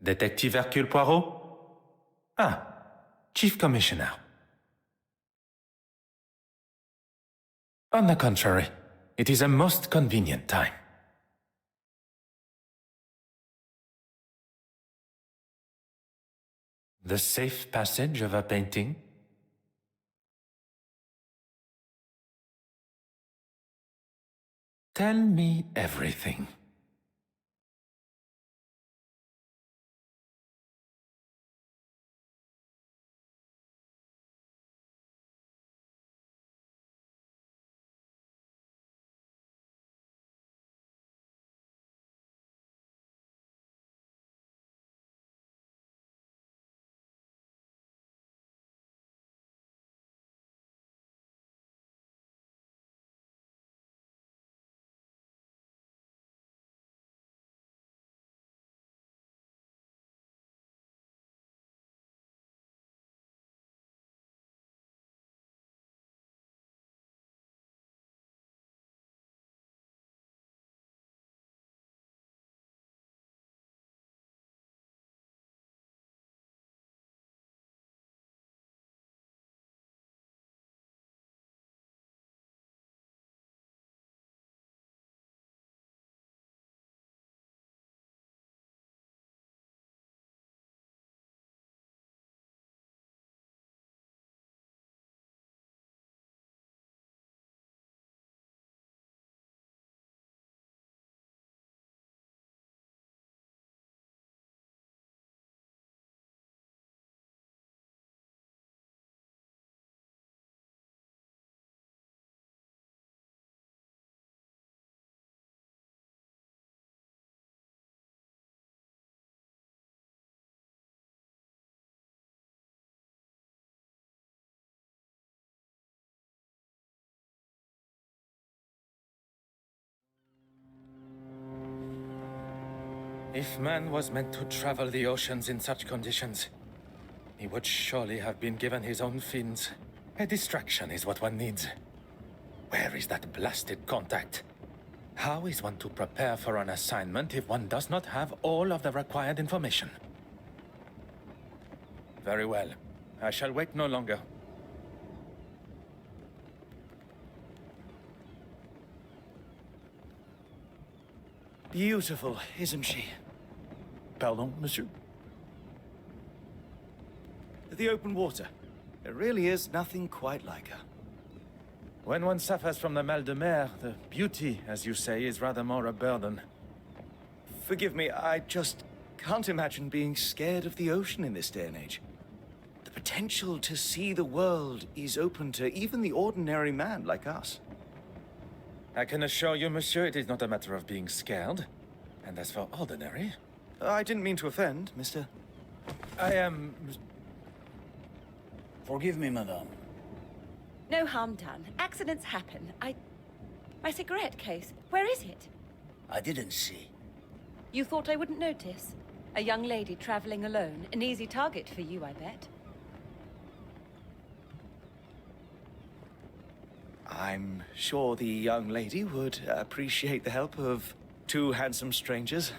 Detective Hercule Poirot? Ah, Chief Commissioner. On the contrary, it is a most convenient time. The safe passage of a painting? Tell me everything. If man was meant to travel the oceans in such conditions, he would surely have been given his own fins. A distraction is what one needs. Where is that blasted contact? How is one to prepare for an assignment if one does not have all of the required information? Very well. I shall wait no longer. Beautiful, isn't she? Pardon, monsieur? The open water. There really is nothing quite like her. When one suffers from the mal de mer, the beauty, as you say, is rather more a burden. Forgive me, I just can't imagine being scared of the ocean in this day and age. The potential to see the world is open to even the ordinary man like us. I can assure you, monsieur, it is not a matter of being scared. And as for ordinary... I didn't mean to offend, mister. I am... Forgive me, madame. No harm done. Accidents happen. My cigarette case, where is it? I didn't see. You thought I wouldn't notice? A young lady traveling alone. An easy target for you, I bet. I'm sure the young lady would appreciate the help of two handsome strangers.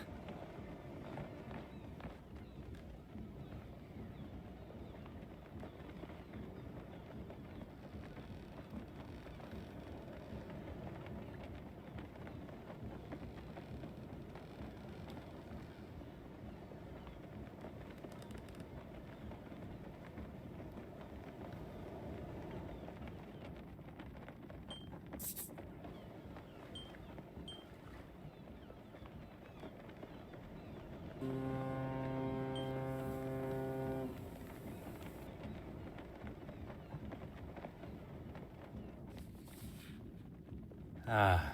Ah.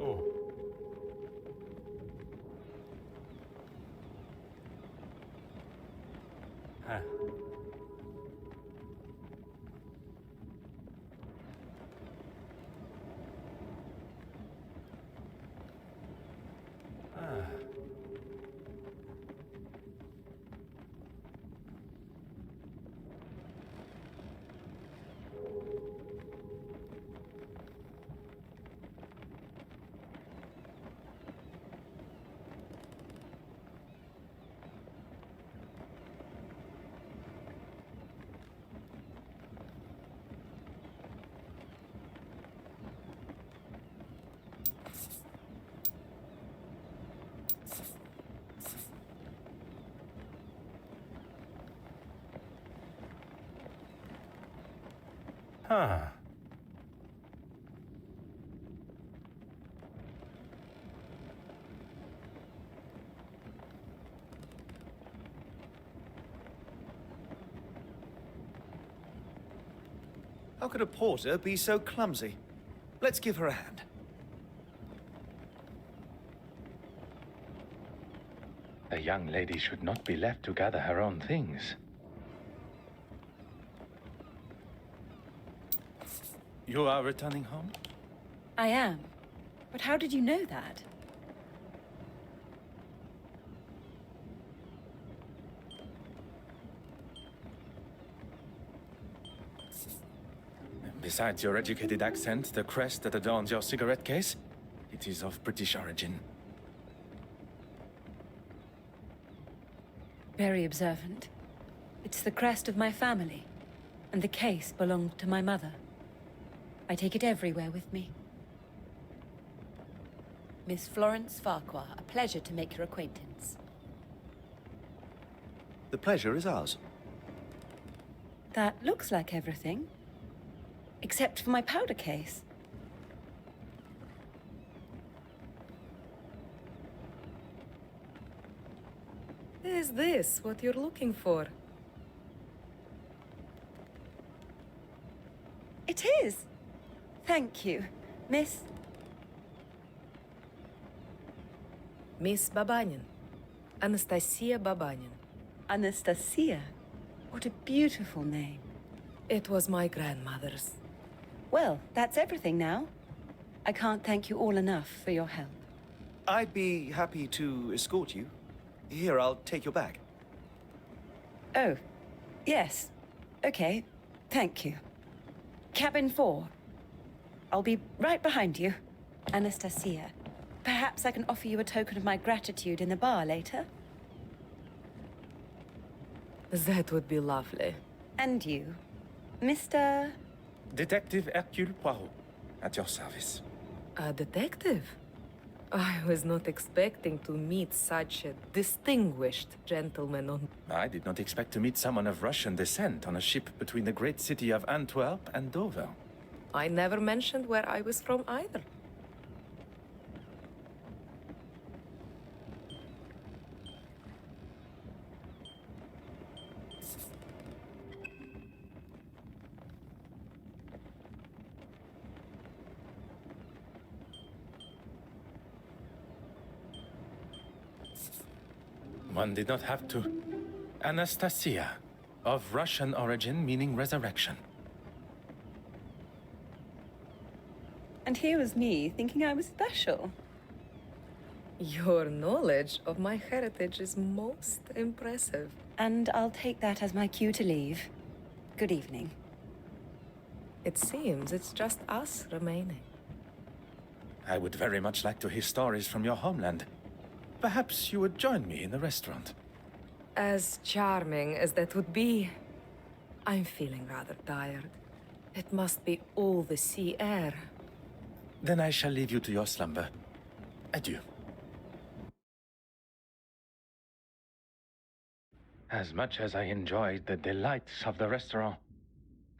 Oh. Huh. Ah. Ah. How could a porter be so clumsy? Let's give her a hand. A young lady should not be left to gather her own things. You are returning home? I am. But how did you know that? Besides your educated accent, the crest that adorns your cigarette case, it is of British origin. Very observant. It's the crest of my family, and the case belonged to my mother. I take it everywhere with me. Miss Florence Farquhar, a pleasure to make your acquaintance. The pleasure is ours. That looks like everything. Except for my powder case. Is this what you're looking for? It is. Thank you, Miss... Miss Babanin. Anastasia Babanin. Anastasia. What a beautiful name. It was my grandmother's. Well, that's everything now. I can't thank you all enough for your help. I'd be happy to escort you. Here, I'll take your bag. Oh, yes. Okay, thank you. Cabin 4. I'll be right behind you. Anastasia, perhaps I can offer you a token of my gratitude in the bar later? That would be lovely. And you, Mr... Detective Hercule Poirot, at your service. A detective? I was not expecting to meet such a distinguished gentleman on... I did not expect to meet someone of Russian descent on a ship between the great city of Antwerp and Dover. I never mentioned where I was from either. One did not have to. Anastasia, of Russian origin meaning resurrection. And here was me, thinking I was special. Your knowledge of my heritage is most impressive. And I'll take that as my cue to leave. Good evening. It seems it's just us remaining. I would very much like to hear stories from your homeland. Perhaps you would join me in the restaurant. As charming as that would be, I'm feeling rather tired. It must be all the sea air. Then I shall leave you to your slumber. Adieu. As much as I enjoyed the delights of the restaurant,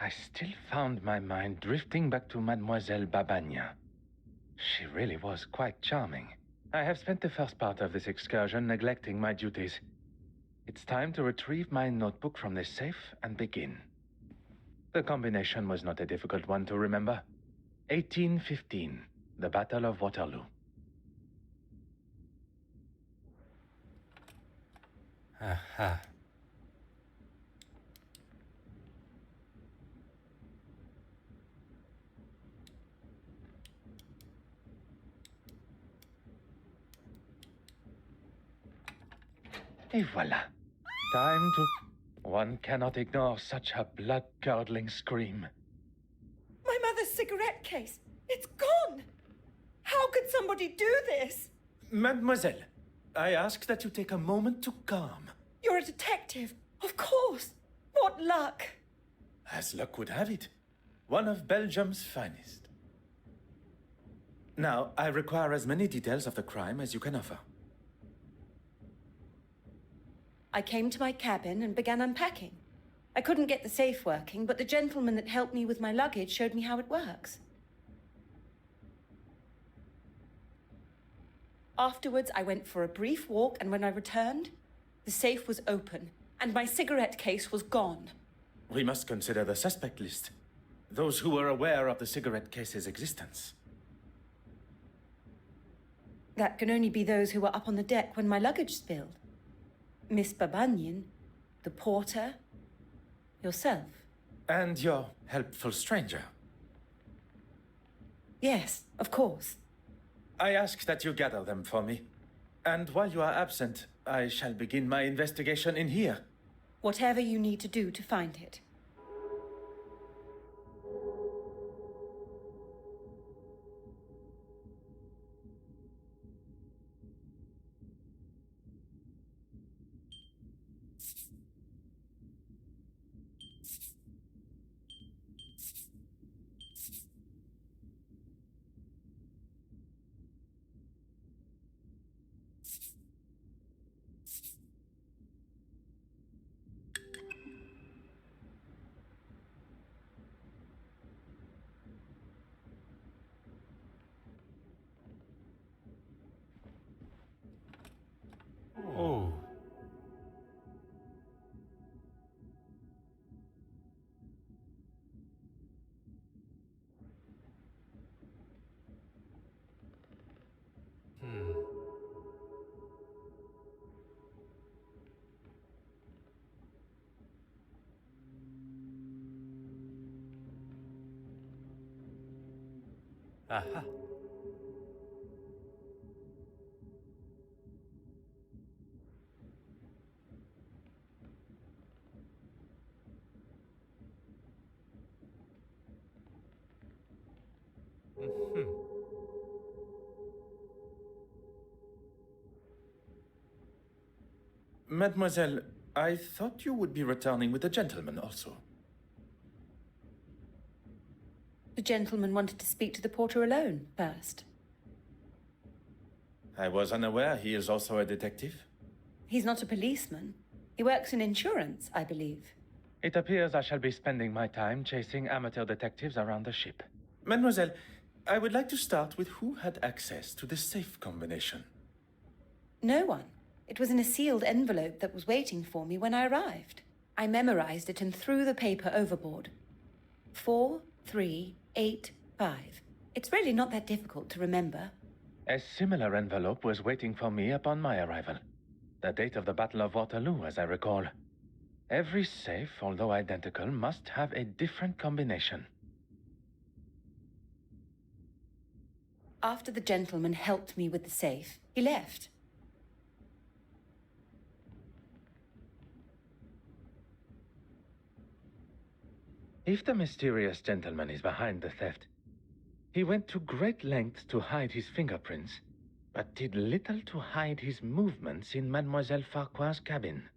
I still found my mind drifting back to Mademoiselle Babagna. She really was quite charming. I have spent the first part of this excursion neglecting my duties. It's time to retrieve my notebook from the safe and begin. The combination was not a difficult one to remember. 1815, the Battle of Waterloo. Aha. Et voilà. Time to... One cannot ignore such a blood-curdling scream. My mother's cigarette case! It's gone! How could somebody do this? Mademoiselle, I ask that you take a moment to calm. You're a detective, of course. What luck! As luck would have it, one of Belgium's finest. Now, I require as many details of the crime as you can offer. I came to my cabin and began unpacking. I couldn't get the safe working, but the gentleman that helped me with my luggage showed me how it works. Afterwards, I went for a brief walk, and when I returned, the safe was open, and my cigarette case was gone. We must consider the suspect list. Those who were aware of the cigarette case's existence. That can only be those who were up on the deck when my luggage spilled. Miss Babanyan, the porter, yourself. And your helpful stranger. Yes, of course. I ask that you gather them for me. And while you are absent, I shall begin my investigation in here. Whatever you need to do to find it. Oh. Aha. Mademoiselle, I thought you would be returning with the gentleman also. The gentleman wanted to speak to the porter alone first. I was unaware he is also a detective. He's not a policeman. He works in insurance, I believe. It appears I shall be spending my time chasing amateur detectives around the ship. Mademoiselle, I would like to start with who had access to the safe combination. No one. It was in a sealed envelope that was waiting for me when I arrived. I memorized it and threw the paper overboard. 4385. It's really not that difficult to remember. A similar envelope was waiting for me upon my arrival. The date of the Battle of Waterloo, as I recall. Every safe, although identical, must have a different combination. After the gentleman helped me with the safe, he left. If the mysterious gentleman is behind the theft, he went to great lengths to hide his fingerprints, but did little to hide his movements in Mademoiselle Farquhar's cabin.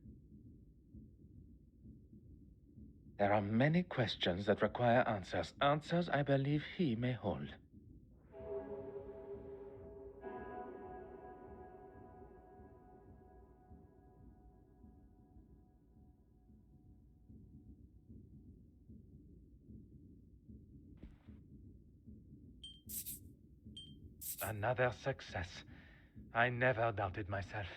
There are many questions that require answers. Answers I believe he may hold. Another success. I never doubted myself.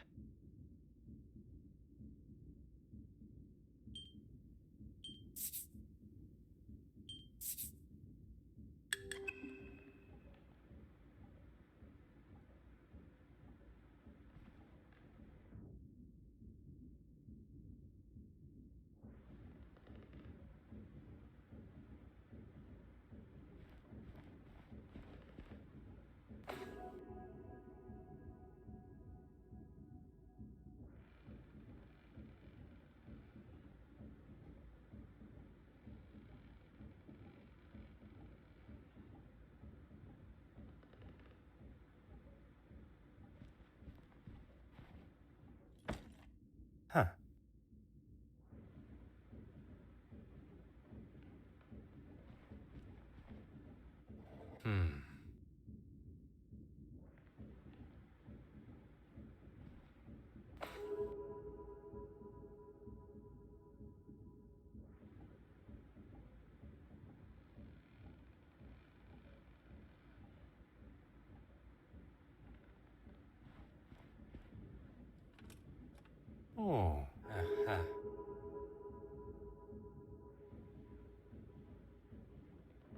Oh, aha.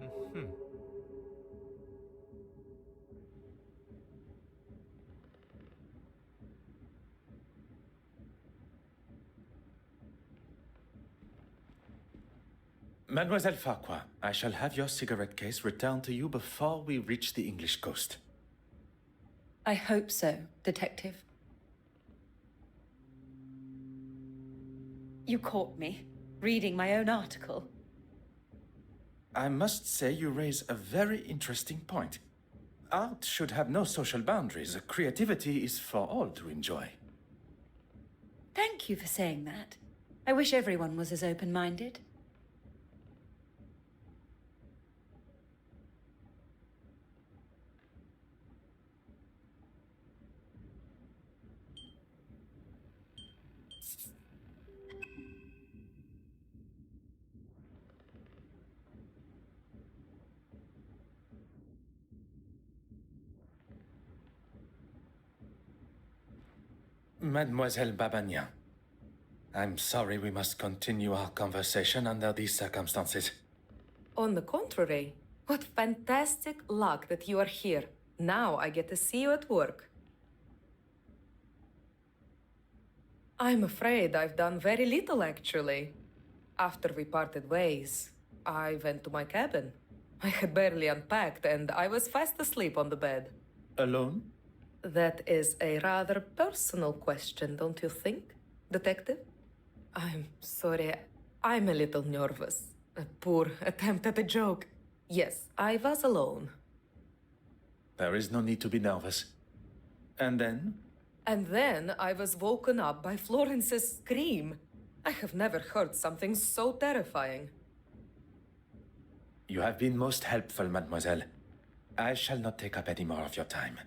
Mhm. Mademoiselle Farquhar, I shall have your cigarette case returned to you before we reach the English coast. I hope so, Detective. You caught me, reading my own article. I must say you raise a very interesting point. Art should have no social boundaries. Creativity is for all to enjoy. Thank you for saying that. I wish everyone was as open-minded. Mademoiselle Babagnan, I'm sorry we must continue our conversation under these circumstances. On the contrary, what fantastic luck that you are here. Now I get to see you at work. I'm afraid I've done very little, actually. After we parted ways, I went to my cabin. I had barely unpacked and I was fast asleep on the bed. Alone? That is a rather personal question, don't you think, Detective? I'm sorry, I'm a little nervous. A poor attempt at a joke. Yes, I was alone. There is no need to be nervous. And then? And then I was woken up by Florence's scream. I have never heard something so terrifying. You have been most helpful, mademoiselle. I shall not take up any more of your time.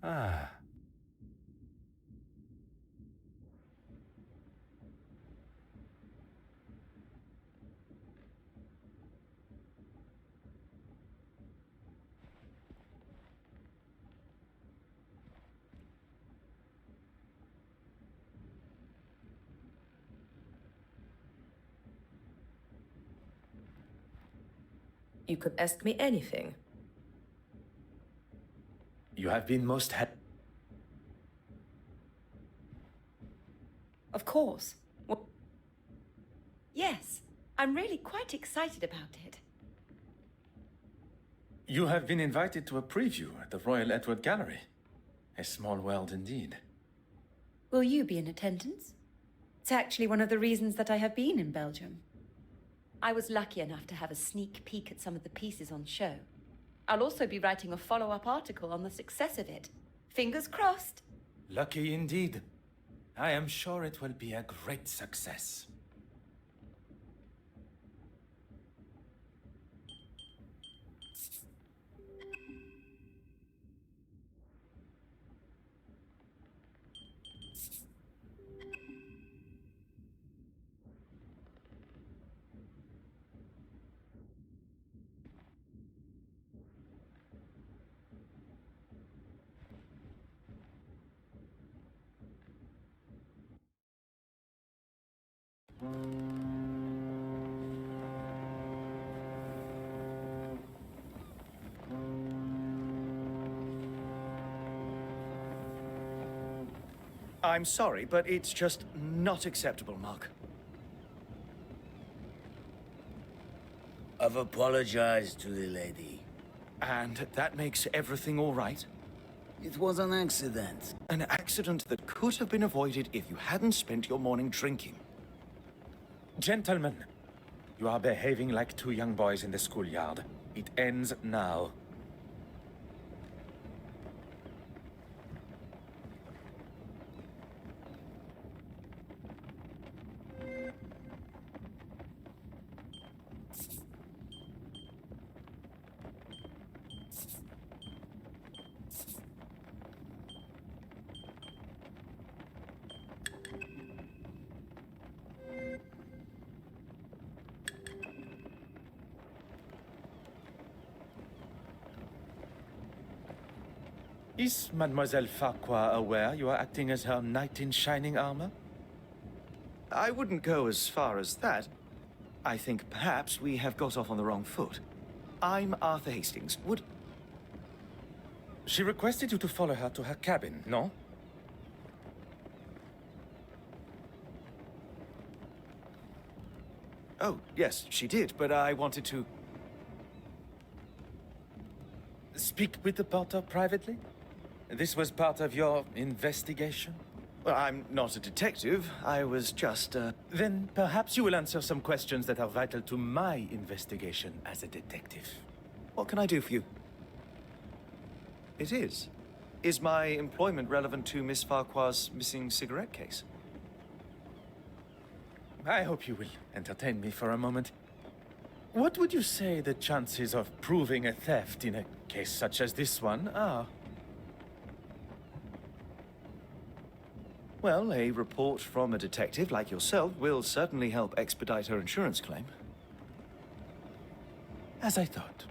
Ah. You could ask me anything. You have been most helpful. Of course. Well, yes, I'm really quite excited about it. You have been invited to a preview at the Royal Edward Gallery. A small world indeed. Will you be in attendance? It's actually one of the reasons that I have been in Belgium. I was lucky enough to have a sneak peek at some of the pieces on show. I'll also be writing a follow-up article on the success of it. Fingers crossed. Lucky indeed. I am sure it will be a great success. I'm sorry, but it's just not acceptable, Mark. I've apologized to the lady. And that makes everything all right? It was an accident. An accident that could have been avoided if you hadn't spent your morning drinking. Gentlemen, you are behaving like two young boys in the schoolyard. It ends now. Is Mademoiselle Farquhar aware you are acting as her knight in shining armor? I wouldn't go as far as that. I think perhaps we have got off on the wrong foot. I'm Arthur Hastings. Would... She requested you to follow her to her cabin, no? Oh, yes, she did, but I wanted to... Speak with the porter privately? This was part of your investigation? Well, I'm not a detective. I was just, Then perhaps you will answer some questions that are vital to my investigation as a detective. What can I do for you? It is. Is my employment relevant to Miss Farquhar's missing cigarette case? I hope you will entertain me for a moment. What would you say the chances of proving a theft in a case such as this one are? Well, a report from a detective like yourself will certainly help expedite her insurance claim. As I thought.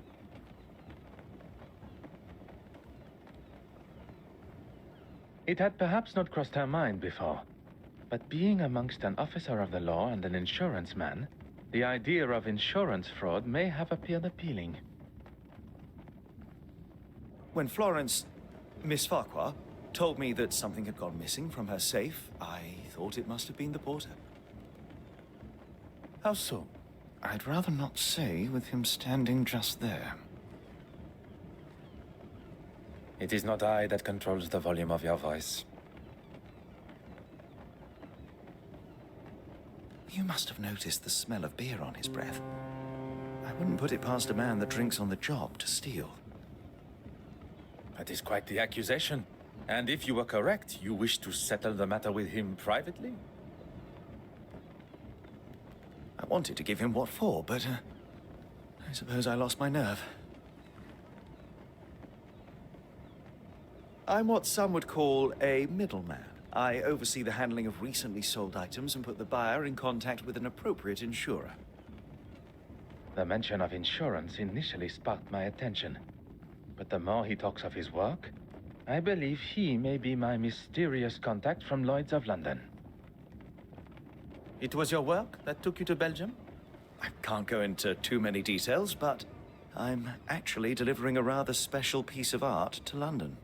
It had perhaps not crossed her mind before, but being amongst an officer of the law and an insurance man, the idea of insurance fraud may have appeared appealing. When Florence, Miss Farquhar, told me that something had gone missing from her safe, I thought it must have been the porter. How so? I'd rather not say with him standing just there. It is not I that controls the volume of your voice. You must have noticed the smell of beer on his breath. I wouldn't put it past a man that drinks on the job to steal. That is quite the accusation. And if you were correct, you wish to settle the matter with him privately? I wanted to give him what for, but I suppose I lost my nerve. I'm what some would call a middleman. I oversee the handling of recently sold items and put the buyer in contact with an appropriate insurer. The mention of insurance initially sparked my attention. But the more he talks of his work, I believe he may be my mysterious contact from Lloyd's of London. It was your work that took you to Belgium? I can't go into too many details, but I'm actually delivering a rather special piece of art to London.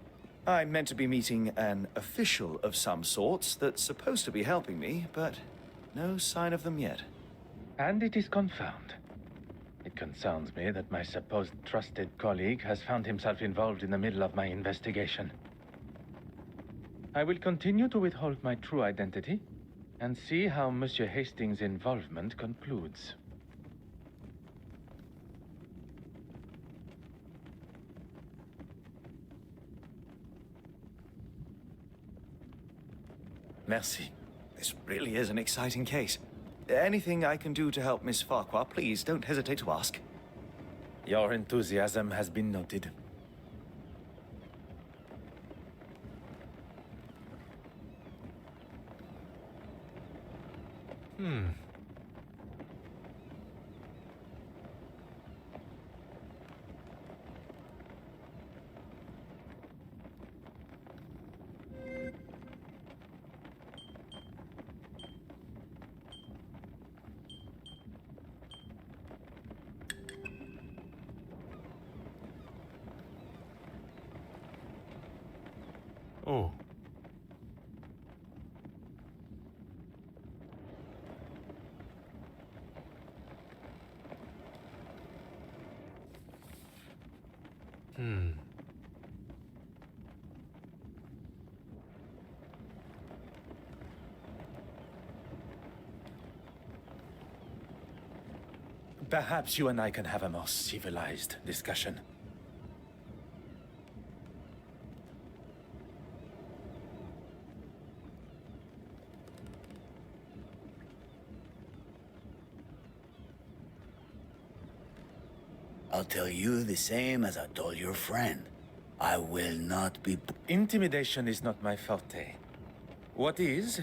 I'm meant to be meeting an official of some sorts that's supposed to be helping me, but no sign of them yet. And it is confirmed. It concerns me that my supposed trusted colleague has found himself involved in the middle of my investigation. I will continue to withhold my true identity and see how Monsieur Hastings' involvement concludes. Merci. This really is an exciting case. Anything I can do to help Miss Farquhar, please don't hesitate to ask. Your enthusiasm has been noted. Oh. Perhaps you and I can have a more civilized discussion. I'll tell you the same as I told your friend. I will not be... Intimidation is not my forte. What is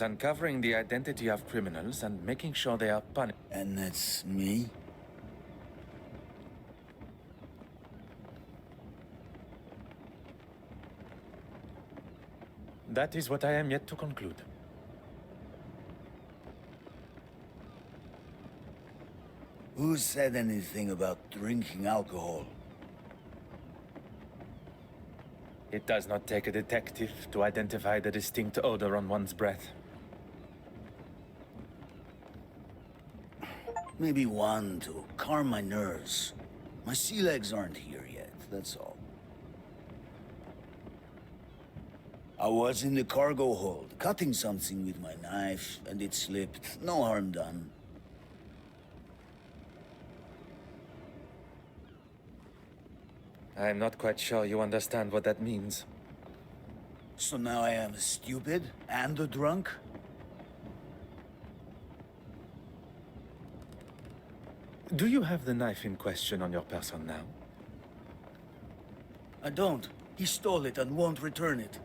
uncovering the identity of criminals and making sure they are punished. And that's me? That is what I am yet to conclude. Who said anything about drinking alcohol? It does not take a detective to identify the distinct odor on one's breath. Maybe one to calm my nerves. My sea legs aren't here yet, that's all. I was in the cargo hold, cutting something with my knife, and it slipped. No harm done. I'm not quite sure you understand what that means. So now I am stupid and a drunk? Do you have the knife in question on your person now? I don't. He stole it and won't return it.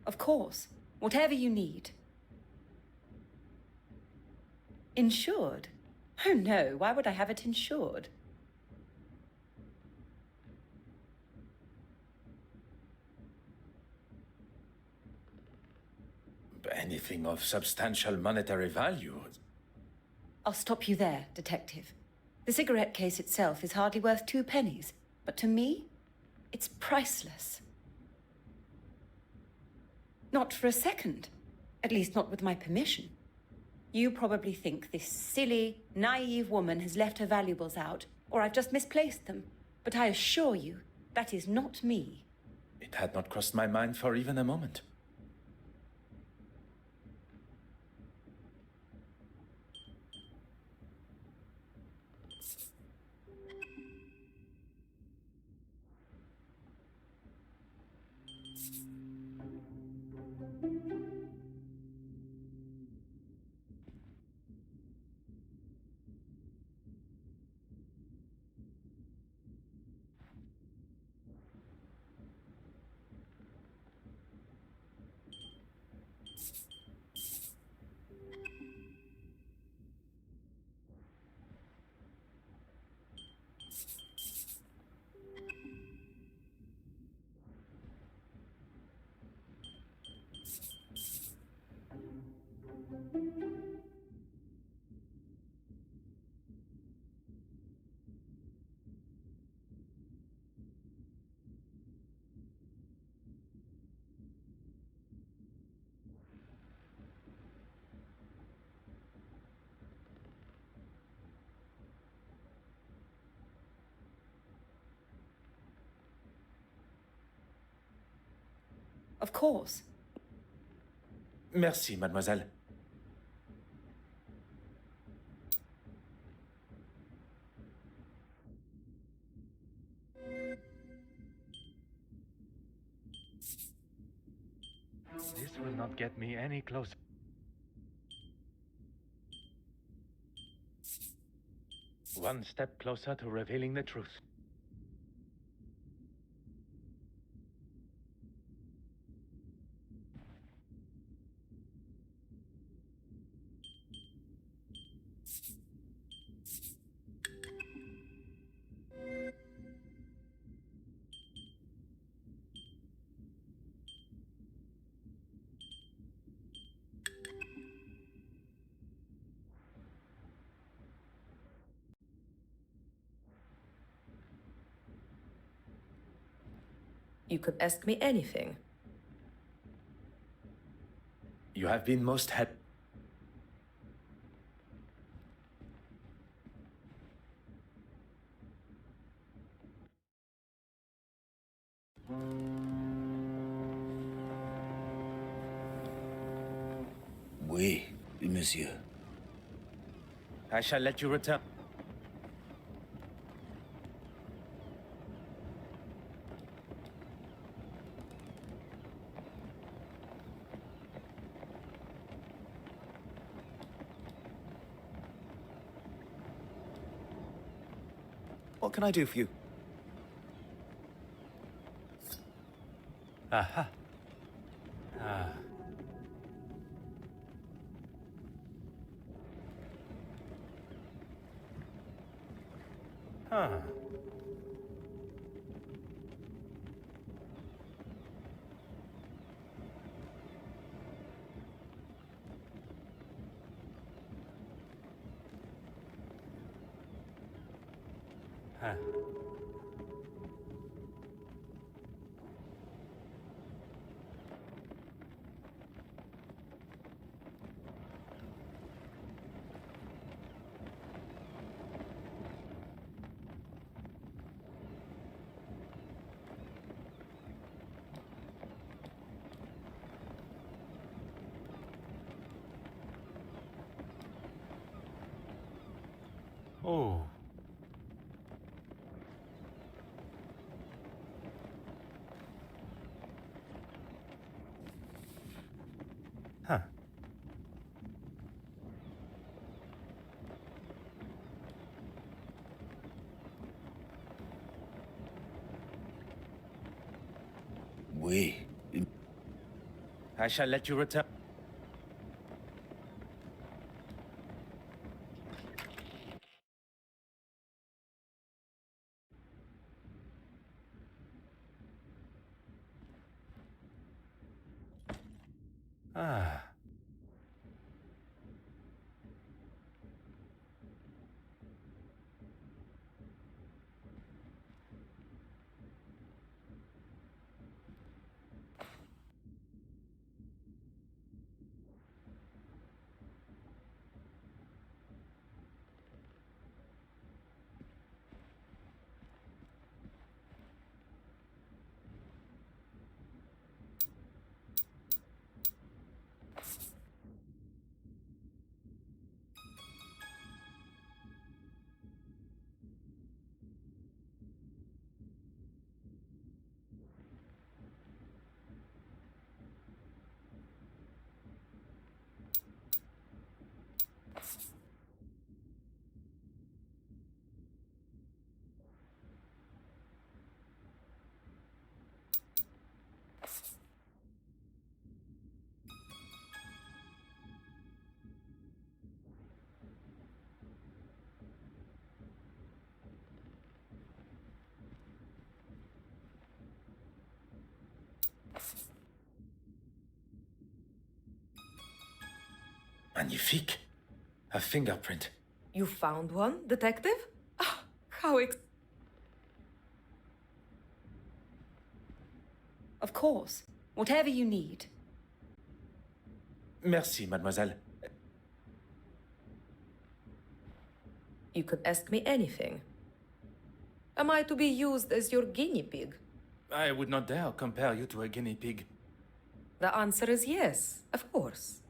Of course. Whatever you need. Insured? Oh no, why would I have it insured? Anything of substantial monetary value? I'll stop you there, Detective. The cigarette case itself is hardly worth 2 pennies, but to me, it's priceless. Not for a second. At least not with my permission. You probably think this silly, naive woman has left her valuables out, or I've just misplaced them. But I assure you, that is not me. It had not crossed my mind for even a moment. Of course. Merci, mademoiselle. This will not get me any closer. One step closer to revealing the truth. You could ask me anything. You have been most Oui, monsieur. I shall let you return. What can I do for you? Aha. Ah. Huh. Huh. Oh. Huh. Oui. I shall let you return. Ah. Magnifique. A fingerprint. You found one, detective? Ah, how Of course. Whatever you need. Merci, mademoiselle. You could ask me anything. Am I to be used as your guinea pig? I would not dare compare you to a guinea pig. The answer is yes, of course.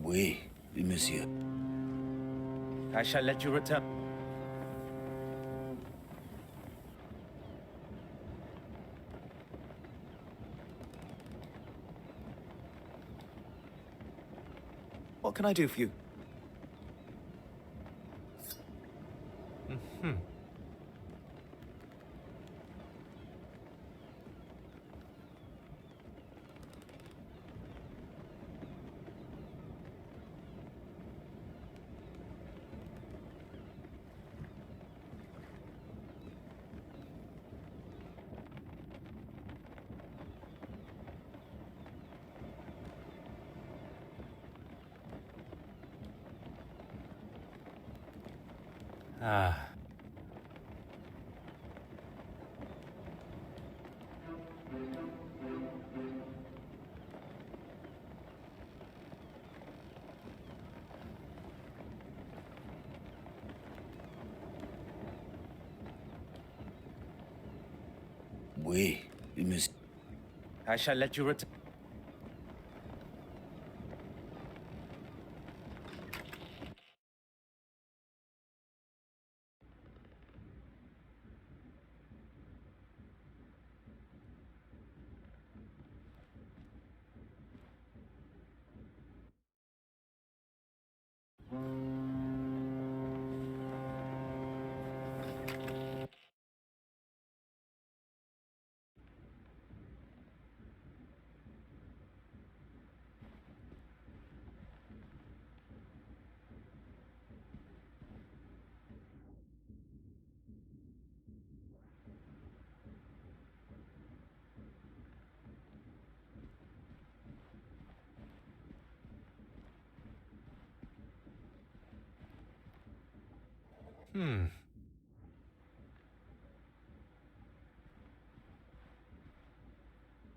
Oui, monsieur. I shall let you return. What can I do for you? Ah. Oui, monsieur. I shall let you return.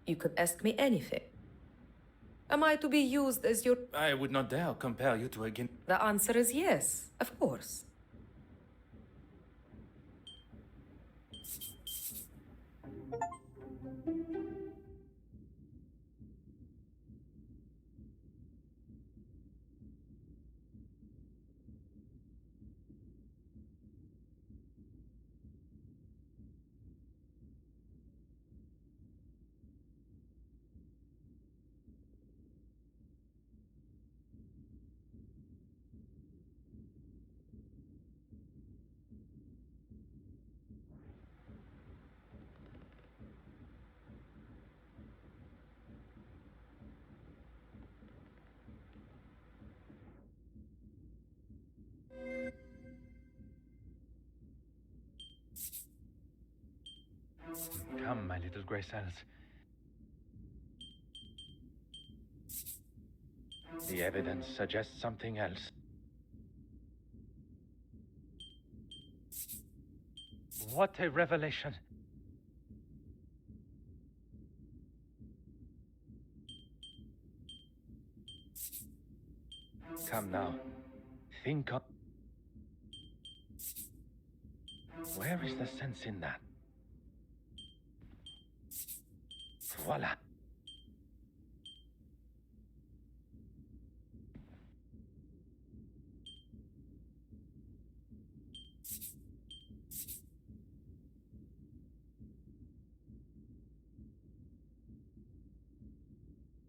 You could ask me anything. Am I to be used as your... I would not dare compare you to a guinea. The answer is yes, of course. Come, my little grey cells. The evidence suggests something else. What a revelation! Come now. Think of... Where is the sense in that? Voila.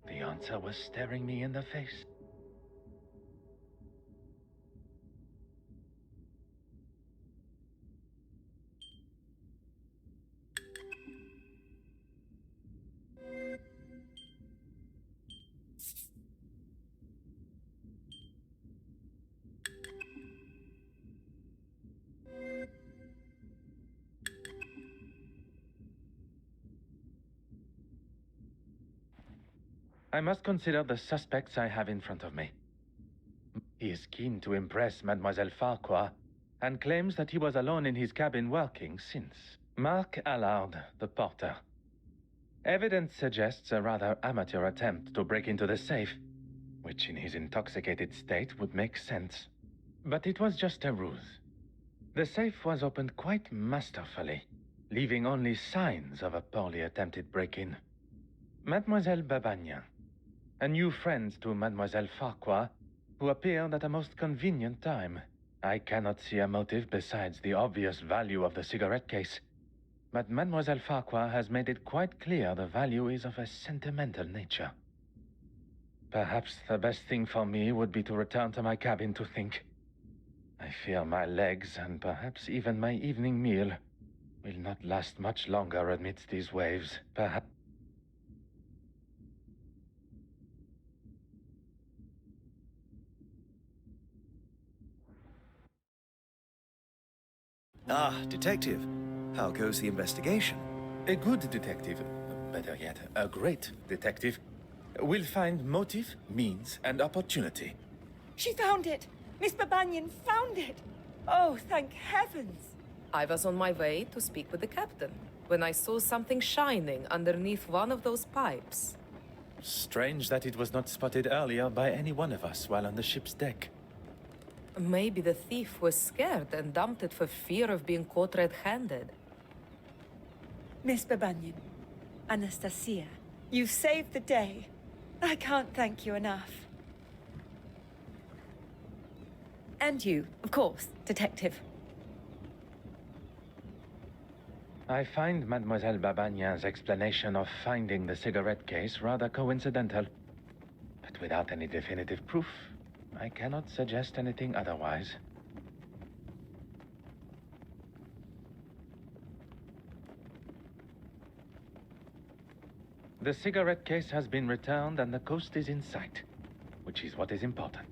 The answer was staring me in the face. I must consider the suspects I have in front of me. He is keen to impress Mademoiselle Farquhar, and claims that he was alone in his cabin working since. Mark Allard, the porter. Evidence suggests a rather amateur attempt to break into the safe, which in his intoxicated state would make sense. But it was just a ruse. The safe was opened quite masterfully, leaving only signs of a poorly attempted break-in. Mademoiselle Babagnan, a new friend to Mademoiselle Farquhar, who appeared at a most convenient time. I cannot see a motive besides the obvious value of the cigarette case. But Mademoiselle Farquhar has made it quite clear the value is of a sentimental nature. Perhaps the best thing for me would be to return to my cabin to think. I fear my legs, and perhaps even my evening meal, will not last much longer amidst these waves. Perhaps... Ah, detective. How goes the investigation? A good detective, better yet, a great detective, will find motive, means, and opportunity. She found it! Miss Babagnan found it! Oh, thank heavens! I was on my way to speak with the captain when I saw something shining underneath one of those pipes. Strange that it was not spotted earlier by any one of us while on the ship's deck. Maybe the thief was scared and dumped it for fear of being caught red-handed. Miss Babanian, Anastasia, you've saved the day. I can't thank you enough. And you, of course, Detective. I find Mademoiselle Babanian's explanation of finding the cigarette case rather coincidental. But without any definitive proof, I cannot suggest anything otherwise. The cigarette case has been returned and the coast is in sight, which is what is important.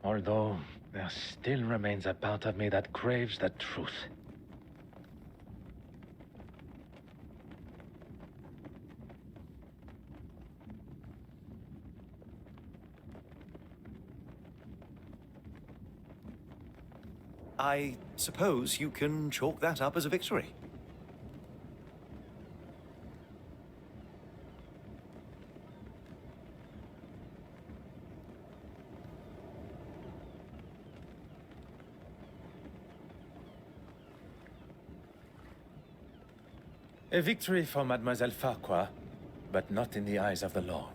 Although, there still remains a part of me that craves the truth. I suppose you can chalk that up as a victory. A victory for Mademoiselle Farquhar, but not in the eyes of the law.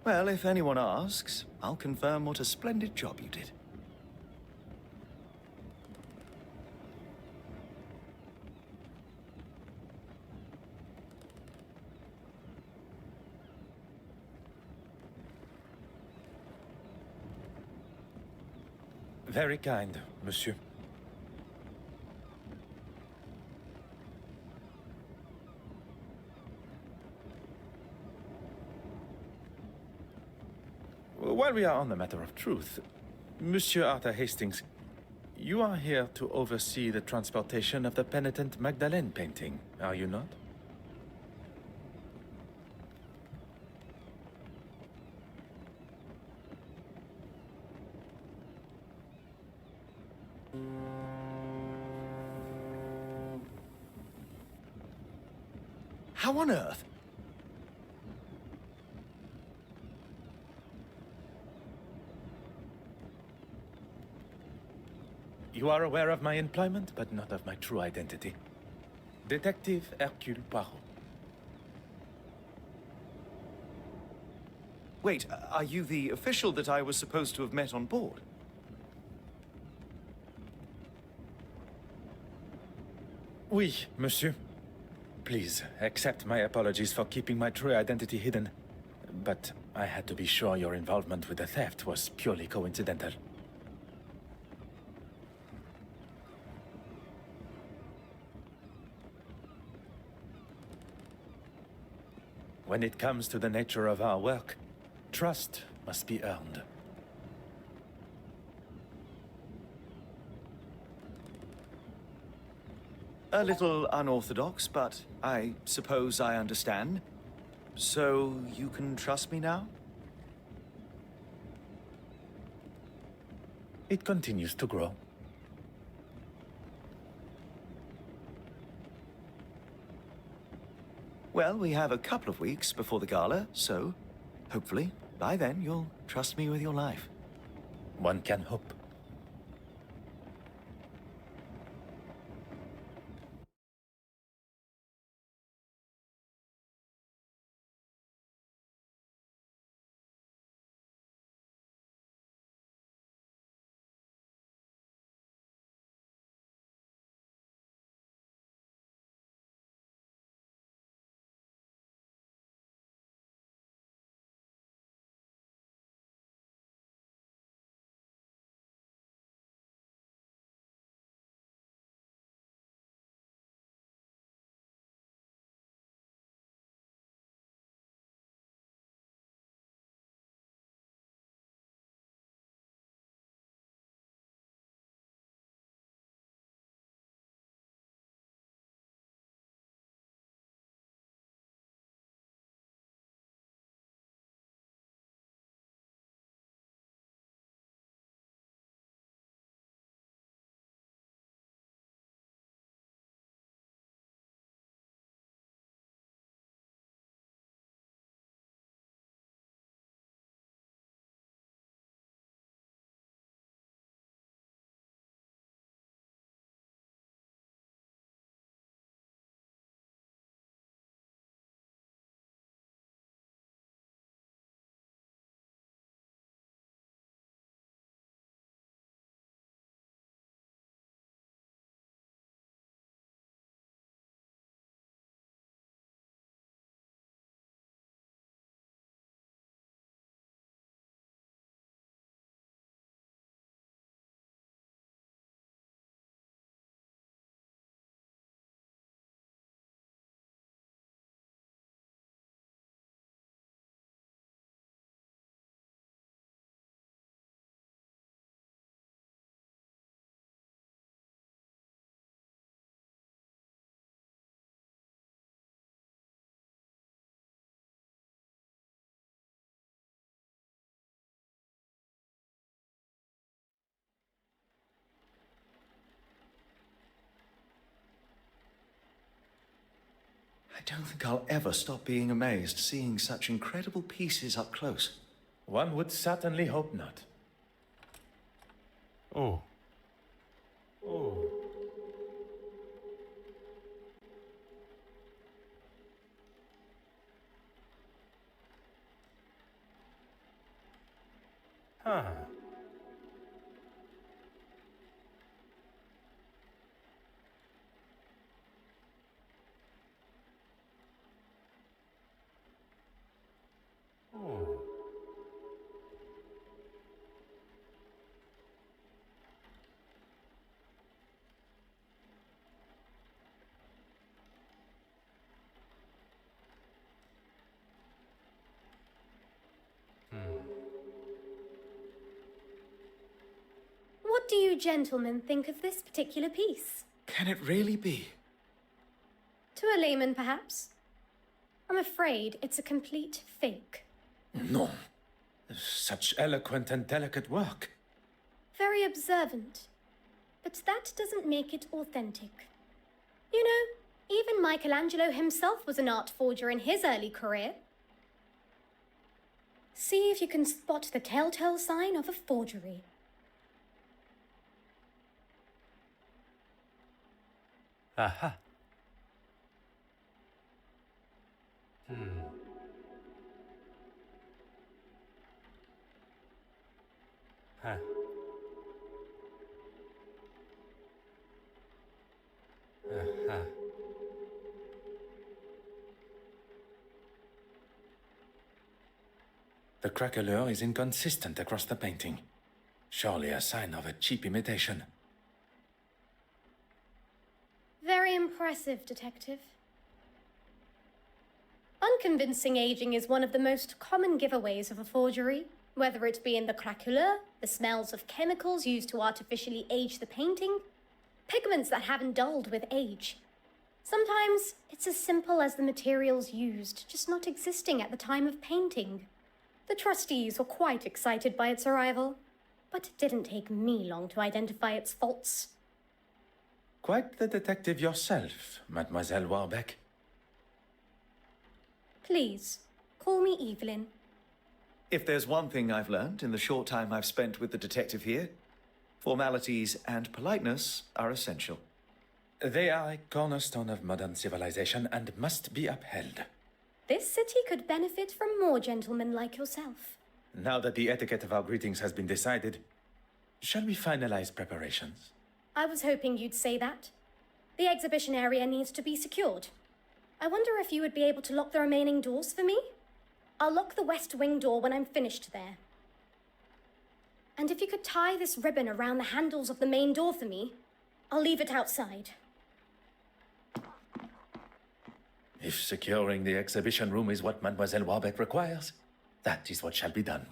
Well, if anyone asks, I'll confirm what a splendid job you did. Very kind, monsieur. While we are on the matter of truth, Monsieur Arthur Hastings, you are here to oversee the transportation of the penitent Magdalene painting, are you not? How on earth? You are aware of my employment, but not of my true identity. Detective Hercule Poirot. Wait, are you the official that I was supposed to have met on board? Oui, monsieur. Please, accept my apologies for keeping my true identity hidden. But I had to be sure your involvement with the theft was purely coincidental. When it comes to the nature of our work, trust must be earned. A little unorthodox, but I suppose I understand. So you can trust me now? It continues to grow. Well, we have a couple of weeks before the gala, so hopefully by then you'll trust me with your life. One can hope. I don't think I'll ever stop being amazed seeing such incredible pieces up close. One would certainly hope not. Oh. Oh. Huh. Oh. What do you gentlemen think of this particular piece? Can it really be? To a layman, perhaps. I'm afraid it's a complete fake. No. Such eloquent and delicate work. Very observant. But that doesn't make it authentic. You know, even Michelangelo himself was an art forger in his early career. See if you can spot the telltale sign of a forgery. Aha. Huh. Aha. The craquelure is inconsistent across the painting. Surely a sign of a cheap imitation. Very impressive, Detective. Unconvincing aging is one of the most common giveaways of a forgery, whether it be in the craquelure, the smells of chemicals used to artificially age the painting, pigments that haven't dulled with age. Sometimes it's as simple as the materials used just not existing at the time of painting. The trustees were quite excited by its arrival, but it didn't take me long to identify its faults. Quite the detective yourself, Mademoiselle Warbeck. Please, call me Evelyn. If there's one thing I've learned in the short time I've spent with the detective here, formalities and politeness are essential. They are a cornerstone of modern civilization and must be upheld. This city could benefit from more gentlemen like yourself. Now that the etiquette of our greetings has been decided, shall we finalize preparations? I was hoping you'd say that. The exhibition area needs to be secured. I wonder if you would be able to lock the remaining doors for me? I'll lock the west wing door when I'm finished there. And if you could tie this ribbon around the handles of the main door for me, I'll leave it outside. If securing the exhibition room is what Mademoiselle Warbeck requires, that is what shall be done.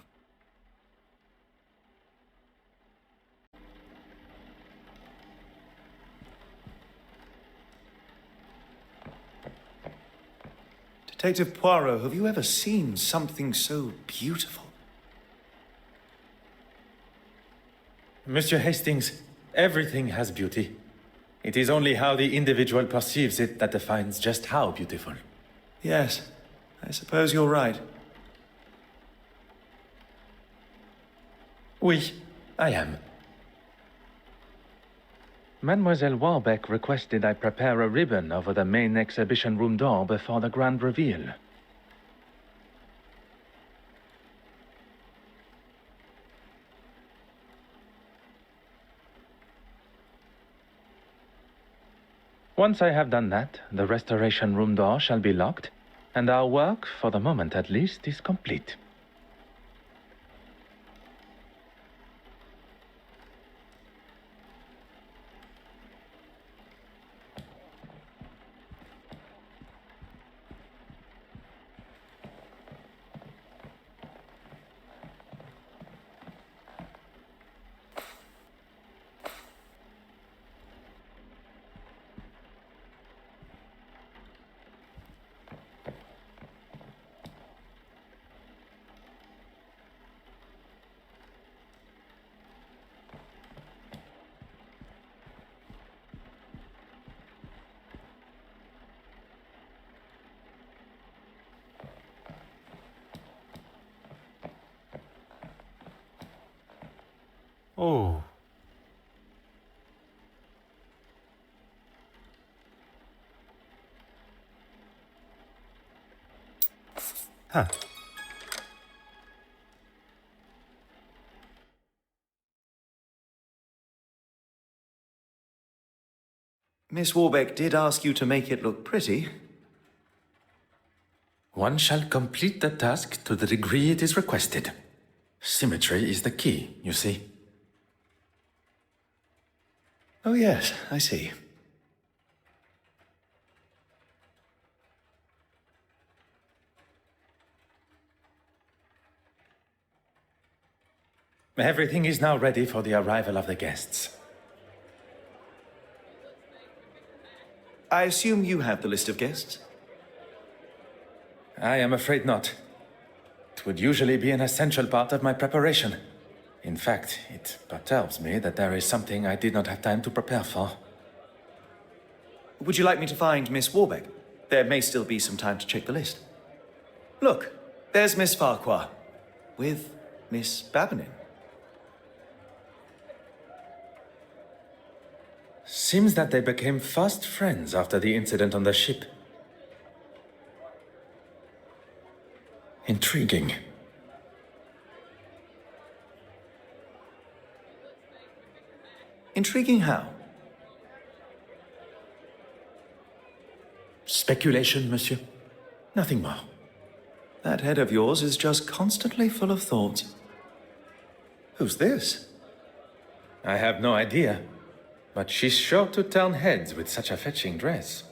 Detective Poirot, have you ever seen something so beautiful? Monsieur Hastings, everything has beauty. It is only how the individual perceives it that defines just how beautiful. Yes, I suppose you're right. Oui, I am. Mademoiselle Warbeck requested I prepare a ribbon over the main exhibition room door before the grand reveal. Once I have done that, the restoration room door shall be locked, and our work, for the moment at least, is complete. Oh. Huh. Miss Warbeck did ask you to make it look pretty. One shall complete the task to the degree it is requested. Symmetry is the key, you see. Oh yes, I see. Everything is now ready for the arrival of the guests. I assume you have the list of guests? I am afraid not. It would usually be an essential part of my preparation. In fact, it perturbs me that there is something I did not have time to prepare for. Would you like me to find Miss Warbeck? There may still be some time to check the list. Look, there's Miss Farquhar. With Miss Babinin. Seems that they became fast friends after the incident on the ship. Intriguing. Intriguing how? Speculation, monsieur. Nothing more. That head of yours is just constantly full of thoughts. Who's this? I have no idea, but she's sure to turn heads with such a fetching dress.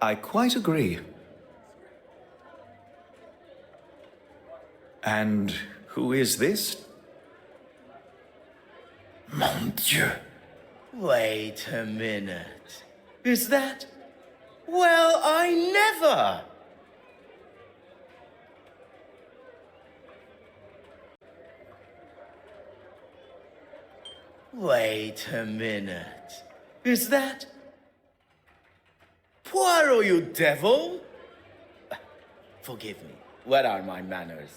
I quite agree. And who is this? Mon Dieu. Wait a minute. Is that... Well, I never! Wait a minute. Is that... Poirot, you devil? Forgive me. What are my manners?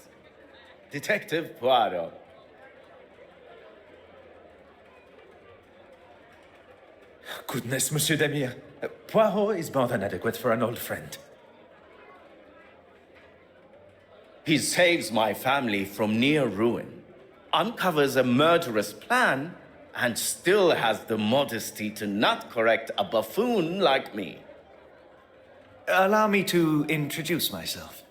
Detective Poirot. Goodness, Monsieur Demire. Poirot is more than adequate for an old friend. He saves my family from near ruin, uncovers a murderous plan, and still has the modesty to not correct a buffoon like me. Allow me to introduce myself.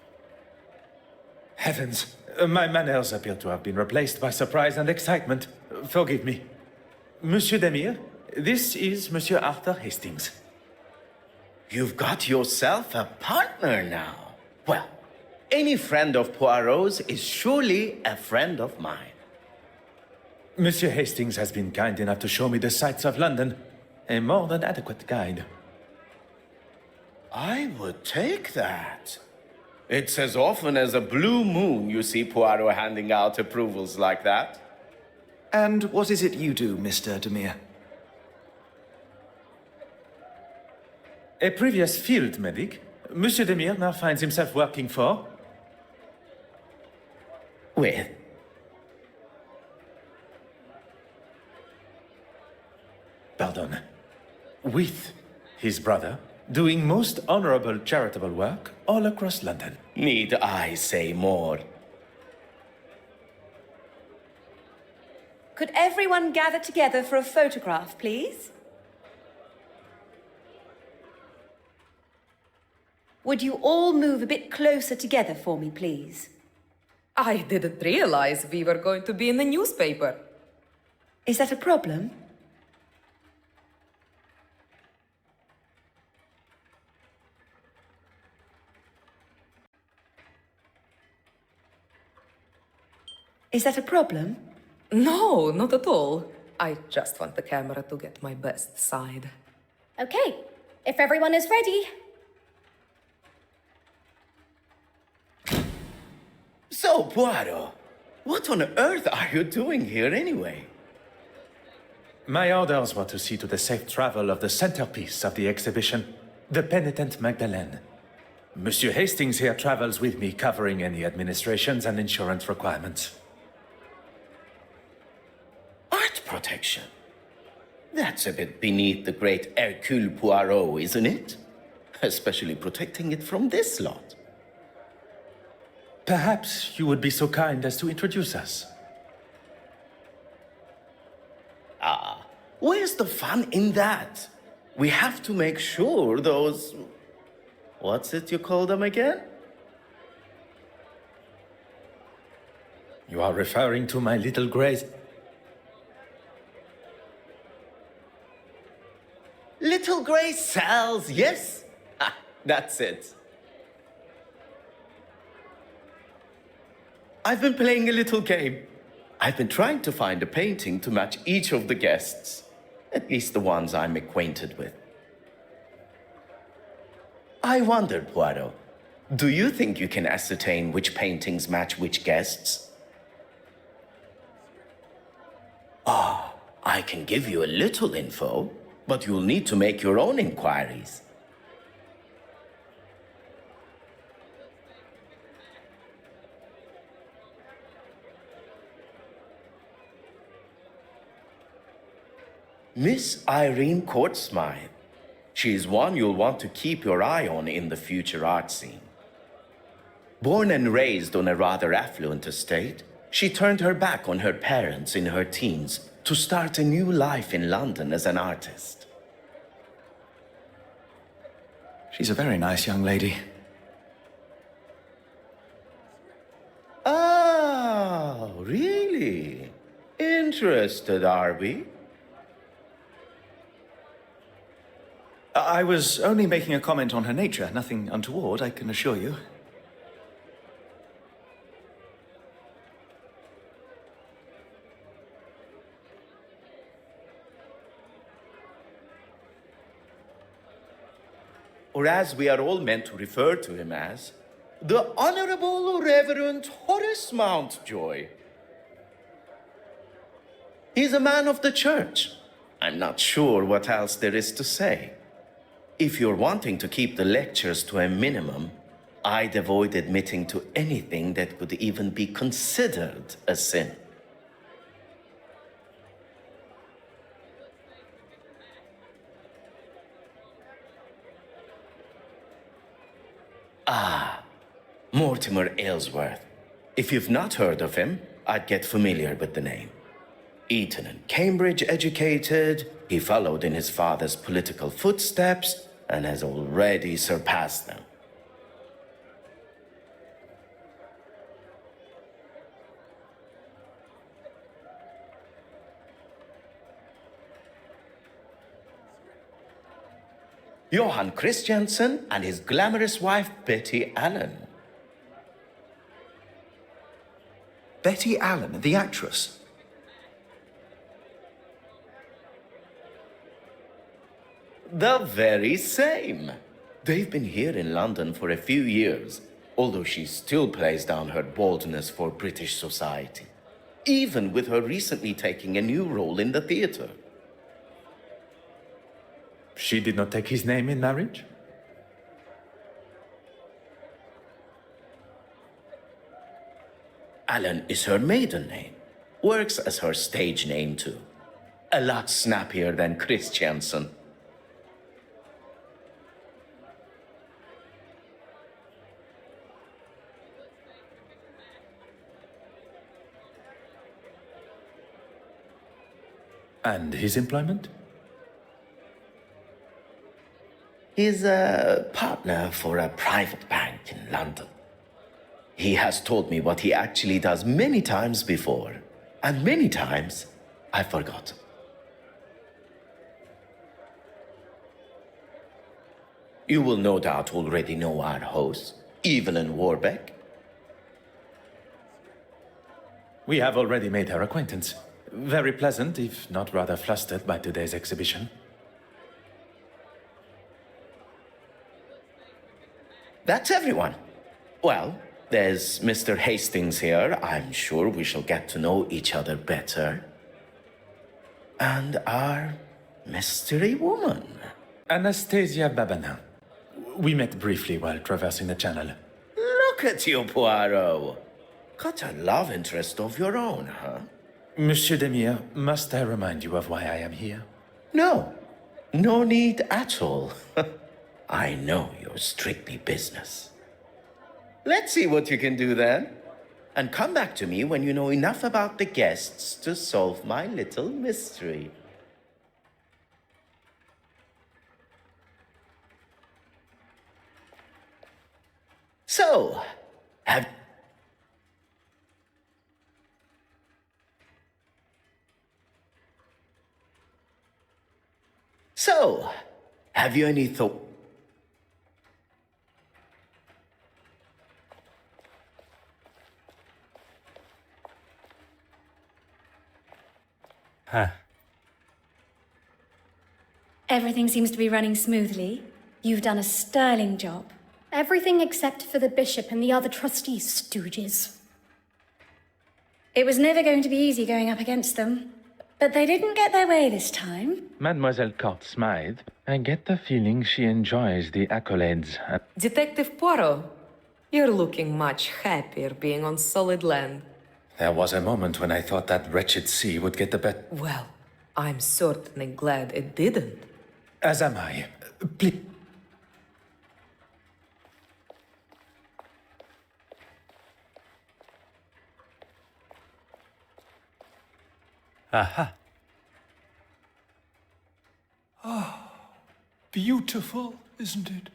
Heavens, my manners appear to have been replaced by surprise and excitement. Forgive me. Monsieur Demire, this is Monsieur Arthur Hastings. You've got yourself a partner now. Well, any friend of Poirot's is surely a friend of mine. Monsieur Hastings has been kind enough to show me the sights of London. A more than adequate guide. I would take that. It's as often as a blue moon you see Poirot handing out approvals like that. And what is it you do, Mr. Demire? A previous field medic, Monsieur Demire now finds himself working for... With? Pardon. With his brother, doing most honorable charitable work all across London. Need I say more? Could everyone gather together for a photograph, please? Would you all move a bit closer together for me, please? I didn't realize we were going to be in the newspaper. Is that a problem? Is that a problem? No, not at all. I just want the camera to get my best side. Okay, if everyone is ready. So, Poirot, what on earth are you doing here anyway? My orders were to see to the safe travel of the centerpiece of the exhibition. The penitent Magdalene. Monsieur Hastings here travels with me, covering any administrations and insurance requirements. Art protection? That's a bit beneath the great Hercule Poirot, isn't it? Especially protecting it from this lot. Perhaps you would be so kind as to introduce us. Where's the fun in that? We have to make sure those... What's it you call them again? You are referring to my little grays. Little gray cells, yes? That's it. I've been playing a little game. I've been trying to find a painting to match each of the guests. At least the ones I'm acquainted with. I wondered, Poirot, do you think you can ascertain which paintings match which guests? I can give you a little info, but you'll need to make your own inquiries. Miss Irene Courtsmythe. She's one you'll want to keep your eye on in the future art scene. Born and raised on a rather affluent estate, she turned her back on her parents in her teens to start a new life in London as an artist. She's a very nice young lady. Oh, really? Interested, are we? I was only making a comment on her nature, nothing untoward, I can assure you. Or as we are all meant to refer to him as, the Honorable Reverend Horace Mountjoy. He's a man of the church. I'm not sure what else there is to say. If you're wanting to keep the lectures to a minimum, I'd avoid admitting to anything that could even be considered a sin. Mortimer Aylesworth. If you've not heard of him, I'd get familiar with the name. Eton and Cambridge educated, he followed in his father's political footsteps and has already surpassed them. Johann Christiansen and his glamorous wife, Betty Allen. Betty Allen, the actress. The very same. They've been here in London for a few years, although she still plays down her boldness for British society, even with her recently taking a new role in the theatre. She did not take his name in marriage? Allen is her maiden name. Works as her stage name, too. A lot snappier than Christiansen. And his employment? He's a partner for a private bank in London. He has told me what he actually does many times before, and many times I've forgotten. You will no doubt already know our host, Evelyn Warbeck. We have already made her acquaintance. Very pleasant, if not rather flustered by today's exhibition. That's everyone. Well, there's Mr. Hastings here. I'm sure we shall get to know each other better. And our mystery woman. Anastasia Babanin. We met briefly while traversing the channel. Look at you, Poirot. Got a love interest of your own, huh? Monsieur Demire, must I remind you of why I am here? No. No need at all. I know you're strictly business. Let's see what you can do then. And come back to me when you know enough about the guests to solve my little mystery. So, have you any thought? Huh. Everything seems to be running smoothly. You've done a sterling job. Everything except for the bishop and the other trustees, stooges. It was never going to be easy going up against them. But they didn't get their way this time. Mademoiselle Court Smythe, I get the feeling she enjoys the accolades. Detective Poirot, you're looking much happier being on solid land. There was a moment when I thought that wretched sea would get the better. Well, I'm certainly glad it didn't. As am I. Please. Aha. Beautiful, isn't it?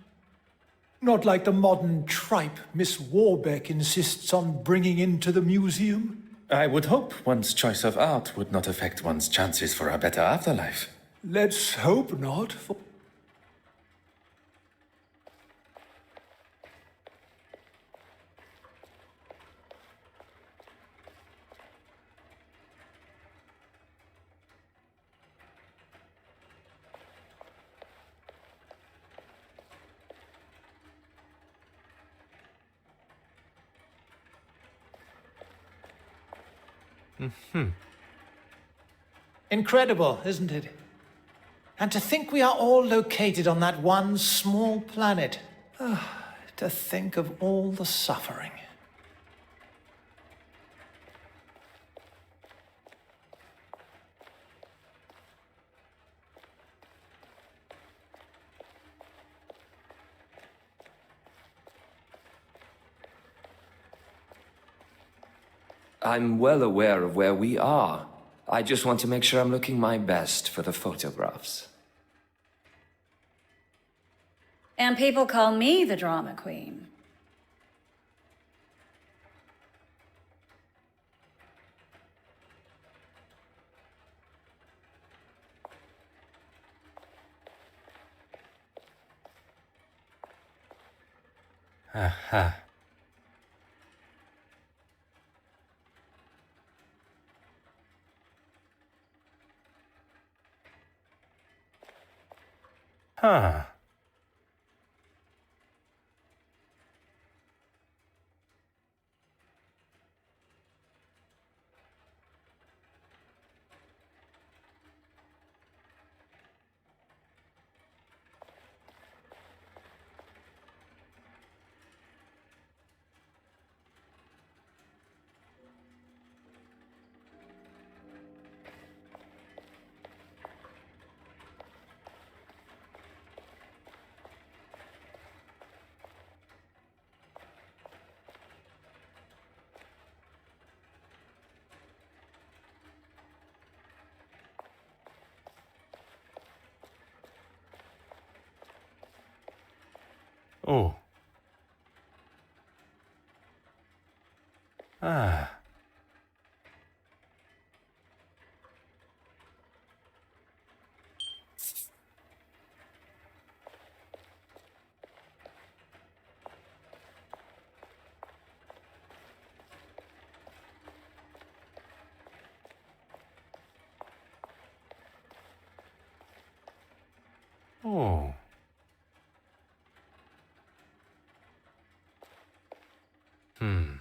Not like the modern tripe Miss Warbeck insists on bringing into the museum. I would hope one's choice of art would not affect one's chances for a better afterlife. Let's hope not. Incredible, isn't it? And to think we are all located on that one small planet. To think of all the suffering. I'm well aware of where we are. I just want to make sure I'm looking my best for the photographs. And people call me the drama queen. Aha. Huh. Oh. Ah. Oh. Hmm.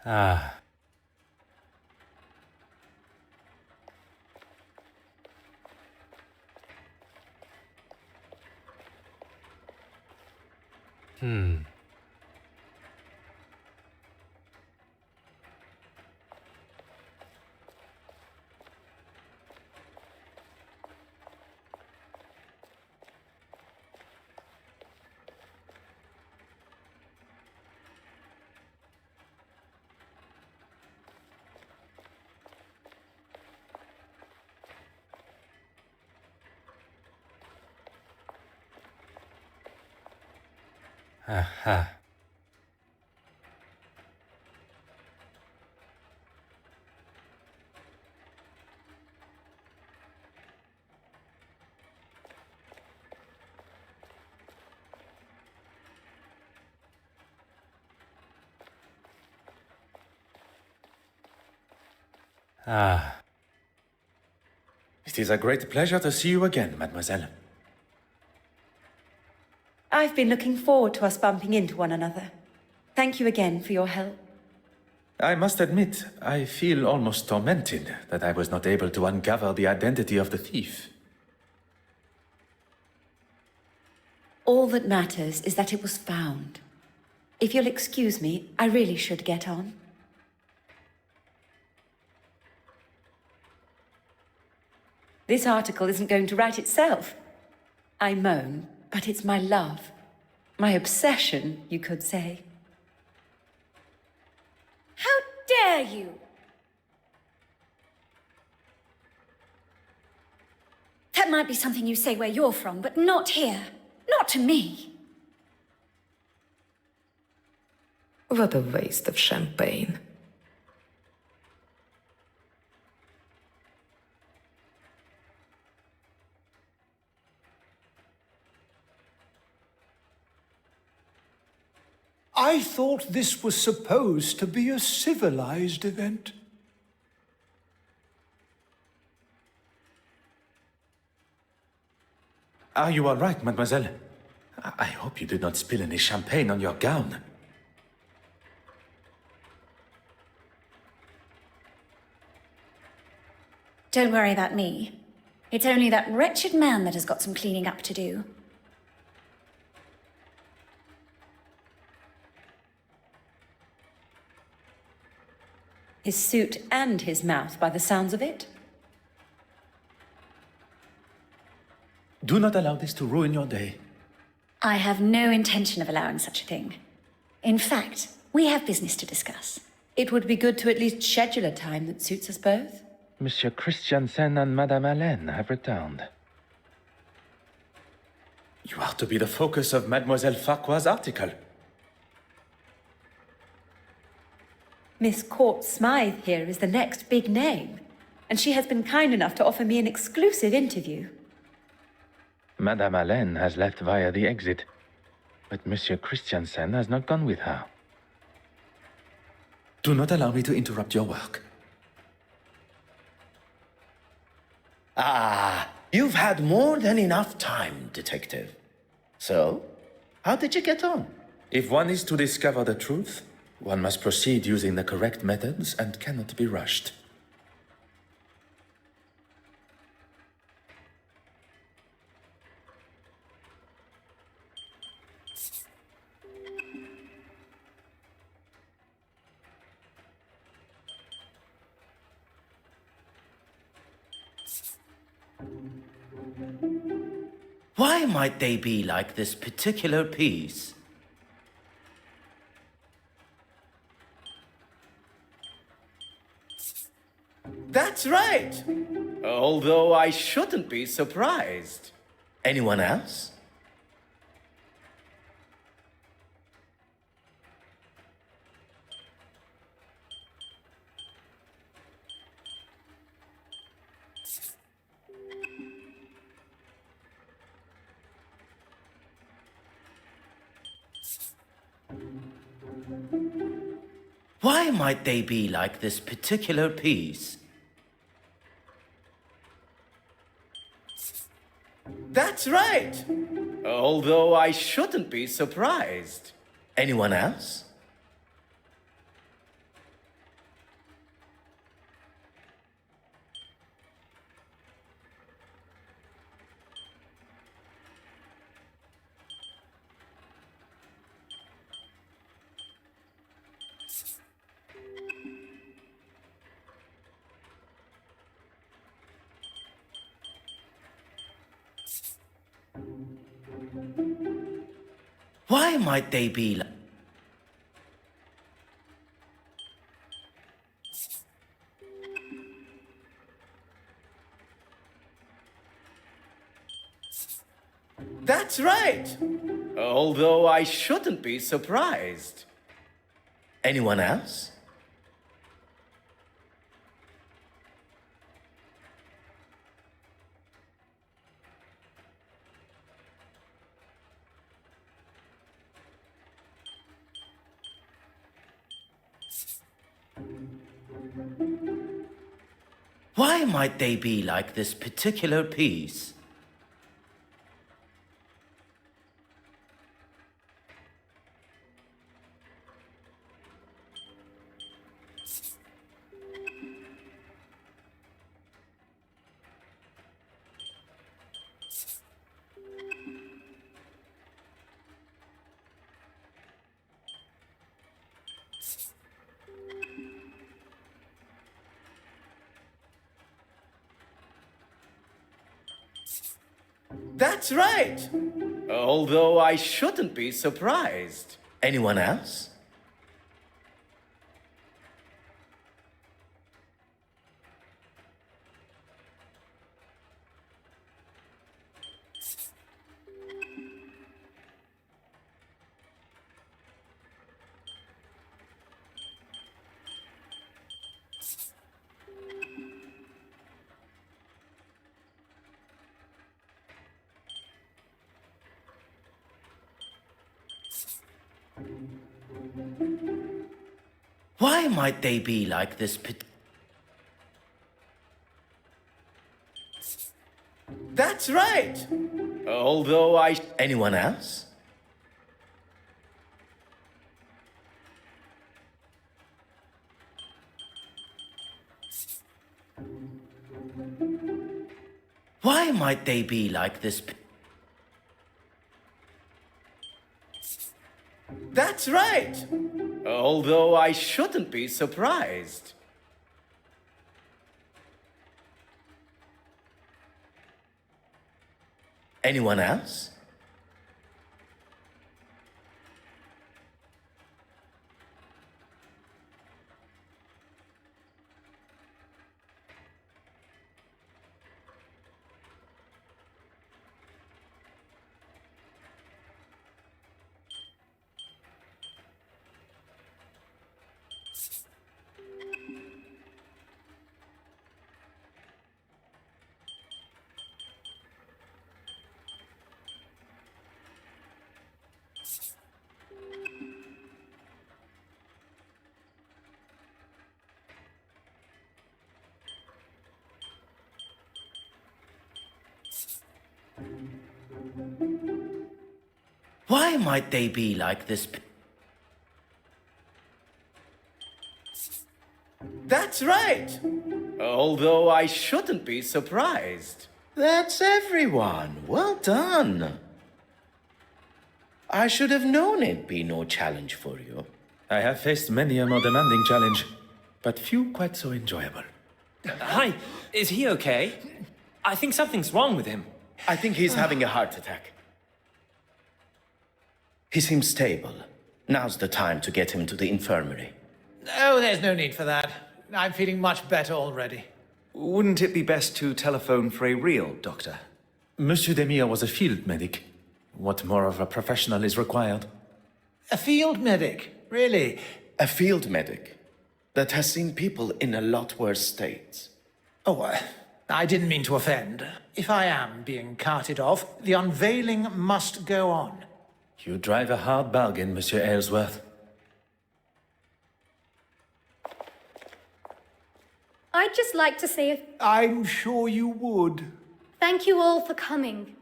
Ah. Aha. Ah. It is a great pleasure to see you again, mademoiselle. I've been looking forward to us bumping into one another. Thank you again for your help. I must admit, I feel almost tormented that I was not able to uncover the identity of the thief. All that matters is that it was found. If you'll excuse me, I really should get on. This article isn't going to write itself. I moan, but it's my love. My obsession, you could say. How dare you! That might be something you say where you're from, but not here. Not to me. What a waste of champagne. I thought this was supposed to be a civilized event. Are you all right, mademoiselle? I hope you did not spill any champagne on your gown. Don't worry about me. It's only that wretched man that has got some cleaning up to do. His suit and his mouth, by the sounds of it. Do not allow this to ruin your day. I have no intention of allowing such a thing. In fact, we have business to discuss. It would be good to at least schedule a time that suits us both. Monsieur Christiansen and Madame Hélène have returned. You are to be the focus of Mademoiselle Farquhar's article. Miss Court Smythe here is the next big name, and she has been kind enough to offer me an exclusive interview. Madame Hélène has left via the exit, but Monsieur Christiansen has not gone with her. Do not allow me to interrupt your work. Ah, you've had more than enough time, detective. So, how did you get on? If one is to discover the truth, one must proceed using the correct methods and cannot be rushed. Why might they be like this particular piece? That's right! Although I shouldn't be surprised. Anyone else? Why might they be like this particular piece? That's right. Although I shouldn't be surprised. Anyone else? Why might they be like... That's right. Although I shouldn't be surprised. Anyone else? Why might they be like this particular piece? That's right. Although I shouldn't be surprised. Anyone else? Why might they be like this? That's right. Although I... Anyone else? Why might they be like this? That's right. Although I shouldn't be surprised. Anyone else? Why might they be like this? That's right. Although I shouldn't be surprised. That's everyone. Well done. I should have known it'd be no challenge for you. I have faced many a more demanding challenge, but few quite so enjoyable. Hi, is he okay? I think something's wrong with him. I think he's having a heart attack. He seems stable. Now's the time to get him to the infirmary. Oh, there's no need for that. I'm feeling much better already. Wouldn't it be best to telephone for a real doctor? Monsieur Demire was a field medic. What more of a professional is required? A field medic? Really? A field medic that has seen people in a lot worse states. Oh, I didn't mean to offend. If I am being carted off, the unveiling must go on. You drive a hard bargain, Monsieur Aylesworth. I'd just like to say I'm sure you would. Thank you all for coming.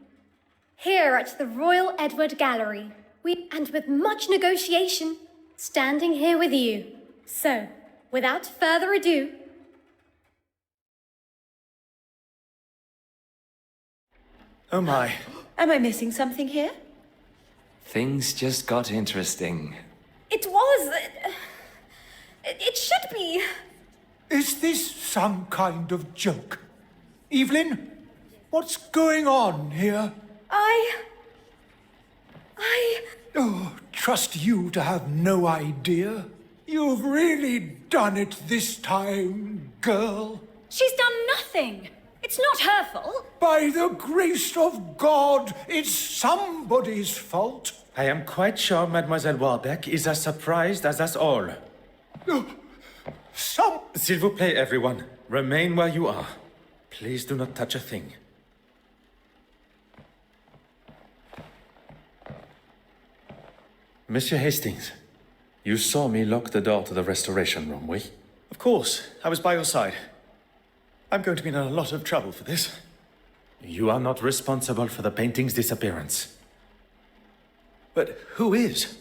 Here at the Royal Edward Gallery, and with much negotiation, standing here with you. So, without further ado... Oh my. Am I missing something here? Things just got interesting. It was... It should be. Is this some kind of joke? Evelyn, what's going on here? Oh, trust you to have no idea. You've really done it this time, girl. She's done nothing. It's not her fault. By the grace of God, it's somebody's fault. I am quite sure Mademoiselle Warbeck is as surprised as us all. S'il vous plaît, everyone. Remain where you are. Please do not touch a thing. Monsieur Hastings, you saw me lock the door to the restoration room, oui? Of course, I was by your side. I'm going to be in a lot of trouble for this. You are not responsible for the painting's disappearance. But who is?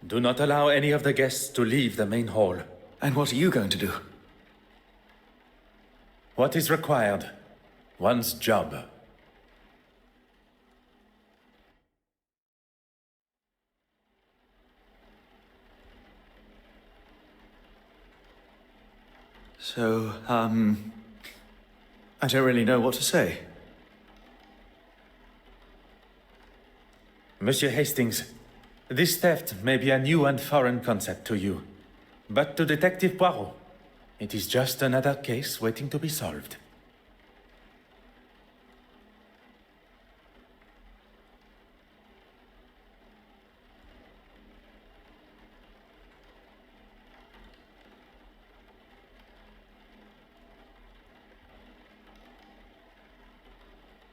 Do not allow any of the guests to leave the main hall. And what are you going to do? What is required? One's job. So, I don't really know what to say. Monsieur Hastings, this theft may be a new and foreign concept to you. But to Detective Poirot, it is just another case waiting to be solved.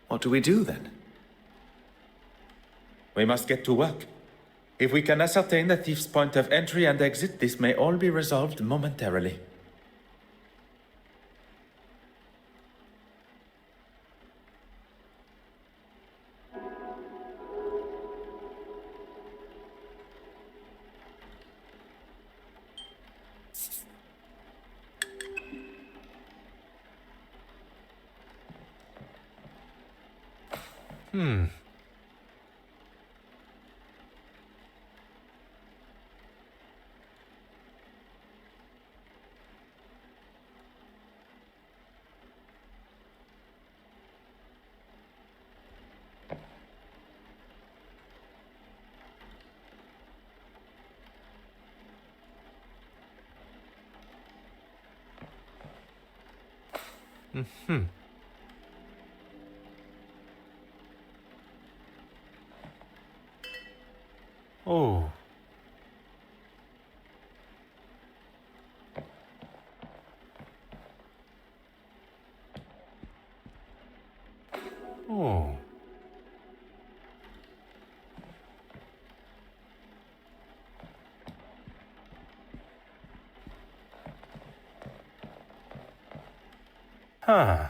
What do we do then? We must get to work. If we can ascertain the thief's point of entry and exit, this may all be resolved momentarily. Oh. Oh. Huh.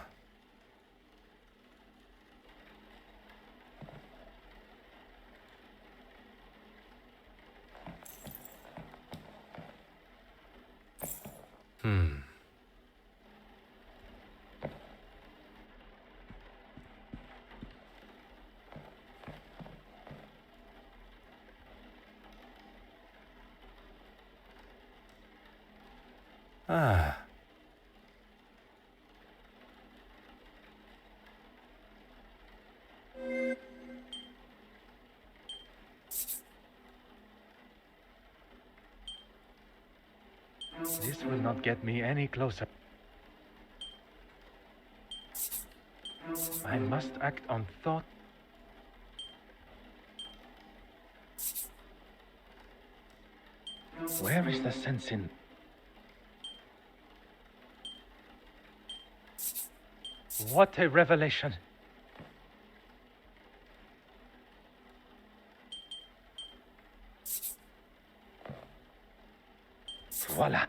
Ah. This will not get me any closer. I must act on thought. Where is the sense in... What a revelation! Voila!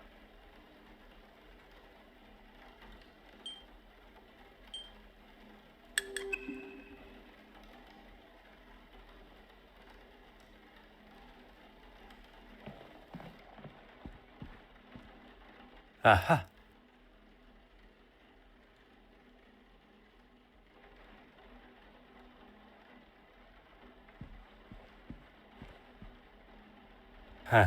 Aha. Huh.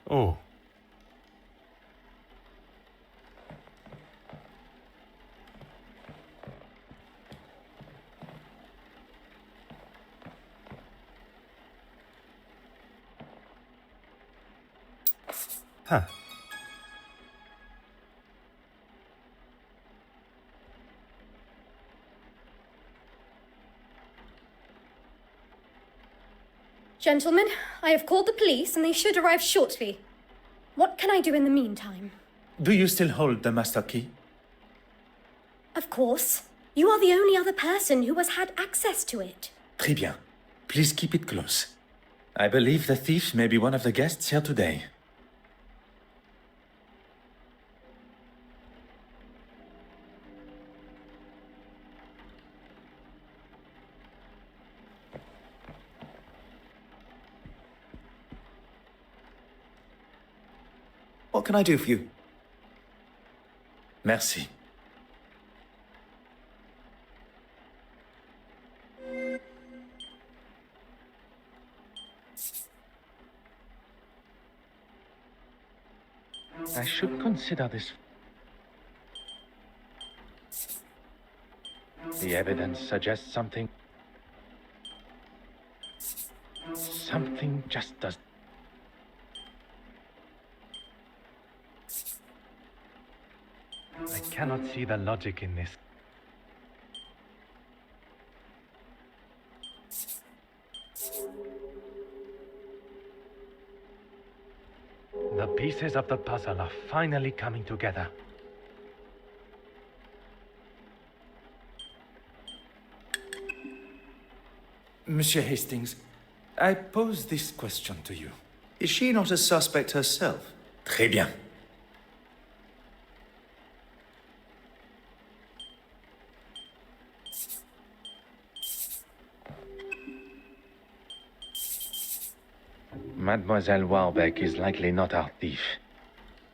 Oh. Huh. Gentlemen, I have called the police and they should arrive shortly. What can I do in the meantime? Do you still hold the master key? Of course. You are the only other person who has had access to it. Très bien. Please keep it close. I believe the thief may be one of the guests here today. What can I do for you? Merci. I should consider this. The evidence suggests something. Something just does. I cannot see the logic in this. The pieces of the puzzle are finally coming together. Monsieur Hastings, I pose this question to you. Is she not a suspect herself? Très bien. Mademoiselle Warbeck is likely not our thief.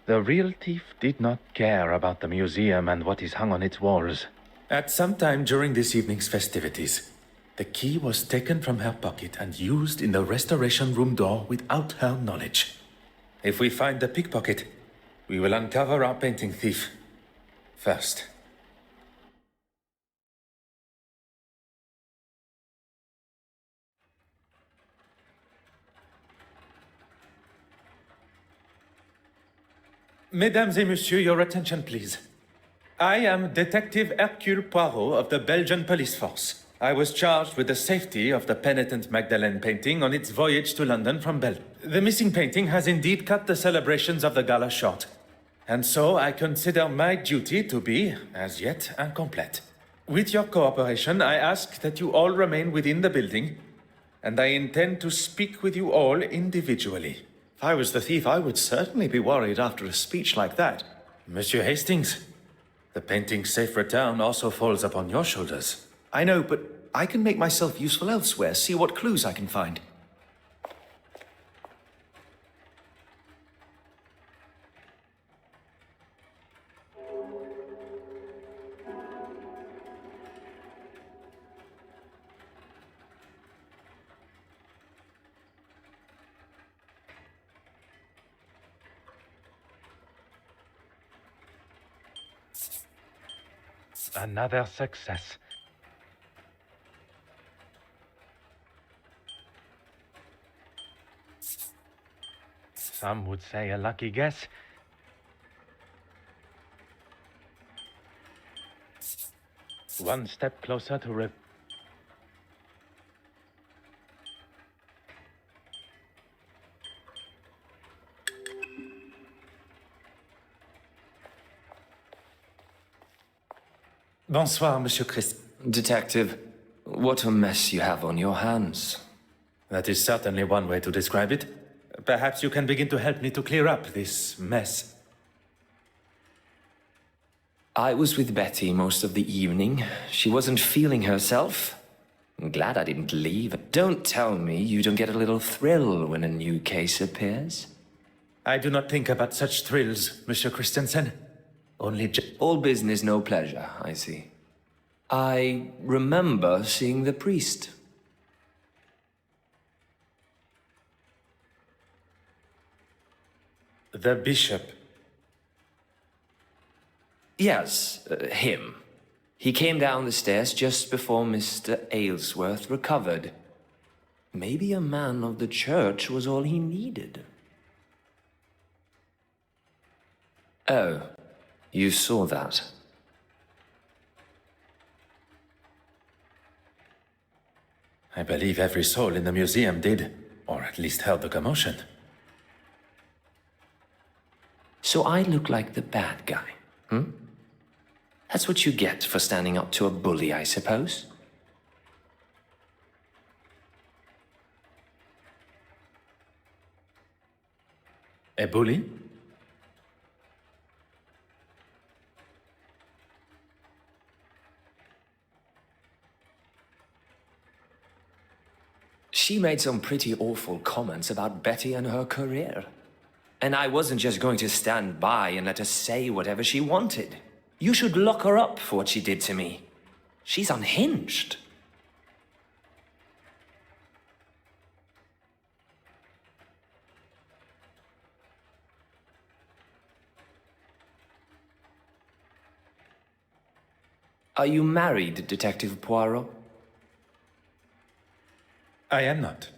The real thief did not care about the museum and what is hung on its walls. At some time during this evening's festivities, the key was taken from her pocket and used in the restoration room door without her knowledge. If we find the pickpocket, we will uncover our painting thief first. Mesdames et messieurs, your attention, please. I am Detective Hercule Poirot of the Belgian police force. I was charged with the safety of the penitent Magdalene painting on its voyage to London from Belgium. The missing painting has indeed cut the celebrations of the gala short. And so I consider my duty to be, as yet, incomplete. With your cooperation, I ask that you all remain within the building, and I intend to speak with you all individually. If I was the thief, I would certainly be worried after a speech like that. Monsieur Hastings, the painting's safe return also falls upon your shoulders. I know, but I can make myself useful elsewhere, see what clues I can find. Another success. Some would say a lucky guess. One step closer to Bonsoir, Monsieur CHRISTIE. Detective, what a mess you have on your hands. That is certainly one way to describe it. Perhaps you can begin to help me to clear up this mess. I was with Betty most of the evening. She wasn't feeling herself. I'm glad I didn't leave. Don't tell me you don't get a little thrill when a new case appears. I do not think about such thrills, Monsieur Christensen. Only all business, no pleasure, I see. I remember seeing the priest. The bishop. Yes, him. He came down the stairs just before Mr. Aylesworth recovered. Maybe a man of the church was all he needed. Oh, you saw that. I believe every soul in the museum did, or at least heard the commotion. So I look like the bad guy, hmm? That's what you get for standing up to a bully, I suppose. A bully? She made some pretty awful comments about Betty and her career. And I wasn't just going to stand by and let her say whatever she wanted. You should lock her up for what she did to me. She's unhinged. Are you married, Detective Poirot? I am not.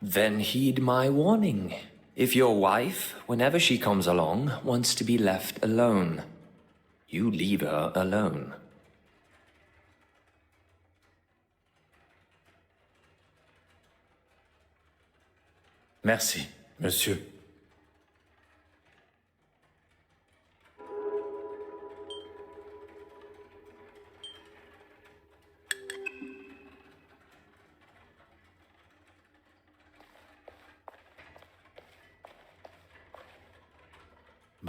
Then heed my warning. If your wife, whenever she comes along, wants to be left alone, you leave her alone. Merci, monsieur.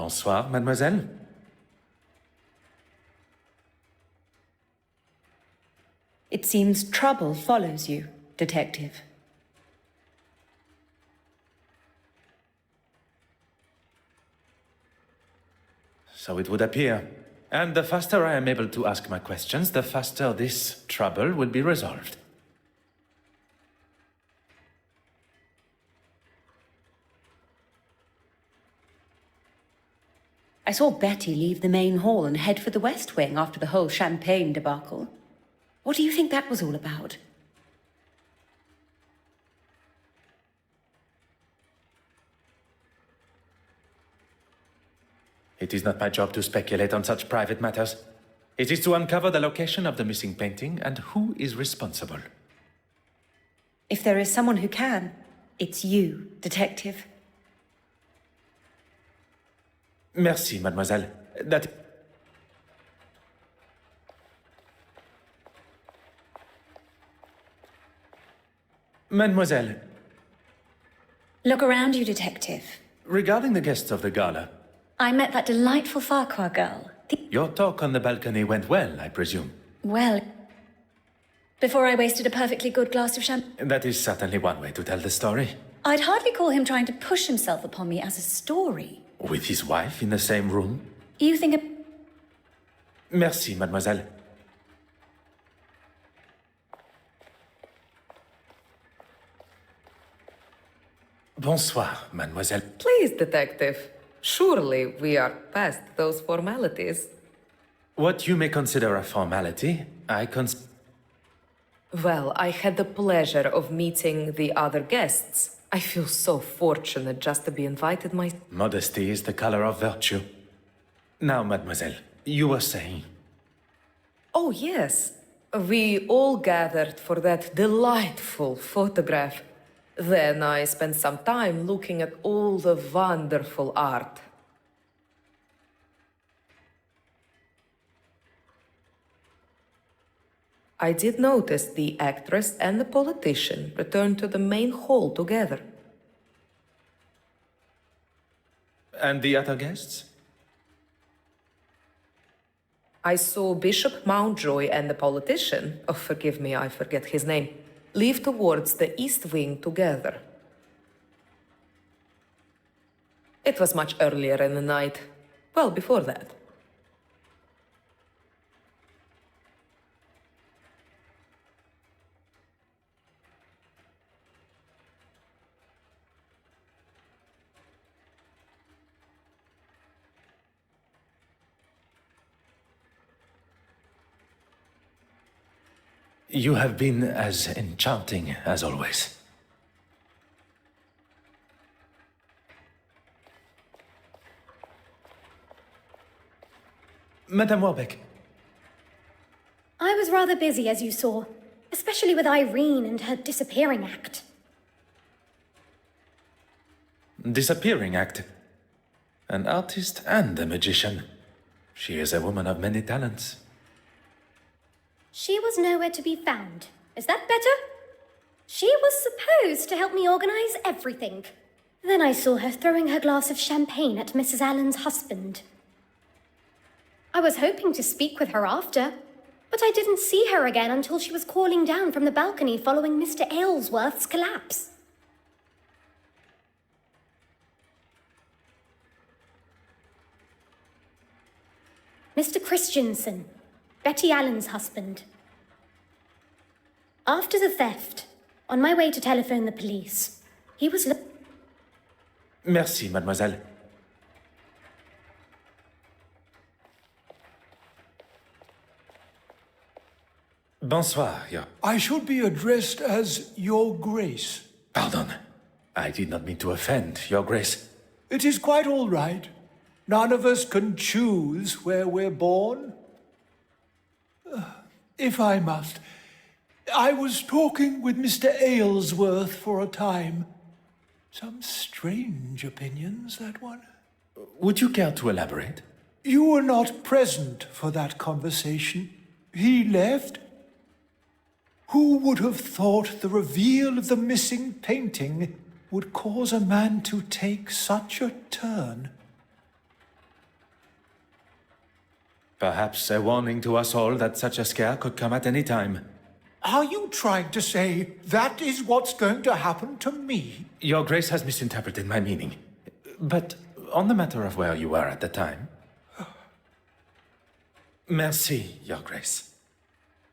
Bonsoir, mademoiselle. It seems trouble follows you, Detective. So it would appear. And the faster I am able to ask my questions, the faster this trouble will be resolved. I saw Betty leave the main hall and head for the West Wing after the whole champagne debacle. What do you think that was all about? It is not my job to speculate on such private matters. It is to uncover the location of the missing painting and who is responsible. If there is someone who can, it's you, Detective. Merci, mademoiselle. That... Mademoiselle, Look around you, Detective. regarding the guests of the gala, I met that delightful Farquhar girl. your talk on the balcony went well, I presume. Well, before I wasted a perfectly good glass of champagne. That is certainly one way to tell the story. I'd hardly call him trying to push himself upon me as a story. With his wife in the same room? You think a... Merci, mademoiselle. Bonsoir, mademoiselle. Please, Detective. Surely we are past those formalities. What you may consider a formality, Well, I had the pleasure of meeting the other guests. I feel so fortunate just to be invited Modesty is the color of virtue. Now, mademoiselle, you were saying... Oh, yes. We all gathered for that delightful photograph. Then I spent some time looking at all the wonderful art. I did notice the actress and the politician returned to the main hall together. And the other guests? I saw Bishop Mountjoy and the politician, oh, forgive me, I forget his name, leave towards the east wing together. It was much earlier in the night, well before that. You have been as enchanting as always. Madame Warbeck. I was rather busy, as you saw, especially with Irene and her disappearing act. Disappearing act. An artist and a magician. She is a woman of many talents. She was nowhere to be found. Is that better? She was supposed to help me organize everything. Then I saw her throwing her glass of champagne at Mrs. Allen's husband. I was hoping to speak with her after, but I didn't see her again until she was calling down from the balcony following Mr. Aylesworth's collapse. Mr. Christensen, Betty Allen's husband. After the theft, on my way to telephone the police, he was Merci, mademoiselle. Bonsoir, I should be addressed as Your Grace. Pardon. I did not mean to offend, Your Grace. It is quite all right. None of us can choose where we're born. If I must, I was talking with Mr. Aylesworth for a time. Some strange opinions, that one. Would you care to elaborate? You were not present for that conversation. He left. Who would have thought the reveal of the missing painting would cause a man to take such a turn? Perhaps a warning to us all that such a scare could come at any time. Are you trying to say that is what's going to happen to me? Your Grace has misinterpreted my meaning. But on the matter of where you were at the time... Merci, Your Grace.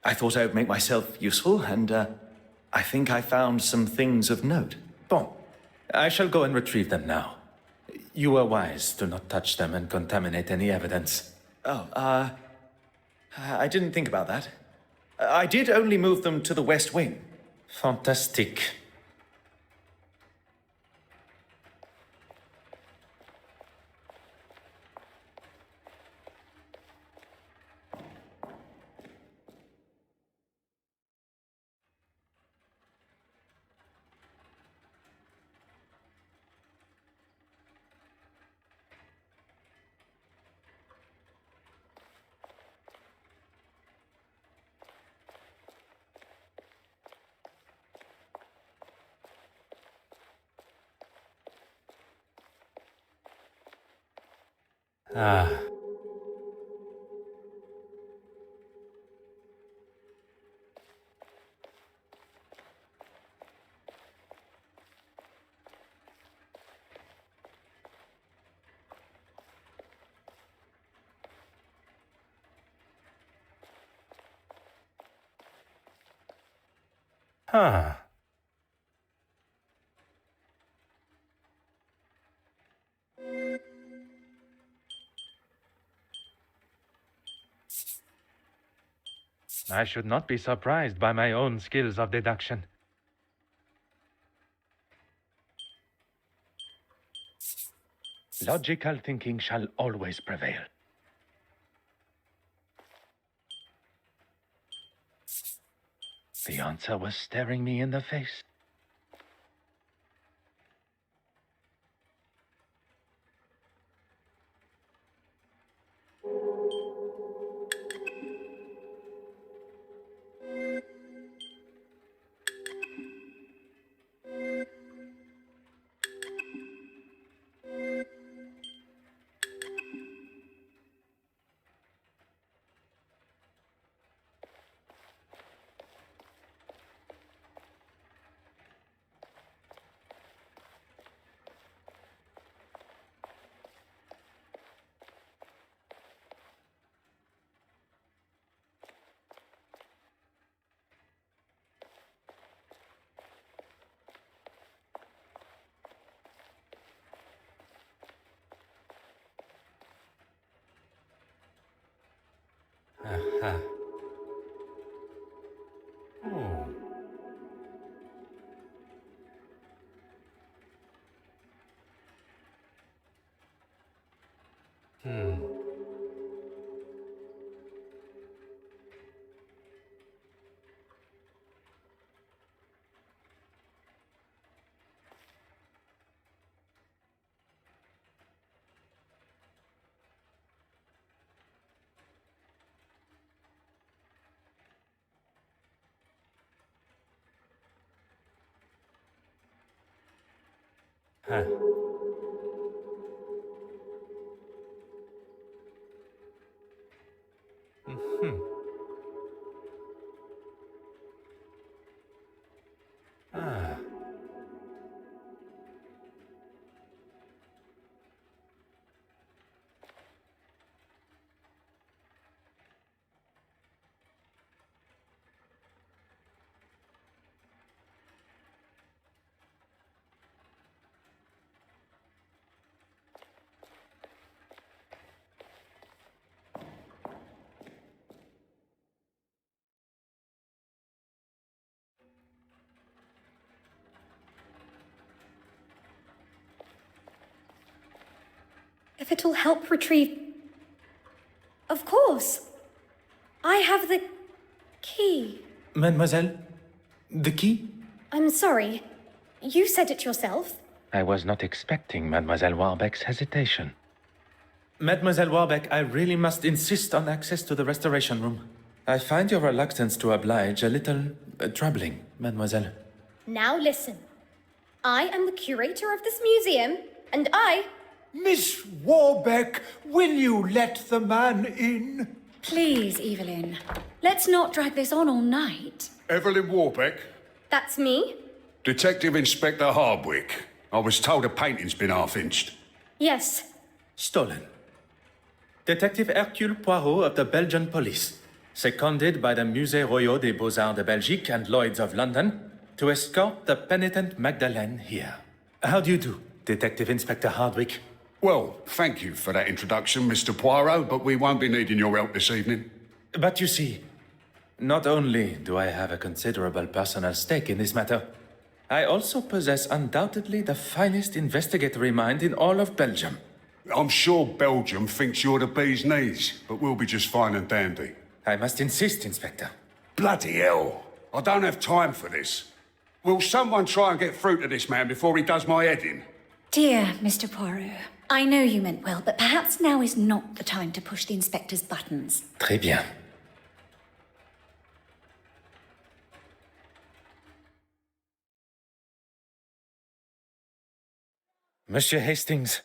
I thought I would make myself useful, and I think I found some things of note. Bon. I shall go and retrieve them now. You were wise to not touch them and contaminate any evidence. Oh, I didn't think about that. I did only move them to the West Wing. Fantastique. Ah. Huh. I should not be surprised by my own skills of deduction. Logical thinking shall always prevail. The answer was staring me in the face. Aha. Oh. Huh. Mm-hmm. Ah. If it'll help retrieve... Of course. I have the key. Mademoiselle, the key? I'm sorry. You said it yourself. I was not expecting Mademoiselle Warbeck's hesitation. Mademoiselle Warbeck, I really must insist on access to the restoration room. I find your reluctance to oblige a little troubling, Mademoiselle. Now listen. I am the curator of this museum, and Miss Warbeck, will you let the man in? Please, Evelyn. Let's not drag this on all night. Evelyn Warbeck? That's me. Detective Inspector Hardwick. I was told a painting's been half-inched. Yes. Stolen. Detective Hercule Poirot of the Belgian police, seconded by the Musée Royal des Beaux-Arts de Belgique and Lloyd's of London, to escort the penitent Magdalene here. How do you do, Detective Inspector Hardwick? Well, thank you for that introduction, Mr. Poirot, but we won't be needing your help this evening. But you see, not only do I have a considerable personal stake in this matter, I also possess undoubtedly the finest investigatory mind in all of Belgium. I'm sure Belgium thinks you're the bee's knees, but we'll be just fine and dandy. I must insist, Inspector. Bloody hell! I don't have time for this. Will someone try and get through to this man before he does my head in? Dear Mr. Poirot, I know you meant well, but perhaps now is not the time to push the inspector's buttons. Très bien. Monsieur Hastings,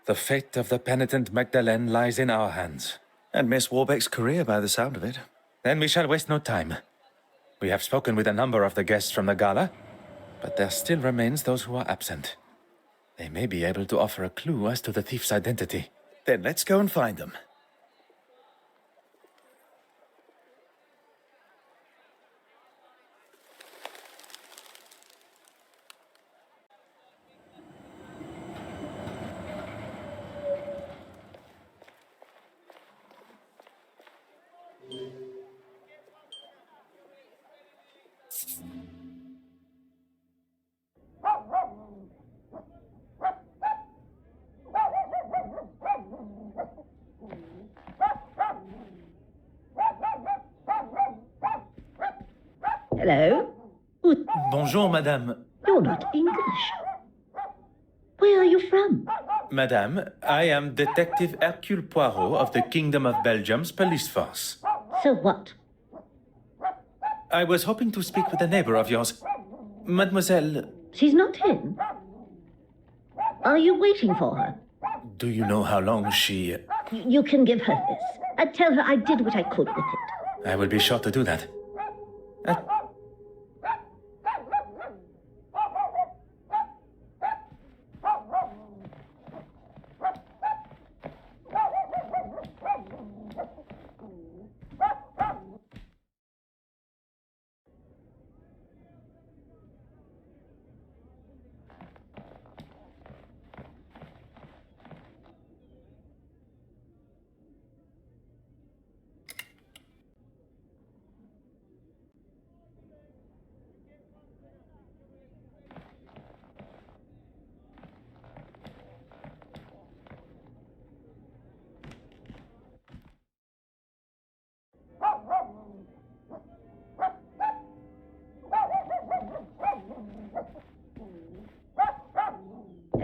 the fate of the penitent Magdalene lies in our hands. And Miss Warbeck's career, by the sound of it. Then we shall waste no time. We have spoken with a number of the guests from the gala, but there still remains those who are absent. They may be able to offer a clue as to the thief's identity. Then let's go and find them. Hello? Bonjour, madame. You're not English. Where are you from? Madame, I am Detective Hercule Poirot of the Kingdom of Belgium's police force. So what? I was hoping to speak with a neighbor of yours. Mademoiselle, She's not in. Are you waiting for her? do you know how long she... You can give her this. Tell her I did what I could with it. I will be sure to do that.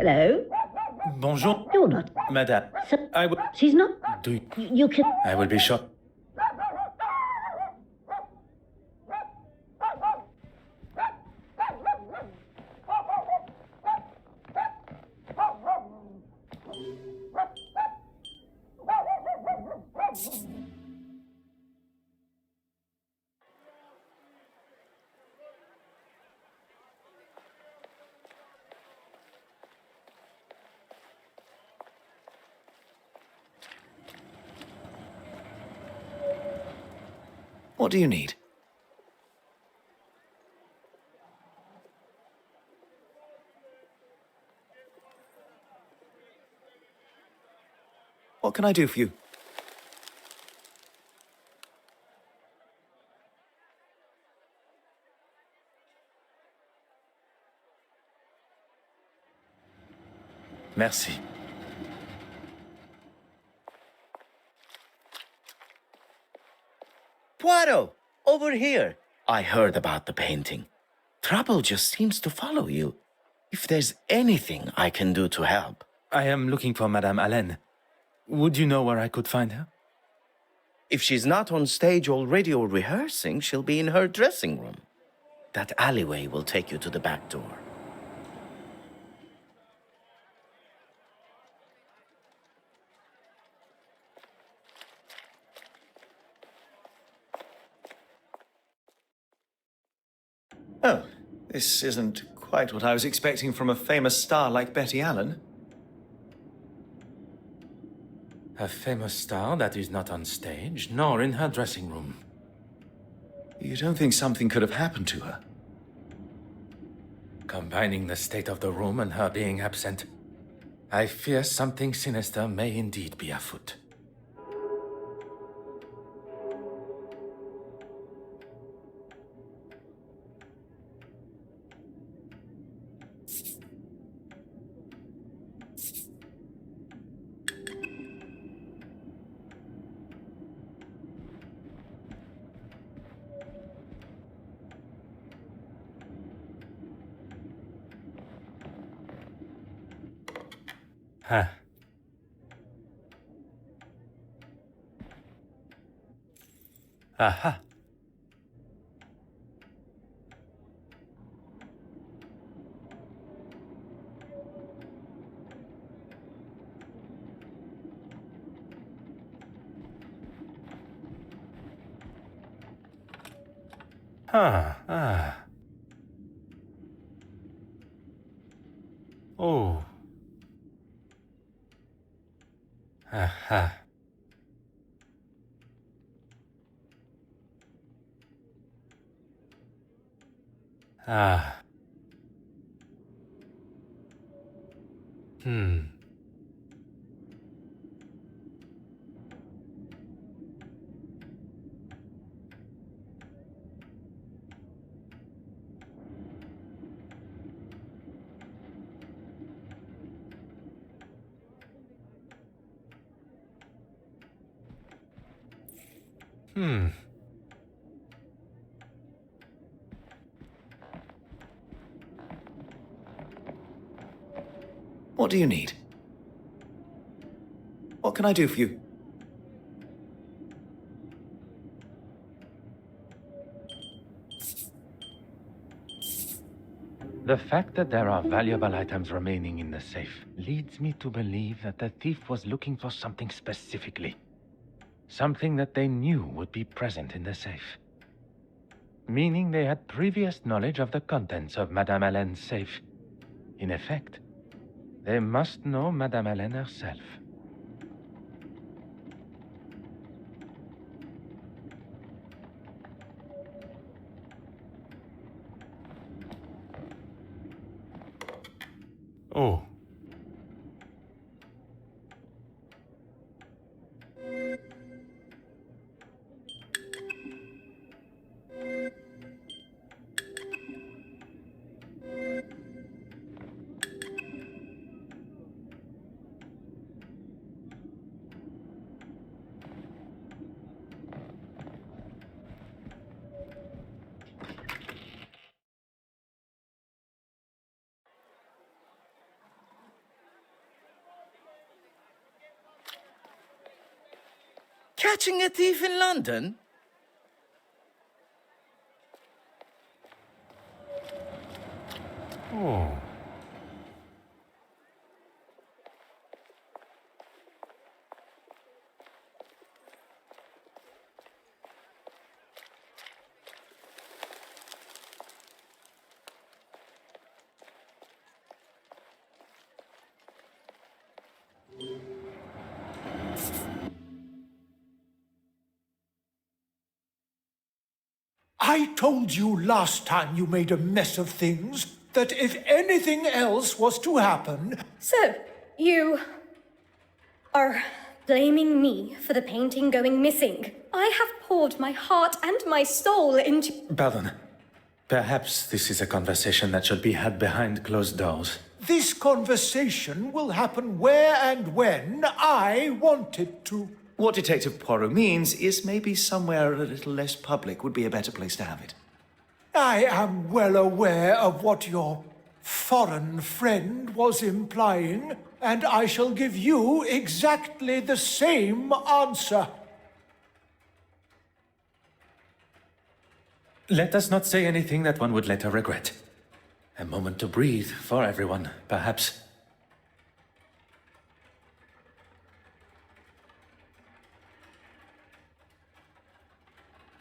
Hello? Bonjour, You're not. madame. So, I will... she's not. Do... You can. I will be sure... What do you need? What can I do for you? Merci. Poirot, over here. I heard about the painting. Trouble just seems to follow you. If there's anything I can do to help. I am looking for Madame Allen. Would you know where I could find her? If she's not on stage already or rehearsing, she'll be in her dressing room. That alleyway will take you to the back door. Oh, this isn't quite what I was expecting from a famous star like Betty Allen. A famous star that is not on stage, nor in her dressing room. You don't think something could have happened to her? Combining the state of the room and her being absent, I fear something sinister may indeed be afoot. Huh. Aha. Ah. Oh. Aha. Ah. Hmm. Hmm. What do you need? What can I do for you? The fact that there are valuable items remaining in the safe leads me to believe that the thief was looking for something specifically. Something that they knew would be present in the safe. Meaning they had previous knowledge of the contents of Madame Helene's safe. In effect, they must know Madame Helene herself. Oh. Catching a thief in London? Oh. I told you last time you made a mess of things that if anything else was to happen... So, you are blaming me for the painting going missing. I have poured my heart and my soul into... Pardon. Perhaps this is a conversation that should be had behind closed doors. This conversation will happen where and when I want it to. What Detective Poirot means is maybe somewhere a little less public would be a better place to have it. I am well aware of what your foreign friend was implying, and I shall give you exactly the same answer. Let us not say anything that one would later regret. A moment to breathe for everyone, perhaps.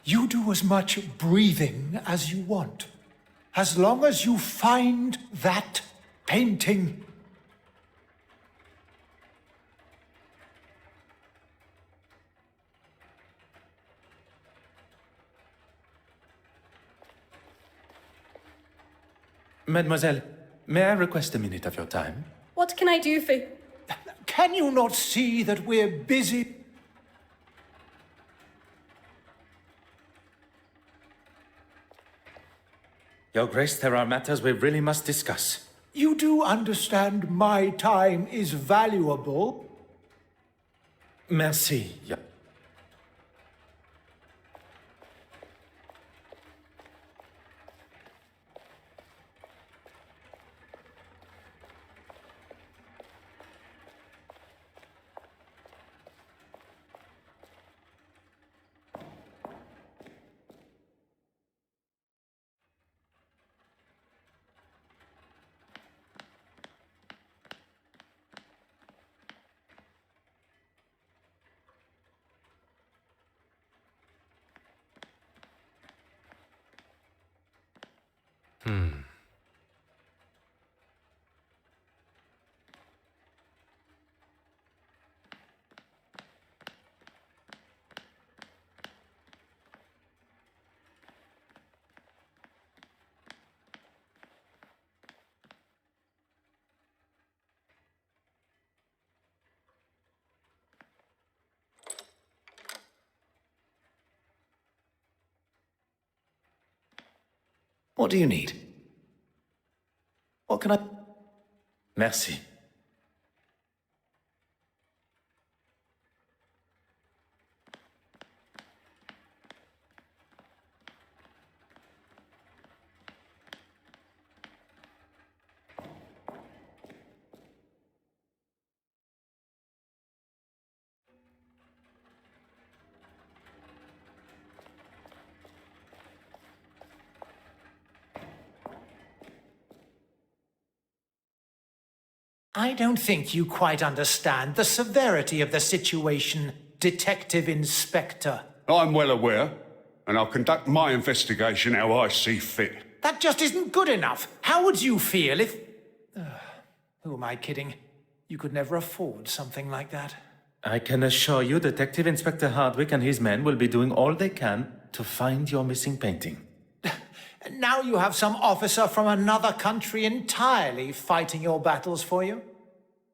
You do as much breathing as you want, as long as you find that painting. Mademoiselle, may I request a minute of your time? What can I do for... Can you not see that we're busy? Your Grace, there are matters we really must discuss. You do understand my time is valuable? Merci. What do you need? What can I... Merci. I don't think you quite understand the severity of the situation, Detective Inspector. I'm well aware, and I'll conduct my investigation how I see fit. That just isn't good enough. How would you feel if... who am I kidding? You could never afford something like that. I can assure you Detective Inspector Hardwick and his men will be doing all they can to find your missing painting. Now you have some officer from another country entirely fighting your battles for you?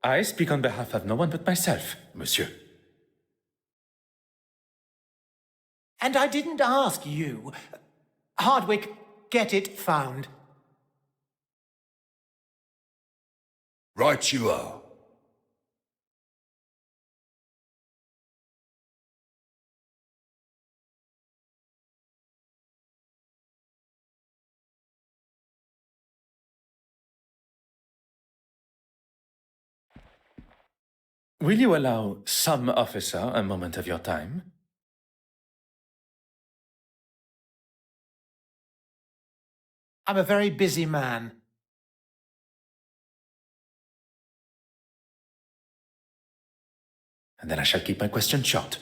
I speak on behalf of no one but myself, monsieur. And I didn't ask you. Hardwick, get it found. Right you are. Will you allow some officer a moment of your time? I'm a very busy man. And then I shall keep my question short.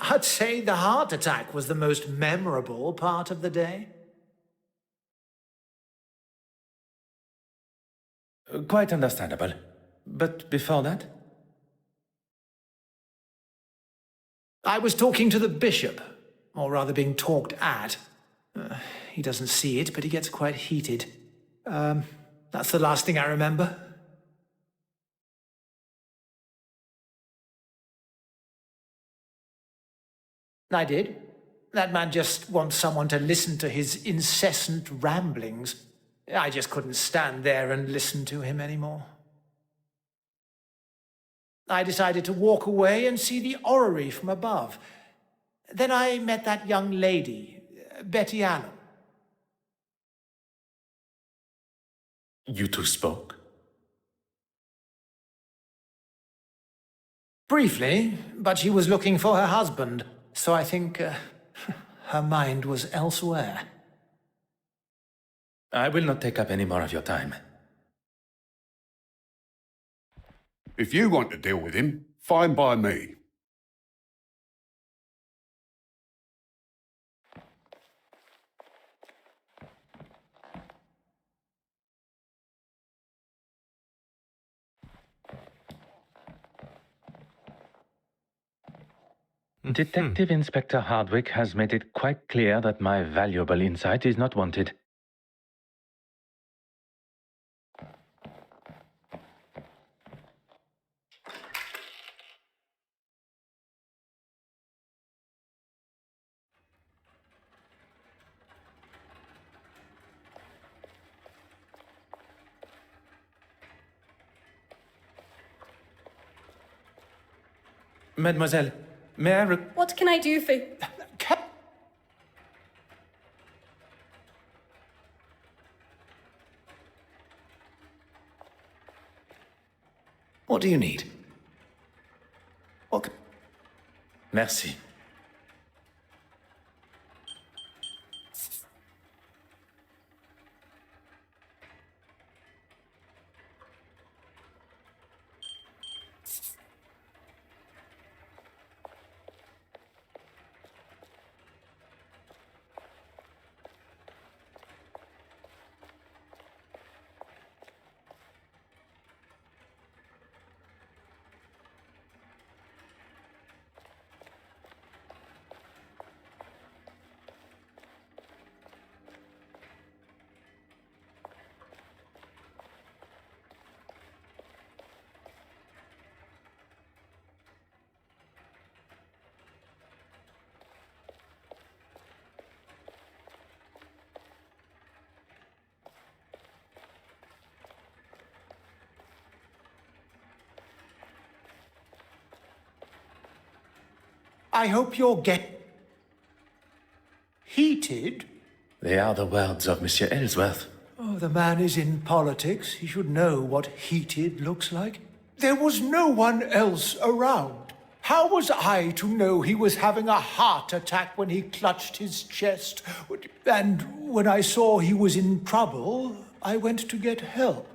I'd say the heart attack was the most memorable part of the day. Quite understandable. But before that? I was talking to the bishop, or rather being talked at. He doesn't see it, but he gets quite heated. That's the last thing I remember. I did. That man just wants someone to listen to his incessant ramblings. I just couldn't stand there and listen to him anymore. I decided to walk away and see the orrery from above. Then I met that young lady, Betty Allen. You two spoke? Briefly, but she was looking for her husband, so I think her mind was elsewhere. I will not take up any more of your time. If you want to deal with him, fine by me. Detective Inspector Hardwick has made it quite clear that my valuable insight is not wanted. Mademoiselle, may I What can I do for... What do you need? What? Merci. I hope you'll get... heated? They are the words of Monsieur Ellsworth. Oh, the man is in politics. He should know what heated looks like. There was no one else around. How was I to know he was having a heart attack when he clutched his chest? And when I saw he was in trouble, I went to get help.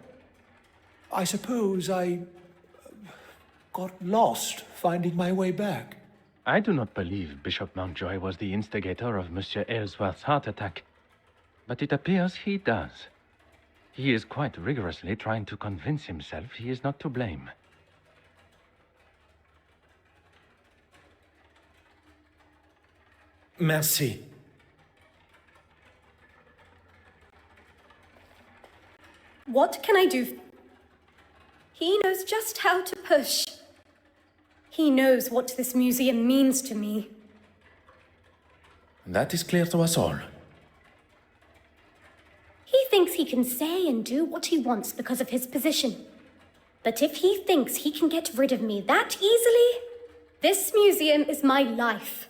I suppose I got lost finding my way back. I do not believe Bishop Mountjoy was the instigator of Monsieur Aylesworth's heart attack, but it appears he does. He is quite rigorously trying to convince himself he is not to blame. Merci. What can I do? He knows just how to push. He knows what this museum means to me. That is clear to us all. He thinks he can say and do what he wants because of his position. But if he thinks he can get rid of me that easily, this museum is my life.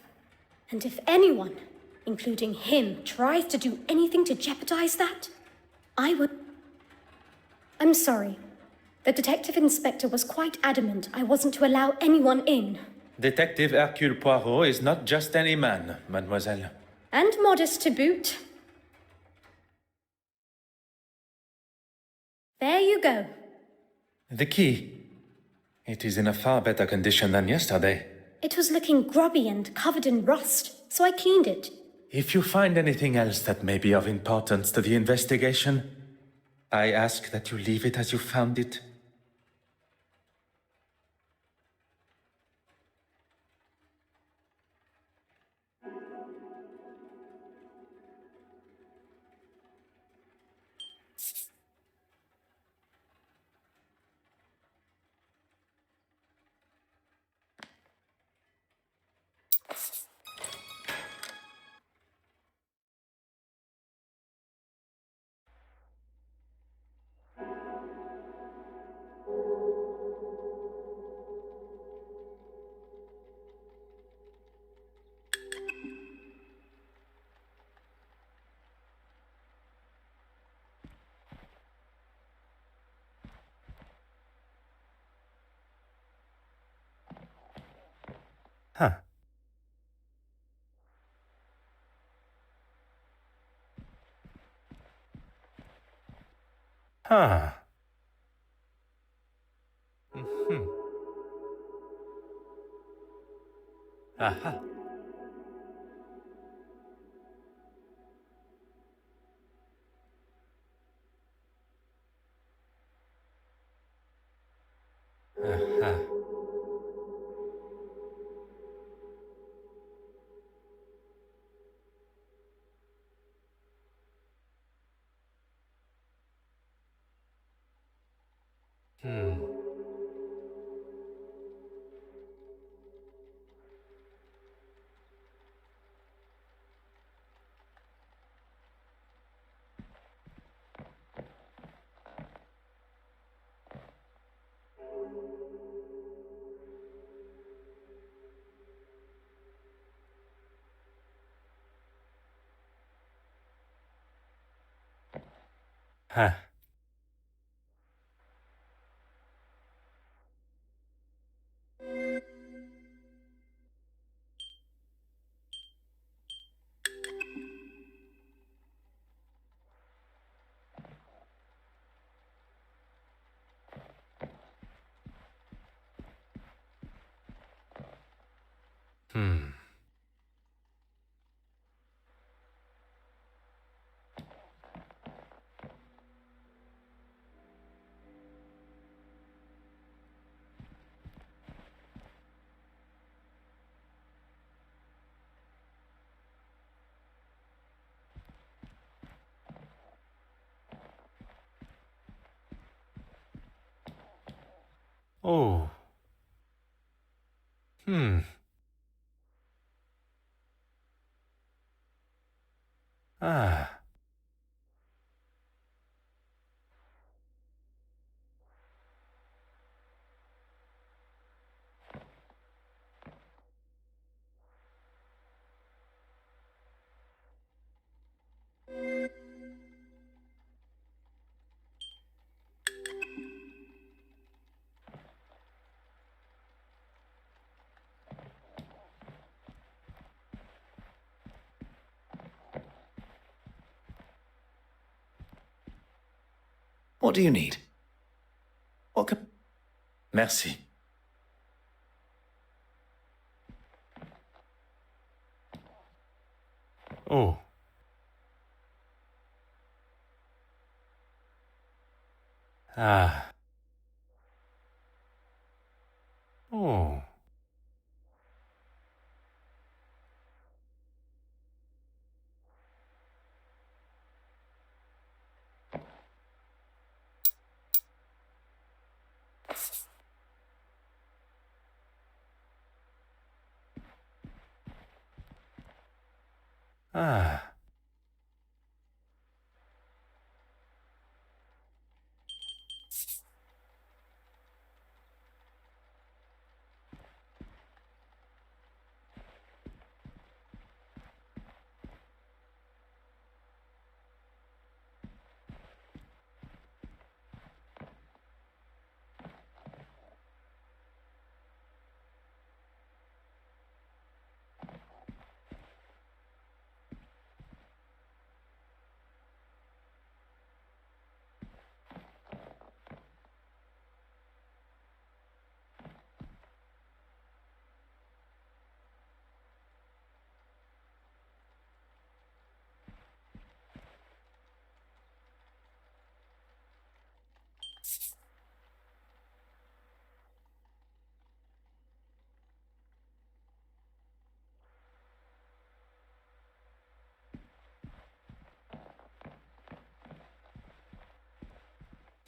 And if anyone, including him, tries to do anything to jeopardize that, I would... I'm sorry. The detective inspector was quite adamant I wasn't to allow anyone in. Detective Hercule Poirot is not just any man, mademoiselle. And modest to boot. There you go. The key. It is in a far better condition than yesterday. It was looking grubby and covered in rust, so I cleaned it. If you find anything else that may be of importance to the investigation, I ask that you leave it as you found it. Huh. Huh. Mm-hmm. Aha. Aha. Huh. Oh. Ah. What do you need? What can... Merci. Oh. Ah. Oh. Ah.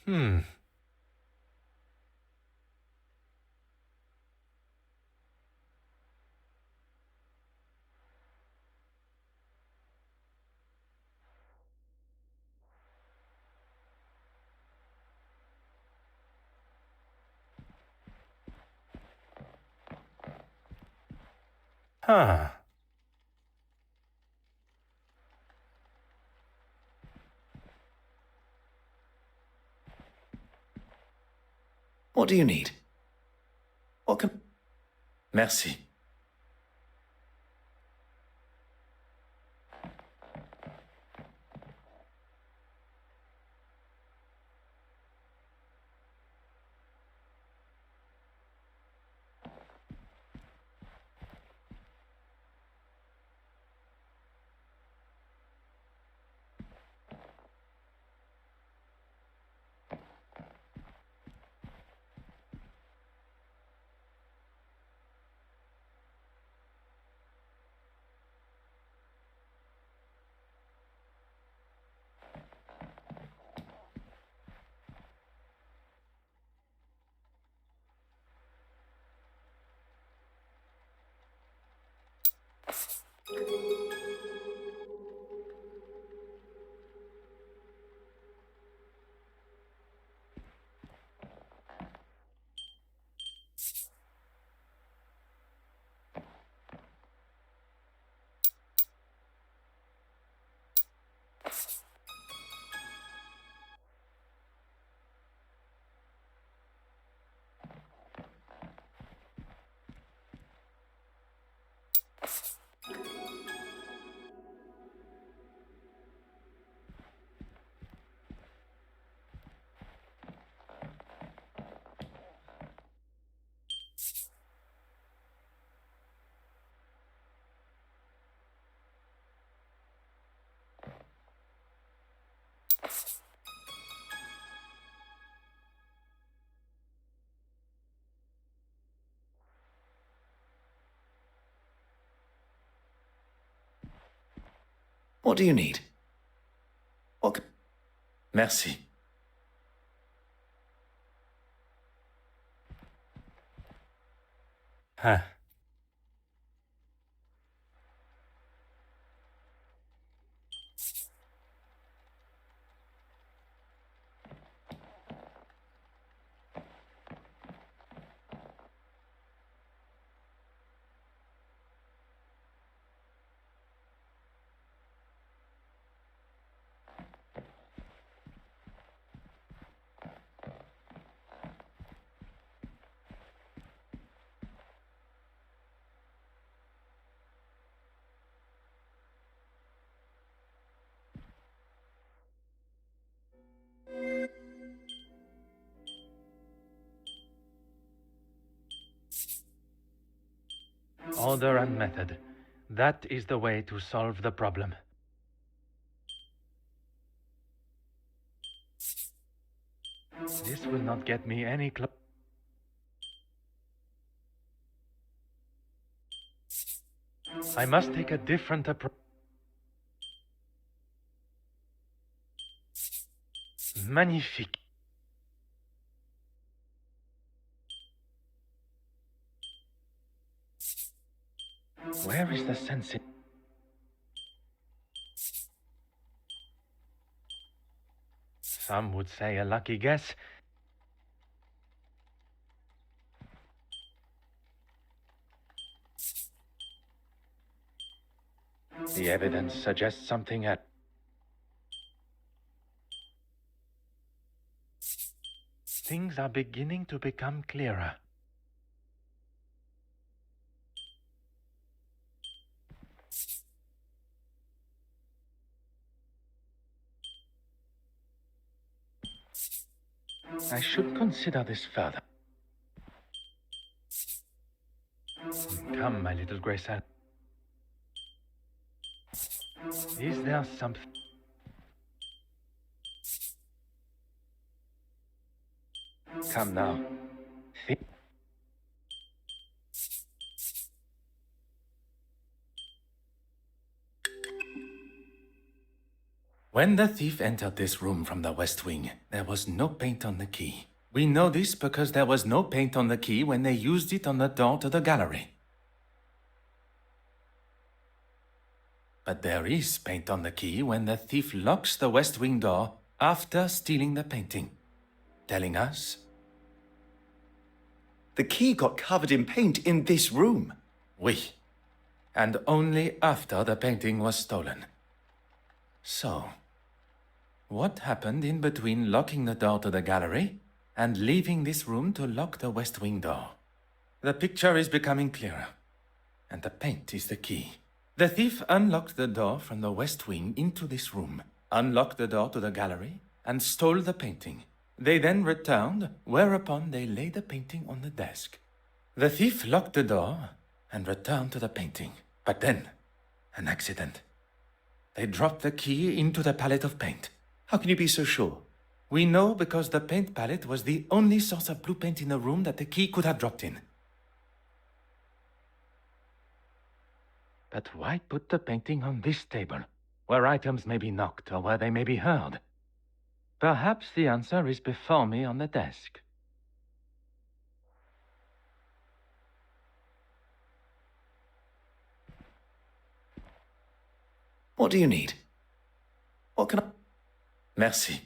Hmm. Huh. What do you need? What can... Merci. What do you need? What can... Merci. Huh. Order and method. That is the way to solve the problem. This will not get me any closer. I must take a different approach. Magnifique. Where is the sense in... Some would say a lucky guess. The evidence suggests something else. Things are beginning to become clearer. I should consider this further. Come, my little Grace. Is there something... Come now. Think... When the thief entered this room from the west wing, there was no paint on the key. We know this because there was no paint on the key when they used it on the door to the gallery. But there is paint on the key when the thief locks the west wing door after stealing the painting, telling us... The key got covered in paint in this room. Oui. And only after the painting was stolen. So, what happened in between locking the door to the gallery and leaving this room to lock the west wing door? The picture is becoming clearer, and the paint is the key. The thief unlocked the door from the west wing into this room, unlocked the door to the gallery, and stole the painting. They then returned, whereupon they laid the painting on the desk. The thief locked the door and returned to the painting. But then, an accident. They dropped the key into the palette of paint. How can you be so sure? We know because the paint palette was the only source of blue paint in the room that the key could have dropped in. But why put the painting on this table, where items may be knocked or where they may be heard? Perhaps the answer is before me on the desk. What do you need? What can I... Merci.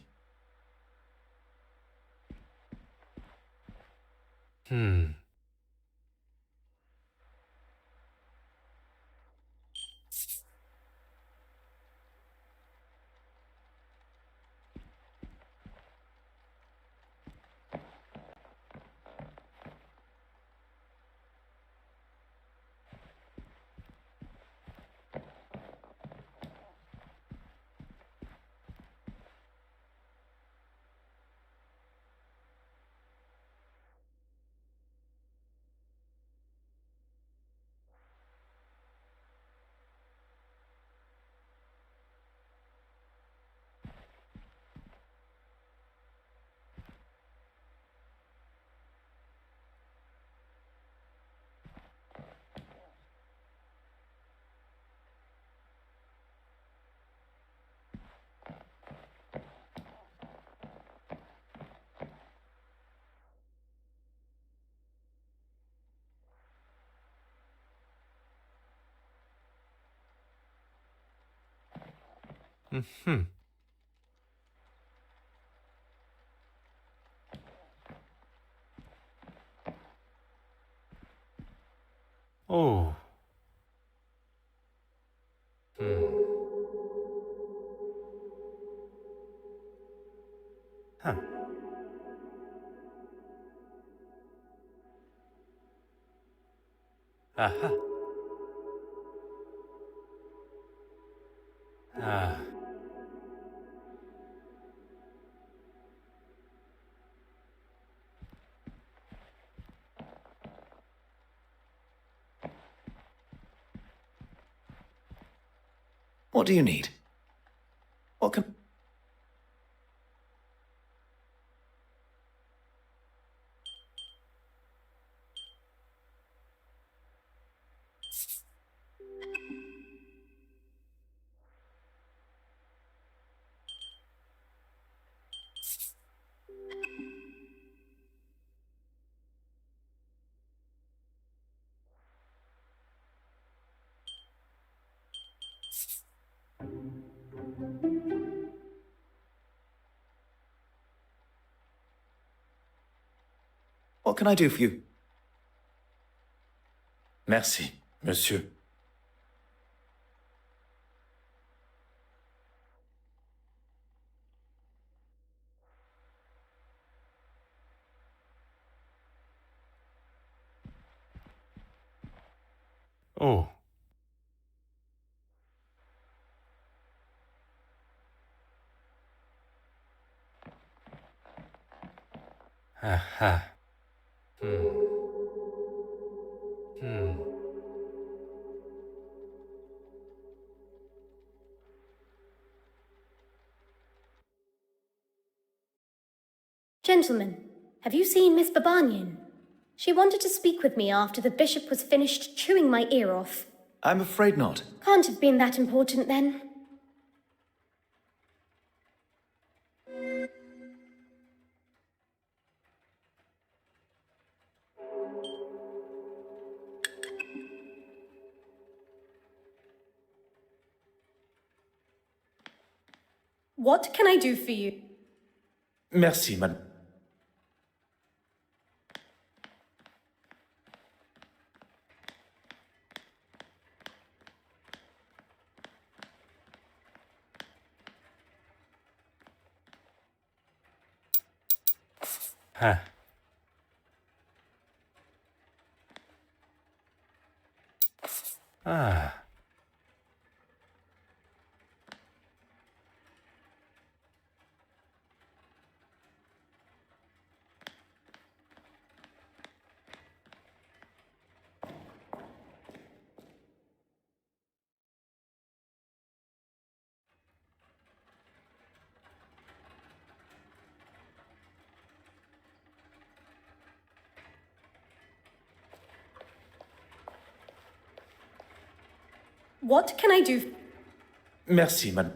Oh. Huh. Aha. Ah. What do you need? What can... What can I do for you? Merci, monsieur. Oh. Aha. Gentlemen, have you seen Miss Babanian? She wanted to speak with me after the bishop was finished chewing my ear off. I'm afraid not. Can't have been that important then. What can I do for you? Merci, madame. Ha. Ah. What can I do? Merci, madame.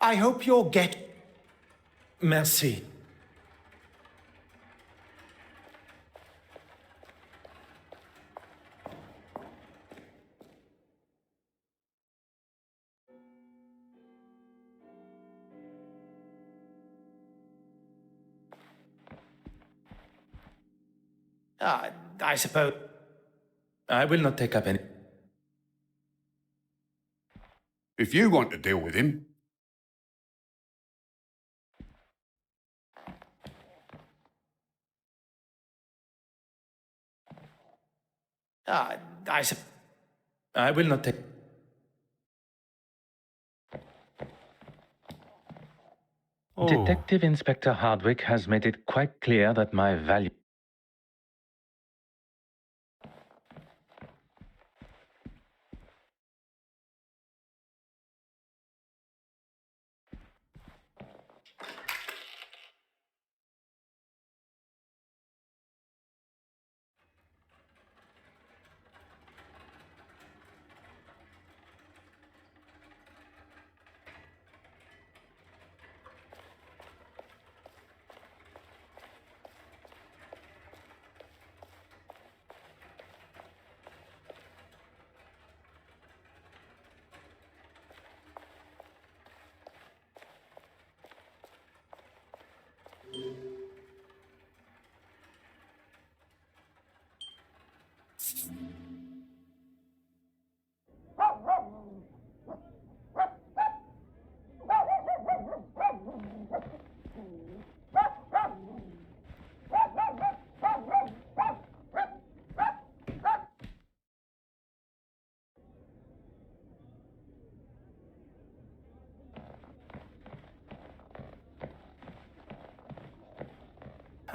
I hope you'll get... Merci. I suppose... I will not take up any... If you want to deal with him, I will not take... Oh. Detective Inspector Hardwick has made it quite clear that my value...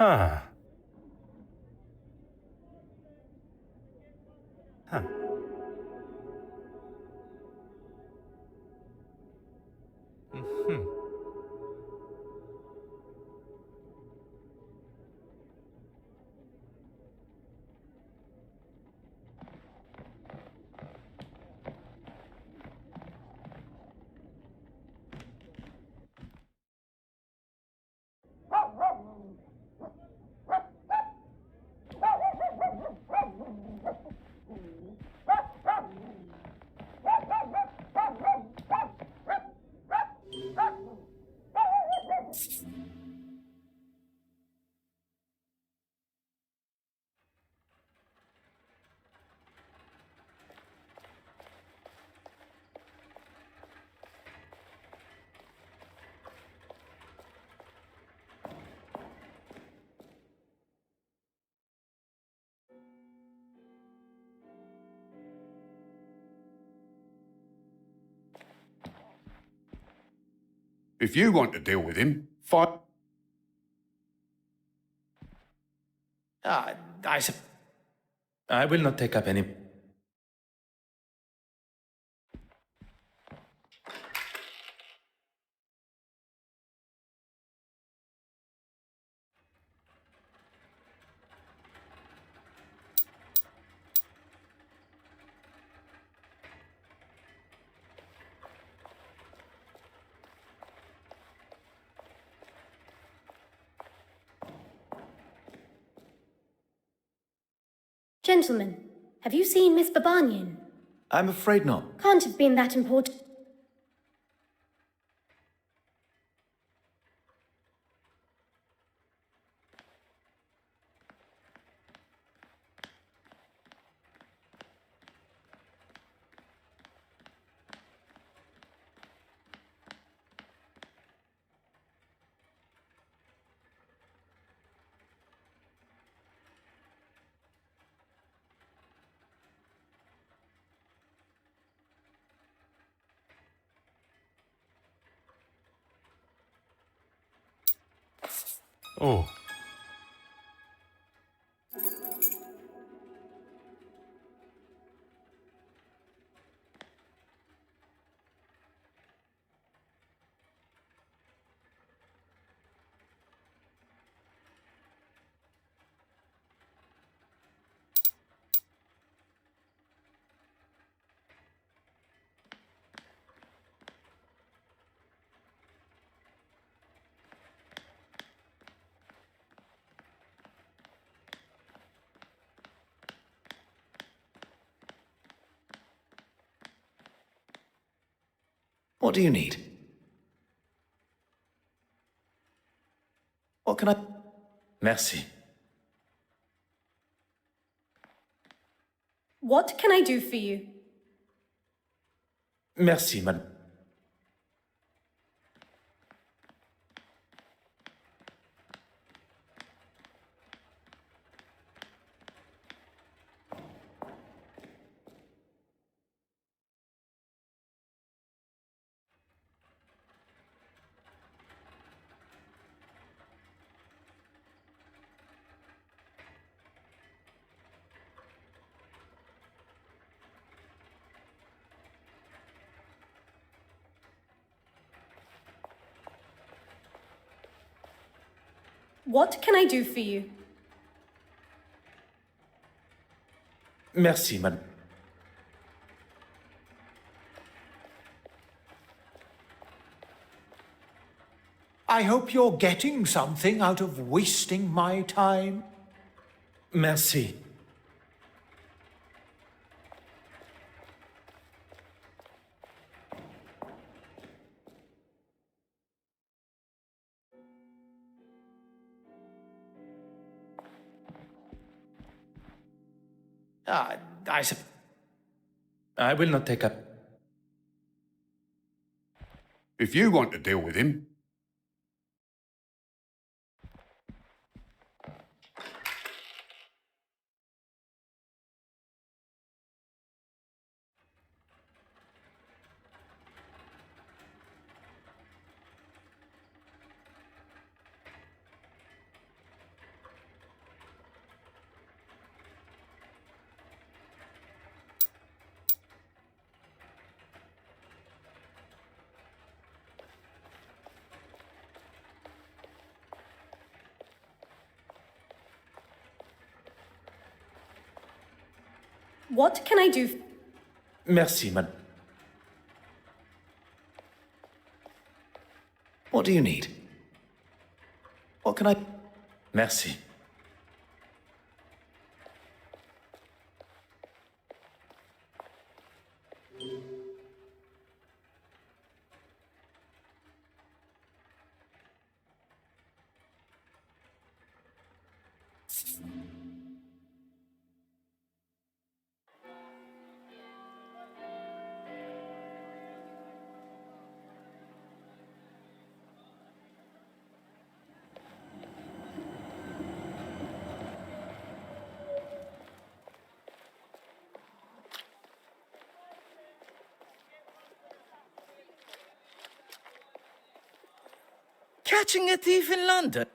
Ah. If you want to deal with him, fine. I will not take up any... Gentlemen, have you seen Miss Babanian? I'm afraid not. Can't have been that important. Oh. What do you need? What can I... Merci. What can I do for you? Merci, madame. What can I do for you? Merci, madame. I hope you're getting something out of wasting my time. Merci. I will not take up... If you want to deal with him, What can I do? Merci, madame. What do you need? What can I... Merci. catching a thief in London.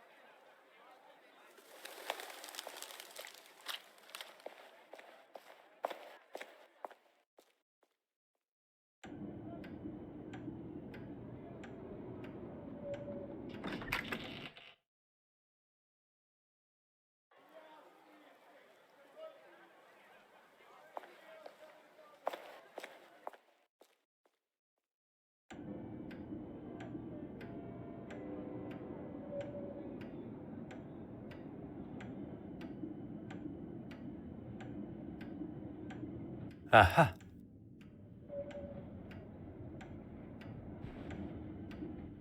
Aha.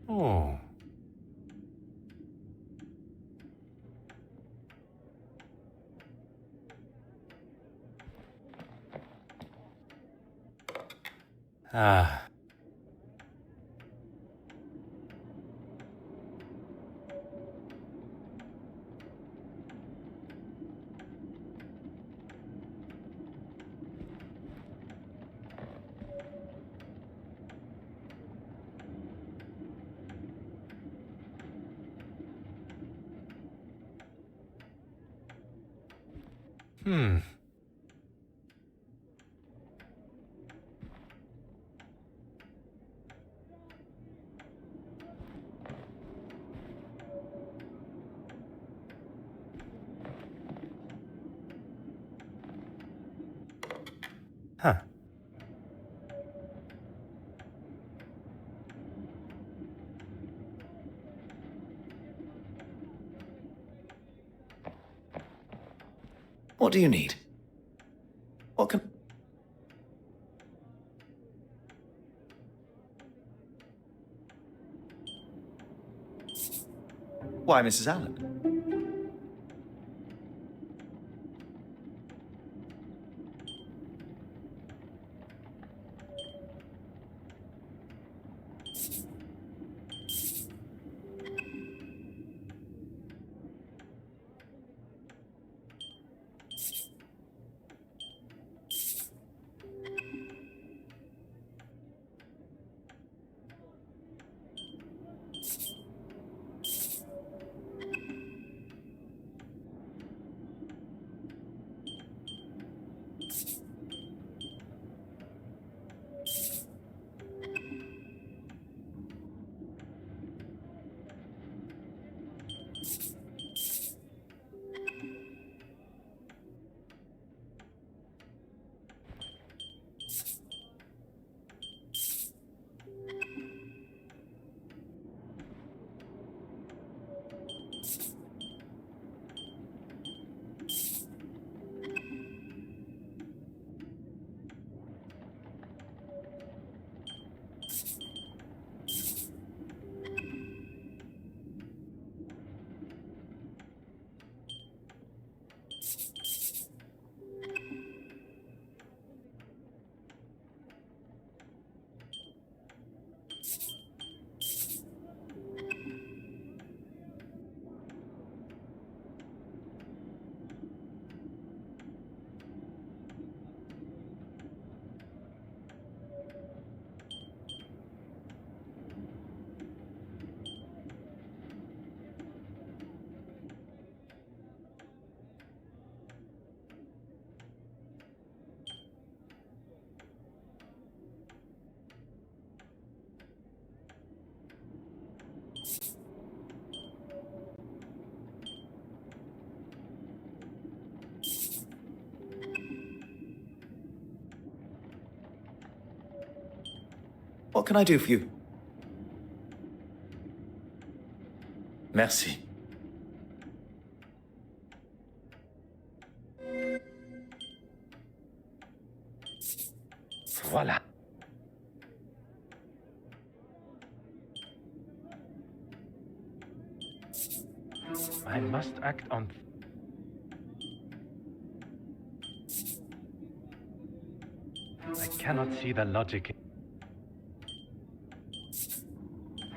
Oh. Ah. Hmm. Huh. What do you need? What can... Why, Mrs. Allen? What can I do for you? Merci. Voila. I must act on... I cannot see the logic.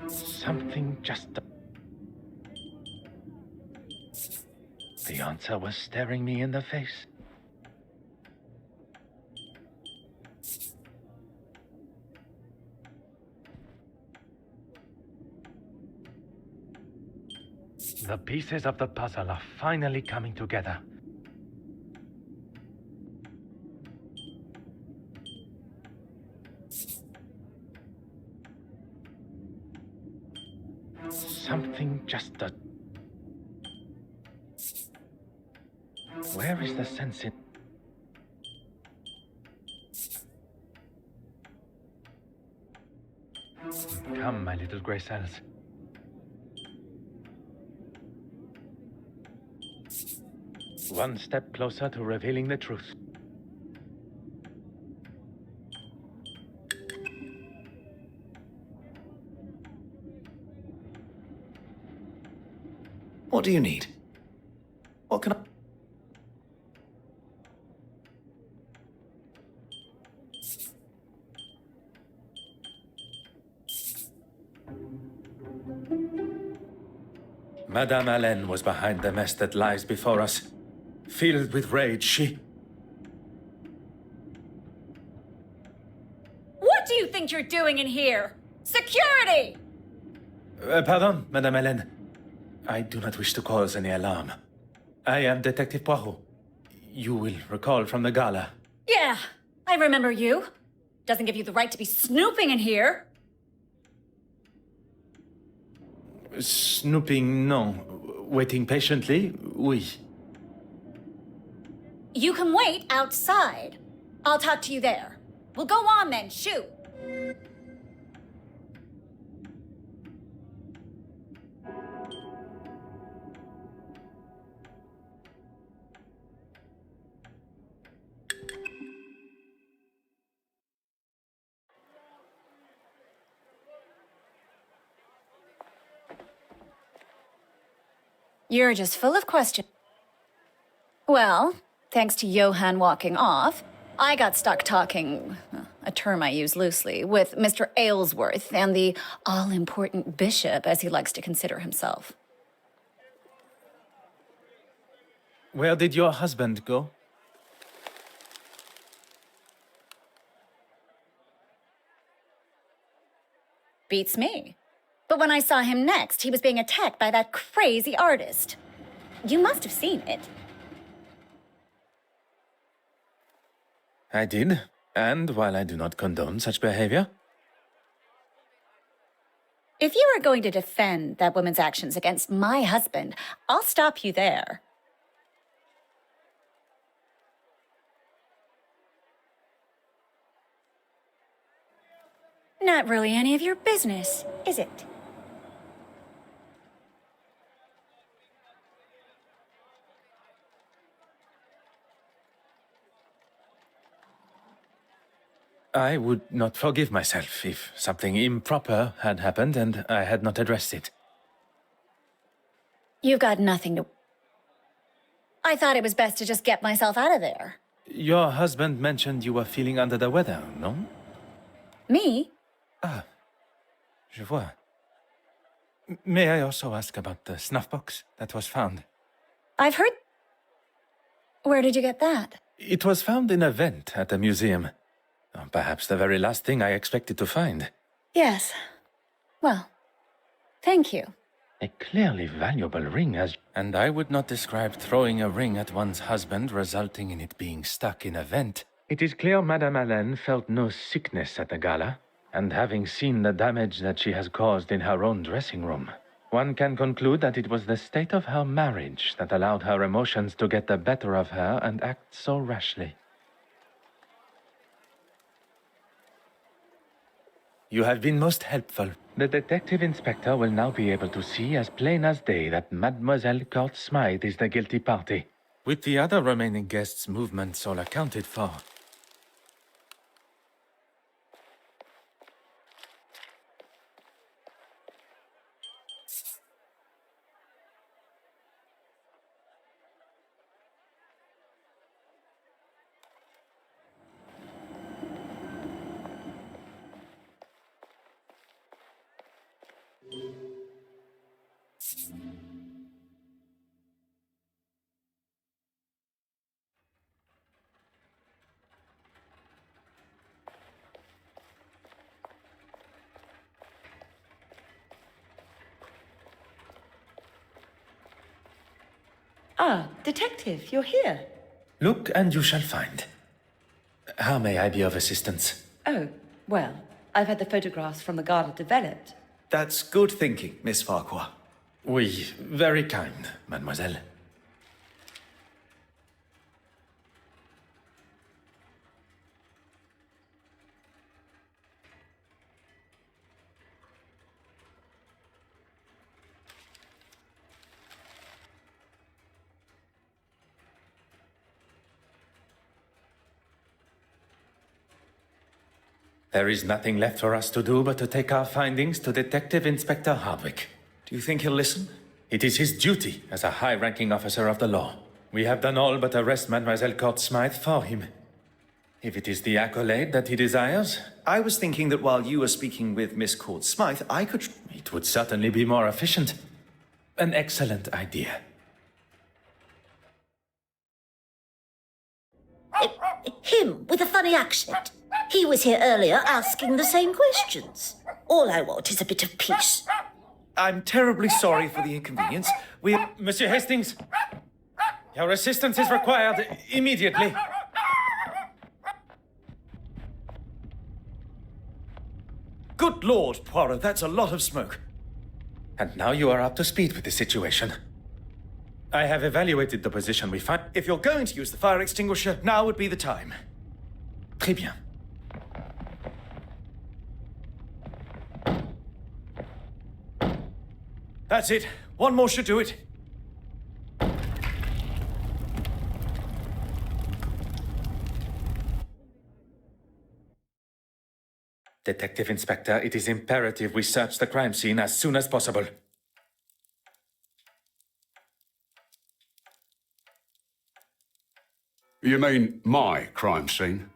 Something just... The answer was staring me in the face. The pieces of the puzzle are finally coming together. Something just a... Where is the sense in... Come, my little grey cells. One step closer to revealing the truth. What do you need? What can I... Madame Hélène was behind the mess that lies before us. Filled with rage, she... What do you think you're doing in here? Security! Pardon, Madame Hélène. I do not wish to cause any alarm. I am Detective Poirot. You will recall from the gala. Yeah, I remember you. Doesn't give you the right to be snooping in here. Snooping, no. Waiting patiently, oui. You can wait outside. I'll talk to you there. Well, go on then, shoot. You're just full of questions. Well, thanks to Johann walking off, I got stuck talking, a term I use loosely, with Mr. Aylesworth and the all-important bishop, as he likes to consider himself. Where did your husband go? Beats me. But when I saw him next, he was being attacked by that crazy artist. You must have seen it. I did, and while I do not condone such behavior... If you are going to defend that woman's actions against my husband, I'll stop you there. Not really any of your business, is it? I would not forgive myself if something improper had happened and I had not addressed it. You've got nothing to... I thought it was best to just get myself out of there. Your husband mentioned you were feeling under the weather, no? Me? Ah, je vois. May I also ask about the snuff box that was found? I've heard... Where did you get that? It was found in a vent at the museum. Perhaps the very last thing I expected to find. Yes. Well, thank you. A clearly valuable ring, and I would not describe throwing a ring at one's husband resulting in it being stuck in a vent. It is clear Madame Hélène felt no sickness at the gala, and having seen the damage that she has caused in her own dressing room, one can conclude that it was the state of her marriage that allowed her emotions to get the better of her and act so rashly. You have been most helpful. The detective inspector will now be able to see as plain as day that Mademoiselle Court Smythe is the guilty party, with the other remaining guests' movements all accounted for. Ah, Detective, you're here. Look and you shall find. How may I be of assistance? Oh, well, I've had the photographs from the gala developed. That's good thinking, Miss Farquhar. Oui, very kind, mademoiselle. There is nothing left for us to do but to take our findings to Detective Inspector Hardwick. Do you think he'll listen? It is his duty as a high-ranking officer of the law. We have done all but arrest Mademoiselle Court Smythe for him. If it is the accolade that he desires... I was thinking that while you were speaking with Miss Court Smythe, I could... It would certainly be more efficient. An excellent idea. Him with a funny accent. He was here earlier asking the same questions. All I want is a bit of peace. I'm terribly sorry for the inconvenience. Monsieur Hastings, your assistance is required immediately. Good Lord, Poirot, that's a lot of smoke. And now you are up to speed with the situation. I have evaluated the position we find. If you're going to use the fire extinguisher, now would be the time. Très bien. That's it. One more should do it. Detective Inspector, it is imperative we search the crime scene as soon as possible. You mean my crime scene?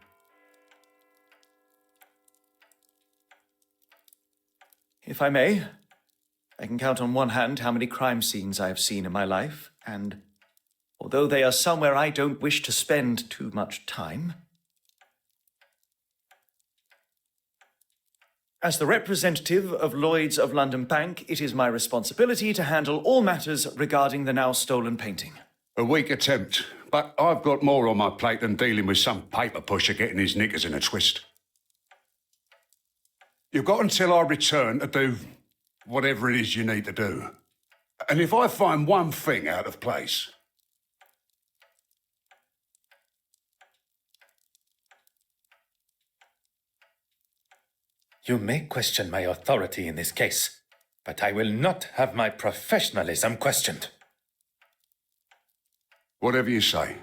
If I may, I can count on one hand how many crime scenes I have seen in my life, and although they are somewhere I don't wish to spend too much time, as the representative of Lloyd's of London Bank, it is my responsibility to handle all matters regarding the now stolen painting. A weak attempt, but I've got more on my plate than dealing with some paper pusher getting his knickers in a twist. You've got until I return to do whatever it is you need to do. And if I find one thing out of place... You may question my authority in this case, but I will not have my professionalism questioned. Whatever you say.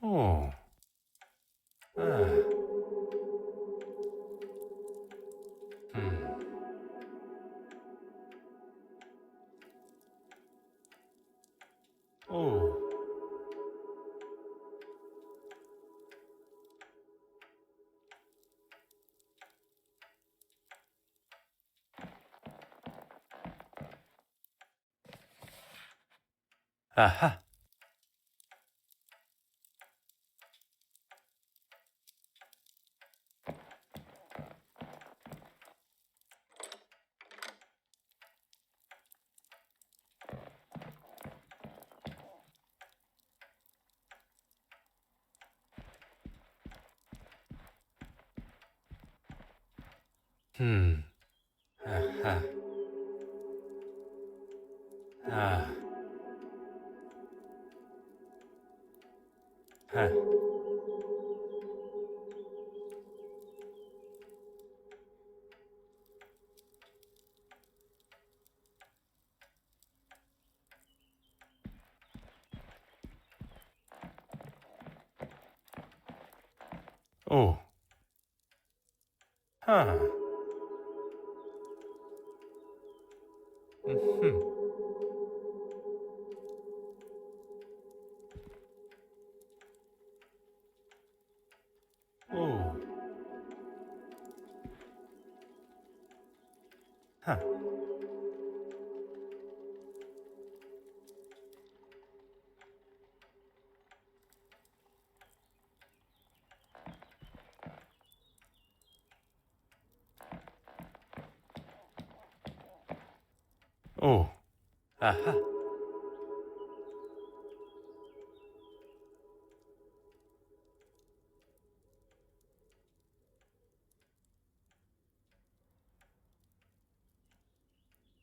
Oh. Ah. Oh. Aha. Aha. Ah. Huh. Oh. Huh. Mm-hmm. Oh. Huh. Oh. Aha.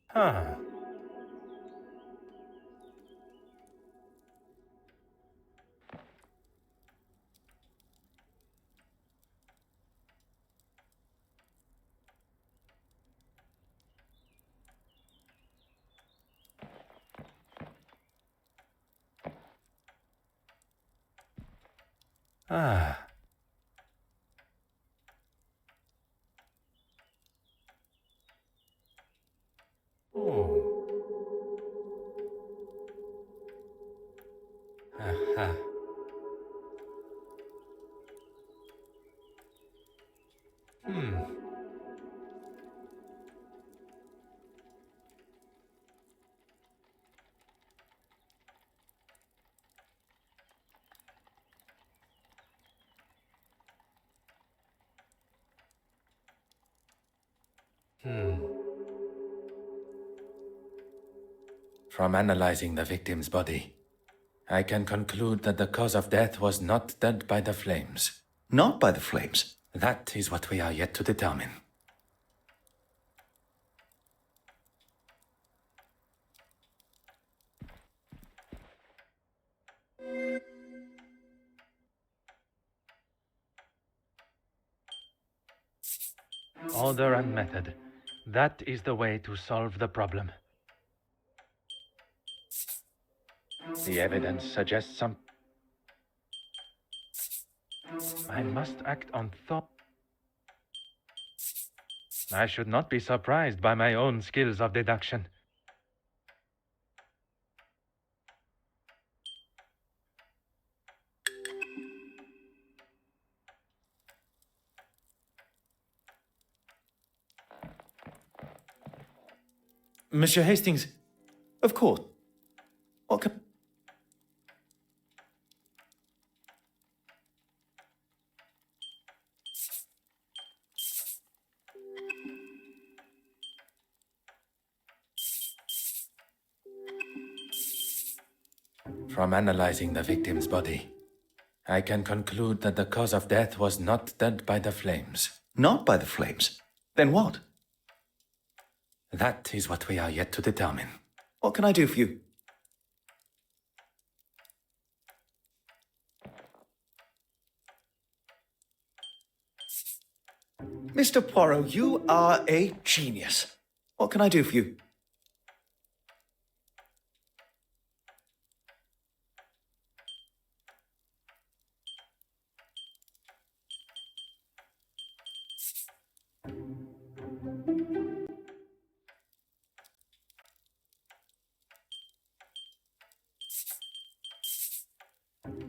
Huh. Ah. Oh. Aha. Hmm. Hmm. From analyzing the victim's body, I can conclude that the cause of death was not dead by the flames. Not by the flames. That is what we are yet to determine. Order and method. That is the way to solve the problem. The evidence suggests some... I must act on thought. I should not be surprised by my own skills of deduction. Monsieur Hastings, of course. What can... From analyzing the victim's body, I can conclude that the cause of death was not dead by the flames. Not by the flames? Then what? That is what we are yet to determine. What can I do for you? Mr. Poirot, you are a genius. What can I do for you?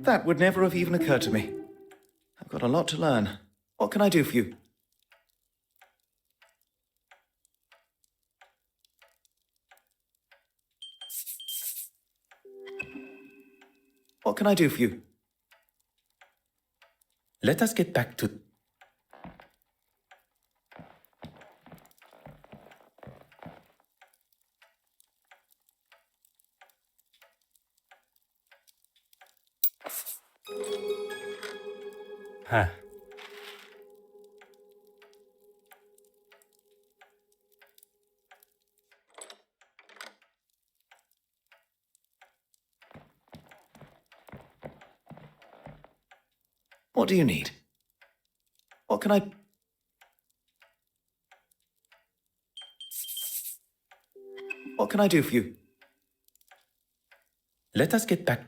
That would never have even occurred to me. I've got a lot to learn. What can I do for you? What can I do for you? Let us get back to... Huh. What do you need? What can I... What can I do for you? Let us get back...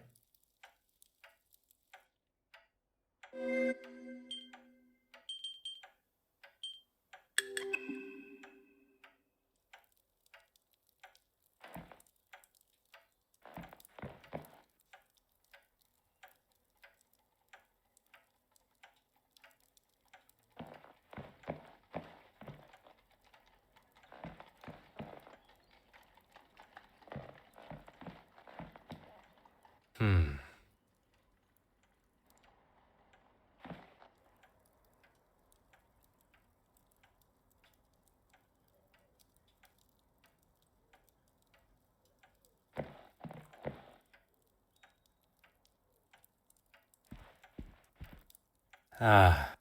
Ah.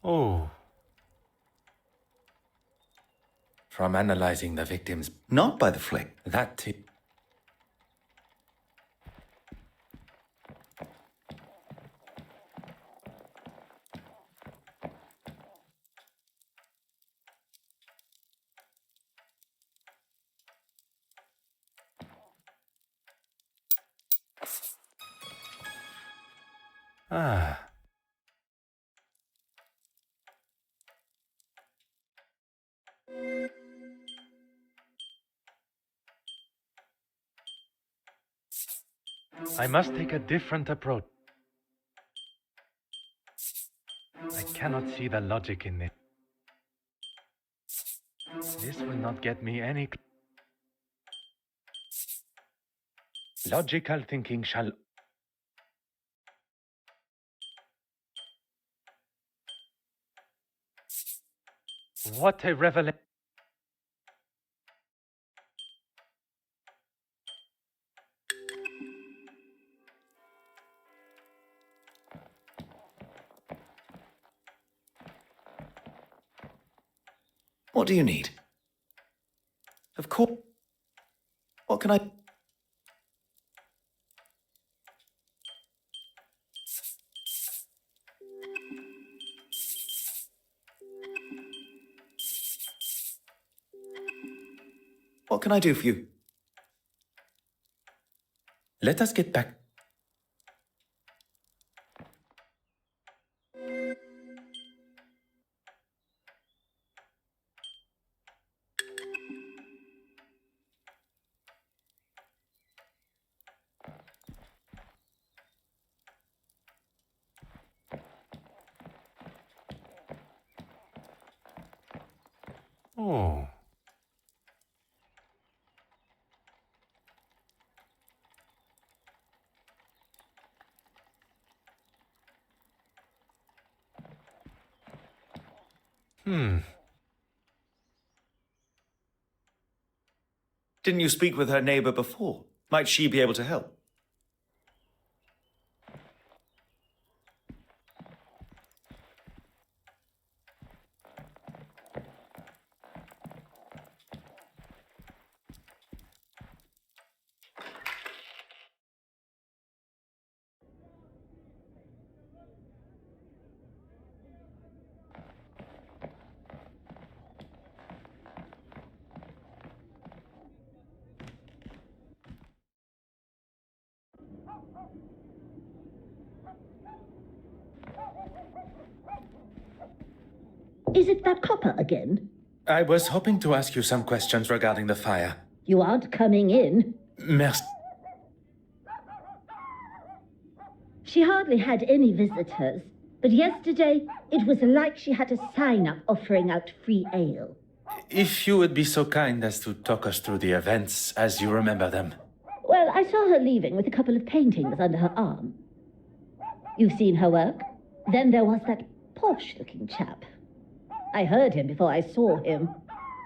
Oh. From analyzing the victims. Not by the flick. That Ah. I must take a different approach. I cannot see the logic in it. This will not get me any... Logical thinking shall... What a revelation! What do you need? Of course. What can I... What can I do for you? Let us get back. Oh. Didn't you speak with her neighbor before? Might she be able to help? Is it that copper again? I was hoping to ask you some questions regarding the fire. You aren't coming in. Merci. She hardly had any visitors, but yesterday it was like she had a sign up offering out free ale. If you would be so kind as to talk us through the events as you remember them. Well, I saw her leaving with a couple of paintings under her arm. You've seen her work? Then there was that posh-looking chap. I heard him before I saw him.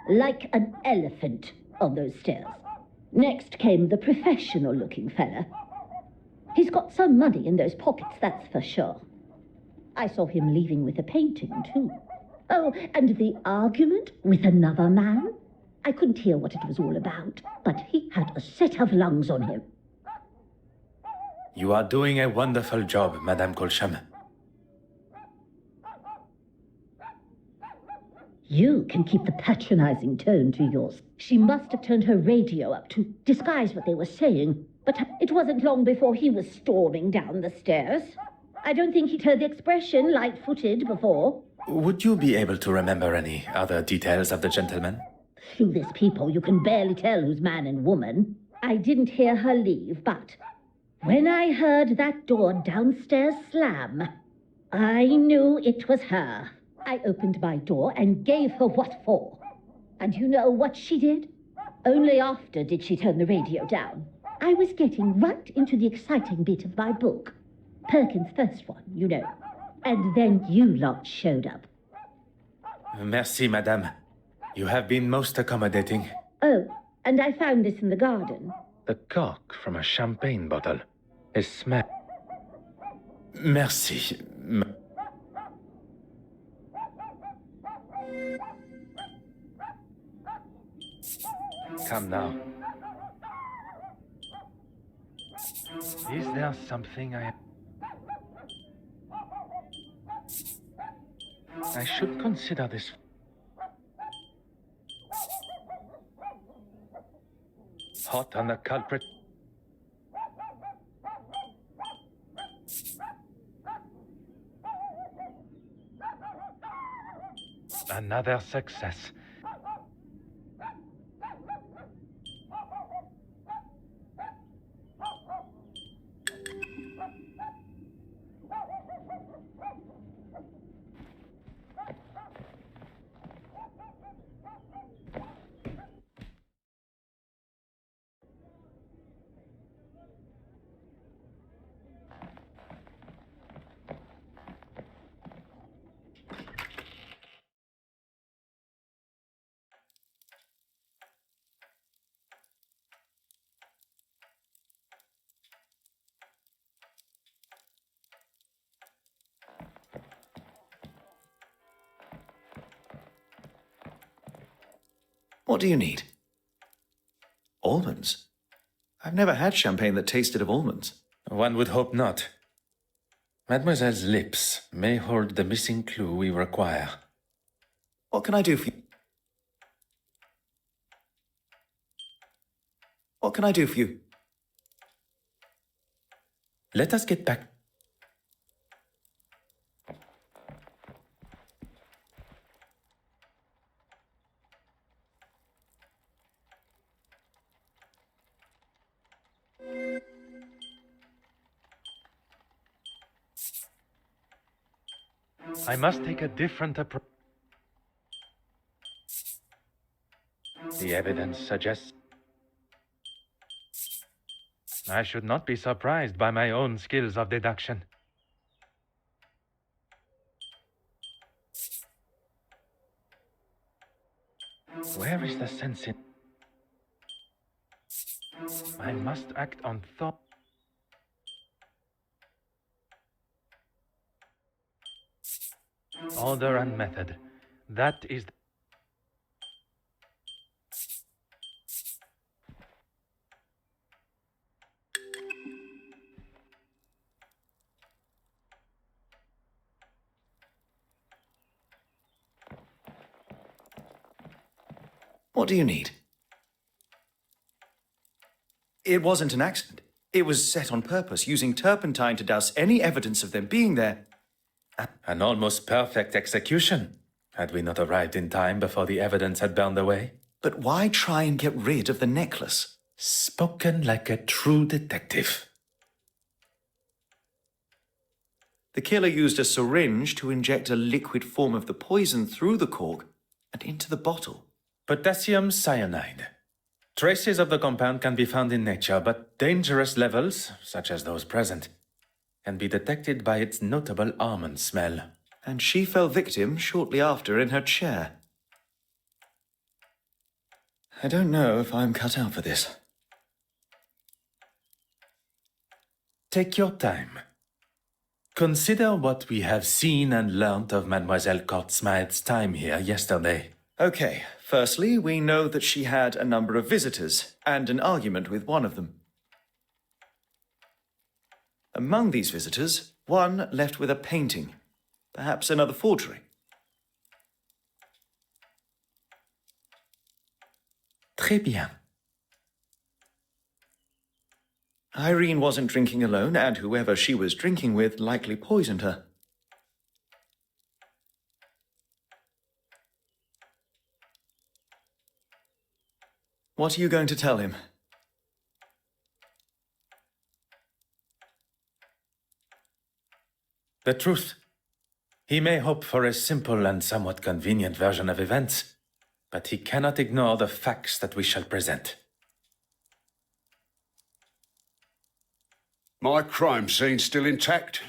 Like an elephant on those stairs. Next came the professional-looking fella. He's got some money in those pockets, that's for sure. I saw him leaving with a painting, too. Oh, and the argument with another man? I couldn't hear what it was all about, but he had a set of lungs on him. You are doing a wonderful job, Madame Colcham. You can keep the patronizing tone to yours. She must have turned her radio up to disguise what they were saying, but it wasn't long before he was storming down the stairs. I don't think he'd heard the expression light-footed before. Would you be able to remember any other details of the gentleman? Through this people, you can barely tell who's man and woman. I didn't hear her leave, but when I heard that door downstairs slam, I knew it was her. I opened my door and gave her what for. And you know what she did? Only after did she turn the radio down. I was getting right into the exciting bit of my book. Perkins' first one, you know. And then you lot showed up. Merci, Madame. You have been most accommodating. Oh, and I found this in the garden. The cork from a champagne bottle is smell. Merci. Come now. Is there something I should consider this. Hot on the culprit. Another success. What do you need? Almonds? I've never had champagne that tasted of almonds. One would hope not. Mademoiselle's lips may hold the missing clue we require. What can I do for you? What can I do for you? Let us get back. I must take a different approach. The evidence suggests I should not be surprised by my own skills of deduction. Where is the sense in? I must act on thought. Order and method. That is. What do you need? It wasn't an accident. It was set on purpose, using turpentine to douse any evidence of them being there. An almost perfect execution, had we not arrived in time before the evidence had burned away. But why try and get rid of the necklace? Spoken like a true detective. The killer used a syringe to inject a liquid form of the poison through the cork and into the bottle. Potassium cyanide. Traces of the compound can be found in nature, but dangerous levels, such as those present, can be detected by its notable almond smell. And she fell victim shortly after in her chair. I don't know if I'm cut out for this. Take your time. Consider what we have seen and learnt of Mademoiselle Courtsmith's time here yesterday. Okay, firstly, we know that she had a number of visitors and an argument with one of them. Among these visitors, one left with a painting, perhaps another forgery. Très bien. Irene wasn't drinking alone, and whoever she was drinking with likely poisoned her. What are you going to tell him? The truth. He may hope for a simple and somewhat convenient version of events, but he cannot ignore the facts that we shall present. My crime scene's still intact.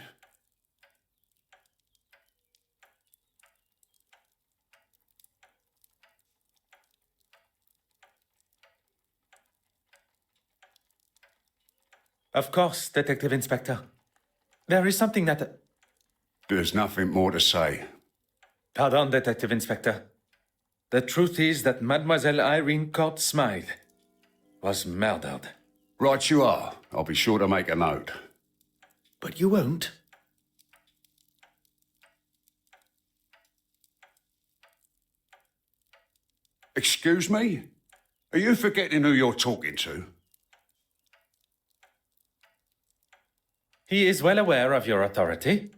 Of course, Detective Inspector. There is something that... There's nothing more to say. Pardon, Detective Inspector. The truth is that Mademoiselle Irene Court Smythe was murdered. Right you are. I'll be sure to make a note. But you won't. Excuse me? Are you forgetting who you're talking to? He is well aware of your authority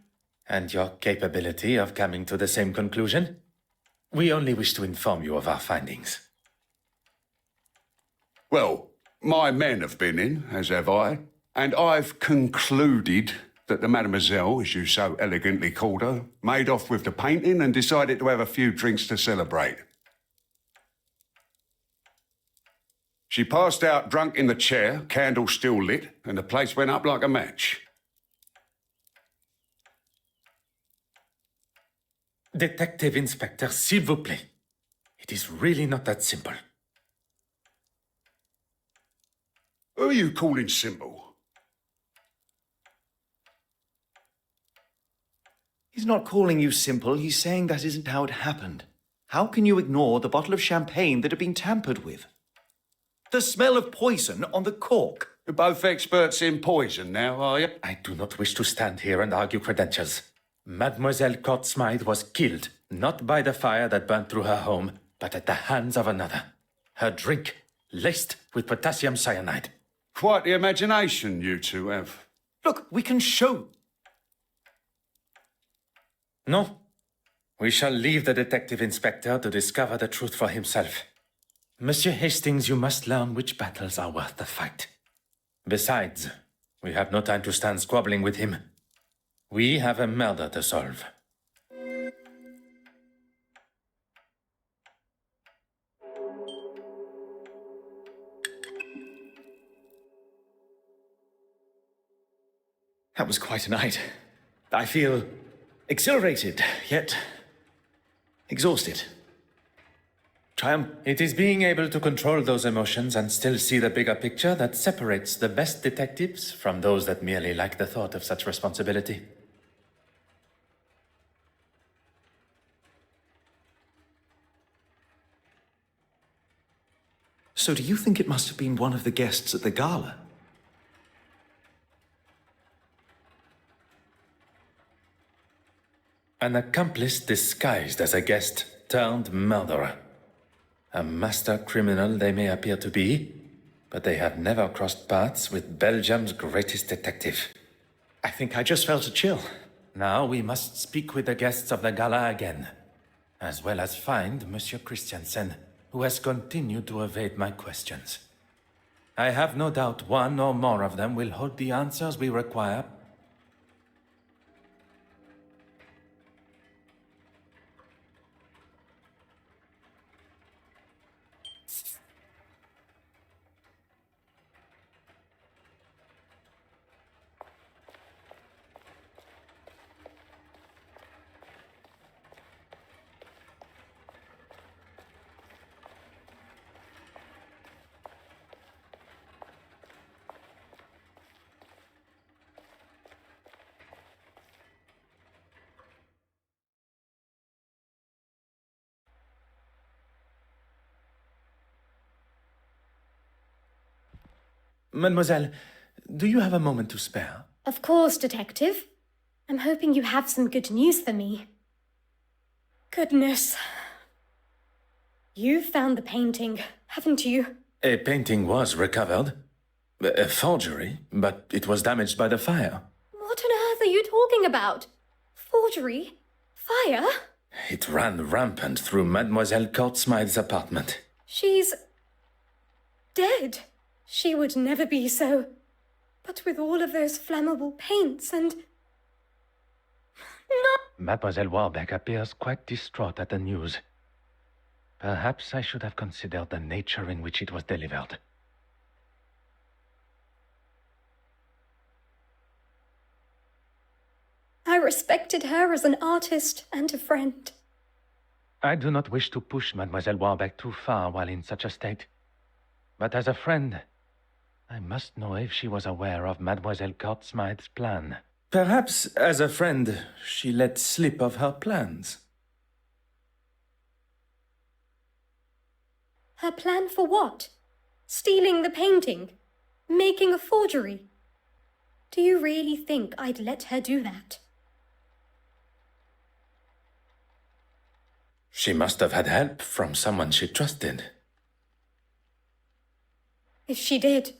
and your capability of coming to the same conclusion. We only wish to inform you of our findings. Well, my men have been in, as have I, and I've concluded that the mademoiselle, as you so elegantly called her, made off with the painting and decided to have a few drinks to celebrate. She passed out drunk in the chair, candle still lit, and the place went up like a match. Detective Inspector, s'il vous plaît. It is really not that simple. Who are you calling simple? He's not calling you simple, he's saying that isn't how it happened. How can you ignore the bottle of champagne that had been tampered with? The smell of poison on the cork. You're both experts in poison now, are you? I do not wish to stand here and argue credentials. Mademoiselle Court Smythe was killed, not by the fire that burned through her home, but at the hands of another. Her drink, laced with potassium cyanide. Quite the imagination you two have. Look, we can show... No. We shall leave the Detective Inspector to discover the truth for himself. Monsieur Hastings, you must learn which battles are worth the fight. Besides, we have no time to stand squabbling with him. We have a murder to solve. That was quite a night. I feel exhilarated, yet exhausted. It is being able to control those emotions and still see the bigger picture that separates the best detectives from those that merely like the thought of such responsibility. So do you think it must have been one of the guests at the gala? An accomplice disguised as a guest turned murderer. A master criminal they may appear to be, but they have never crossed paths with Belgium's greatest detective. I think I just felt a chill. Now we must speak with the guests of the gala again, as well as find Monsieur Christiansen, who has continued to evade my questions. I have no doubt one or more of them will hold the answers we require. Mademoiselle, do you have a moment to spare? Of course, Detective. I'm hoping you have some good news for me. Goodness. You've found the painting, haven't you? A painting was recovered. A forgery, but it was damaged by the fire. What on earth are you talking about? Forgery? Fire? It ran rampant through Mademoiselle Court Smythe's apartment. She's... dead. She would never be so... But with all of those flammable paints and... No! Mademoiselle Warbeck appears quite distraught at the news. Perhaps I should have considered the nature in which it was delivered. I respected her as an artist and a friend. I do not wish to push Mademoiselle Warbeck too far while in such a state. But as a friend, I must know if she was aware of Mademoiselle Courtsmith's plan. Perhaps, as a friend, she let slip of her plans. Her plan for what? Stealing the painting? Making a forgery? Do you really think I'd let her do that? She must have had help from someone she trusted. If she did,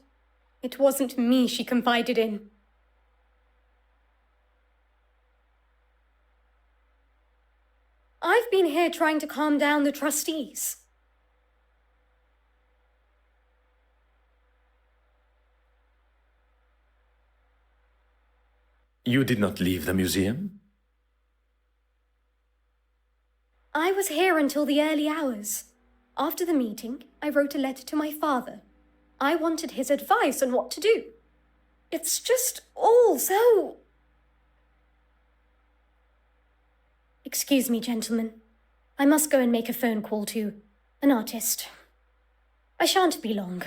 it wasn't me she confided in. I've been here trying to calm down the trustees. You did not leave the museum? I was here until the early hours. After the meeting, I wrote a letter to my father. I wanted his advice on what to do. It's just all so... Excuse me, gentlemen. I must go and make a phone call to an artist. I shan't be long.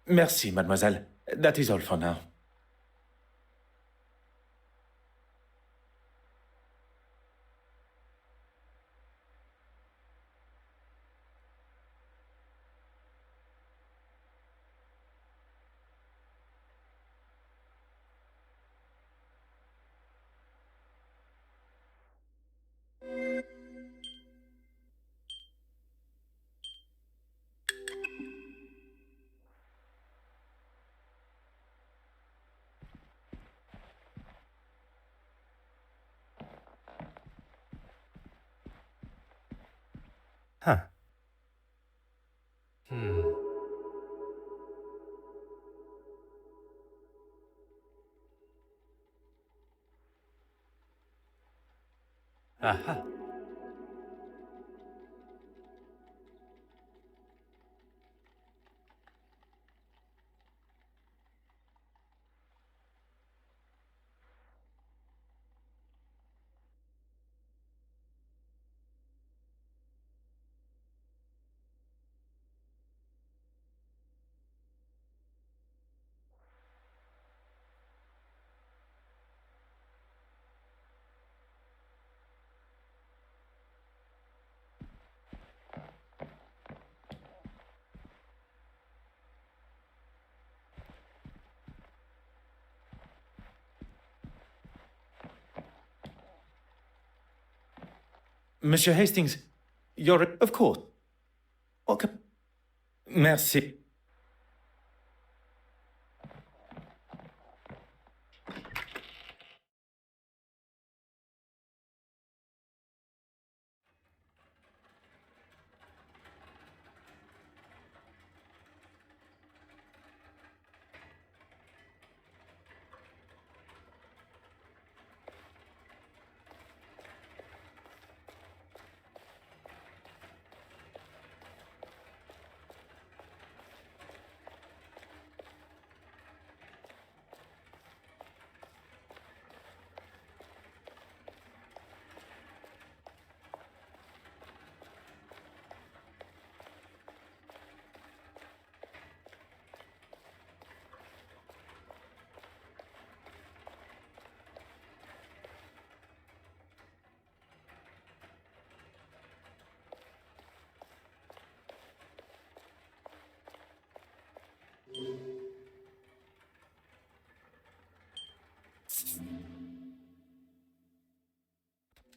Merci, mademoiselle. That is all for now. Huh. Aha. Monsieur Hastings, you're... Of course. Okay. Merci.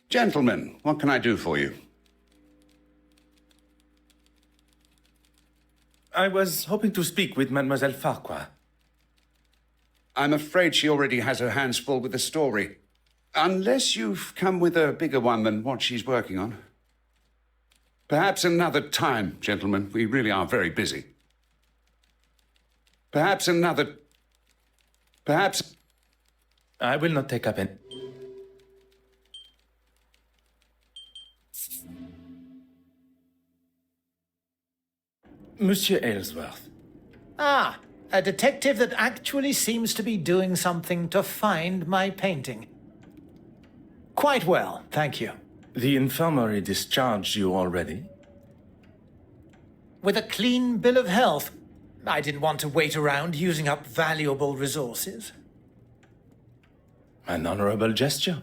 Gentlemen, what can I do for you? I was hoping to speak with Mademoiselle Farquhar. I'm afraid she already has her hands full with the story. Unless you've come with a bigger one than what she's working on. Perhaps another time, gentlemen. We really are very busy. Perhaps another... Perhaps... I will not take up any... Monsieur Aylesworth. Ah, A detective that actually seems to be doing something to find my painting. Quite well, thank you. The infirmary discharged you already? With a clean bill of health. I didn't want to wait around using up valuable resources. An honorable gesture.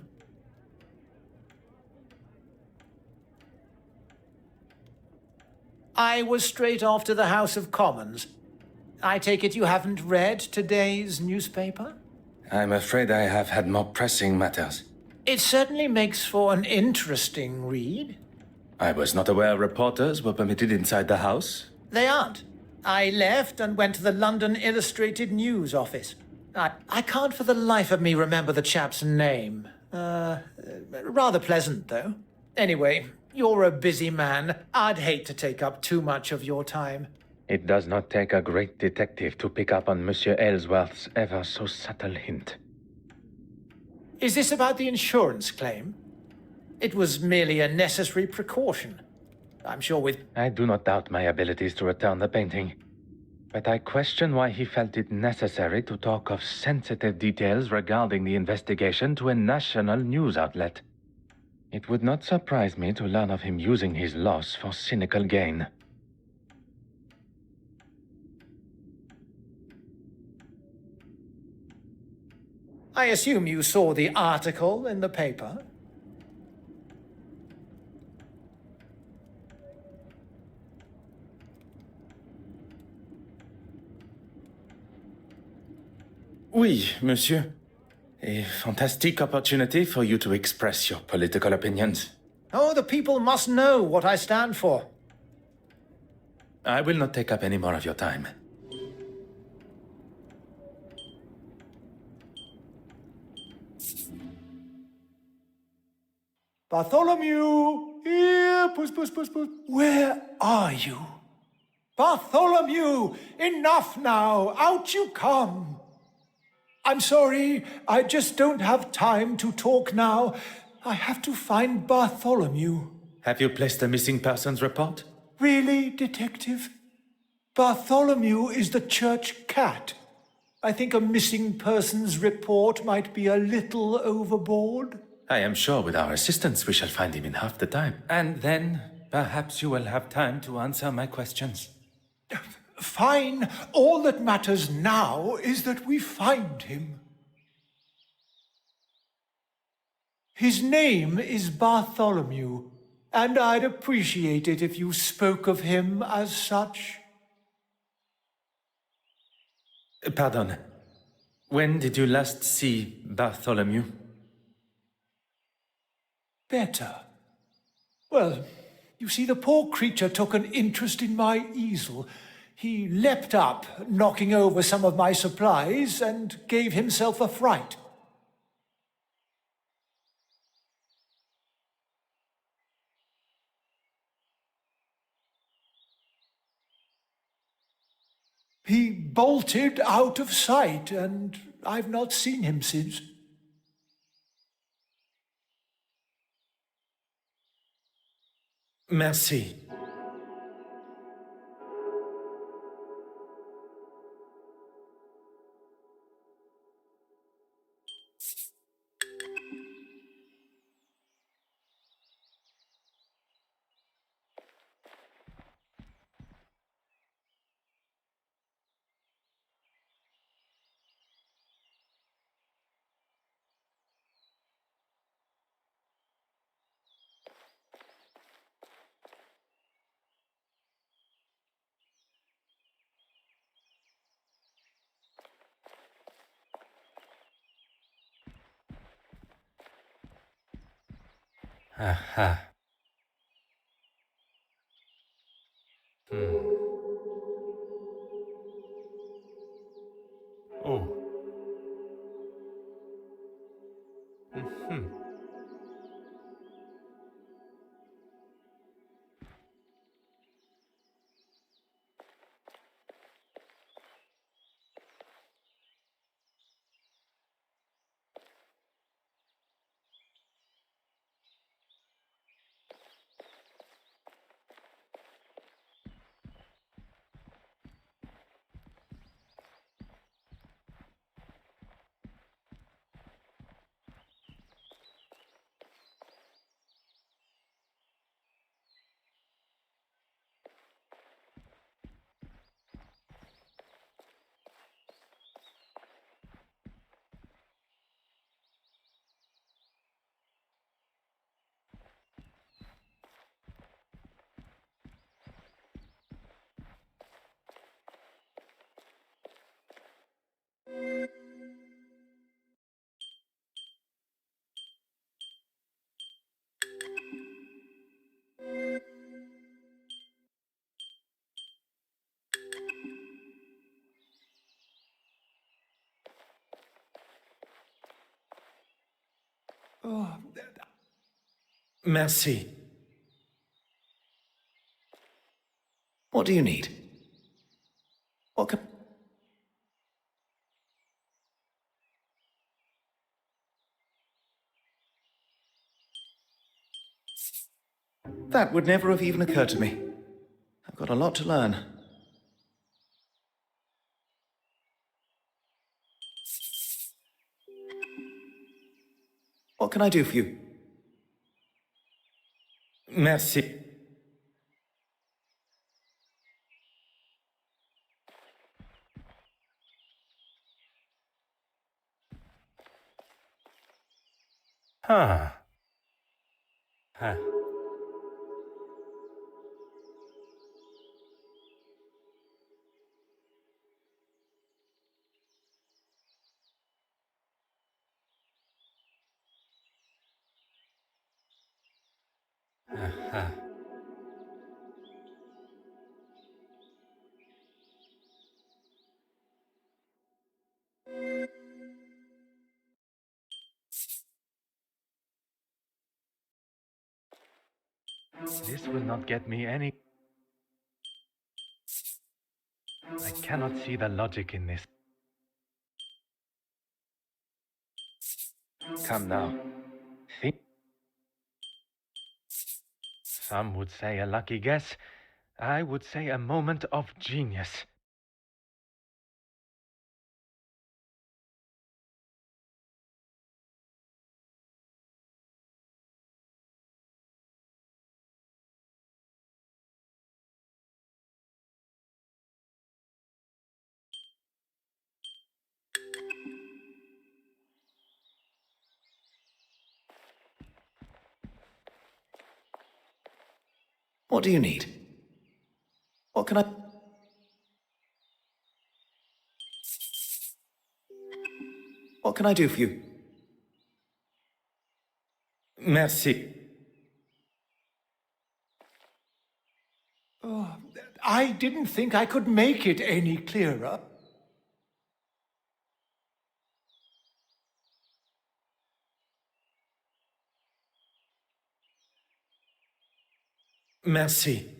I was straight off to the House of Commons. I take it you haven't read today's newspaper? I'm afraid I have had more pressing matters. It certainly makes for an interesting read. I was not aware reporters were permitted inside the house. They aren't. I left and went to the London Illustrated News office. I can't for the life of me remember the chap's name. Rather pleasant, though. Anyway, you're a busy man. I'd hate to take up too much of your time. It does not take a great detective to pick up on Monsieur Aylesworth's ever so subtle hint. Is this about the insurance claim? It was merely a necessary precaution. I'm sure with... I do not doubt my abilities to return the painting, but I question why he felt it necessary to talk of sensitive details regarding the investigation to a national news outlet. It would not surprise me to learn of him using his loss for cynical gain. I assume you saw the article in the paper? Oui, monsieur. A fantastic opportunity for you to express your political opinions. Oh, the people must know what I stand for. I will not take up any more of your time. Bartholomew! Here, puss, puss, puss, puss. Where are you? Bartholomew! Enough now! Out you come! I'm sorry, I just don't have time to talk now. I have to find Bartholomew. Have you placed a missing persons report? Really, Detective? Bartholomew is the church cat. I think a missing persons report might be a little overboard. I am sure with our assistance we shall find him in half the time. And then, perhaps you will have time to answer my questions. Fine. All that matters now is that we find him. His name is Bartholomew, and I'd appreciate it if you spoke of him as such. Pardon. When did you last see Bartholomew? Better. Well, you see, the poor creature took an interest in my easel. He leapt up, knocking over some of my supplies, and gave himself a fright. He bolted out of sight, and I've not seen him since. Merci. Aha. Oh. Mm-hmm. Merci. What do you need? What can... That would never have even occurred to me. I've got a lot to learn. What can I do for you? Merci. Huh. Huh. Uh-huh. This will not get me any... I cannot see the logic in this. Come now. Think. Some would say a lucky guess. I would say a moment of genius. What do you need? What can I... What can I do for you? Merci. Oh, I didn't think I could make it any clearer. Merci.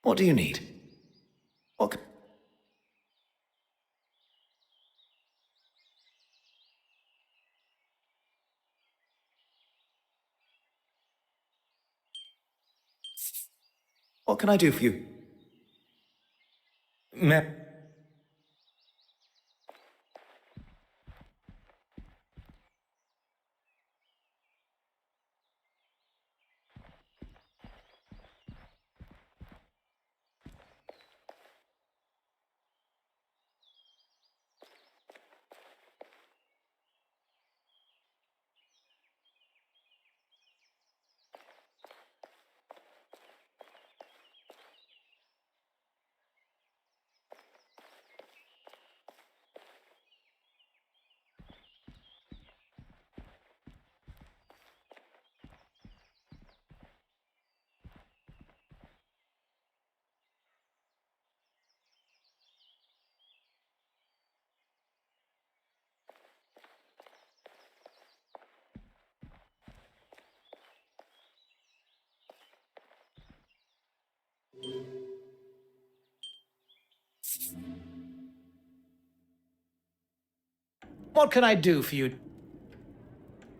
What do you need? What can... What can I do for you? What can I do for you?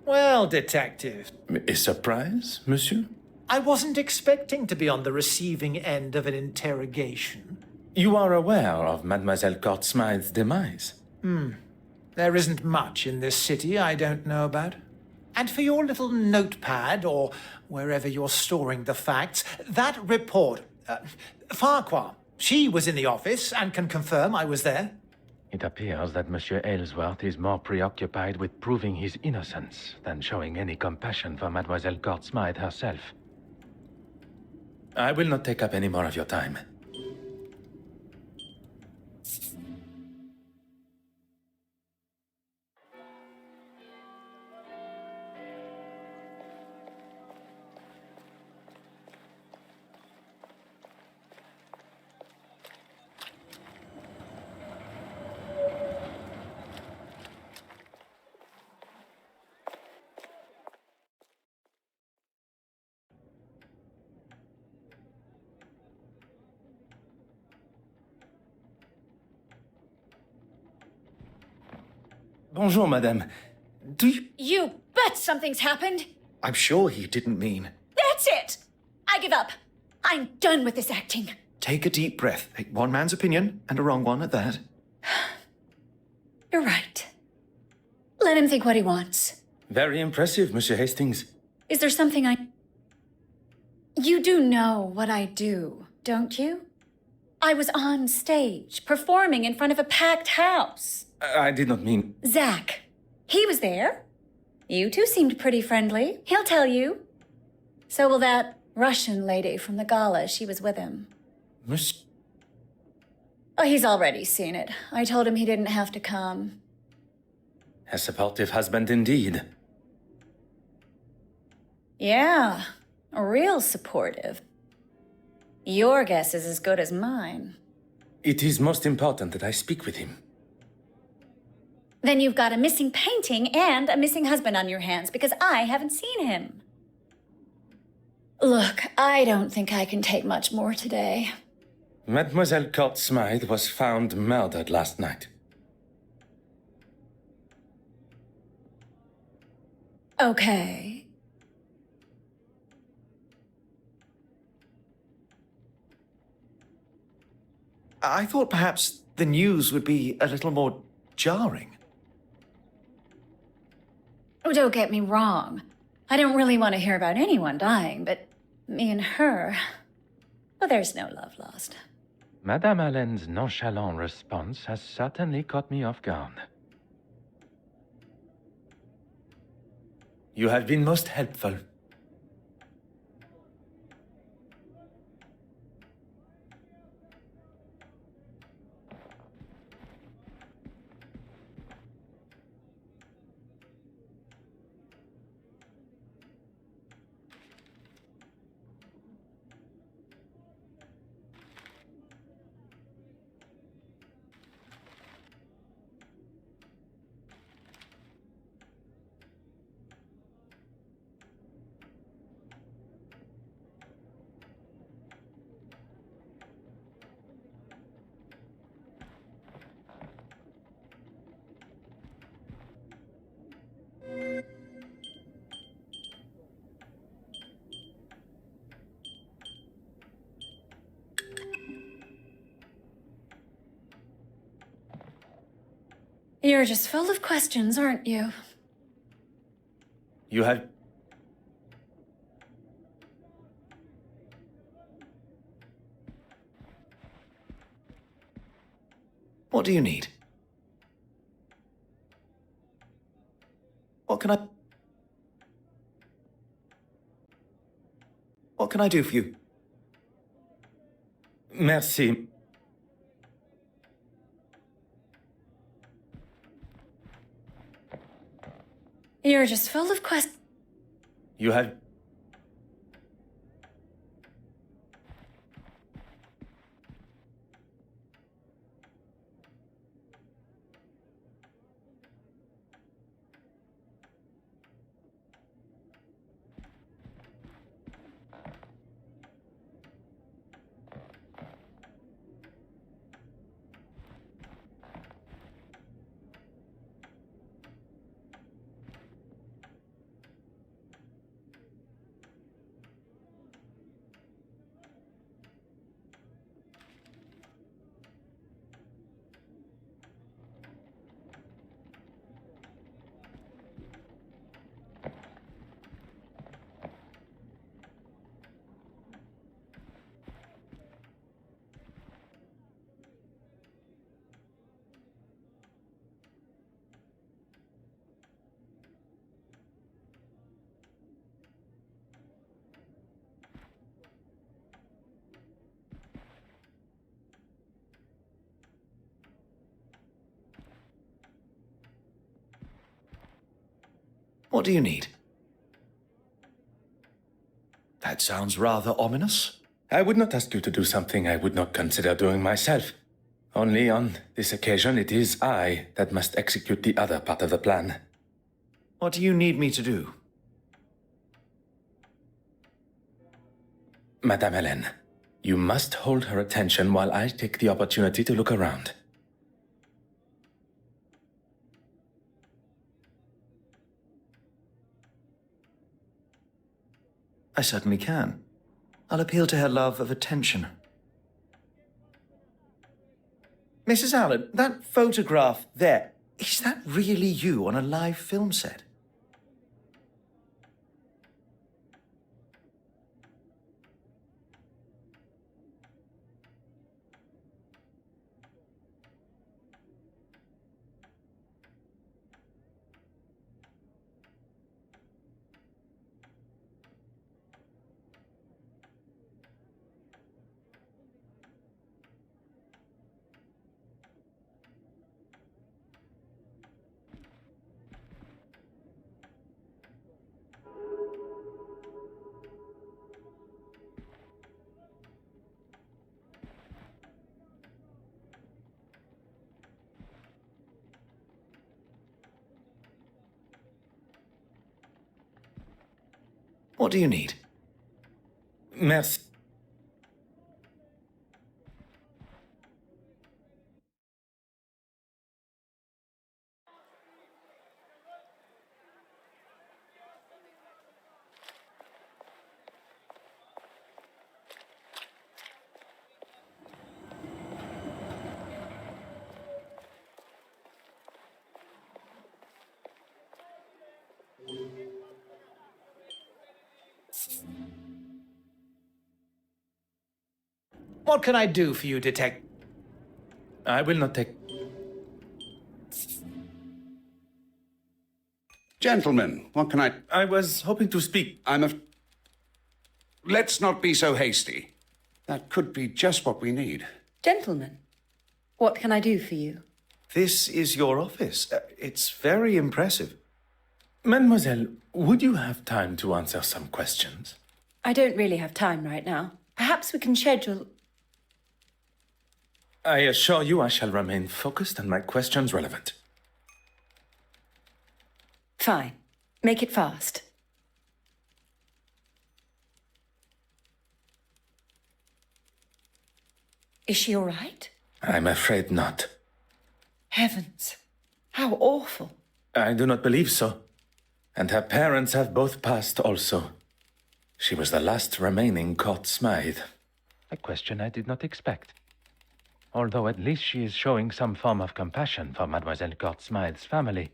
Well, detective, A surprise, monsieur? I wasn't expecting to be on the receiving end of an interrogation. You are aware of Mademoiselle Court Smythe's demise? There isn't much in this city I don't know about. And for your little notepad, or wherever you're storing the facts, that report, Farquhar, she was in the office and can confirm I was there. It appears that Monsieur Aylesworth is more preoccupied with proving his innocence than showing any compassion for Mademoiselle Court Smythe herself. I will not take up any more of your time. Bonjour, madame. Do you... You bet something's happened! I'm sure he didn't mean. That's it! I give up. I'm done with this acting. Take a deep breath. Take one man's opinion, and a wrong one at that. You're right. Let him think what he wants. Very impressive, Monsieur Hastings. Is there something You do know what I do, don't you? I was on stage, performing in front of a packed house. I did not mean... Zach. He was there. You two seemed pretty friendly. He'll tell you. So will that Russian lady from the gala. She was with him. Monsieur... Oh, he's already seen it. I told him he didn't have to come. A supportive husband indeed. Yeah, real supportive. Your guess is as good as mine. It is most important that I speak with him. Then you've got a missing painting and a missing husband on your hands because I haven't seen him. Look, I don't think I can take much more today. Mademoiselle Court Smythe was found murdered last night. Okay. I thought perhaps the news would be a little more jarring. Oh, don't get me wrong. I don't really want to hear about anyone dying, but me and her... Well, there's no love lost. Madame Allen's nonchalant response has certainly caught me off guard. You have been most helpful. You're just full of questions, aren't you? You have... What do you need? What can I do for you? Merci. You're just full of questions. You have... What do you need? That sounds rather ominous. I would not ask you to do something I would not consider doing myself. Only on this occasion, it is I that must execute the other part of the plan. What do you need me to do? Madame Hélène, you must hold her attention while I take the opportunity to look around. I certainly can. I'll appeal to her love of attention. Mrs. Allen, that photograph there, is that really you on a live film set? What do you need? Merci. What can I do for you, Detective? I will not take... Gentlemen, what can I... I was hoping to speak. Let's not be so hasty. That could be just what we need. Gentlemen, what can I do for you? This is your office. It's very impressive. Mademoiselle, would you have time to answer some questions? I don't really have time right now. Perhaps we can schedule... I assure you I shall remain focused and my questions relevant. Fine. Make it fast. Is she all right? I'm afraid not. Heavens. How awful. I do not believe so. And her parents have both passed also. She was the last remaining Court Smythe. A question I did not expect. Although at least she is showing some form of compassion for Mademoiselle Court Smythe's family,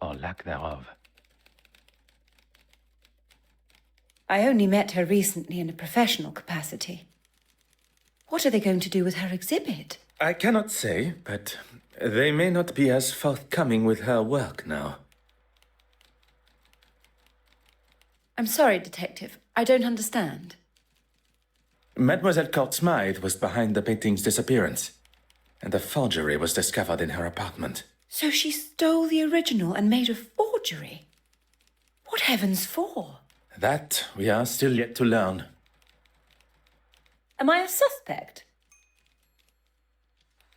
or lack thereof. I only met her recently in a professional capacity. What are they going to do with her exhibit? I cannot say, but they may not be as forthcoming with her work now. I'm sorry, Detective. I don't understand. Mademoiselle Court Smythe was behind the painting's disappearance, and a forgery was discovered in her apartment. So she stole the original and made a forgery? What heavens for? That we are still yet to learn. Am I a suspect?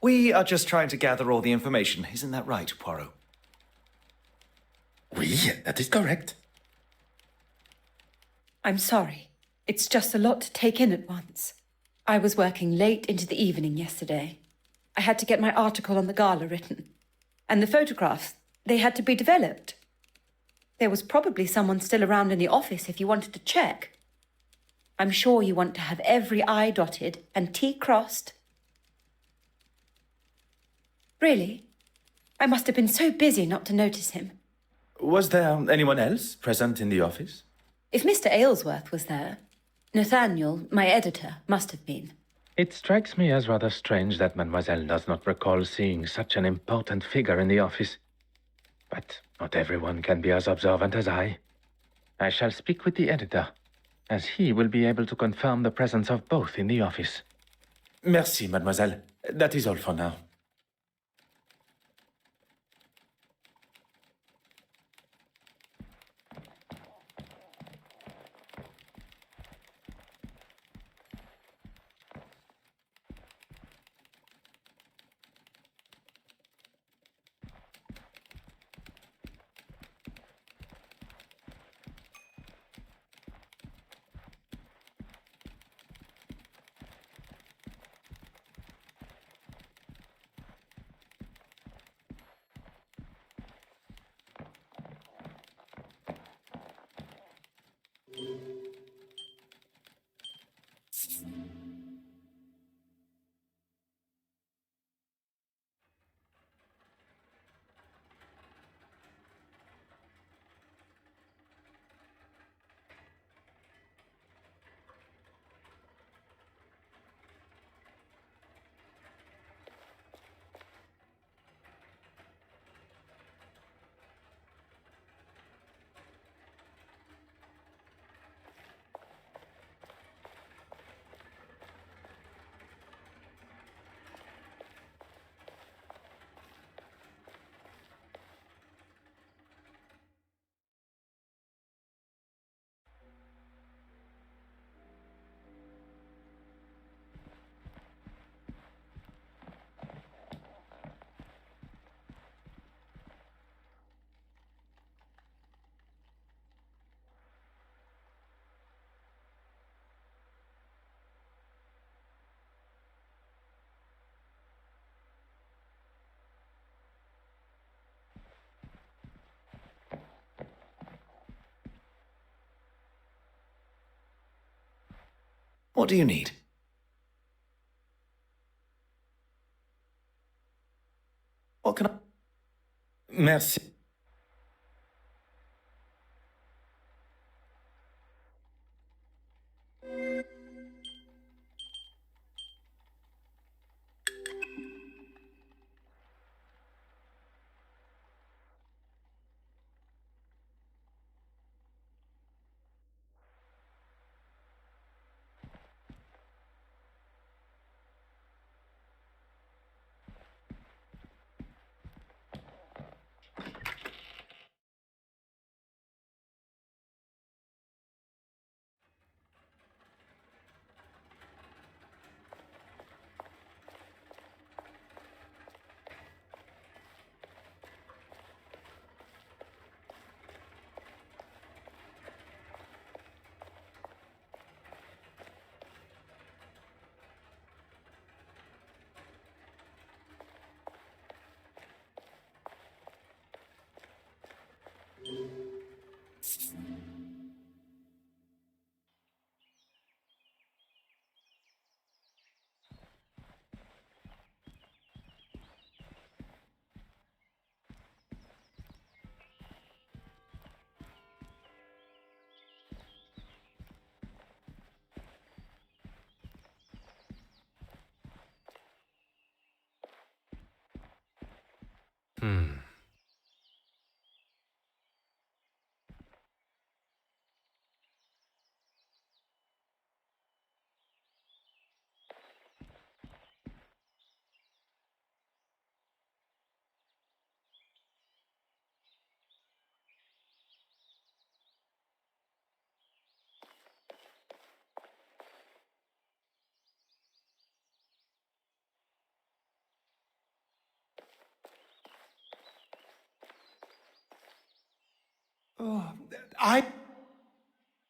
We are just trying to gather all the information. Isn't that right, Poirot? Oui, that is correct. I'm sorry. It's just a lot to take in at once. I was working late into the evening yesterday. I had to get my article on the gala written. And the photographs, they had to be developed. There was probably someone still around in the office if you wanted to check. I'm sure you want to have every I dotted and T crossed. Really? I must have been so busy not to notice him. Was there anyone else present in the office? If Mr. Aylesworth was there, Nathaniel, my editor, must have been. It strikes me as rather strange that Mademoiselle does not recall seeing such an important figure in the office. But not everyone can be as observant as I. I shall speak with the editor, as he will be able to confirm the presence of both in the office. Merci, mademoiselle. That is all for now. What do you need? What can I... Merci.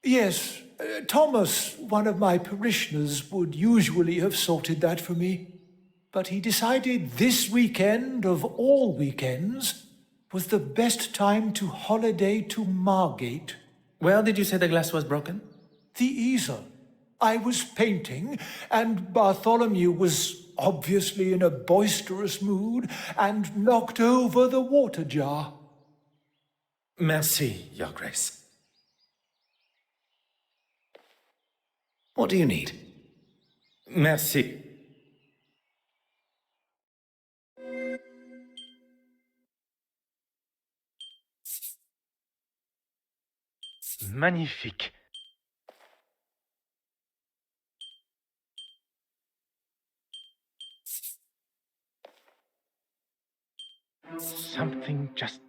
Yes, Thomas, one of my parishioners, would usually have sorted that for me. But he decided this weekend, of all weekends, was the best time to holiday to Margate. Where did you say the glass was broken? The easel. I was painting, and Bartholomew was obviously in a boisterous mood and knocked over the water jar. Merci, Your Grace. What do you need? Merci. Magnifique. Something just...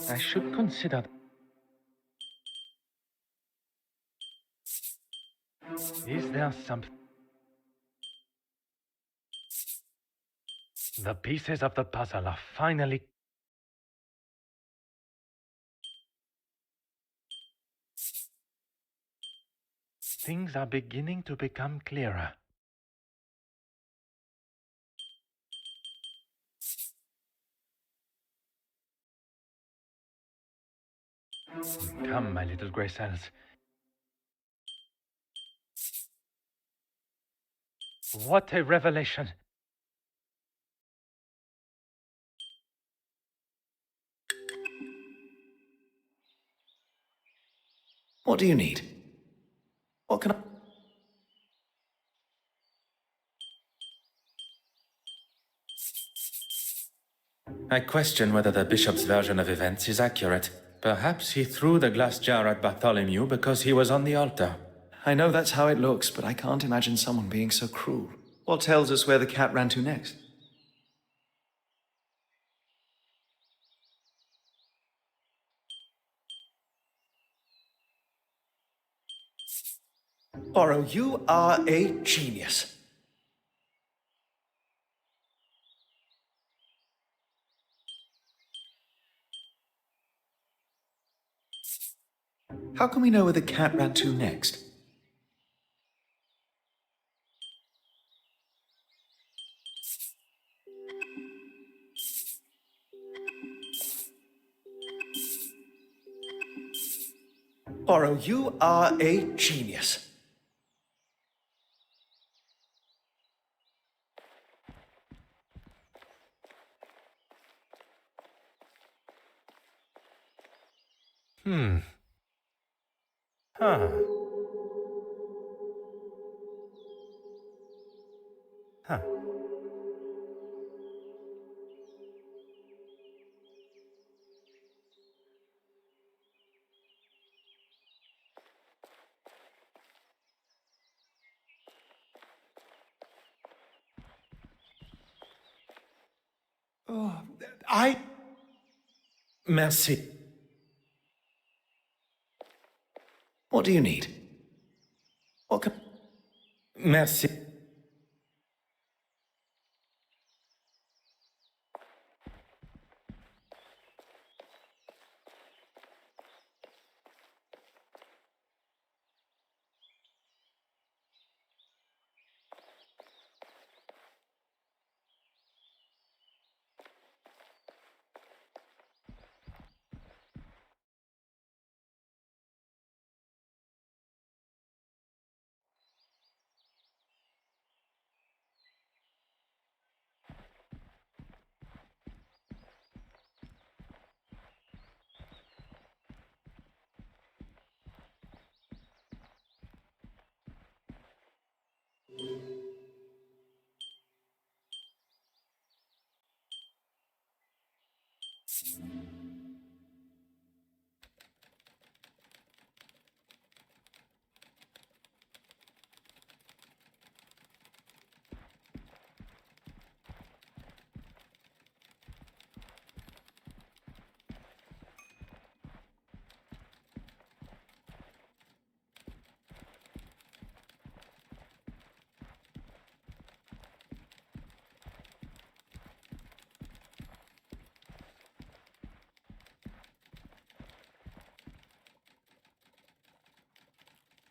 I should consider... Is there something... The pieces of the puzzle are finally... Things are beginning to become clearer. Come, my little grey cells. What a revelation! What do you need? What can I... I question whether the bishop's version of events is accurate. Perhaps he threw the glass jar at Bartholomew because he was on the altar. I know that's how it looks, but I can't imagine someone being so cruel. What tells us where the cat ran to next? Poirot, you are a genius. How can we know where the cat ran to next? Poirot, you are a genius. Huh. Huh. Oh, Merci. What do you need? What can... Merci.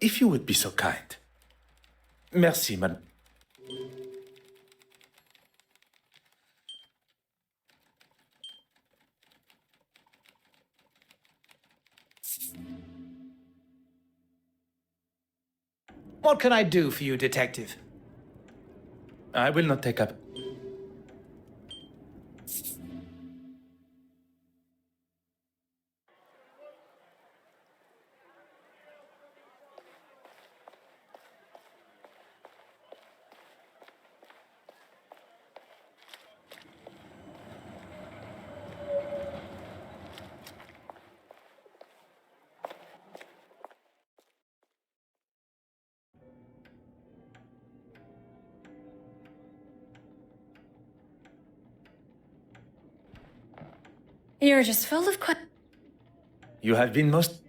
If you would be so kind. Merci, madame. What can I do for you, Detective? I will not take up. You're just full of You have been most...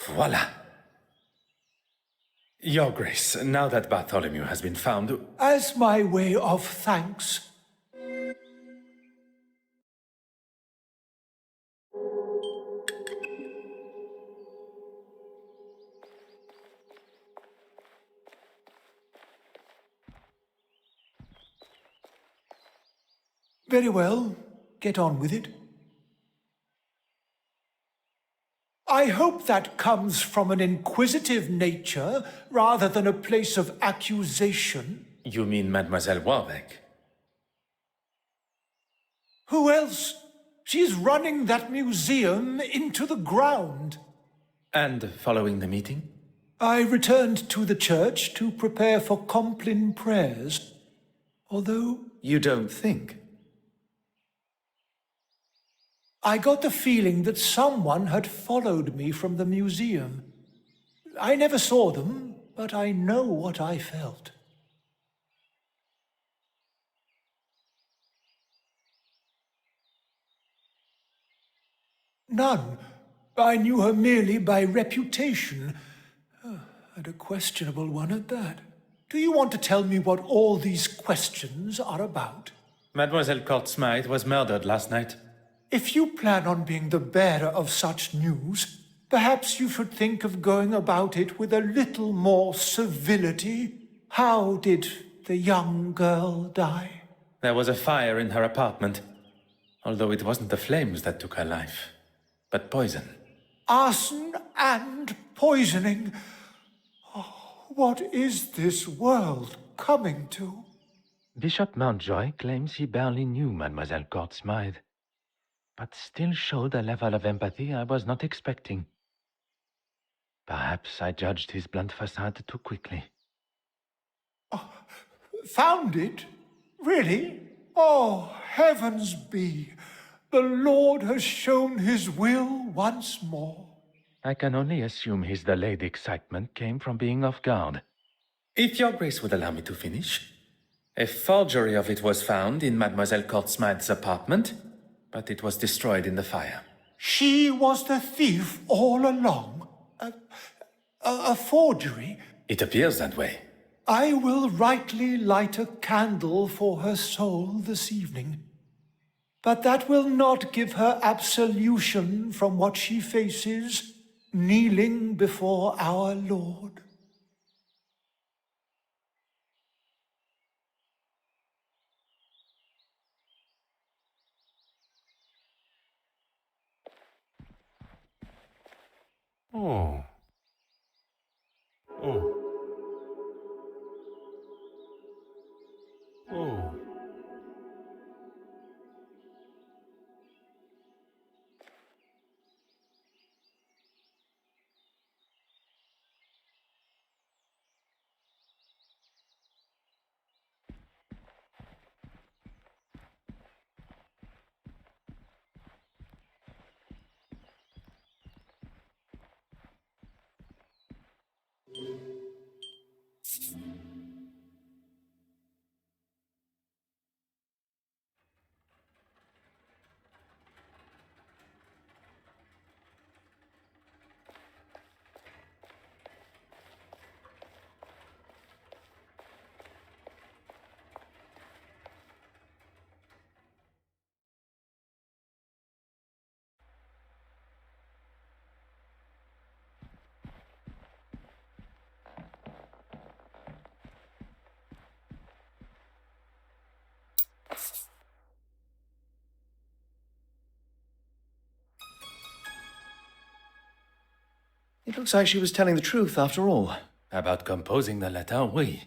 Voila. Your Grace, now that Bartholomew has been found... As my way of thanks, very well, get on with it. I hope that comes from an inquisitive nature rather than a place of accusation. You mean Mademoiselle Warbeck? Who else? She's running that museum into the ground. And following the meeting? I returned to the church to prepare for Compline prayers, although... You don't think? I got the feeling that someone had followed me from the museum. I never saw them, but I know what I felt. None. I knew her merely by reputation, and a questionable one at that. Do you want to tell me what all these questions are about? Mademoiselle Court Smythe was murdered last night. If you plan on being the bearer of such news, perhaps you should think of going about it with a little more civility. How did the young girl die? There was a fire in her apartment, although it wasn't the flames that took her life, but poison. Arson and poisoning. Oh, what is this world coming to? Bishop Mountjoy claims he barely knew Mademoiselle Court Smythe, but still showed a level of empathy I was not expecting. Perhaps I judged his blunt facade too quickly. Oh, found it? Really? Oh, heavens be! The Lord has shown his will once more. I can only assume his delayed excitement came from being off guard. If your Grace would allow me to finish. A forgery of it was found in Mademoiselle Court Smythe's apartment, but it was destroyed in the fire. She was the thief all along? A forgery? It appears that way. I will rightly light a candle for her soul this evening. But that will not give her absolution from what she faces, kneeling before our Lord. Oh. Oh. Oh. It looks like she was telling the truth after all. About composing the letter, oui.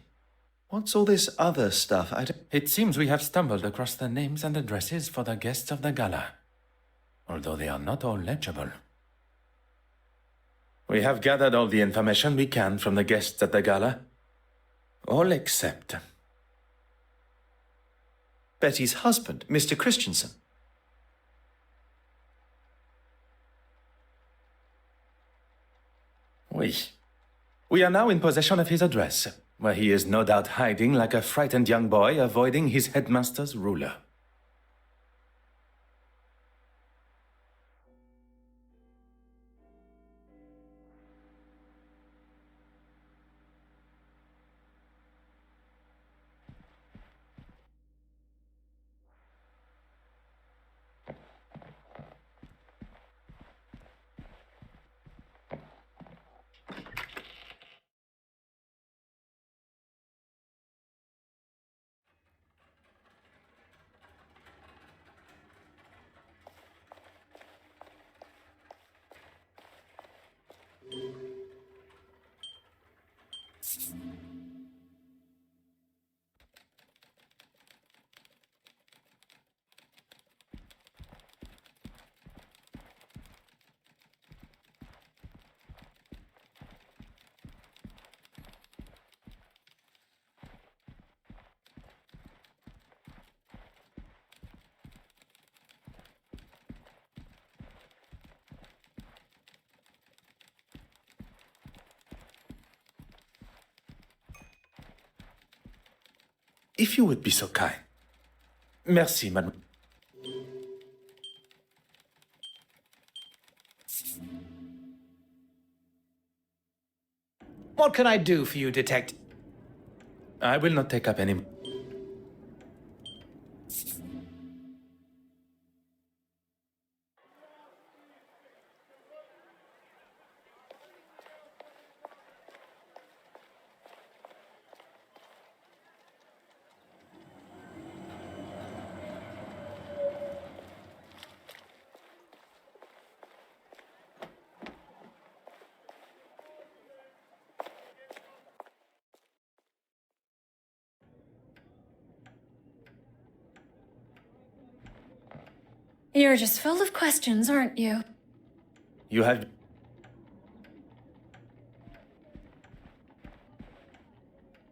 What's all this other stuff? It seems we have stumbled across the names and addresses for the guests of the gala, although they are not all legible. We have gathered all the information we can from the guests at the gala, all except... Betty's husband, Mr. Christensen. Oui. We are now in possession of his address, where he is no doubt hiding like a frightened young boy avoiding his headmaster's ruler. If you would be so kind. Merci, madame. What can I do for you, detective? I will not take up any... You're just full of questions, aren't you? You have...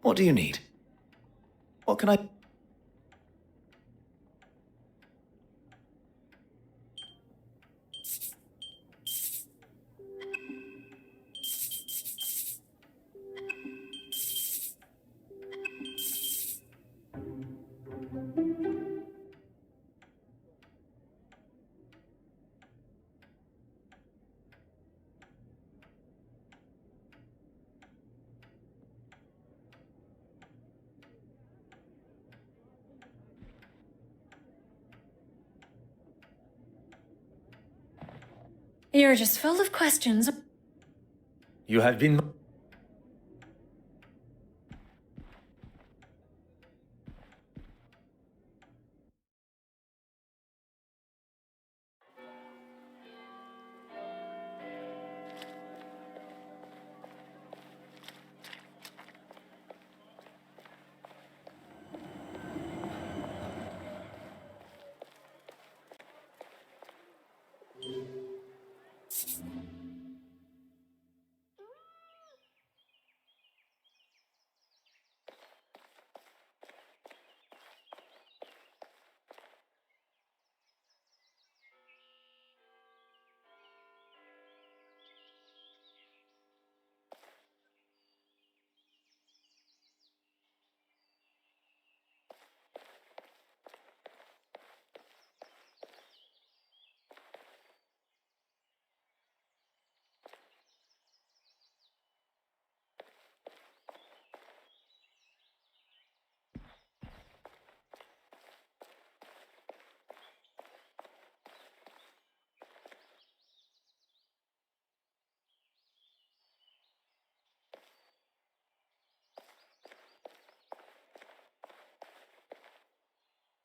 What do you need? What can I... You're just full of questions. You have been...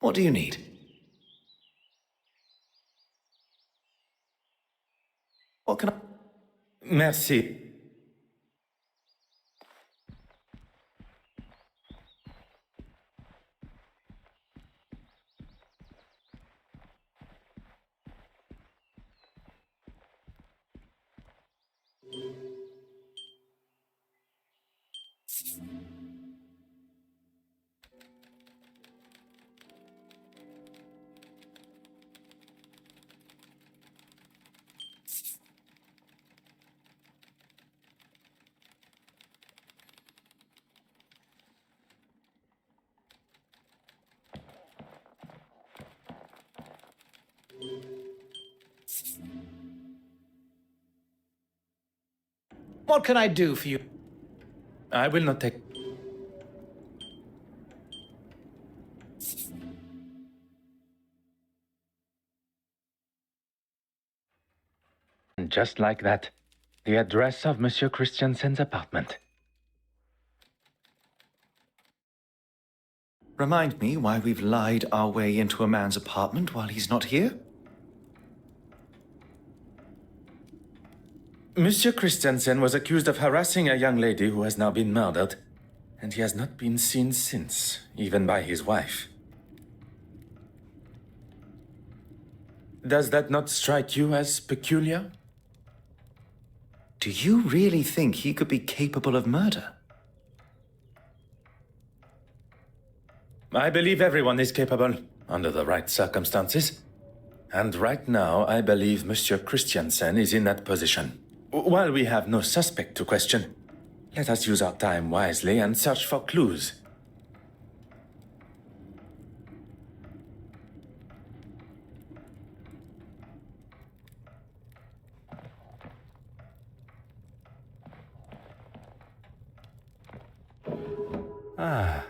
What do you need? What can I... Merci. What can I do for you? I will not take... Just like that, the address of Monsieur Christiansen's apartment. Remind me why we've lied our way into a man's apartment while he's not here? Monsieur Christiansen was accused of harassing a young lady who has now been murdered, and he has not been seen since, even by his wife. Does that not strike you as peculiar? Do you really think he could be capable of murder? I believe everyone is capable, under the right circumstances. And right now, I believe Monsieur Christiansen is in that position. While we have no suspect to question, let us use our time wisely and search for clues. Ah.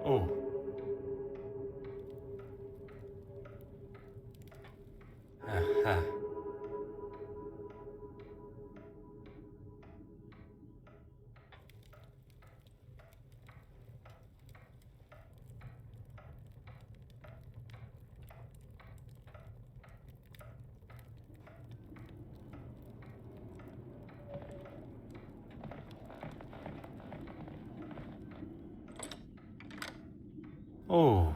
Oh. Aha. Oh.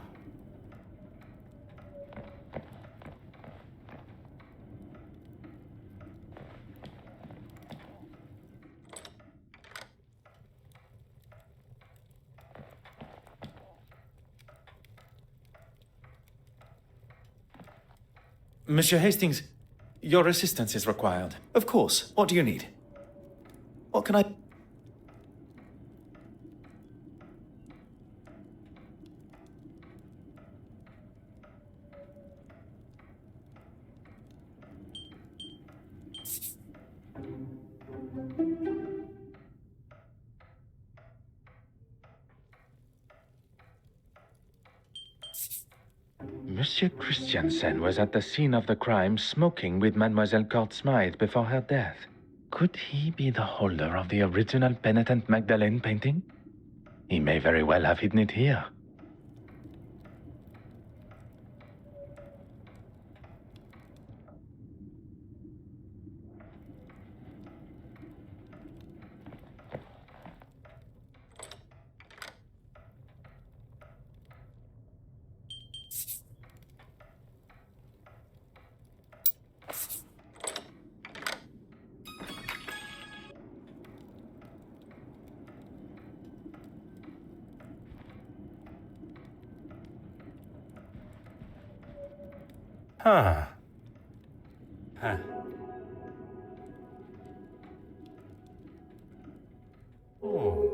Monsieur Hastings, your assistance is required. Of course. What do you need? What can I... Monsieur Christiansen was at the scene of the crime smoking with Mademoiselle Court Smythe before her death. Could he be the holder of the original Penitent Magdalene painting? He may very well have hidden it here. Huh. Huh. Oh.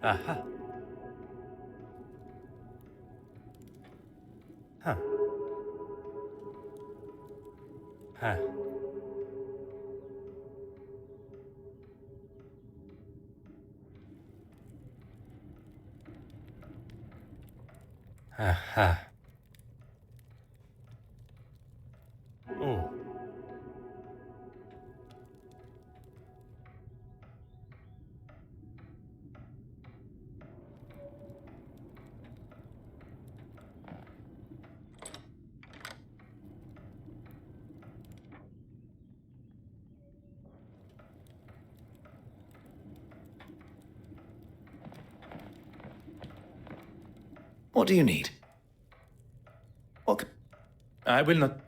Aha. Huh. Huh. Aha. Oh. What do you need? What c- I will not...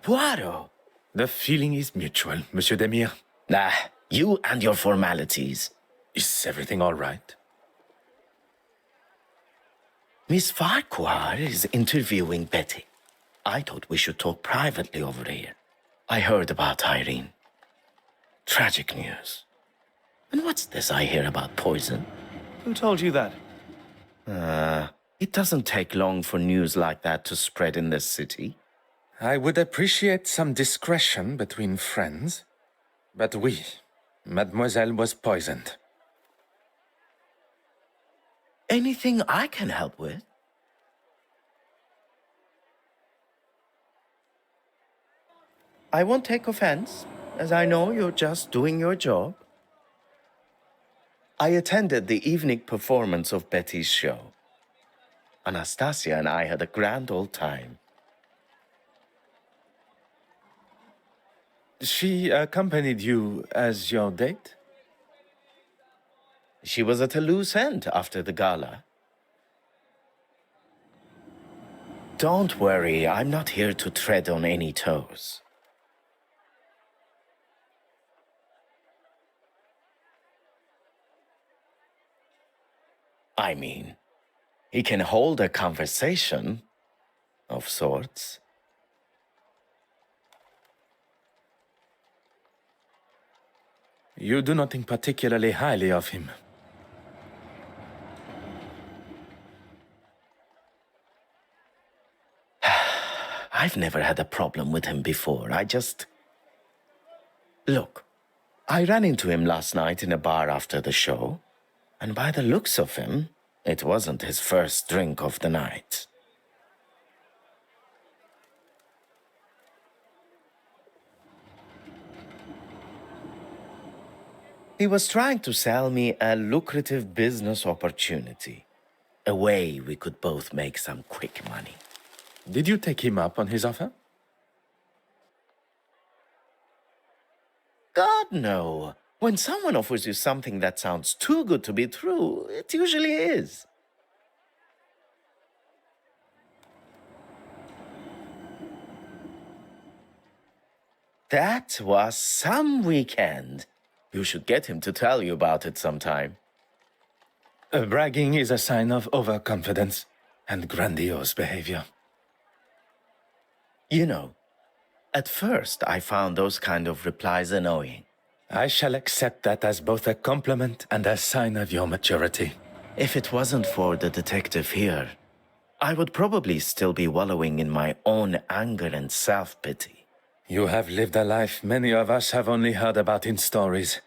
Poirot! The feeling is mutual, Monsieur Demire. Nah, you and your formalities. Is everything all right? Miss Farquhar is interviewing Betty. I thought we should talk privately over here. I heard about Irene. Tragic news. And what's this I hear about poison? Who told you that? It doesn't take long for news like that to spread in this city. I would appreciate some discretion between friends. But Mademoiselle was poisoned. Anything I can help with? I won't take offense, as I know you're just doing your job. I attended the evening performance of Betty's show. Anastasia and I had a grand old time. She accompanied you as your date? She was at a loose end after the gala. Don't worry, I'm not here to tread on any toes. I mean, he can hold a conversation of sorts. You do not think particularly highly of him. I've never had a problem with him before. Look, I ran into him last night in a bar after the show, and by the looks of him, it wasn't his first drink of the night. He was trying to sell me a lucrative business opportunity, a way we could both make some quick money. Did you take him up on his offer? God, no. When someone offers you something that sounds too good to be true, it usually is. That was some weekend. You should get him to tell you about it sometime. Bragging is a sign of overconfidence and grandiose behavior. You know, at first I found those kind of replies annoying. I shall accept that as both a compliment and a sign of your maturity. If it wasn't for the detective here, I would probably still be wallowing in my own anger and self-pity. You have lived a life many of us have only heard about in stories.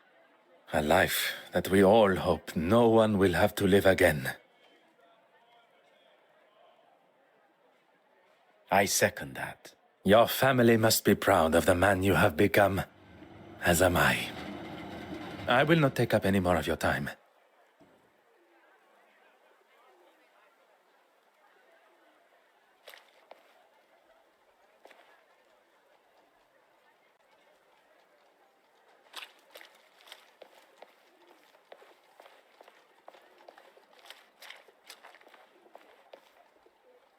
A life that we all hope no one will have to live again. I second that. Your family must be proud of the man you have become, as am I. I will not take up any more of your time.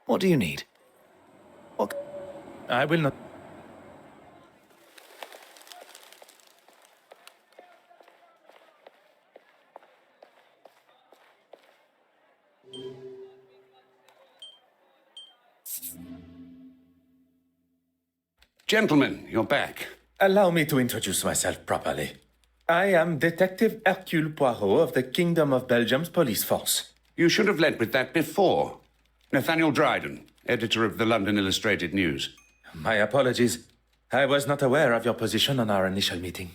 What do you need? What? I will not... Gentlemen, you're back. Allow me to introduce myself properly. I am Detective Hercule Poirot of the Kingdom of Belgium's police force. You should have led with that before. Nathaniel Dryden, editor of the London Illustrated News. My apologies. I was not aware of your position on our initial meeting.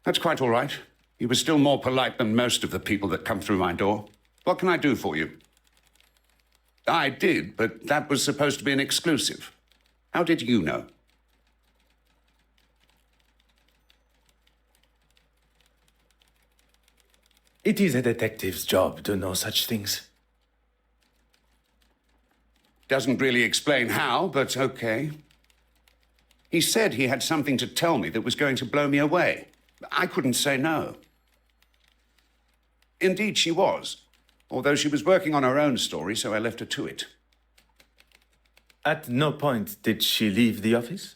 That's quite all right. You were still more polite than most of the people that come through my door. What can I do for you? I did, but that was supposed to be an exclusive. How did you know? It is a detective's job to know such things. Doesn't really explain how, but okay. He said he had something to tell me that was going to blow me away. I couldn't say no. Indeed, she was. Although she was working on her own story, so I left her to it. At no point did she leave the office?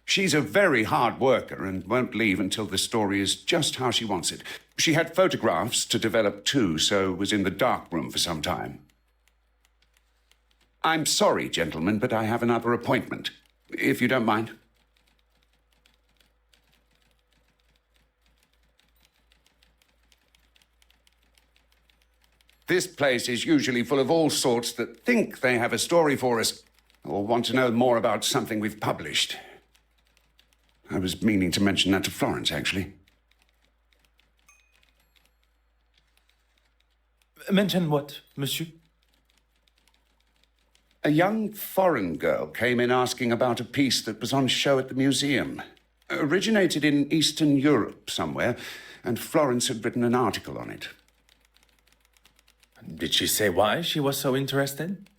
She's a very hard worker and won't leave until the story is just how she wants it. She had photographs to develop too, so was in the dark room for some time. I'm sorry, gentlemen, but I have another appointment, if you don't mind. This place is usually full of all sorts that think they have a story for us, or want to know more about something we've published. I was meaning to mention that to Florence, actually. Mention what, monsieur? A young foreign girl came in asking about a piece that was on show at the museum. Originated in Eastern Europe somewhere, and Florence had written an article on it. Did she say why she was so interested?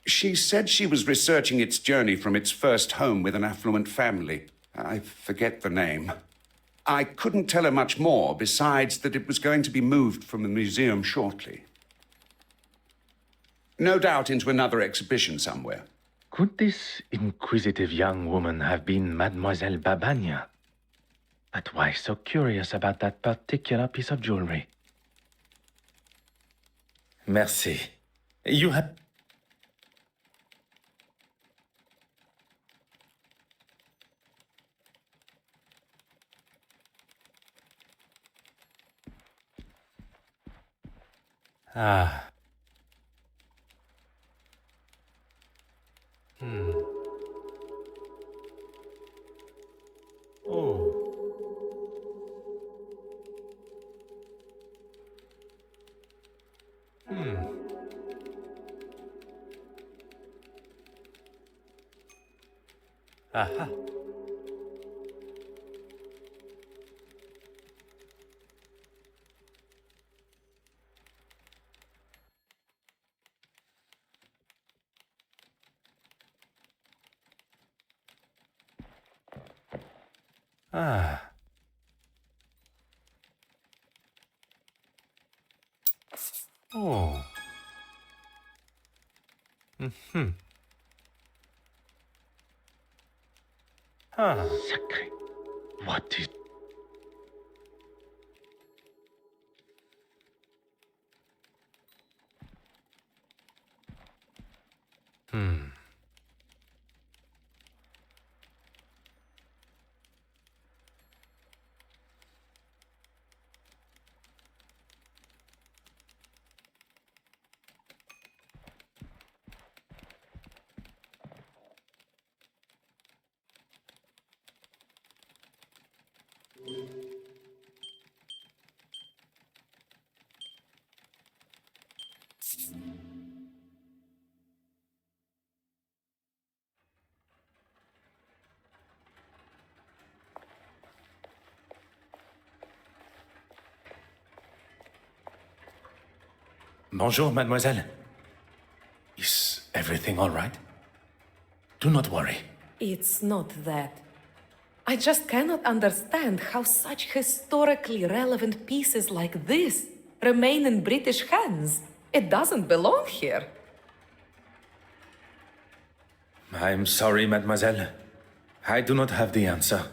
She said she was researching its journey from its first home with an affluent family. I forget the name. I couldn't tell her much more, besides that it was going to be moved from the museum shortly. No doubt into another exhibition somewhere. Could this inquisitive young woman have been Mademoiselle Babagna? But why so curious about that particular piece of jewelry? Merci. You have... Ah. Oh. Aha. Ah. Oh. Mm-hmm. Ah. Sacré. What is... Bonjour, mademoiselle. Is everything all right? Do not worry. It's not that. I just cannot understand how such historically relevant pieces like this remain in British hands. It doesn't belong here. I'm sorry, mademoiselle. I do not have the answer.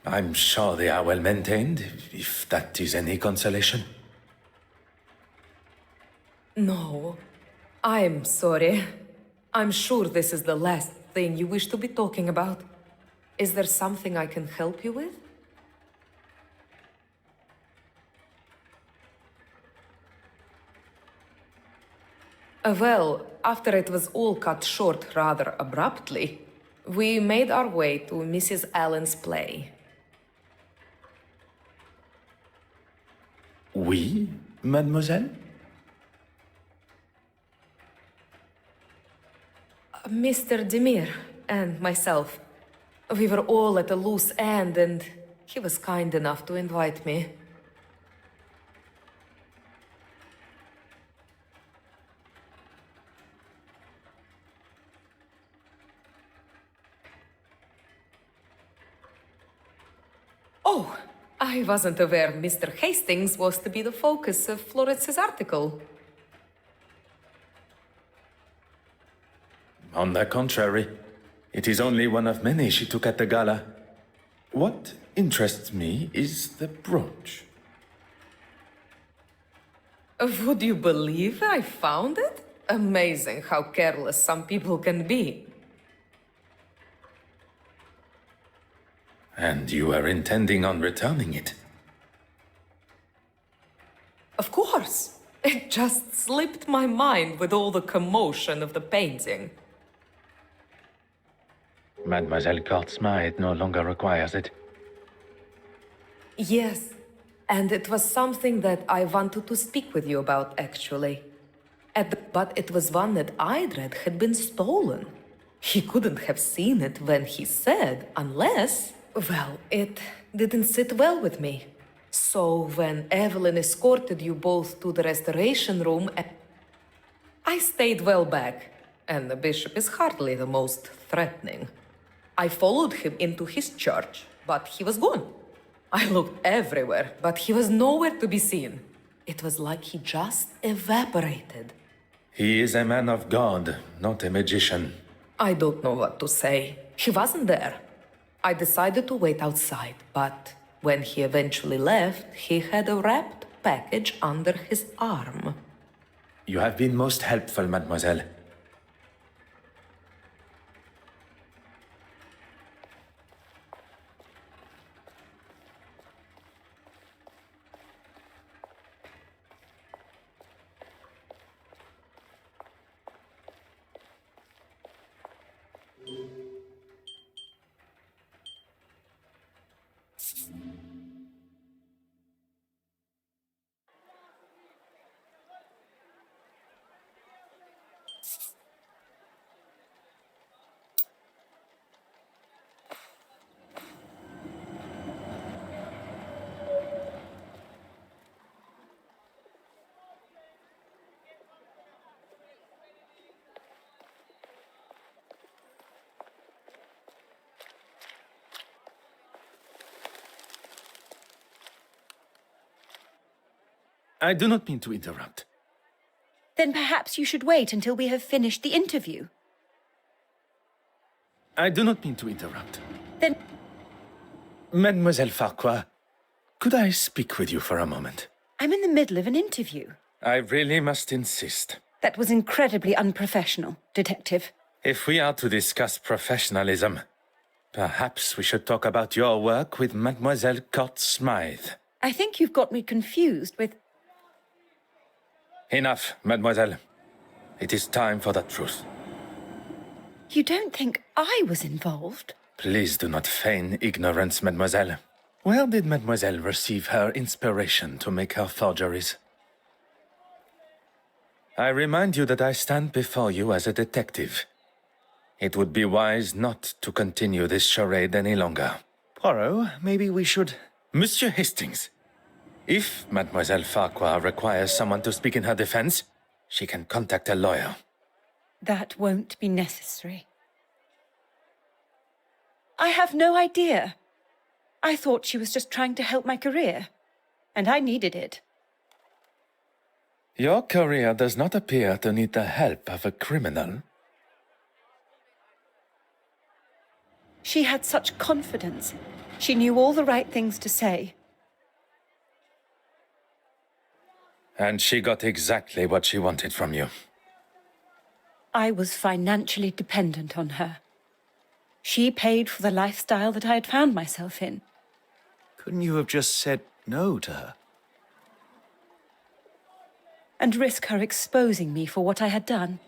I'm sure they are well maintained, if that is any consolation. No, I'm sorry. I'm sure this is the last thing you wish to be talking about. Is there something I can help you with? Well, after it was all cut short rather abruptly, we made our way to Mrs. Allen's play. Oui, mademoiselle? Mr. Demir and myself, we were all at a loose end and he was kind enough to invite me. Oh, I wasn't aware Mr. Hastings was to be the focus of Florence's article. On the contrary, it is only one of many she took at the gala. What interests me is the brooch. Would you believe I found it? Amazing how careless some people can be. And you are intending on returning it? Of course. It just slipped my mind with all the commotion of the painting. Mademoiselle Smythe no longer requires it. Yes, and it was something that I wanted to speak with you about, actually. But it was one that I'd read had been stolen. He couldn't have seen it when he said, unless... Well, it didn't sit well with me. So when Evelyn escorted you both to the restoration room, I stayed well back, and the bishop is hardly the most threatening. I followed him into his church, but he was gone. I looked everywhere, but he was nowhere to be seen. It was like he just evaporated. He is a man of God, not a magician. I don't know what to say. He wasn't there. I decided to wait outside, but when he eventually left, he had a wrapped package under his arm. You have been most helpful, mademoiselle. I do not mean to interrupt. Then perhaps you should wait until we have finished the interview. I do not mean to interrupt. Then... Mademoiselle Farquhar, could I speak with you for a moment? I'm in the middle of an interview. I really must insist. That was incredibly unprofessional, Detective. If we are to discuss professionalism, perhaps we should talk about your work with Mademoiselle Smythe. I think you've got me confused with... Enough, mademoiselle. It is time for the truth. You don't think I was involved? Please do not feign ignorance, mademoiselle. Where did mademoiselle receive her inspiration to make her forgeries? I remind you that I stand before you as a detective. It would be wise not to continue this charade any longer. Poirot, maybe we should... Monsieur Hastings, if Mademoiselle Farquhar requires someone to speak in her defense, she can contact a lawyer. That won't be necessary. I have no idea. I thought she was just trying to help my career, and I needed it. Your career does not appear to need the help of a criminal. She had such confidence. She knew all the right things to say. And she got exactly what she wanted from you. I was financially dependent on her. She paid for the lifestyle that I had found myself in. Couldn't you have just said no to her? And risk her exposing me for what I had done?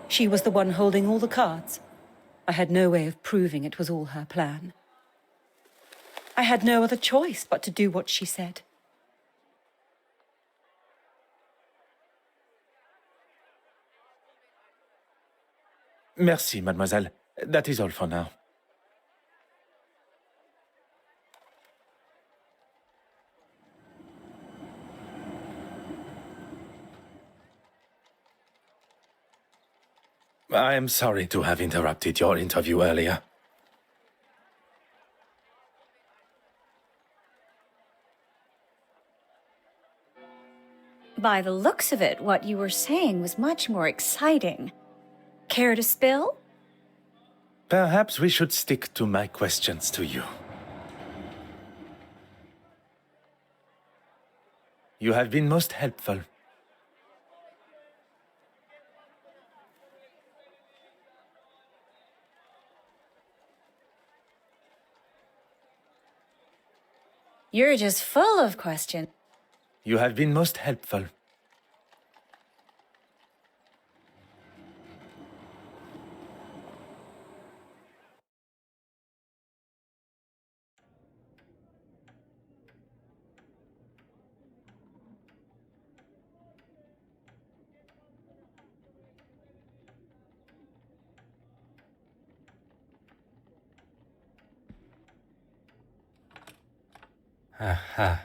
She was the one holding all the cards. I had no way of proving it was all her plan. I had no other choice but to do what she said. Merci, mademoiselle. That is all for now. I am sorry to have interrupted your interview earlier. By the looks of it, what you were saying was much more exciting. Care to spill? Perhaps we should stick to my questions to you. You have been most helpful. You're just full of questions. You have been most helpful. Aha.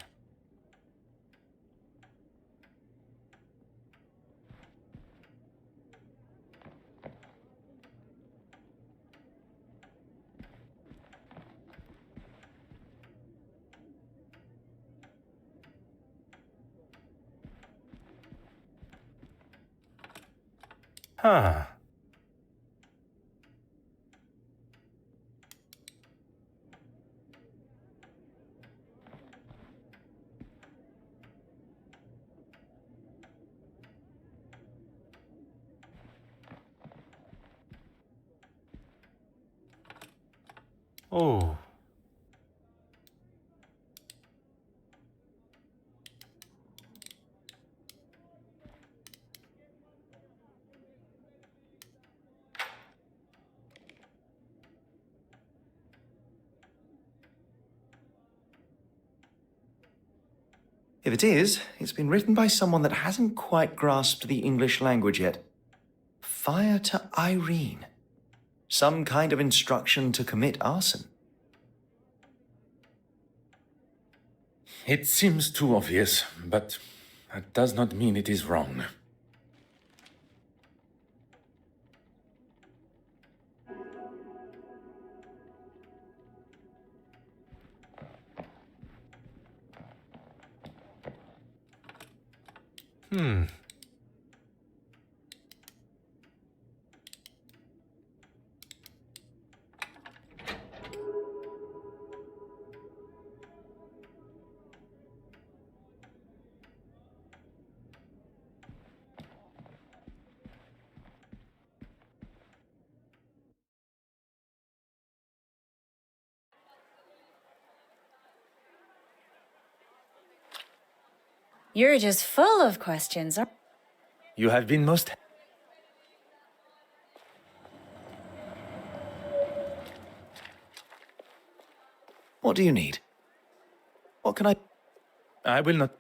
Huh. Oh. If it is, it's been written by someone that hasn't quite grasped the English language yet. Fire to Irene. Some kind of instruction to commit arson. It seems too obvious, but that does not mean it is wrong. You're just full of questions. You have been most... What do you need? What can I... I will not...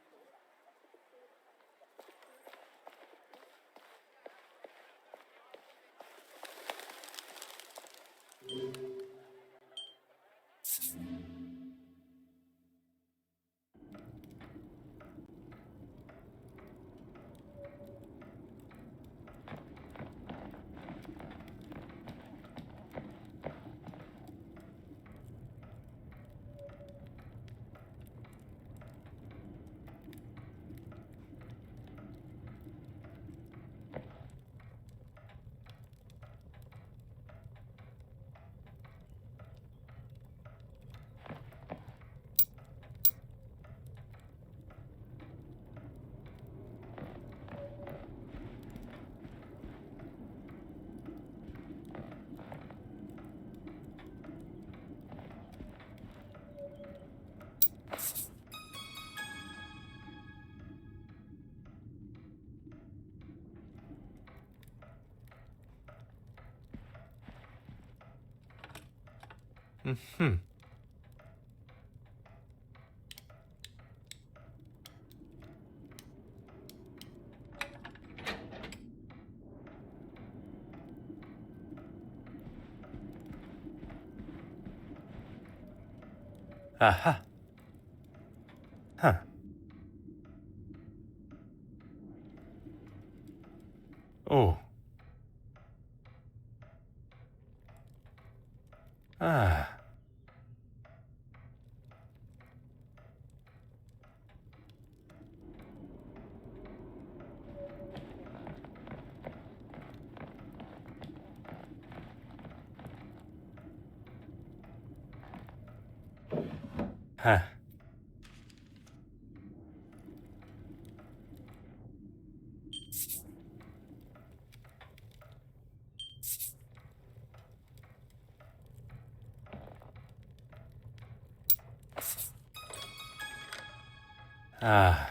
Aha. Huh. Oh. Ah. Huh. Ah.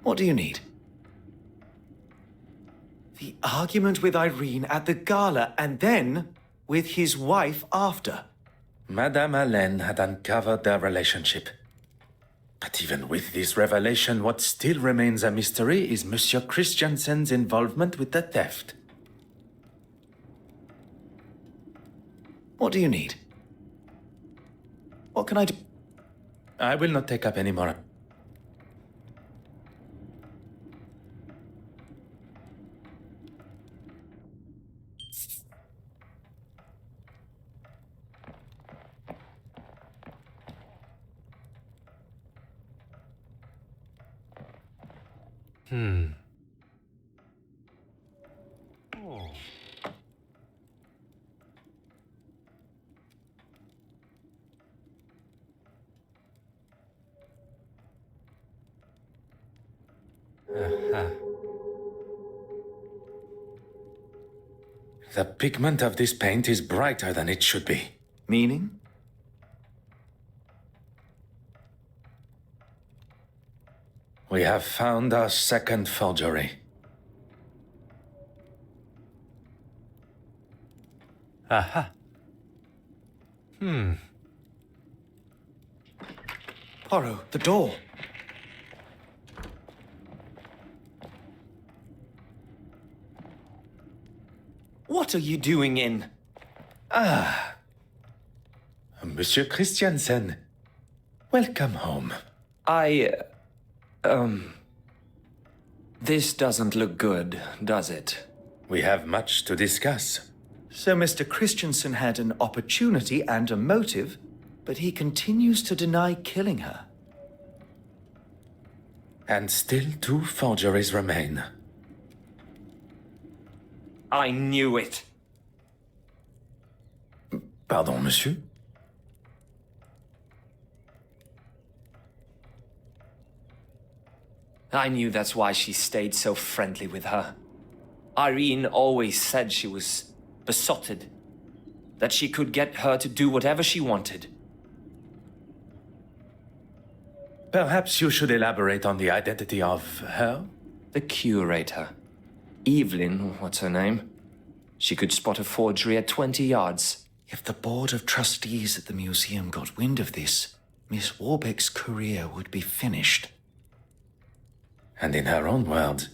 What do you need? The argument with Irene at the gala, and then with his wife after. Madame Hélène had uncovered their relationship. But even with this revelation, what still remains a mystery is Monsieur Christiansen's involvement with the theft. What do you need? What can I do? I will not take up any more. Oh. The pigment of this paint is brighter than it should be. Meaning? We have found our second forgery. Aha. Poirot, the door. What are you doing in? Monsieur Christiansen, welcome home. This doesn't look good, does it? We have much to discuss. So Mr. Christiansen had an opportunity and a motive, but he continues to deny killing her. And still 2 forgeries remain. I knew it. Pardon, monsieur? I knew that's why she stayed so friendly with her. Irene always said she was besotted, that she could get her to do whatever she wanted. Perhaps you should elaborate on the identity of her? The curator. Evelyn, what's her name? She could spot a forgery at 20 yards. If the board of trustees at the museum got wind of this, Miss Warbeck's career would be finished. And in her own words,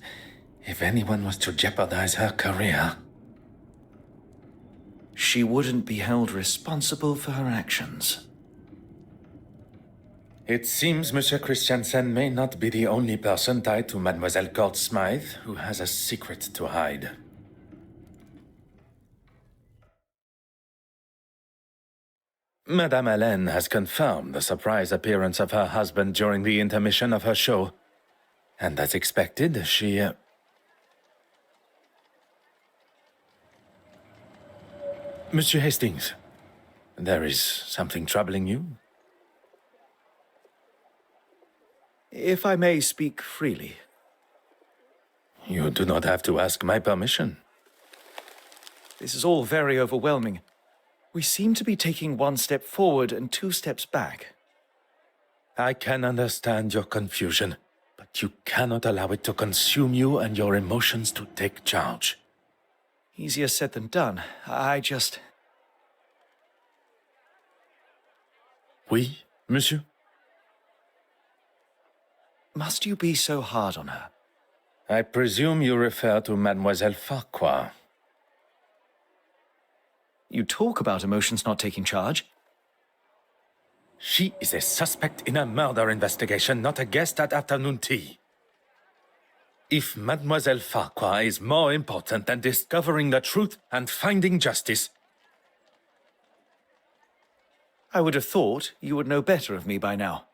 if anyone was to jeopardize her career, she wouldn't be held responsible for her actions. It seems Monsieur Christiansen may not be the only person tied to Mademoiselle Court Smythe who has a secret to hide. Madame Hélène has confirmed the surprise appearance of her husband during the intermission of her show. And as expected, she... Monsieur Hastings, there is something troubling you? If I may speak freely. You do not have to ask my permission. This is all very overwhelming. We seem to be taking one step forward and two steps back. I can understand your confusion, but you cannot allow it to consume you and your emotions to take charge. Easier said than done. Oui, monsieur? Must you be so hard on her? I presume you refer to Mademoiselle Farquhar. You talk about emotions not taking charge. She is a suspect in a murder investigation, not a guest at afternoon tea. If Mademoiselle Farquhar is more important than discovering the truth and finding justice, I would have thought you would know better of me by now.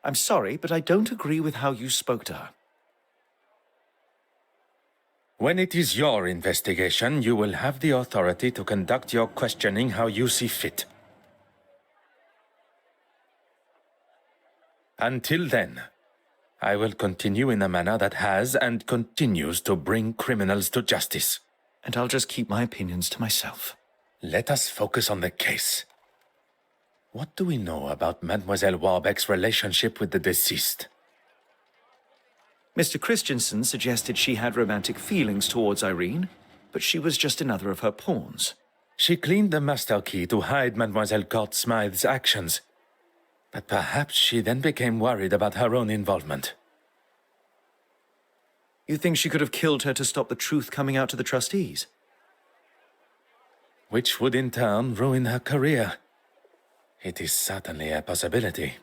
I'm sorry, but I don't agree with how you spoke to her. when it is your investigation, you will have the authority to conduct your questioning how you see fit. Until then, I will continue in a manner that has and continues to bring criminals to justice. And I'll just keep my opinions to myself. Let us focus on the case. What do we know about Mademoiselle Warbeck's relationship with the deceased? Mr. Christensen suggested she had romantic feelings towards Irene, but she was just another of her pawns. She cleaned the master key to hide Mademoiselle Court Smythe's actions. But perhaps she then became worried about her own involvement. You think she could have killed her to stop the truth coming out to the trustees? Which would in turn ruin her career. It is certainly a possibility.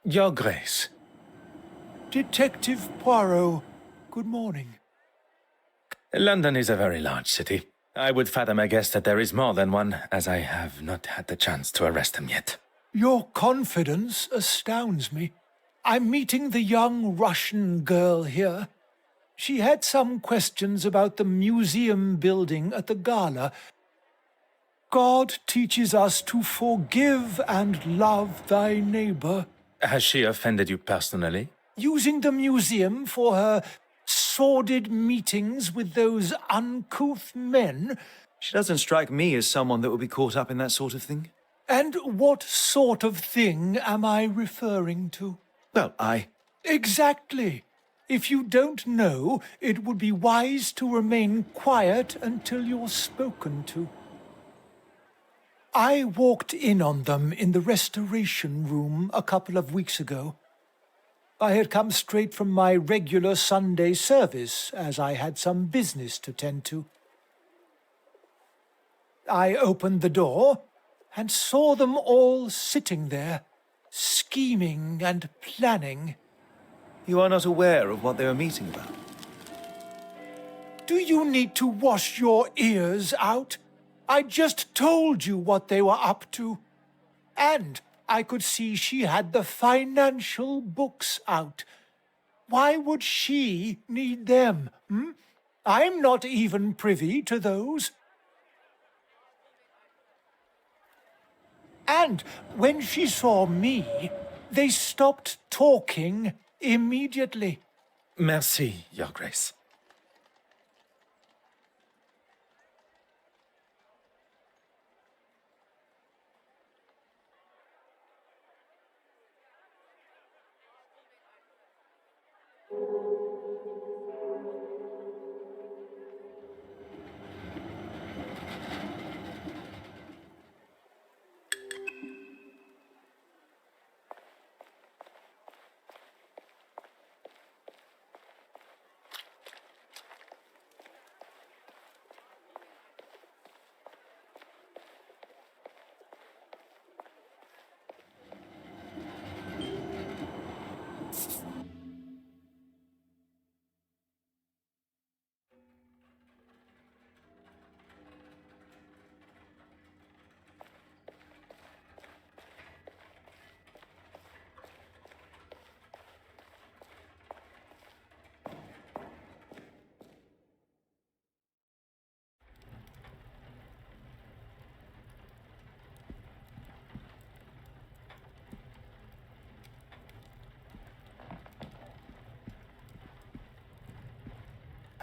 Your Grace. Detective Poirot, good morning. London is a very large city. I would fathom a guess that there is more than one, as I have not had the chance to arrest him yet. Your confidence astounds me. I'm meeting the young Russian girl here. She had some questions about the museum building at the gala. God teaches us to forgive and love thy neighbor. Has she offended you personally? Using the museum for her sordid meetings with those uncouth men? She doesn't strike me as someone that would be caught up in that sort of thing. And what sort of thing am I referring to? Well, Exactly. If you don't know, it would be wise to remain quiet until you're spoken to. I walked in on them in the restoration room a couple of weeks ago. I had come straight from my regular Sunday service, as I had some business to tend to. I opened the door and saw them all sitting there, scheming and planning. You are not aware of what they were meeting about? Do you need to wash your ears out? I just told you what they were up to. And I could see she had the financial books out. Why would she need them? I'm not even privy to those. And when she saw me, they stopped talking immediately. Merci, Your Grace.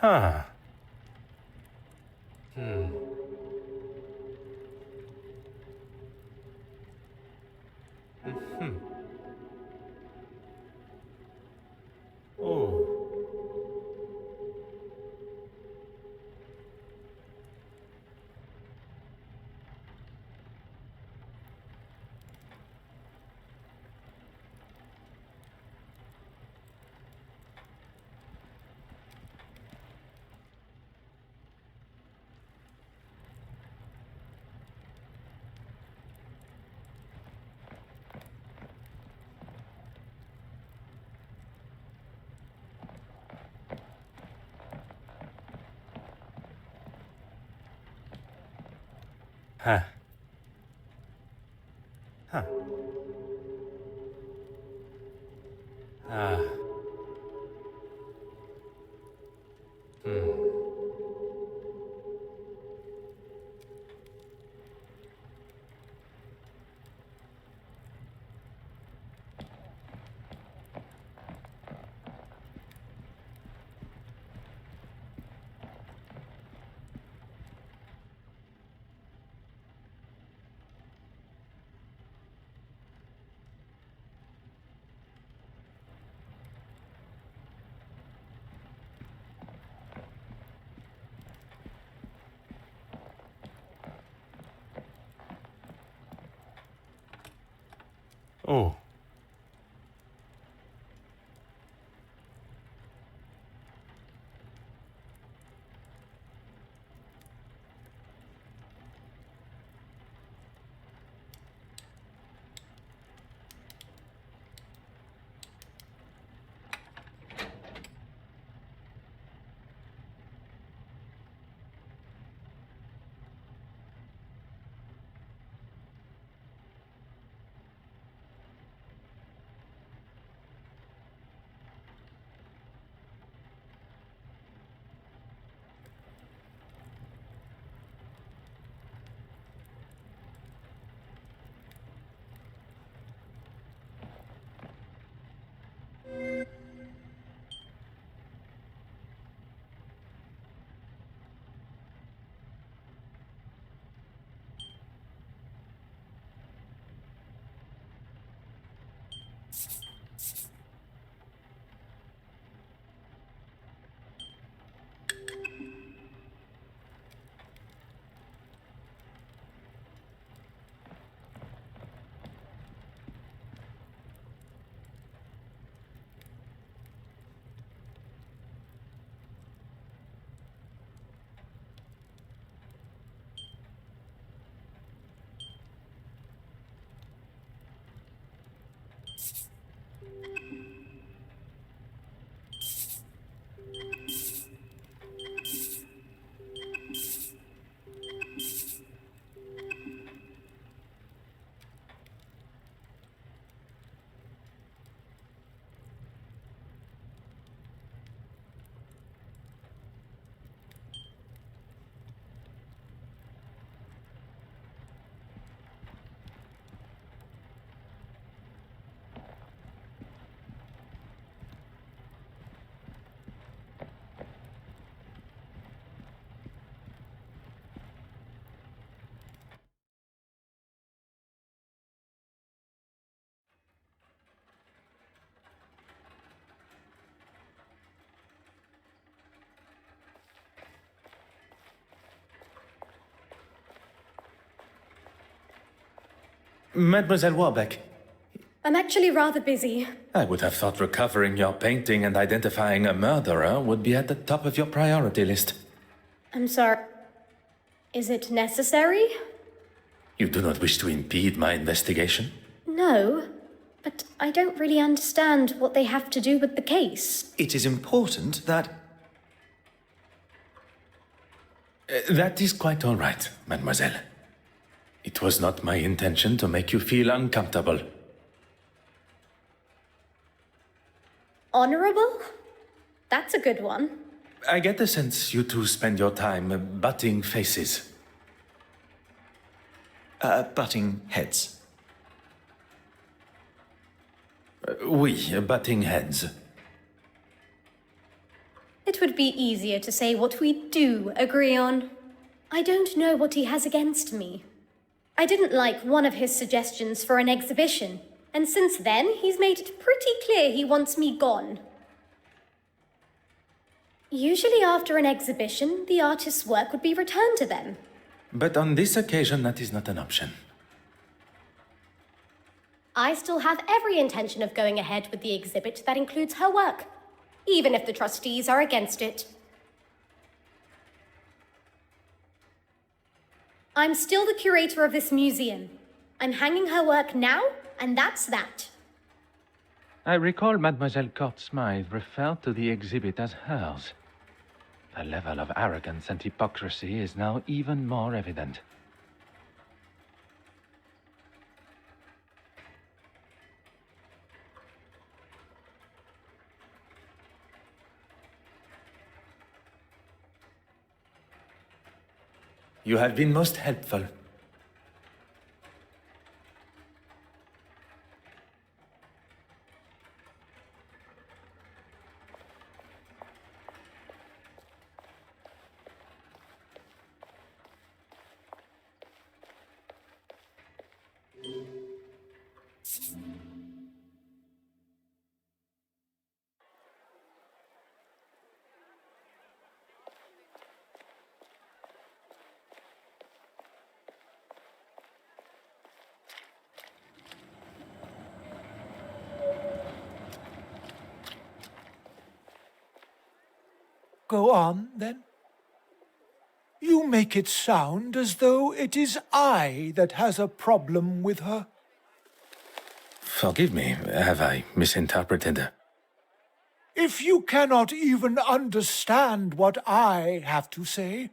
Ah. Oh. Huh. Huh. Ah. Oh. Mademoiselle Warbeck, I'm actually rather busy. I would have thought recovering your painting and identifying a murderer would be at the top of your priority list. I'm sorry. Is it necessary? You do not wish to impede my investigation? No, but I don't really understand what they have to do with the case. It is important that... That is quite all right, mademoiselle. It was not my intention to make you feel uncomfortable. Honorable? That's a good one. I get the sense you two spend your time butting faces. Butting heads. Oui, butting heads. It would be easier to say what we do agree on. I don't know what he has against me. I didn't like one of his suggestions for an exhibition, and since then he's made it pretty clear he wants me gone. Usually after an exhibition, the artist's work would be returned to them. But on this occasion, that is not an option. I still have every intention of going ahead with the exhibit that includes her work, even if the trustees are against it. I'm still the curator of this museum. I'm hanging her work now, and that's that. I recall Mademoiselle Court Smythe referred to the exhibit as hers. The level of arrogance and hypocrisy is now even more evident. You have been most helpful. Go on, then. You make it sound as though it is I that has a problem with her. Forgive me, have I misinterpreted? If you cannot even understand what I have to say,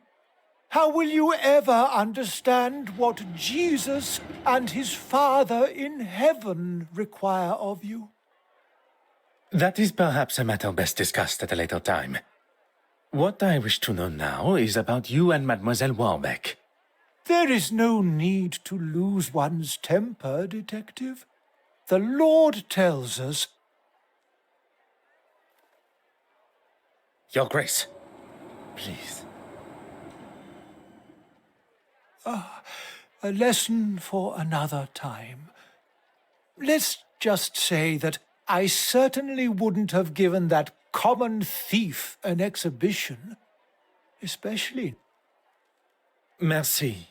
how will you ever understand what Jesus and his Father in heaven require of you? That is perhaps a matter best discussed at a later time. What I wish to know now is about you and Mademoiselle Warbeck. There is no need to lose one's temper, Detective. The Lord tells us. Your Grace, please. A lesson for another time. Let's just say that I certainly wouldn't have given that common thief an exhibition, especially. Merci.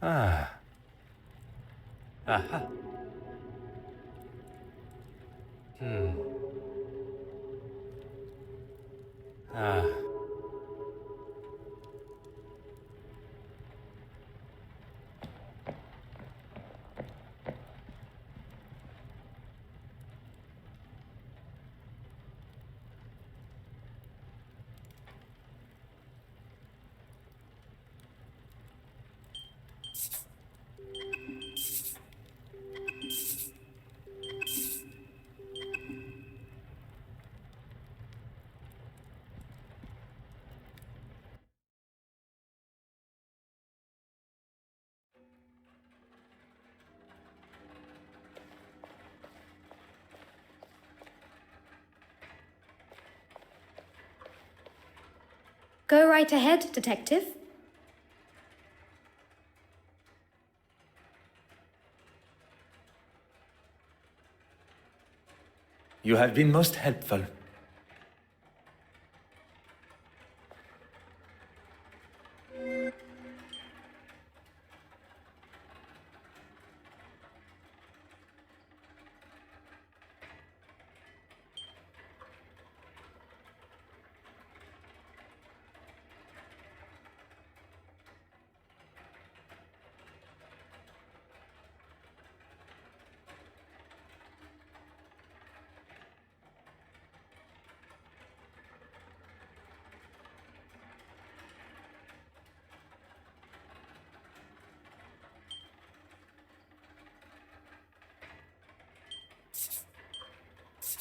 Ah. Aha. Ah. Go right ahead, Detective. You have been most helpful.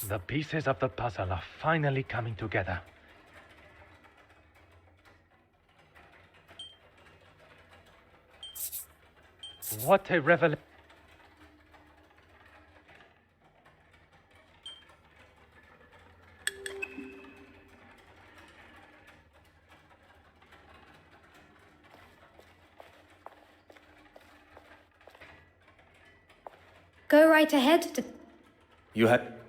The pieces of the puzzle are finally coming together. What a revelation. Go right ahead, You have...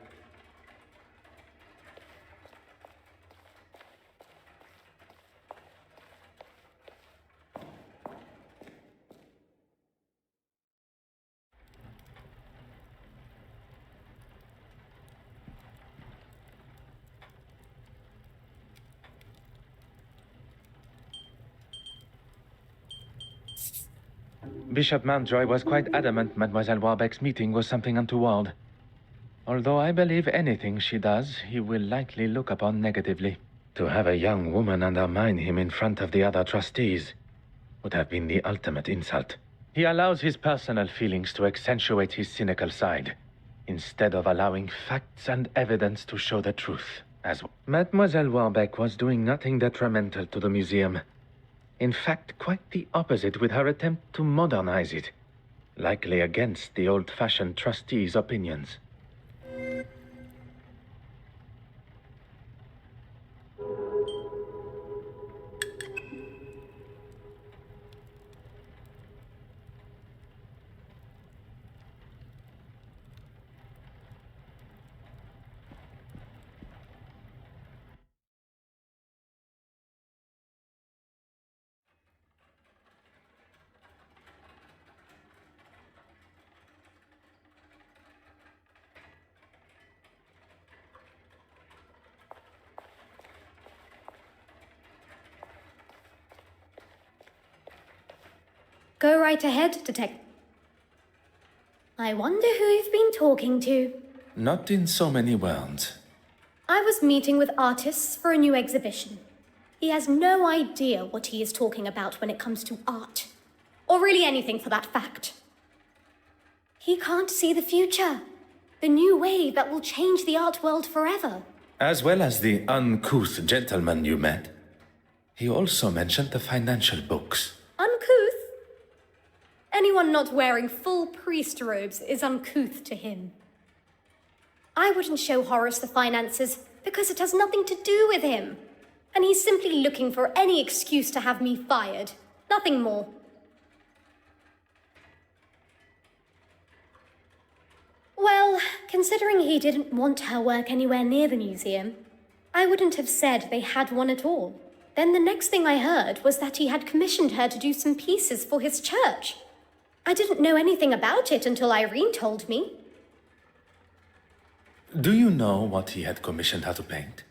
Bishop Mountjoy was quite adamant Mademoiselle Warbeck's meeting was something untoward. Although I believe anything she does, he will likely look upon negatively. To have a young woman undermine him in front of the other trustees would have been the ultimate insult. He allows his personal feelings to accentuate his cynical side, instead of allowing facts and evidence to show the truth. As Mademoiselle Warbeck was doing nothing detrimental to the museum. In fact, quite the opposite with her attempt to modernize it, likely against the old-fashioned trustees' opinions. Go right ahead, Detective. I wonder who you've been talking to. Not in so many words. I was meeting with artists for a new exhibition. He has no idea what he is talking about when it comes to art. Or really anything for that fact. He can't see the future. The new wave that will change the art world forever. As well as the uncouth gentleman you met. He also mentioned the financial books. Uncouth? Anyone not wearing full priest robes is uncouth to him. I wouldn't show Horace the finances because it has nothing to do with him. And he's simply looking for any excuse to have me fired. Nothing more. Well, considering he didn't want her work anywhere near the museum, I wouldn't have said they had one at all. Then the next thing I heard was that he had commissioned her to do some pieces for his church. I didn't know anything about it until Irene told me. Do you know what he had commissioned her to paint?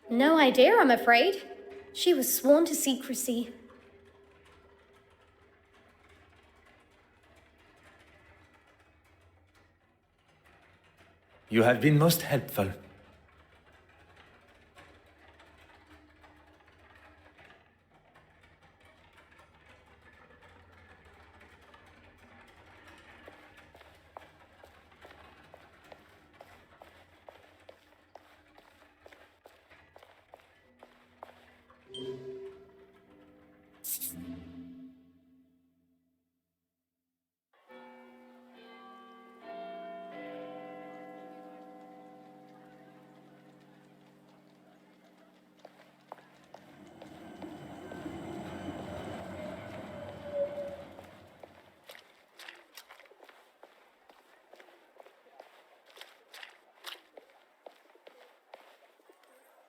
No idea, I'm afraid. She was sworn to secrecy. You have been most helpful.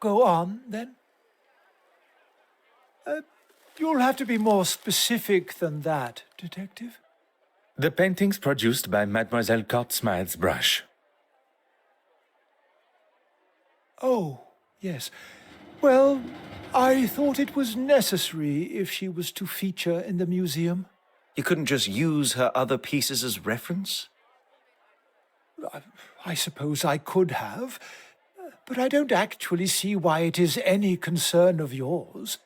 Go on, then. You'll have to be more specific than that, Detective. The paintings produced by Mademoiselle Cotsmith's brush. Oh, yes. Well, I thought it was necessary if she was to feature in the museum. You couldn't just use her other pieces as reference? I suppose I could have, but I don't actually see why it is any concern of yours.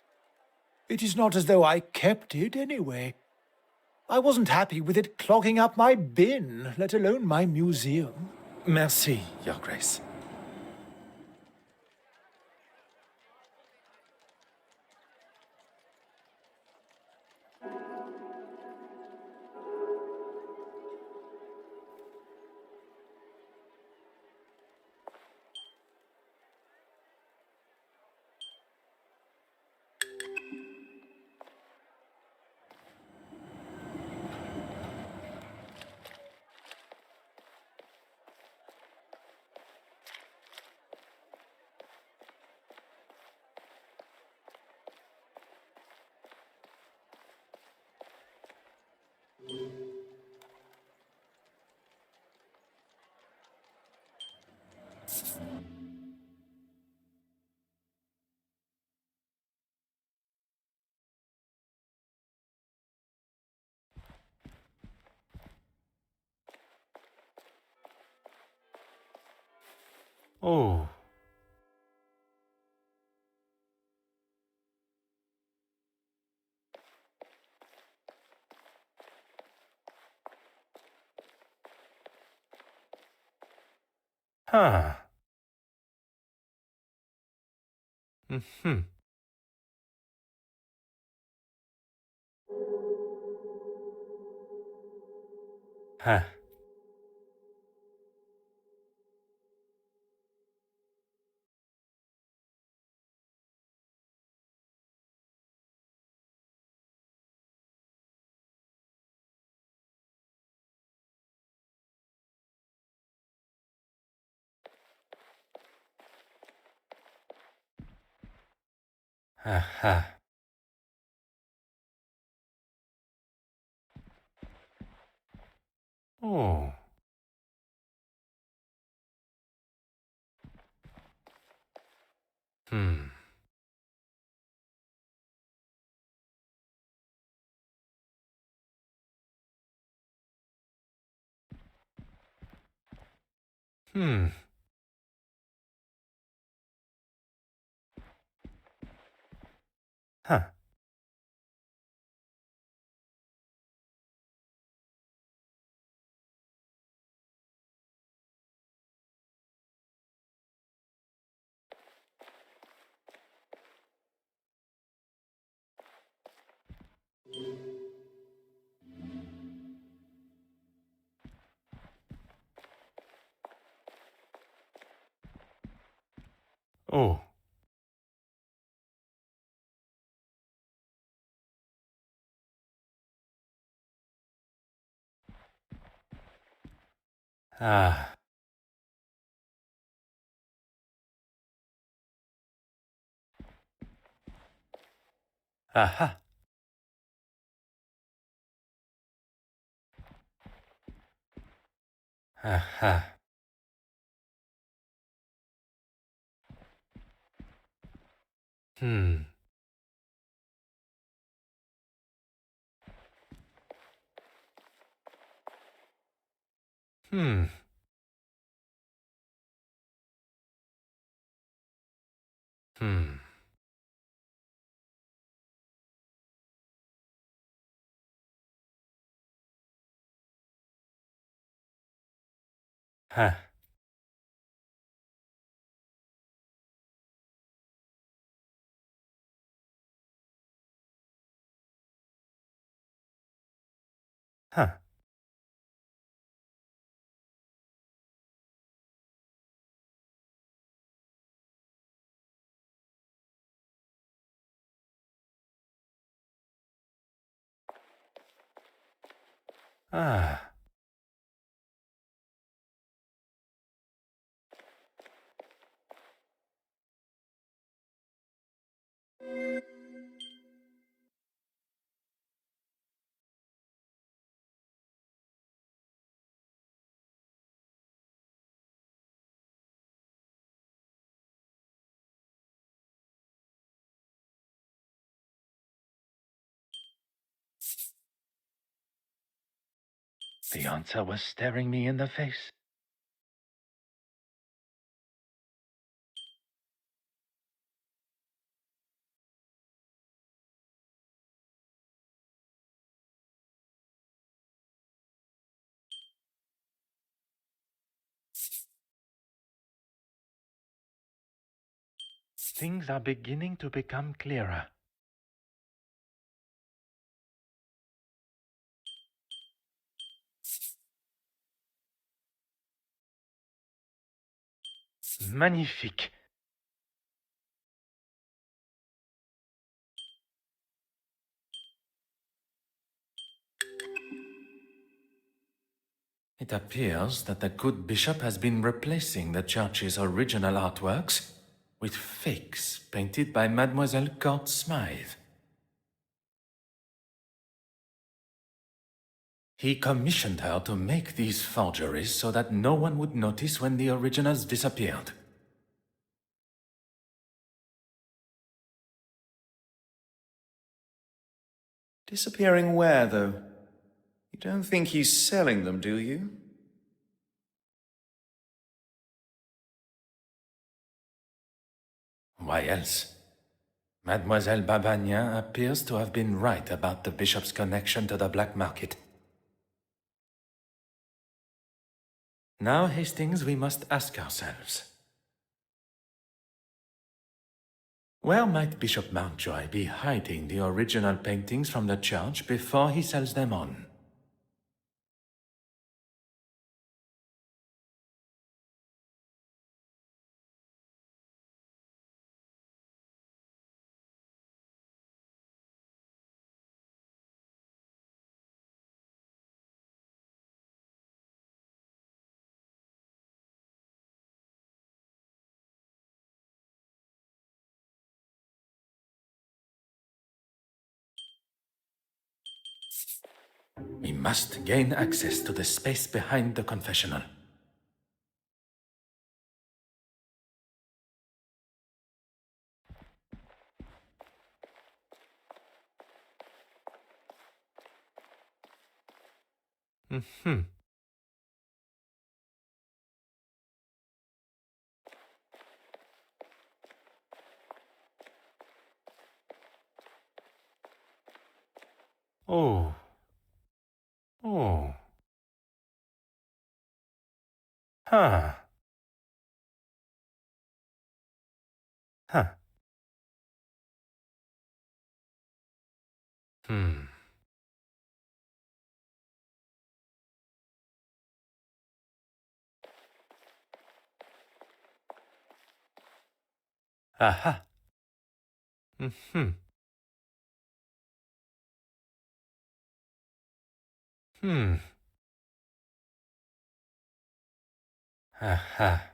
It is not as though I kept it anyway. I wasn't happy with it clogging up my bin, let alone my museum. Merci, Your Grace. Oh. Huh. Mm-hmm. Huh. Aha. Oh. Hmm. Hmm. Huh. Oh. Ah. Aha. Aha. Hmm. Hmm. Hmm. Huh. Huh. Ah. The answer was staring me in the face. Things are beginning to become clearer. Magnifique. It appears that the good bishop has been replacing the church's original artworks with fakes painted by Mademoiselle Court Smythe. He commissioned her to make these forgeries so that no one would notice when the originals disappeared. Disappearing where, though? You don't think he's selling them, do you? Why else? Mademoiselle Babagnan appears to have been right about the bishop's connection to the black market. Now, Hastings, we must ask ourselves, where might Bishop Mountjoy be hiding the original paintings from the church before he sells them on? We must gain access to the space behind the confessional. Mm-hmm. Oh. Oh. Huh. Huh. Hmm. Aha. Mm-hmm. Hmm. Aha.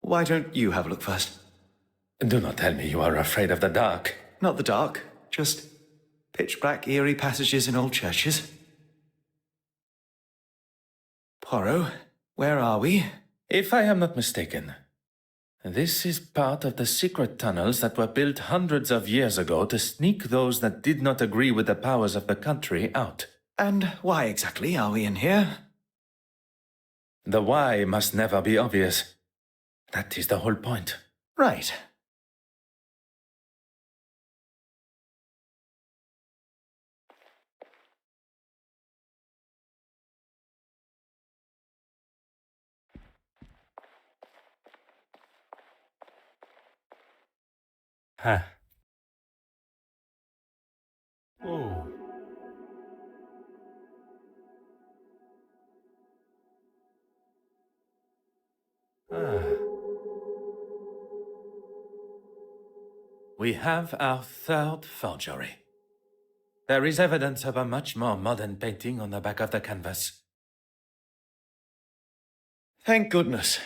Why don't you have a look first? Do not tell me you are afraid of the dark. Not the dark, just pitch black, eerie passages in old churches. Poirot, where are we? If I am not mistaken, this is part of the secret tunnels that were built hundreds of years ago to sneak those that did not agree with the powers of the country out. And why exactly are we in here? The why must never be obvious. That is the whole point. Right. Huh. Oh. Ah. We have our third forgery. There is evidence of a much more modern painting on the back of the canvas. Thank goodness.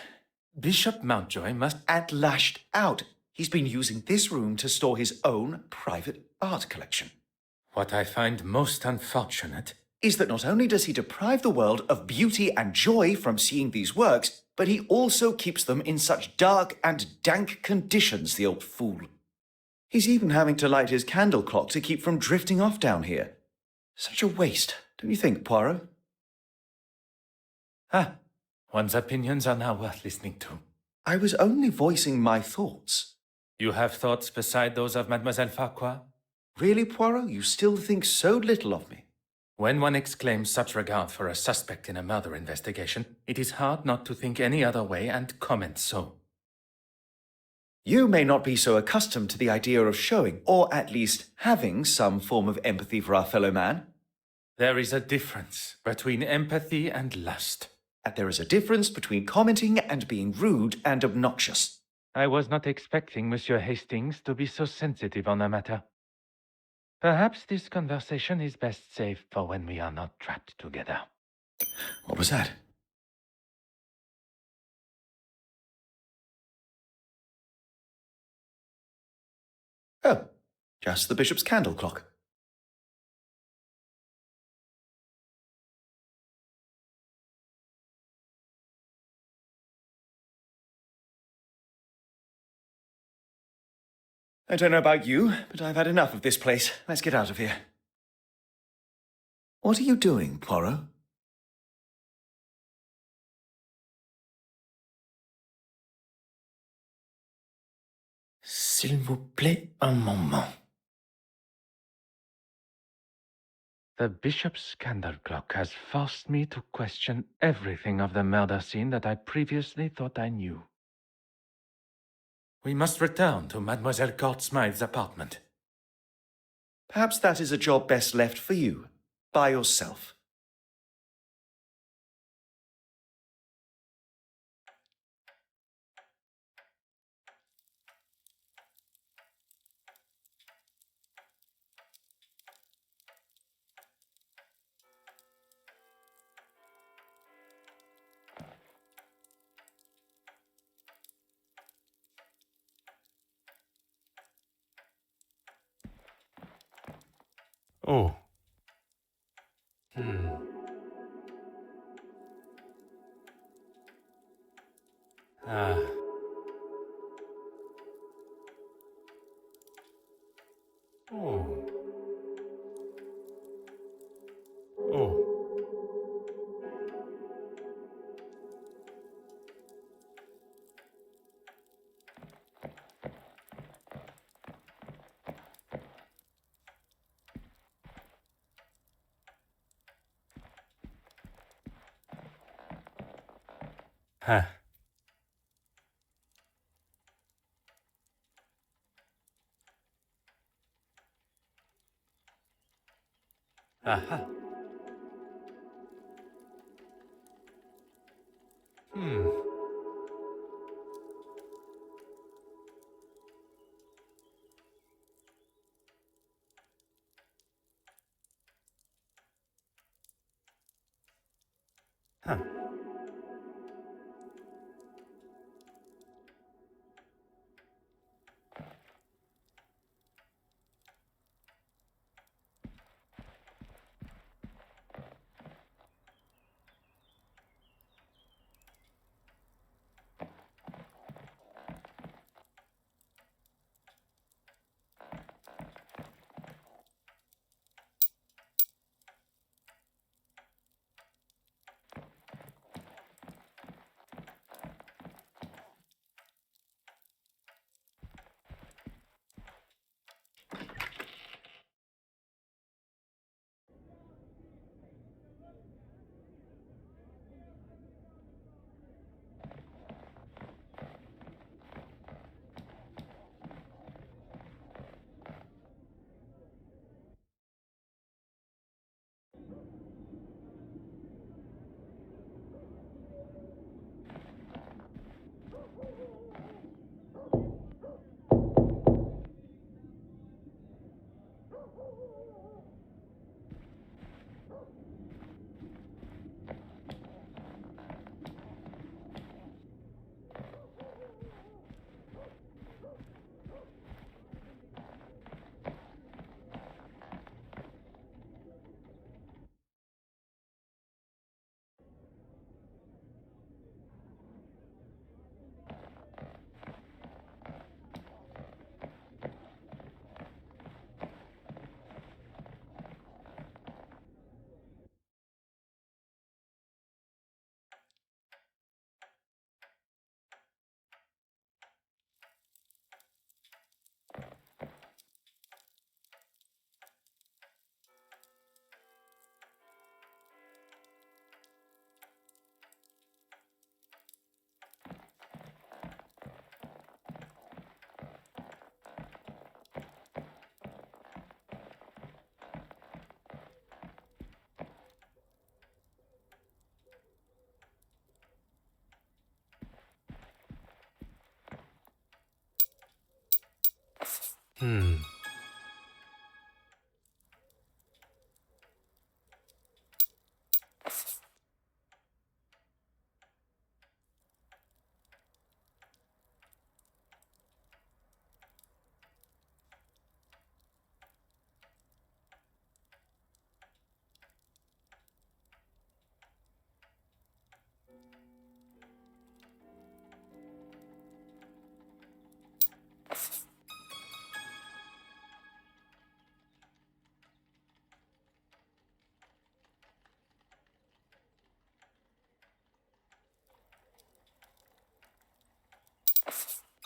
Bishop Mountjoy must... And lashed out. He's been using this room to store his own private art collection. What I find most unfortunate is that not only does he deprive the world of beauty and joy from seeing these works, but he also keeps them in such dark and dank conditions, the old fool. He's even having to light his candle clock to keep from drifting off down here. Such a waste, don't you think, Poirot? Ah, one's opinions are now worth listening to. I was only voicing my thoughts. You have thoughts beside those of Mademoiselle Farquhar? Really, Poirot? You still think so little of me? When one exclaims such regard for a suspect in a murder investigation, it is hard not to think any other way and comment so. You may not be so accustomed to the idea of showing, or at least having, some form of empathy for our fellow man. There is a difference between empathy and lust. And there is a difference between commenting and being rude and obnoxious. I was not expecting Monsieur Hastings to be so sensitive on the matter. Perhaps this conversation is best saved for when we are not trapped together. What was that? Oh, just the bishop's candle clock. I don't know about you, but I've had enough of this place. Let's get out of here. What are you doing, Poirot? S'il vous plaît, un moment. The bishop's candle clock has forced me to question everything of the murder scene that I previously thought I knew. We must return to Mademoiselle Court-Smythe's apartment. Perhaps that is a job best left for you, by yourself. Oh. Ah. Oh. Oh. Huh. Aha. Huh.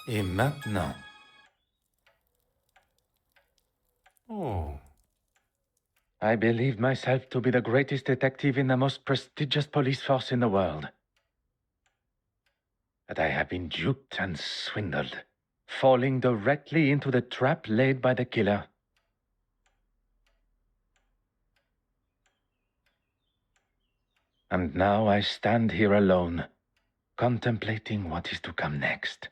Et maintenant? Oh. I believed myself to be the greatest detective in the most prestigious police force in the world. But I have been duped and swindled, falling directly into the trap laid by the killer. And now I stand here alone, contemplating what is to come next.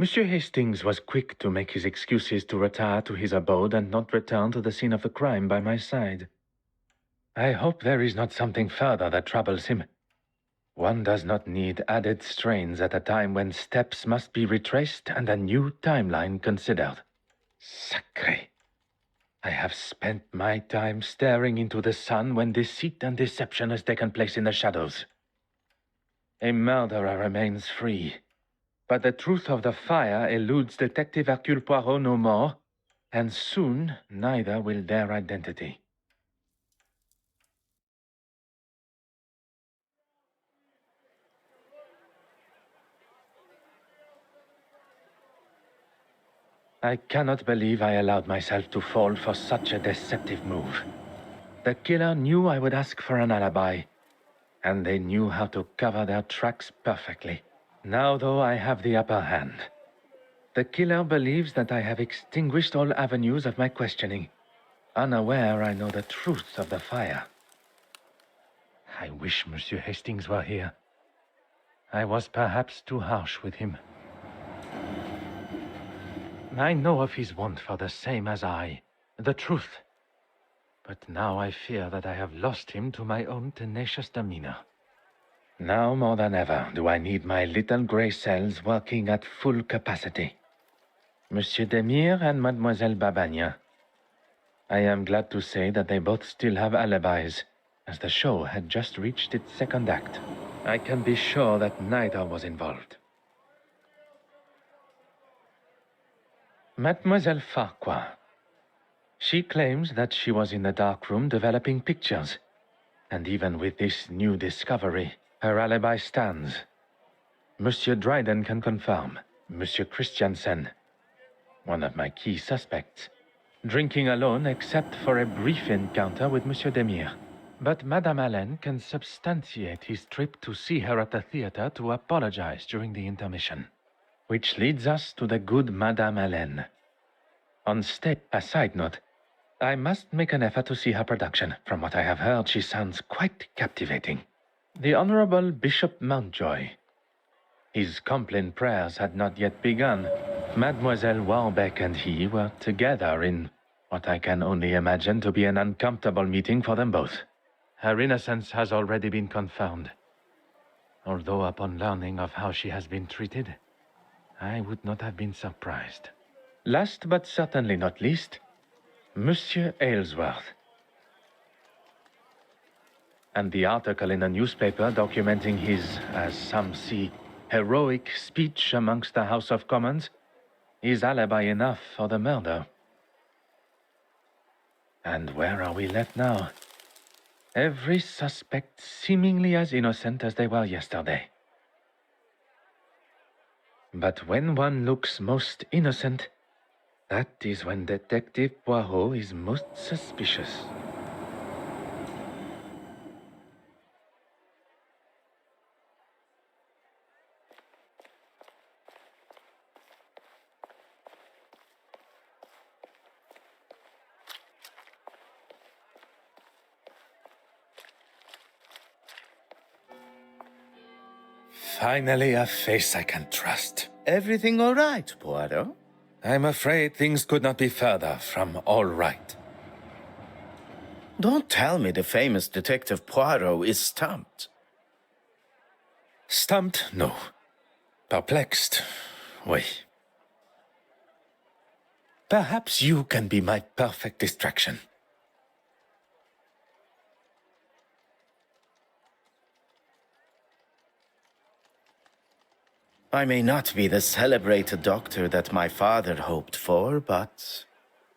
Monsieur Hastings was quick to make his excuses to retire to his abode and not return to the scene of the crime by my side. I hope there is not something further that troubles him. One does not need added strains at a time when steps must be retraced and a new timeline considered. Sacré! I have spent my time staring into the sun when deceit and deception has taken place in the shadows. A murderer remains free, but the truth of the fire eludes Detective Hercule Poirot no more, and soon neither will their identity. I cannot believe I allowed myself to fall for such a deceptive move. The killer knew I would ask for an alibi, and they knew how to cover their tracks perfectly. Now, though, I have the upper hand. The killer believes that I have extinguished all avenues of my questioning, unaware I know the truth of the fire. I wish Monsieur Hastings were here. I was perhaps too harsh with him. I know of his want for the same as I, the truth. But now I fear that I have lost him to my own tenacious demeanor. Now more than ever do I need my little grey cells working at full capacity. Monsieur Demire and Mademoiselle Babagna. I am glad to say that they both still have alibis, as the show had just reached its second act. I can be sure that neither was involved. Mademoiselle Farquhar. She claims that she was in the dark room developing pictures. And even with this new discovery, her alibi stands. Monsieur Dryden can confirm. Monsieur Christiansen, one of my key suspects, drinking alone except for a brief encounter with Monsieur Demire. But Madame Allen can substantiate his trip to see her at the theater to apologize during the intermission. Which leads us to the good Madame Allen. On stage, a side note, I must make an effort to see her production. From what I have heard, she sounds quite captivating. The Honorable Bishop Mountjoy. His Compline prayers had not yet begun. Mademoiselle Warbeck and he were together in what I can only imagine to be an uncomfortable meeting for them both. Her innocence has already been confirmed. Although upon learning of how she has been treated, I would not have been surprised. Last but certainly not least, Monsieur Aylesworth. And the article in the newspaper documenting his, as some see, heroic speech amongst the House of Commons is alibi enough for the murder. And where are we left now? Every suspect seemingly as innocent as they were yesterday. But when one looks most innocent, that is when Detective Poirot is most suspicious. Finally, a face I can trust. Everything all right, Poirot? I'm afraid things could not be further from all right. Don't tell me the famous Detective Poirot is stumped. Stumped? No. Perplexed? Oui. Perhaps you can be my perfect distraction. I may not be the celebrated doctor that my father hoped for, but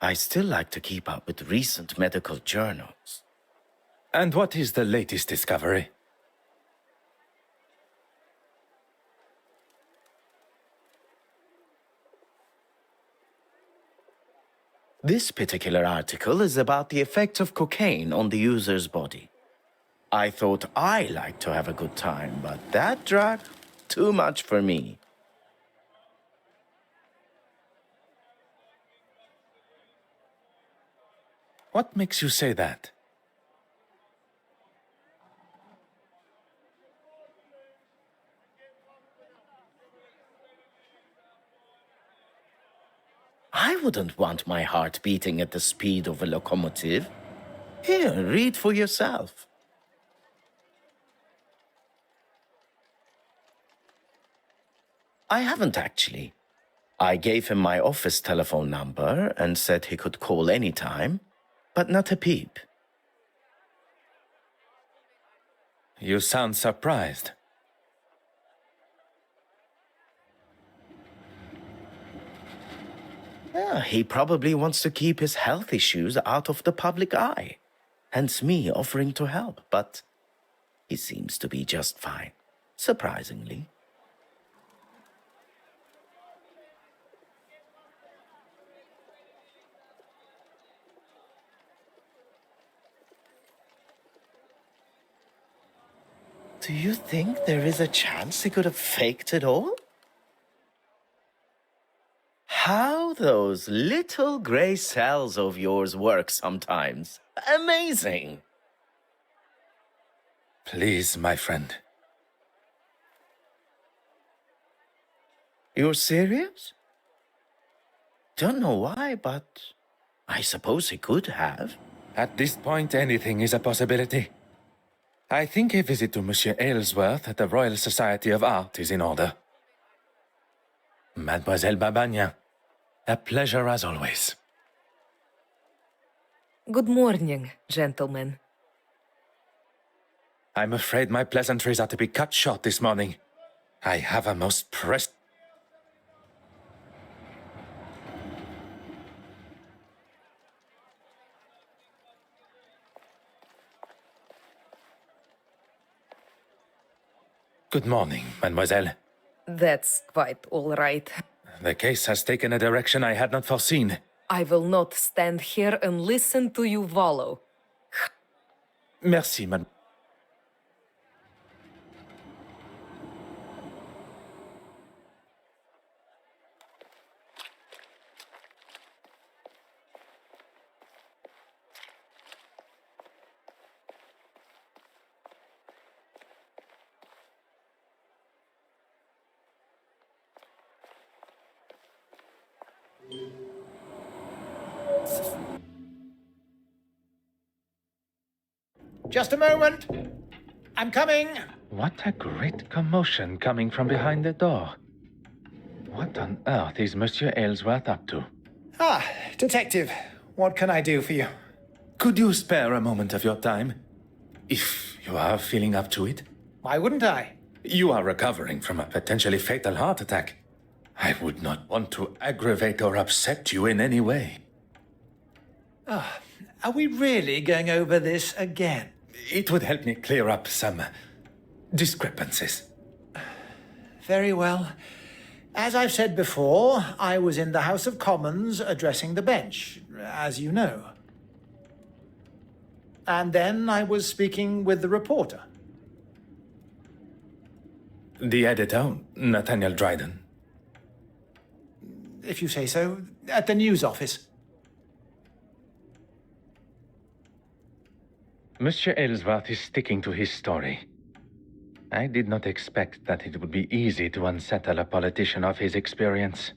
I still like to keep up with recent medical journals. And what is the latest discovery? This particular article is about the effect of cocaine on the user's body. I thought I liked to have a good time, but that drug, too much for me. What makes you say that? I wouldn't want my heart beating at the speed of a locomotive. Here, read for yourself. I haven't actually. I gave him my office telephone number and said he could call anytime, but not a peep. You sound surprised. Yeah, he probably wants to keep his health issues out of the public eye. Hence me offering to help, but he seems to be just fine, surprisingly. Do you think there is a chance he could have faked it all? How those little gray cells of yours work sometimes. Amazing. Please, my friend. You're serious? Don't know why, but I suppose he could have. At this point, anything is a possibility. I think a visit to Monsieur Aylesworth at the Royal Society of Art is in order. Mademoiselle Babagnan, a pleasure as always. Good morning, gentlemen. I'm afraid my pleasantries are to be cut short this morning. I have a most pressed... Good morning, mademoiselle. That's quite all right. The case has taken a direction I had not foreseen. I will not stand here and listen to you wallow. Merci, madame. Just a moment. I'm coming. What a great commotion coming from behind the door. What on earth is Monsieur Aylesworth up to? Ah, Detective. What can I do for you? Could you spare a moment of your time? If you are feeling up to it? Why wouldn't I? You are recovering from a potentially fatal heart attack. I would not want to aggravate or upset you in any way. Are we really going over this again? It would help me clear up some discrepancies. Very well. As I've said before, I was in the House of Commons addressing the bench, as you know. And then I was speaking with the reporter. The editor, Nathaniel Dryden. If you say so, at the news office. Monsieur Aylesworth is sticking to his story. I did not expect that it would be easy to unsettle a politician of his experience.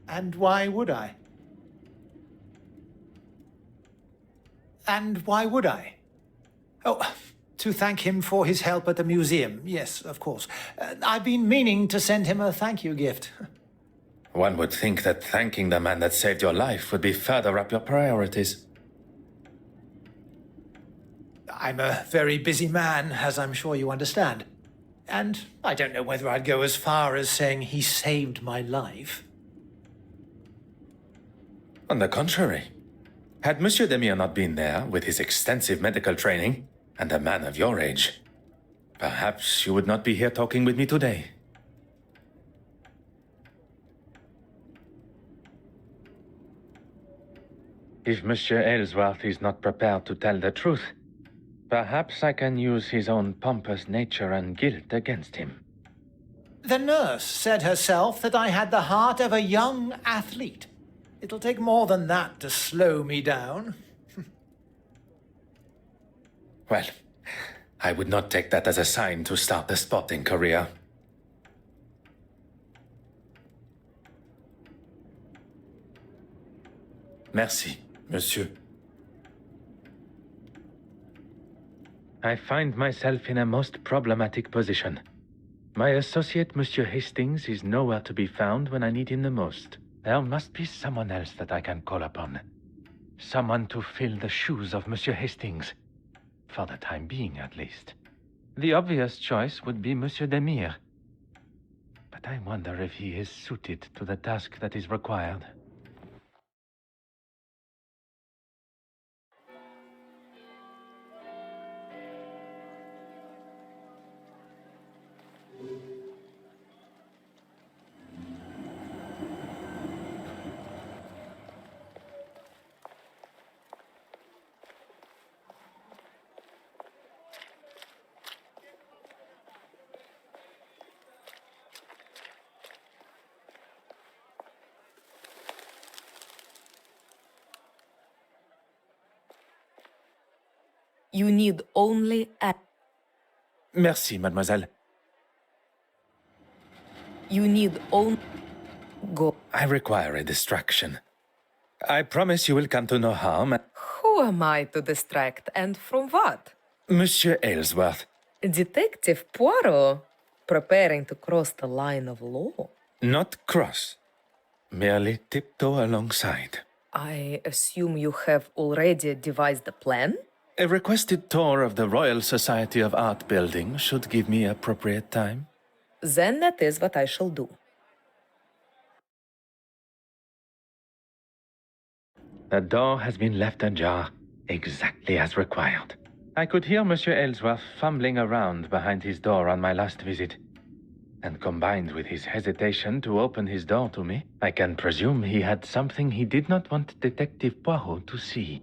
And why would I? And why would I? Oh, to thank him for his help at the museum. Yes, of course. I've been meaning to send him a thank you gift. One would think that thanking the man that saved your life would be further up your priorities. I'm a very busy man, as I'm sure you understand. And I don't know whether I'd go as far as saying he saved my life. On the contrary, had Monsieur Demire not been there with his extensive medical training and a man of your age, perhaps you would not be here talking with me today. If Monsieur Aylesworth is not prepared to tell the truth, perhaps I can use his own pompous nature and guilt against him. The nurse said herself that I had the heart of a young athlete. It'll take more than that to slow me down. Well, I would not take that as a sign to start the sporting career. Merci, monsieur. I find myself in a most problematic position. My associate, Monsieur Hastings, is nowhere to be found when I need him the most. There must be someone else that I can call upon. Someone to fill the shoes of Monsieur Hastings. For the time being, at least. The obvious choice would be Monsieur Demire. But I wonder if he is suited to the task that is required. You need only a... Merci, mademoiselle. You need only... Go. I require a distraction. I promise you will come to no harm. Who am I to distract, and from what? Monsieur Aylesworth. Detective Poirot, preparing to cross the line of law. Not cross. Merely tiptoe alongside. I assume you have already devised a plan? A requested tour of the Royal Society of Art building should give me appropriate time. Then that is what I shall do. The door has been left ajar, exactly as required. I could hear Monsieur Aylesworth fumbling around behind his door on my last visit. And combined with his hesitation to open his door to me, I can presume he had something he did not want Detective Poirot to see.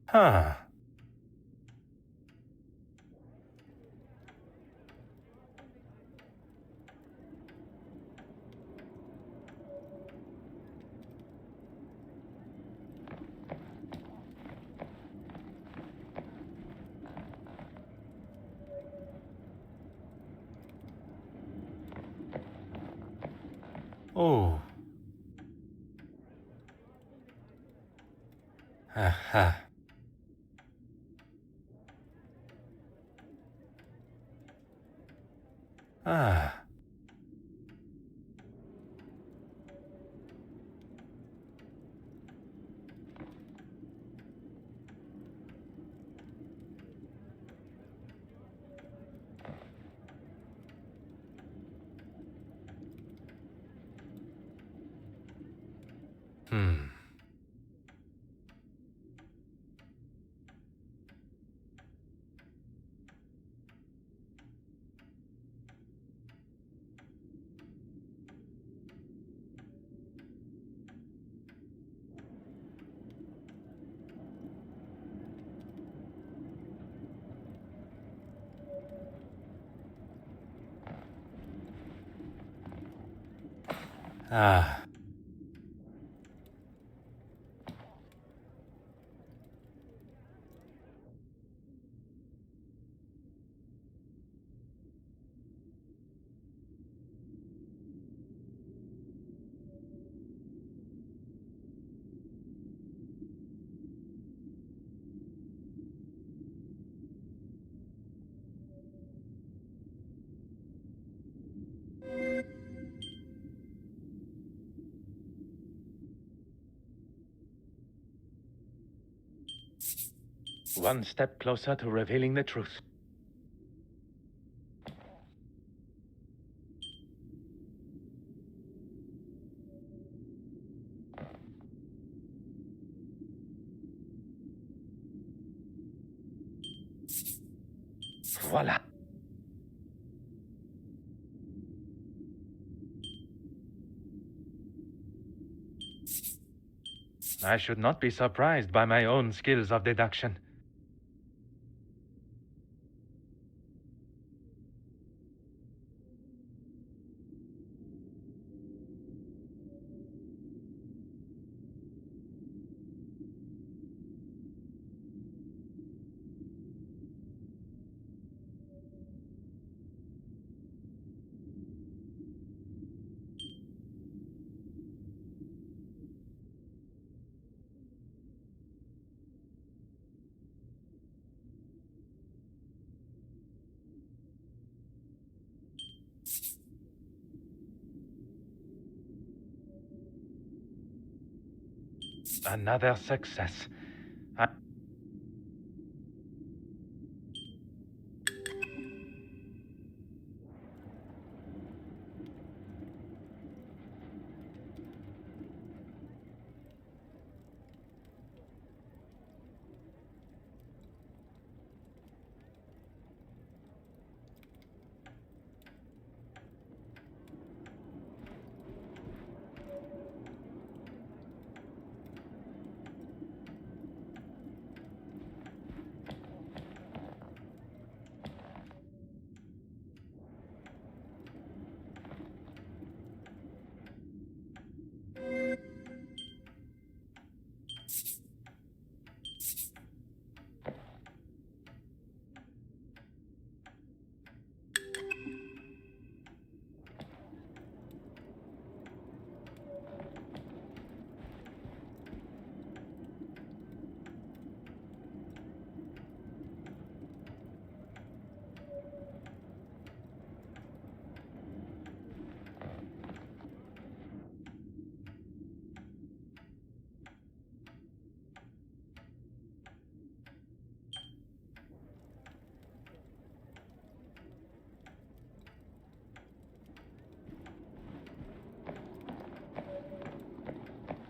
Huh. Oh. Aha. Ah. Hmm. Ah. One step closer to revealing the truth. Voila. I should not be surprised by my own skills of deduction. Another success.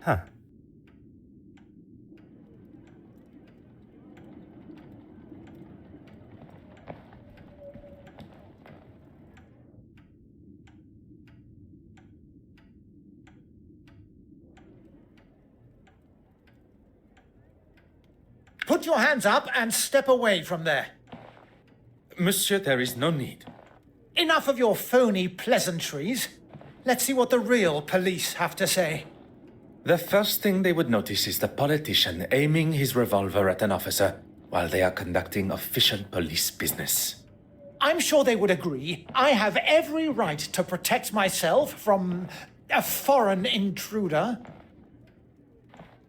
Huh. Put your hands up and step away from there. Monsieur, there is no need. Enough of your phony pleasantries. Let's see what the real police have to say. The first thing they would notice is the politician aiming his revolver at an officer while they are conducting official police business. I'm sure they would agree. I have every right to protect myself from A foreign intruder?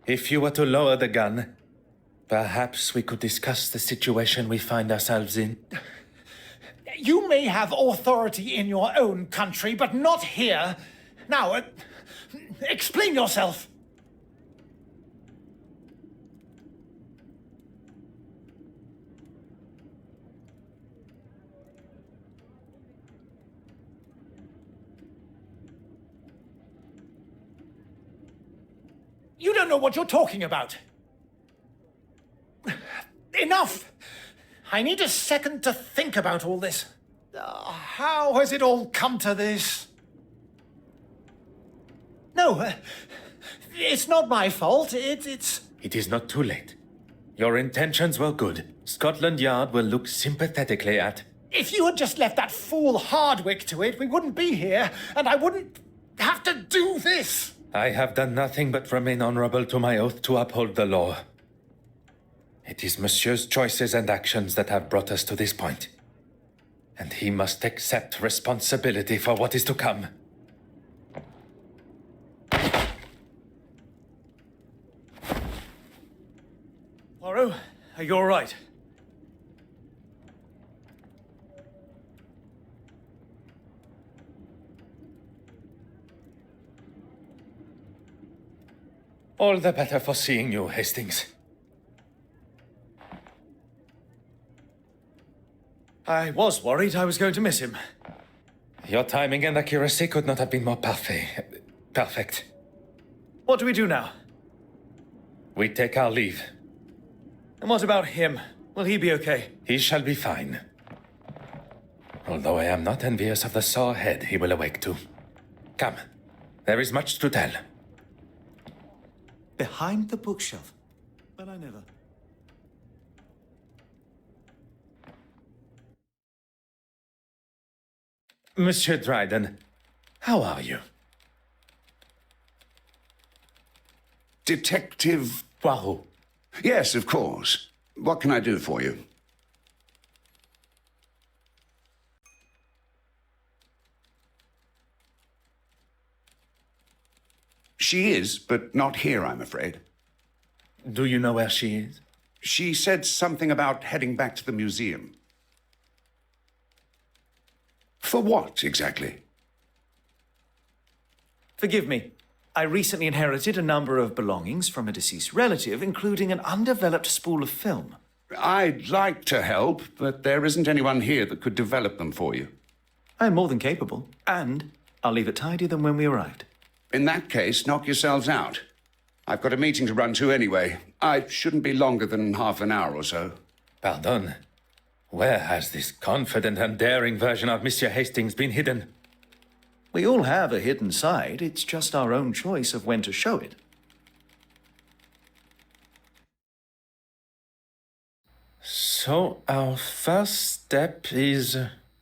If you were to lower the gun, perhaps we could discuss the situation we find ourselves in. You may have authority in your own country, but not here. Now, explain yourself. You don't know what you're talking about. Enough! I need a second to think about all this. How has it all come to this? No, it's not my fault. It's... It is not too late. Your intentions were good. Scotland Yard will look sympathetically at... If you had just left that fool Hardwick to it, we wouldn't be here, and I wouldn't have to do this. I have done nothing but remain honorable to my oath to uphold the law. It is Monsieur's choices and actions that have brought us to this point. And he must accept responsibility for what is to come. Poirot, are you all right? All the better for seeing you, Hastings. I was worried I was going to miss him. Your timing and accuracy could not have been more perfect. What do we do now? We take our leave. And what about him? Will he be okay? He shall be fine. Although I am not envious of the sore head he will awake to. Come, there is much to tell. Behind the bookshelf. But I never... Monsieur Dryden, how are you? Detective Poirot. Yes, of course. What can I do for you? She is, but not here, I'm afraid. Do you know where she is? She said something about heading back to the museum. For what, exactly? Forgive me. I recently inherited a number of belongings from a deceased relative, including an undeveloped spool of film. I'd like to help, but there isn't anyone here that could develop them for you. I am more than capable, and I'll leave it tidier than when we arrived. In that case, knock yourselves out. I've got a meeting to run to anyway. I shouldn't be longer than half an hour or so. Pardon? Where has this confident and daring version of Monsieur Hastings been hidden? We all have a hidden side. It's just our own choice of when to show it. So our first step is...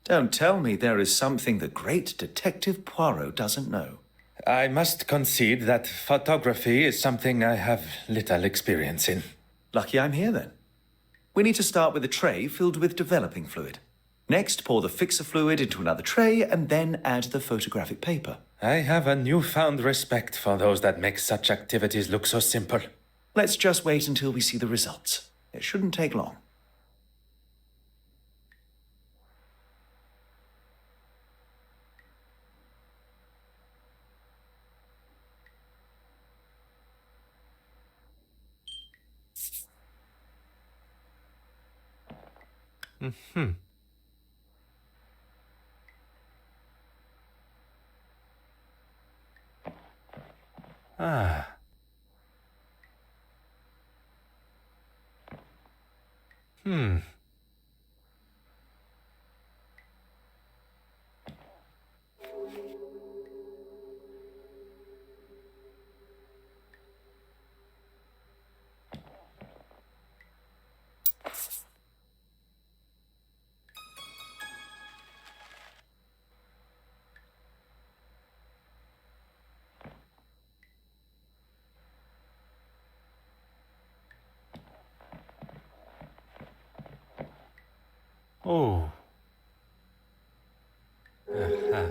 Don't tell me there is something the great Detective Poirot doesn't know. I must concede that photography is something I have little experience in. Lucky I'm here, then. We need to start with a tray filled with developing fluid. Next, pour the fixer fluid into another tray and then add the photographic paper. I have a newfound respect for those that make such activities look so simple. Let's just wait until we see the results. It shouldn't take long. Mm-hmm. Ah. Hmm. Oh. Aha.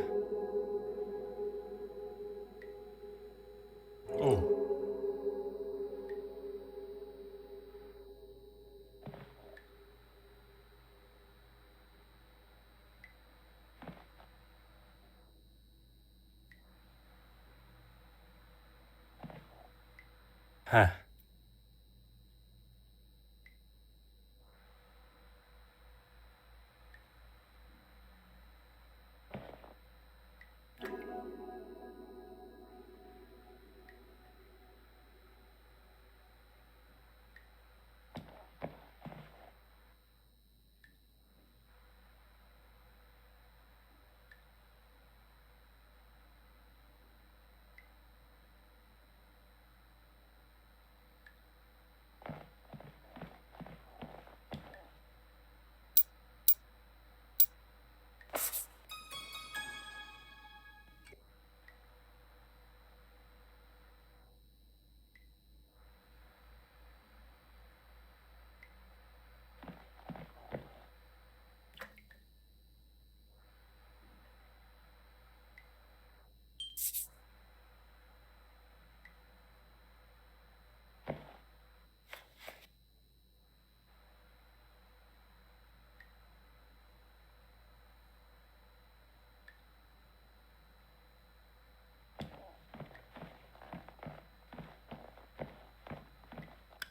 Huh.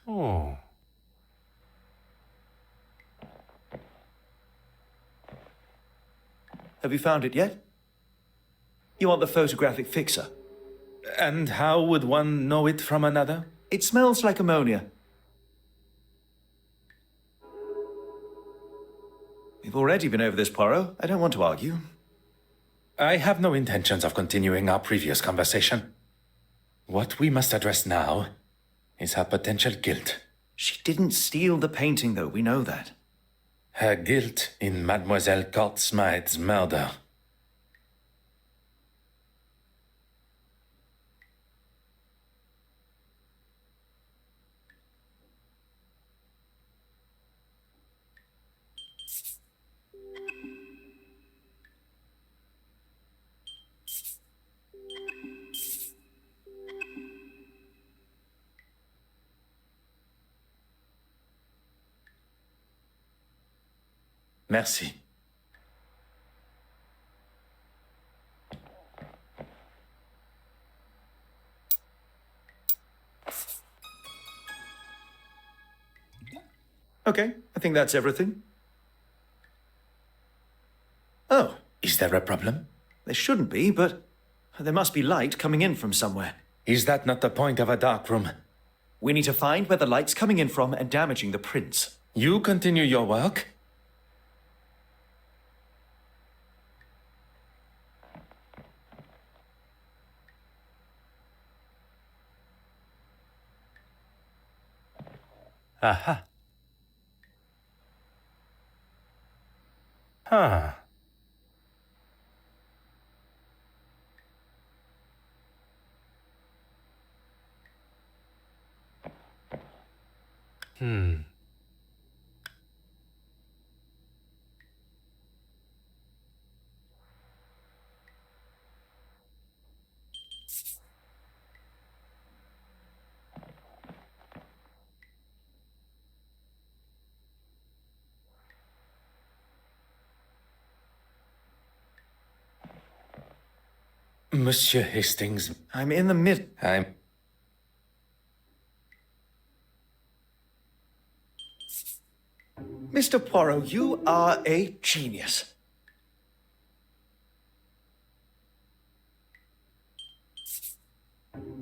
Oh. Have you found it yet? You want the photographic fixer? And how would one know it from another? It smells like ammonia. We've already been over this, Poirot. I don't want to argue. I have no intentions of continuing our previous conversation. What we must address now is her potential guilt. She didn't steal the painting, though. We know that. Her guilt in Mademoiselle Court-Smythe's murder. Merci. Okay, I think that's everything. Oh. Is there a problem? There shouldn't be, but there must be light coming in from somewhere. Is that not the point of a dark room? We need to find where the light's coming in from and damaging the prints. You continue your work? Aha. Huh. Hmm. Monsieur Hastings. I'm in the mid... Mr. Poirot, you are a genius.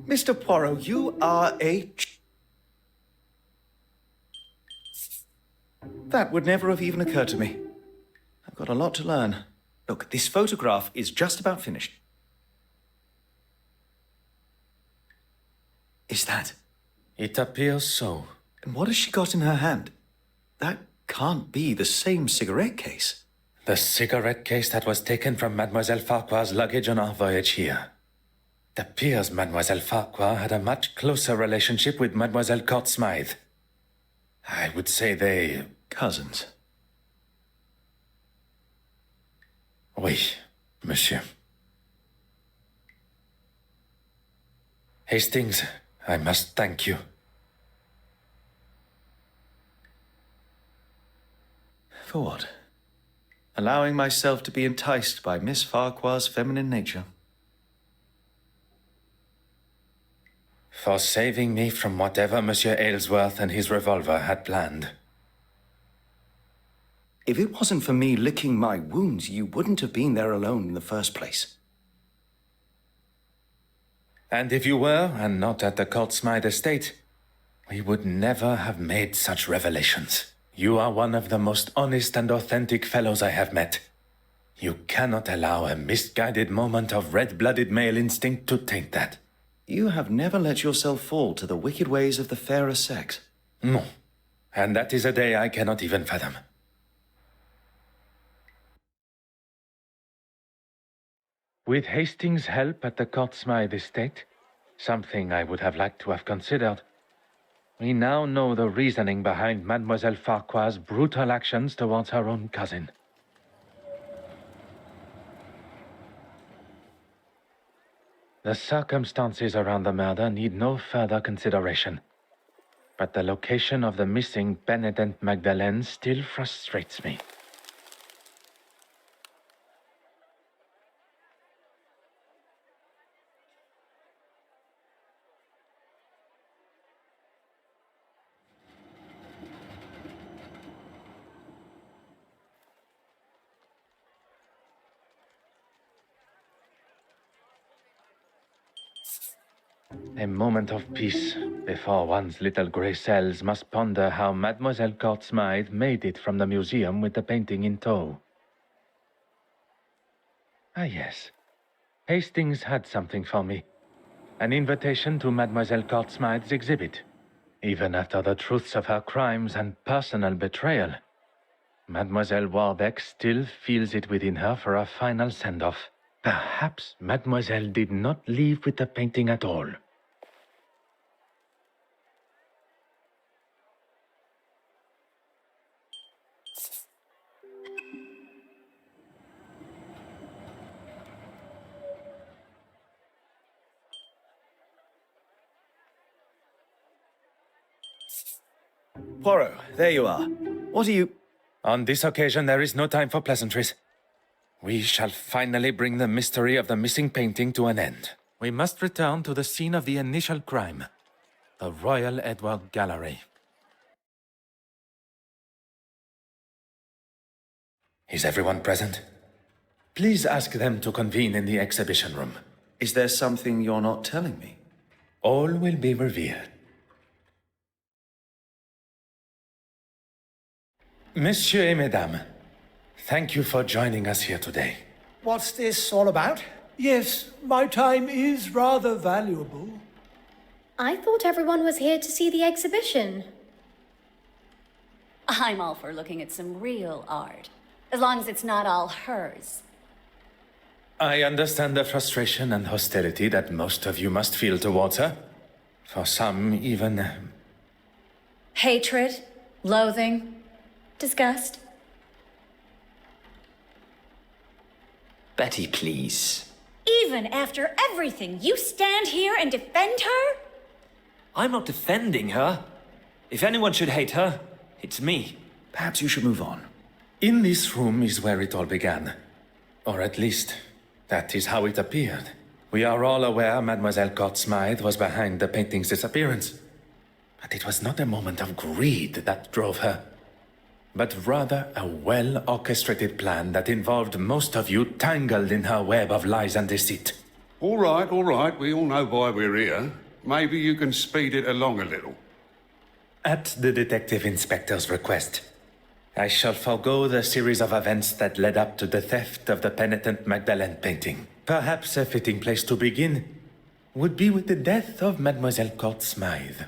Mr. Poirot, you are a... That would never have even occurred to me. I've got a lot to learn. Look, this photograph is just about finished. Is that? It appears so. And what has she got in her hand? That can't be the same cigarette case. The cigarette case that was taken from Mademoiselle Farquhar's luggage on our voyage here. It appears Mademoiselle Farquhar had a much closer relationship with Mademoiselle Court-Smythe. I would say they... Cousins. Oui, monsieur. Hastings, I must thank you. For what? Allowing myself to be enticed by Miss Farquhar's feminine nature. For saving me from whatever Monsieur Aylesworth and his revolver had planned. If it wasn't for me licking my wounds, you wouldn't have been there alone in the first place. And if you were, and not at the Courtsmith estate, we would never have made such revelations. You are one of the most honest and authentic fellows I have met. You cannot allow a misguided moment of red-blooded male instinct to taint that. You have never let yourself fall to the wicked ways of the fairer sex. No. And that is a day I cannot even fathom. With Hastings' help at the Courtsmith estate, something I would have liked to have considered, we now know the reasoning behind Mademoiselle Farquhar's brutal actions towards her own cousin. The circumstances around the murder need no further consideration, but the location of the missing penitent Magdalene still frustrates me. A moment of peace before one's little grey cells must ponder how Mademoiselle Courtsmith made it from the museum with the painting in tow. Ah yes, Hastings had something for me. An invitation to Mademoiselle Courtsmith's exhibit. Even after the truths of her crimes and personal betrayal, Mademoiselle Warbeck still feels it within her for a final send-off. Perhaps Mademoiselle did not leave with the painting at all. Poirot, there you are. What are you... On this occasion, there is no time for pleasantries. We shall finally bring the mystery of the missing painting to an end. We must return to the scene of the initial crime, the Royal Edward Gallery. Is everyone present? Please ask them to convene in the exhibition room. Is there something you're not telling me? All will be revealed. Messieurs et mesdames, thank you for joining us here today. What's this all about? Yes, my time is rather valuable. I thought everyone was here to see the exhibition. I'm all for looking at some real art, as long as it's not all hers. I understand the frustration and hostility that most of you must feel towards her. For some, even... Hatred, loathing, disgust. Betty, please. Even after everything, you stand here and defend her? I'm not defending her. If anyone should hate her, it's me. Perhaps you should move on. In this room is where it all began. Or at least, that is how it appeared. We are all aware Mademoiselle Courtsmith was behind the painting's disappearance. But it was not a moment of greed that drove her, but rather a well-orchestrated plan that involved most of you tangled in her web of lies and deceit. All right. We all know why we're here. Maybe you can speed it along a little. At the detective inspector's request, I shall forego the series of events that led up to the theft of the penitent Magdalene painting. Perhaps a fitting place to begin would be with the death of Mademoiselle Courtsmith.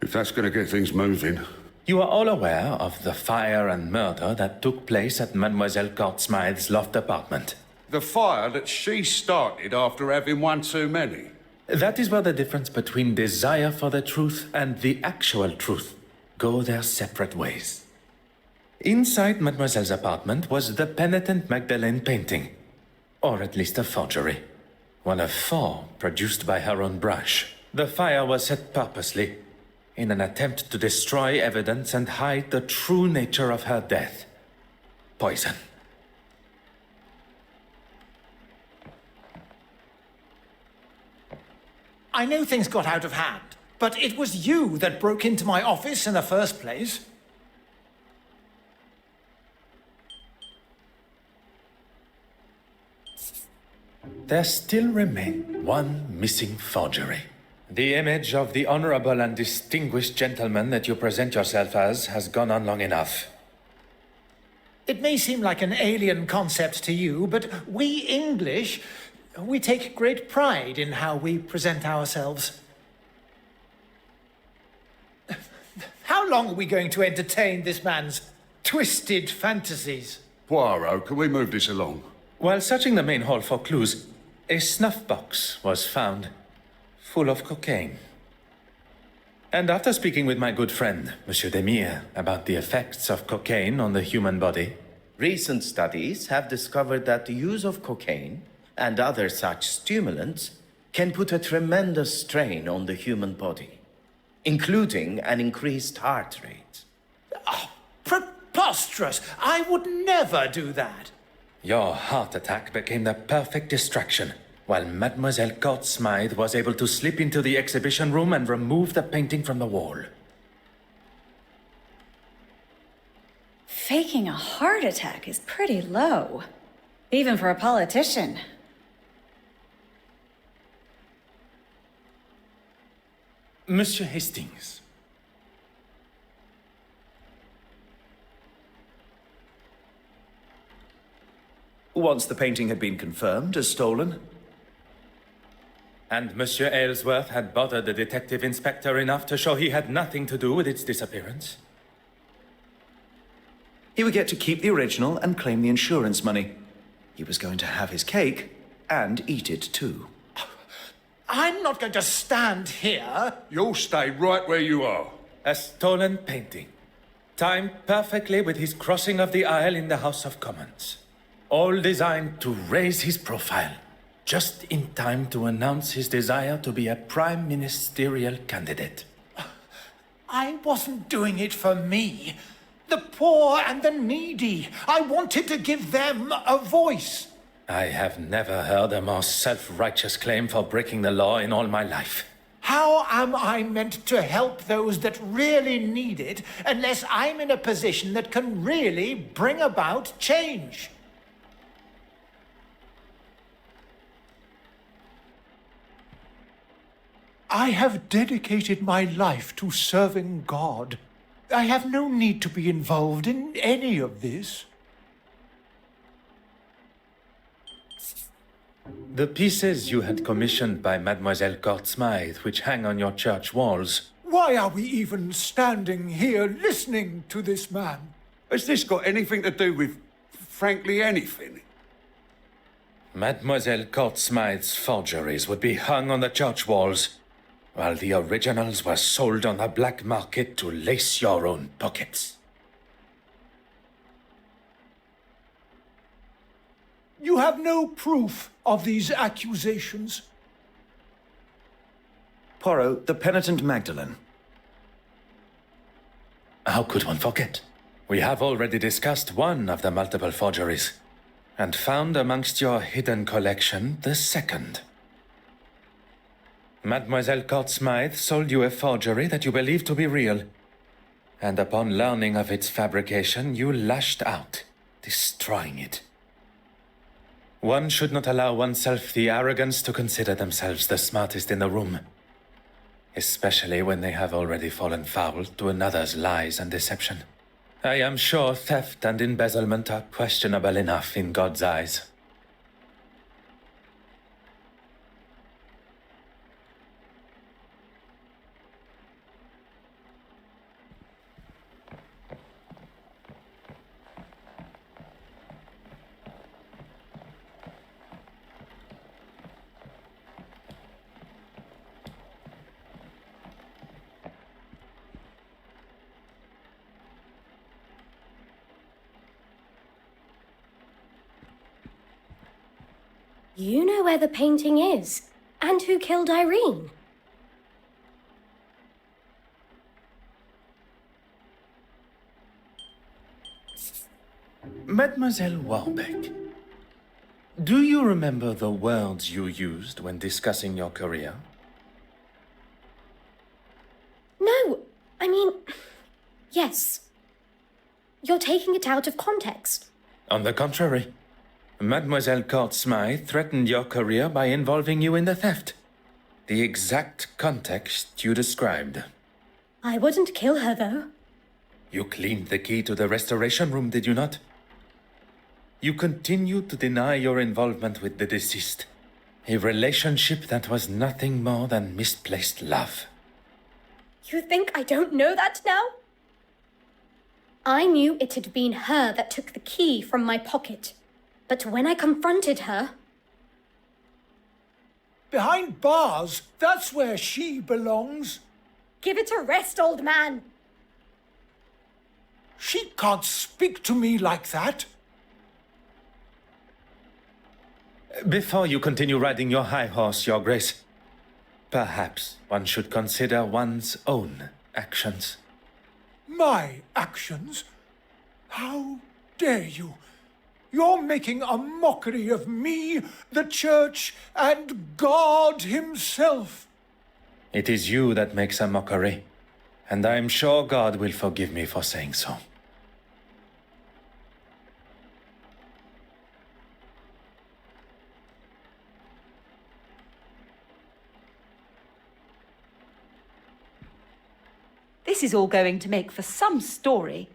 If that's going to get things moving. You are all aware of the fire and murder that took place at Mademoiselle Courtsmith's loft apartment. The fire that she started after having one too many. That is where the difference between desire for the truth and the actual truth go their separate ways. Inside Mademoiselle's apartment was the penitent Magdalene painting, or at least a forgery. One of 4 produced by her own brush. The fire was set purposely, in an attempt to destroy evidence and hide the true nature of her death. Poison. I know things got out of hand, but it was you that broke into my office in the first place. There still remained one missing forgery. The image of the honorable and distinguished gentleman that you present yourself as has gone on long enough. It may seem like an alien concept to you, but we English, we take great pride in how we present ourselves. How long are we going to entertain this man's twisted fantasies? Poirot, can we move this along? While searching the main hall for clues, a snuff box was found, full of cocaine. And after speaking with my good friend, Monsieur Demire, about the effects of cocaine on the human body, Recent studies have discovered that the use of cocaine and other such stimulants can put a tremendous strain on the human body, including an increased heart rate. Oh, preposterous! I would never do that. your heart attack became the perfect distraction, while Mademoiselle Court Smythe was able to slip into the exhibition room and remove the painting from the wall. Faking a heart attack is pretty low, even for a politician. Monsieur Hastings. Once the painting had been confirmed as stolen. And Monsieur Aylesworth had bothered the detective inspector enough to show he had nothing to do with its disappearance. He would get to keep the original and claim the insurance money. He was going to have his cake and eat it too. I'm not going to stand here. You'll stay right where you are. A stolen painting, timed perfectly with his crossing of the aisle in the House of Commons. All designed to raise his profile, just in time to announce his desire to be a prime ministerial candidate. I wasn't doing it for me. The poor and the needy. I wanted to give them a voice. I have never heard a more self-righteous claim for breaking the law in all my life. How am I meant to help those that really need it unless I'm in a position that can really bring about change? I have dedicated my life to serving God. I have no need to be involved in any of this. The pieces you had commissioned by Mademoiselle Court Smythe, which hang on your church walls. Why are we even standing here listening to this man? Has this got anything to do with, frankly, anything? Mademoiselle Court Smythe's forgeries would be hung on the church walls, while the originals were sold on the black market to lace your own pockets. You have no proof of these accusations. Poirot, the penitent Magdalene. How could one forget? We have already discussed one of the multiple forgeries, and found amongst your hidden collection the second. Mademoiselle Court Smythe sold you a forgery that you believed to be real, and upon learning of its fabrication, you lashed out, destroying it. One should not allow oneself the arrogance to consider themselves the smartest in the room, especially when they have already fallen foul to another's lies and deception. I am sure theft and embezzlement are questionable enough in God's eyes. You know where the painting is, and who killed Irene. Mademoiselle Warbeck, do you remember the words you used when discussing your career? I mean, yes. You're taking it out of context. On the contrary, Mademoiselle Court Smythe threatened your career by involving you in the theft. The exact context you described. I wouldn't kill her, though. You cleaned the key to the restoration room, did you not? You continued to deny your involvement with the deceased. A relationship that was nothing more than misplaced love. You think I don't know that now? I knew it had been her that took the key from my pocket. But when I confronted her... Behind bars, that's where she belongs. Give it a rest, old man. She can't speak to me like that. Before you continue riding your high horse, Your Grace, perhaps one should consider one's own actions. My actions? How dare you? You're making a mockery of me, the Church, and God Himself. It is you that makes a mockery, and I am sure God will forgive me for saying so. This is all going to make for some story.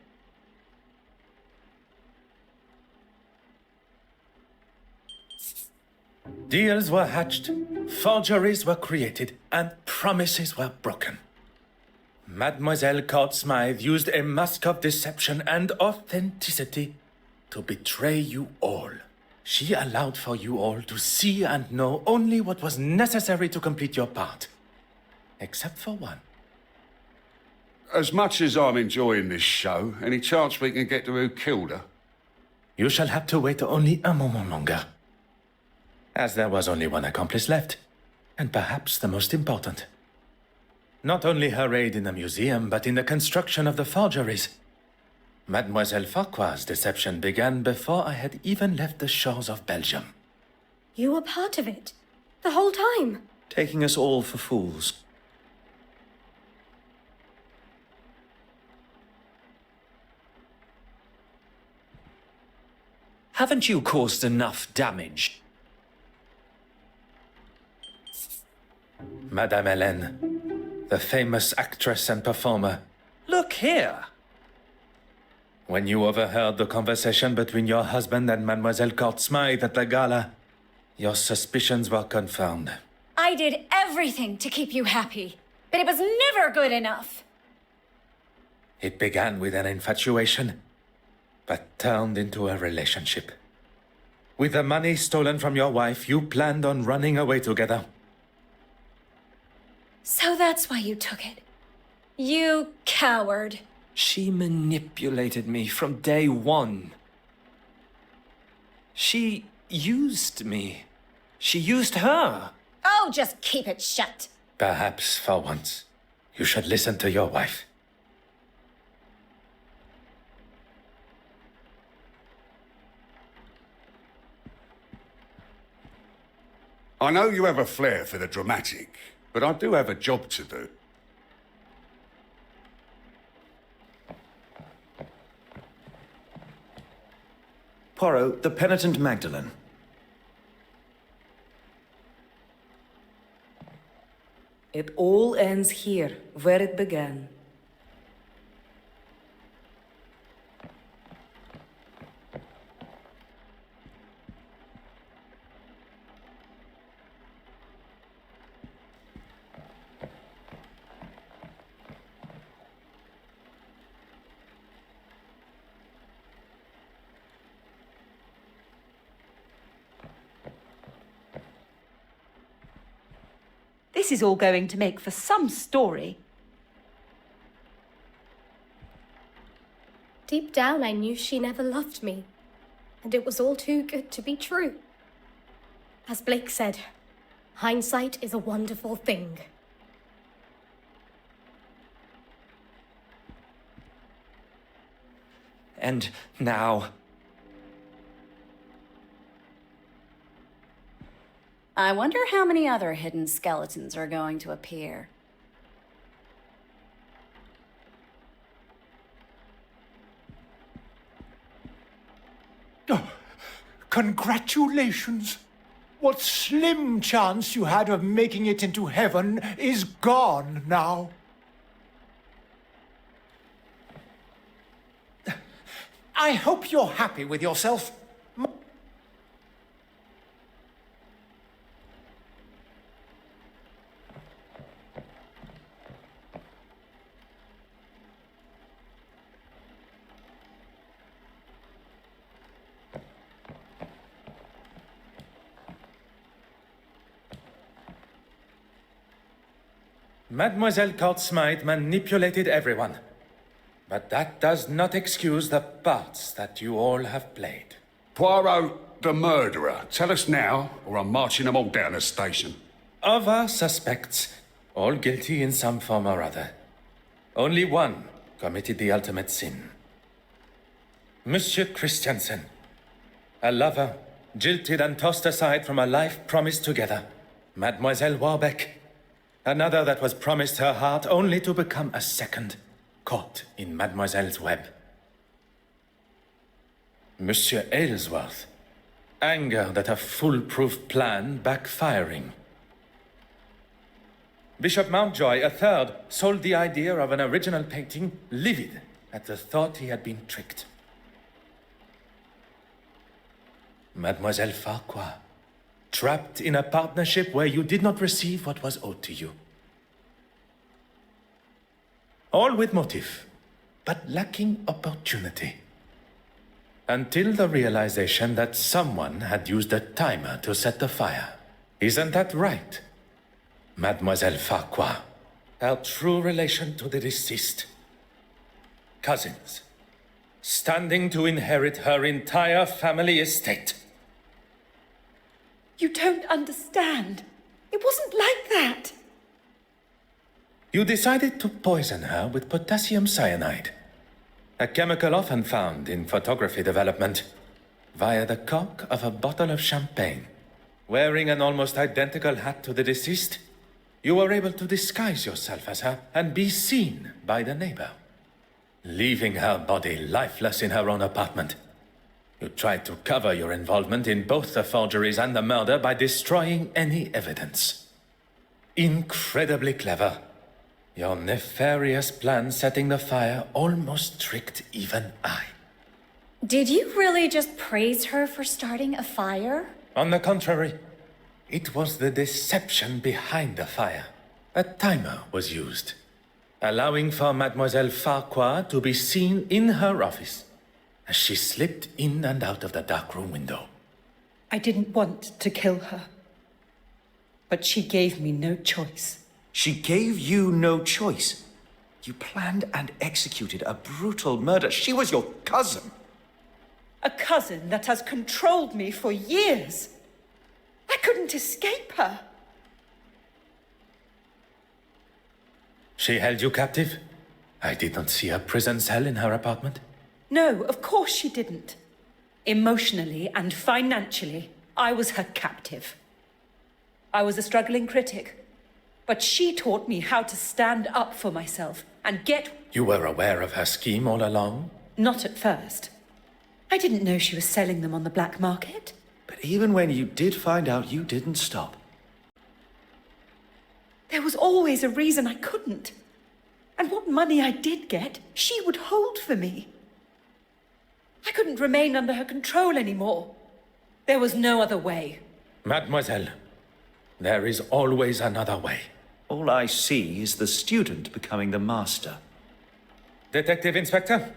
Deals were hatched, forgeries were created, and promises were broken. Mademoiselle Court Smythe used a mask of deception and authenticity to betray you all. She allowed for you all to see and know only what was necessary to complete your part. Except for one. As much as I'm enjoying this show, any chance we can get to who killed her? You shall have to wait only a moment longer. As there was only one accomplice left, and perhaps the most important. Not only her aid in the museum, but in the construction of the forgeries. Mademoiselle Farquhar's deception began before I had even left the shores of Belgium. You were part of it. The whole time. Taking us all for fools. Haven't you caused enough damage? Madame Hélène, the famous actress and performer. Look here! When you overheard the conversation between your husband and Mademoiselle Court Smythe at the gala, your suspicions were confirmed. I did everything to keep you happy, but it was never good enough. It began with an infatuation, but turned into a relationship. With the money stolen from your wife, you planned on running away together. So that's why you took it. You coward. She manipulated me from day one. She used me. She used her. Oh, just keep it shut. Perhaps, for once, you should listen to your wife. I know you have a flair for the dramatic, but I do have a job to do. Poirot, the penitent Magdalene. It all ends here, where it began. This is all going to make for some story. Deep down, I knew she never loved me, and it was all too good to be true. As Blake said, hindsight is a wonderful thing. And now... I wonder how many other hidden skeletons are going to appear. Congratulations! What slim chance you had of making it into heaven is gone now. I hope you're happy with yourself. Mademoiselle Court-Smythe manipulated everyone. But that does not excuse the parts that you all have played. Poirot, the murderer. Tell us now, or I'm marching them all down the station. Of our suspects, all guilty in some form or other, only one committed the ultimate sin. Monsieur Christiansen, a lover, jilted and tossed aside from a life promised together. Mademoiselle Warbeck, another that was promised her heart only to become a second, caught in Mademoiselle's web. Monsieur Aylesworth, angered at a foolproof plan backfiring. Bishop Mountjoy, a third, sold the idea of an original painting, livid at the thought he had been tricked. Mademoiselle Farquhar, trapped in a partnership where you did not receive what was owed to you. All with motive, but lacking opportunity. Until the realization that someone had used a timer to set the fire. Isn't that right, Mademoiselle Farquhar? Our true relation to the deceased. Cousins, standing to inherit her entire family estate. You don't understand. It wasn't like that. You decided to poison her with potassium cyanide, a chemical often found in photography development, via the cork of a bottle of champagne. Wearing an almost identical hat to the deceased, you were able to disguise yourself as her and be seen by the neighbor. Leaving her body lifeless in her own apartment, you tried to cover your involvement in both the forgeries and the murder by destroying any evidence. Incredibly clever. Your nefarious plan setting the fire almost tricked even I. Did you really just praise her for starting a fire? On the contrary, it was the deception behind the fire. A timer was used, allowing for Mademoiselle Farquhar to be seen in her office as she slipped in and out of the darkroom window. I didn't want to kill her, but she gave me no choice. She gave you no choice. You planned and executed a brutal murder. She was your cousin. A cousin that has controlled me for years. I couldn't escape her. She held you captive? I did not see a prison cell in her apartment. No, of course she didn't. Emotionally and financially, I was her captive. I was a struggling critic. But she taught me how to stand up for myself and get... You were aware of her scheme all along? Not at first. I didn't know she was selling them on the black market. But even when you did find out, you didn't stop. There was always a reason I couldn't. And what money I did get, she would hold for me. I couldn't remain under her control anymore. There was no other way. Mademoiselle, there is always another way. All I see is the student becoming the master. Detective Inspector,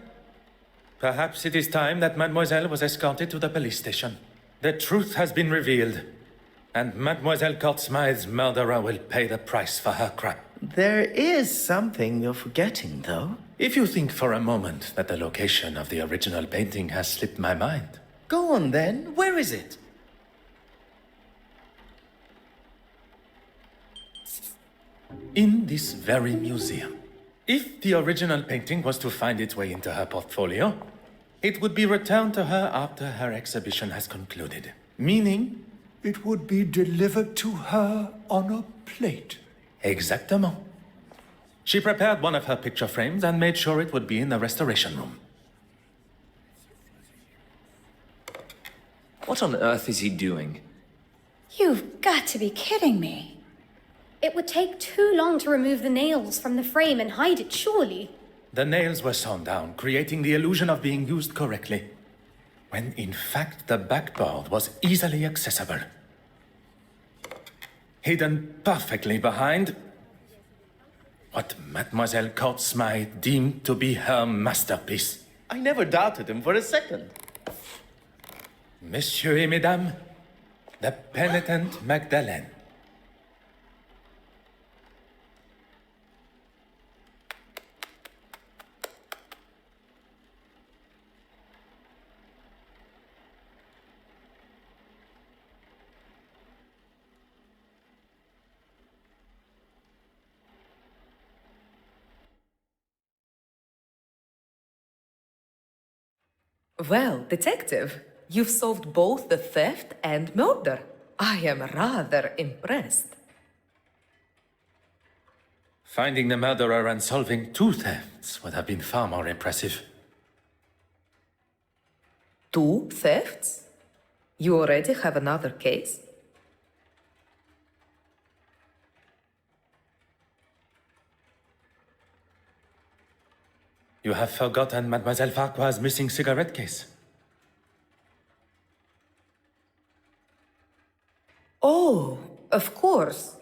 perhaps it is time that Mademoiselle was escorted to the police station. The truth has been revealed, and Mademoiselle Court-Smythe's murderer will pay the price for her crime. There is something you're forgetting, though. If you think for a moment that the location of the original painting has slipped my mind. Go on then, where is it? In this very museum. If the original painting was to find its way into her portfolio, it would be returned to her after her exhibition has concluded. Meaning? It would be delivered to her on a plate. Exactement. She prepared one of her picture frames and made sure it would be in the restoration room. What on earth is he doing? You've got to be kidding me. It would take too long to remove the nails from the frame and hide it, surely. The nails were sawn down, creating the illusion of being used correctly, when in fact the backboard was easily accessible. Hidden perfectly behind what Mademoiselle Courtsmith deemed to be her masterpiece. I never doubted him for a second. Messieurs et Mesdames, the penitent Magdalene. Well, detective, you've solved both the theft and murder. I am rather impressed. Finding the murderer and solving two thefts would have been far more impressive. 2 thefts? You already have another case? You have forgotten Mademoiselle Farquhar's missing cigarette case. Oh, of course.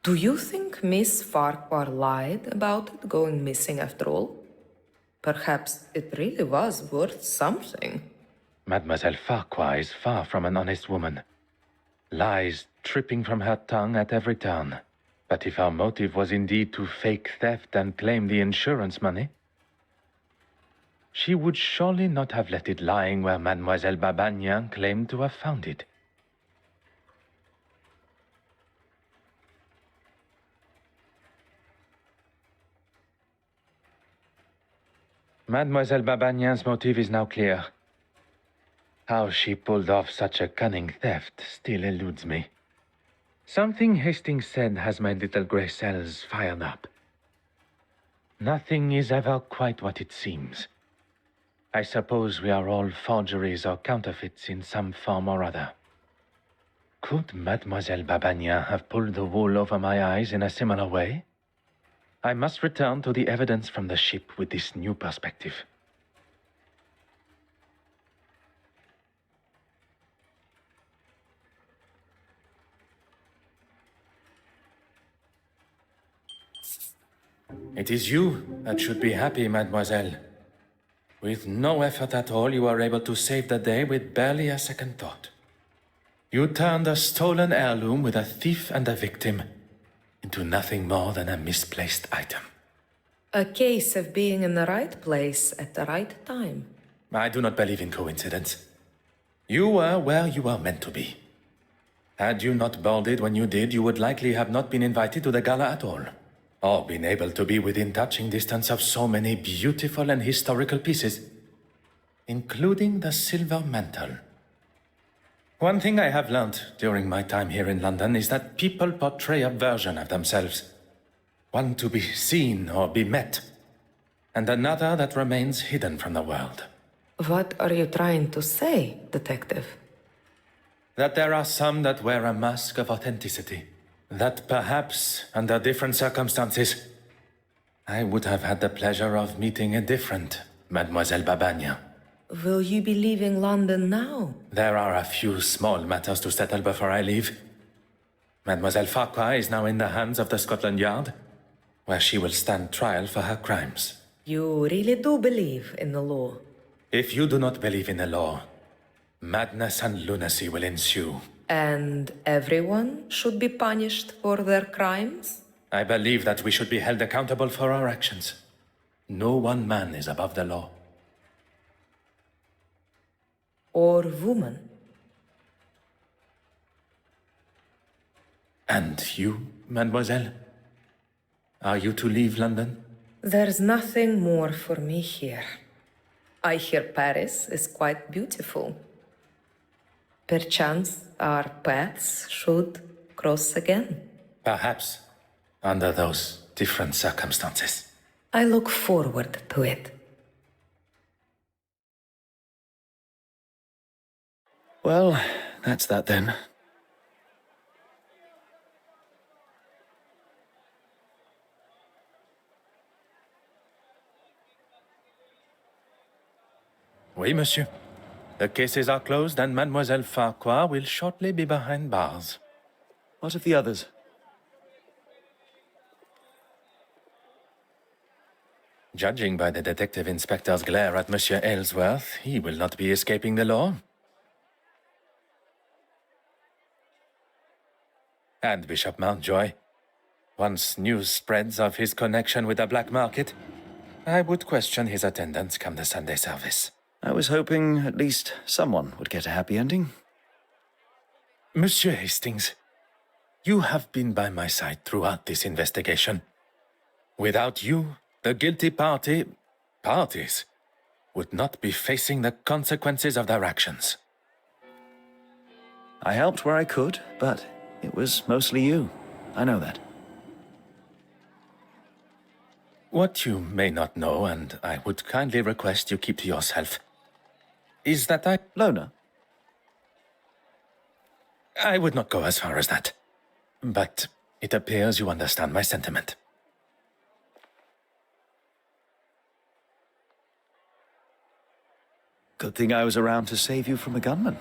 Do you think Miss Farquhar lied about it going missing after all? Perhaps it really was worth something. Mademoiselle Farquhar is far from an honest woman. Lies tripping from her tongue at every turn. But if her motive was indeed to fake theft and claim the insurance money, she would surely not have left it lying where Mademoiselle Babagnan claimed to have found it. Mademoiselle Babagnan's motive is now clear. How she pulled off such a cunning theft still eludes me. Something Hastings said has my little grey cells fired up. Nothing is ever quite what it seems. I suppose we are all forgeries or counterfeits in some form or other. Could Mademoiselle Babagnan have pulled the wool over my eyes in a similar way? I must return to the evidence from the ship with this new perspective. It is you that should be happy, mademoiselle. With no effort at all, you are able to save the day with barely a second thought. You turned a stolen heirloom with a thief and a victim into nothing more than a misplaced item. A case of being in the right place at the right time. I do not believe in coincidence. You were where you were meant to be. Had you not boarded when you did, you would likely have not been invited to the gala at all, or been able to be within touching distance of so many beautiful and historical pieces, including the silver mantle. One thing I have learned during my time here in London is that people portray a version of themselves. One to be seen or be met, and another that remains hidden from the world. What are you trying to say, detective? That there are some that wear a mask of authenticity. That perhaps, under different circumstances, I would have had the pleasure of meeting a different Mademoiselle Babagnan. Will you be leaving London now? There are a few small matters to settle before I leave. Mademoiselle Farquhar is now in the hands of the Scotland Yard, where she will stand trial for her crimes. You really do believe in the law? If you do not believe in the law, madness and lunacy will ensue. And everyone should be punished for their crimes? I believe that we should be held accountable for our actions. No one man is above the law. Or woman. And you, mademoiselle? Are you to leave London? There's nothing more for me here. I hear Paris is quite beautiful. Perchance our paths should cross again. Perhaps, under those different circumstances. I look forward to it. Well, that's that then. Oui, monsieur. The cases are closed and Mademoiselle Farquhar will shortly be behind bars. What of the others? Judging by the detective inspector's glare at Monsieur Aylesworth, he will not be escaping the law. And Bishop Mountjoy. Once news spreads of his connection with the black market, I would question his attendance come the Sunday service. I was hoping at least someone would get a happy ending. Monsieur Hastings, you have been by my side throughout this investigation. Without you, the guilty parties, would not be facing the consequences of their actions. I helped where I could, but it was mostly you. I know that. What you may not know, and I would kindly request you keep to yourself, is that Lona? I would not go as far as that. But it appears you understand my sentiment. Good thing I was around to save you from a gunman.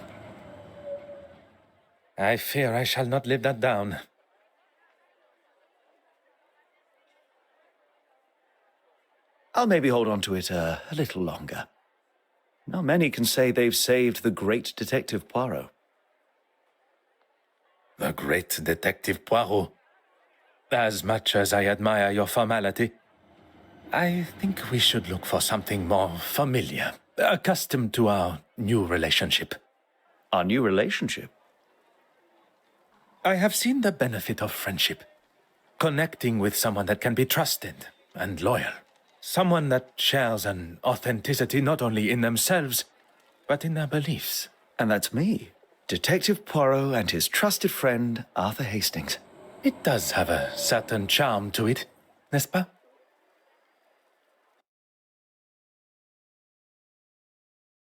I fear I shall not live that down. I'll maybe hold on to it a little longer. Not many can say they've saved the great Detective Poirot. The great Detective Poirot. As much as I admire your formality, I think we should look for something more familiar, accustomed to our new relationship. Our new relationship? I have seen the benefit of friendship. Connecting with someone that can be trusted and loyal. Someone that shares an authenticity not only in themselves, but in their beliefs. And that's me, Detective Poirot and his trusted friend, Arthur Hastings. It does have a certain charm to it, n'est-ce pas?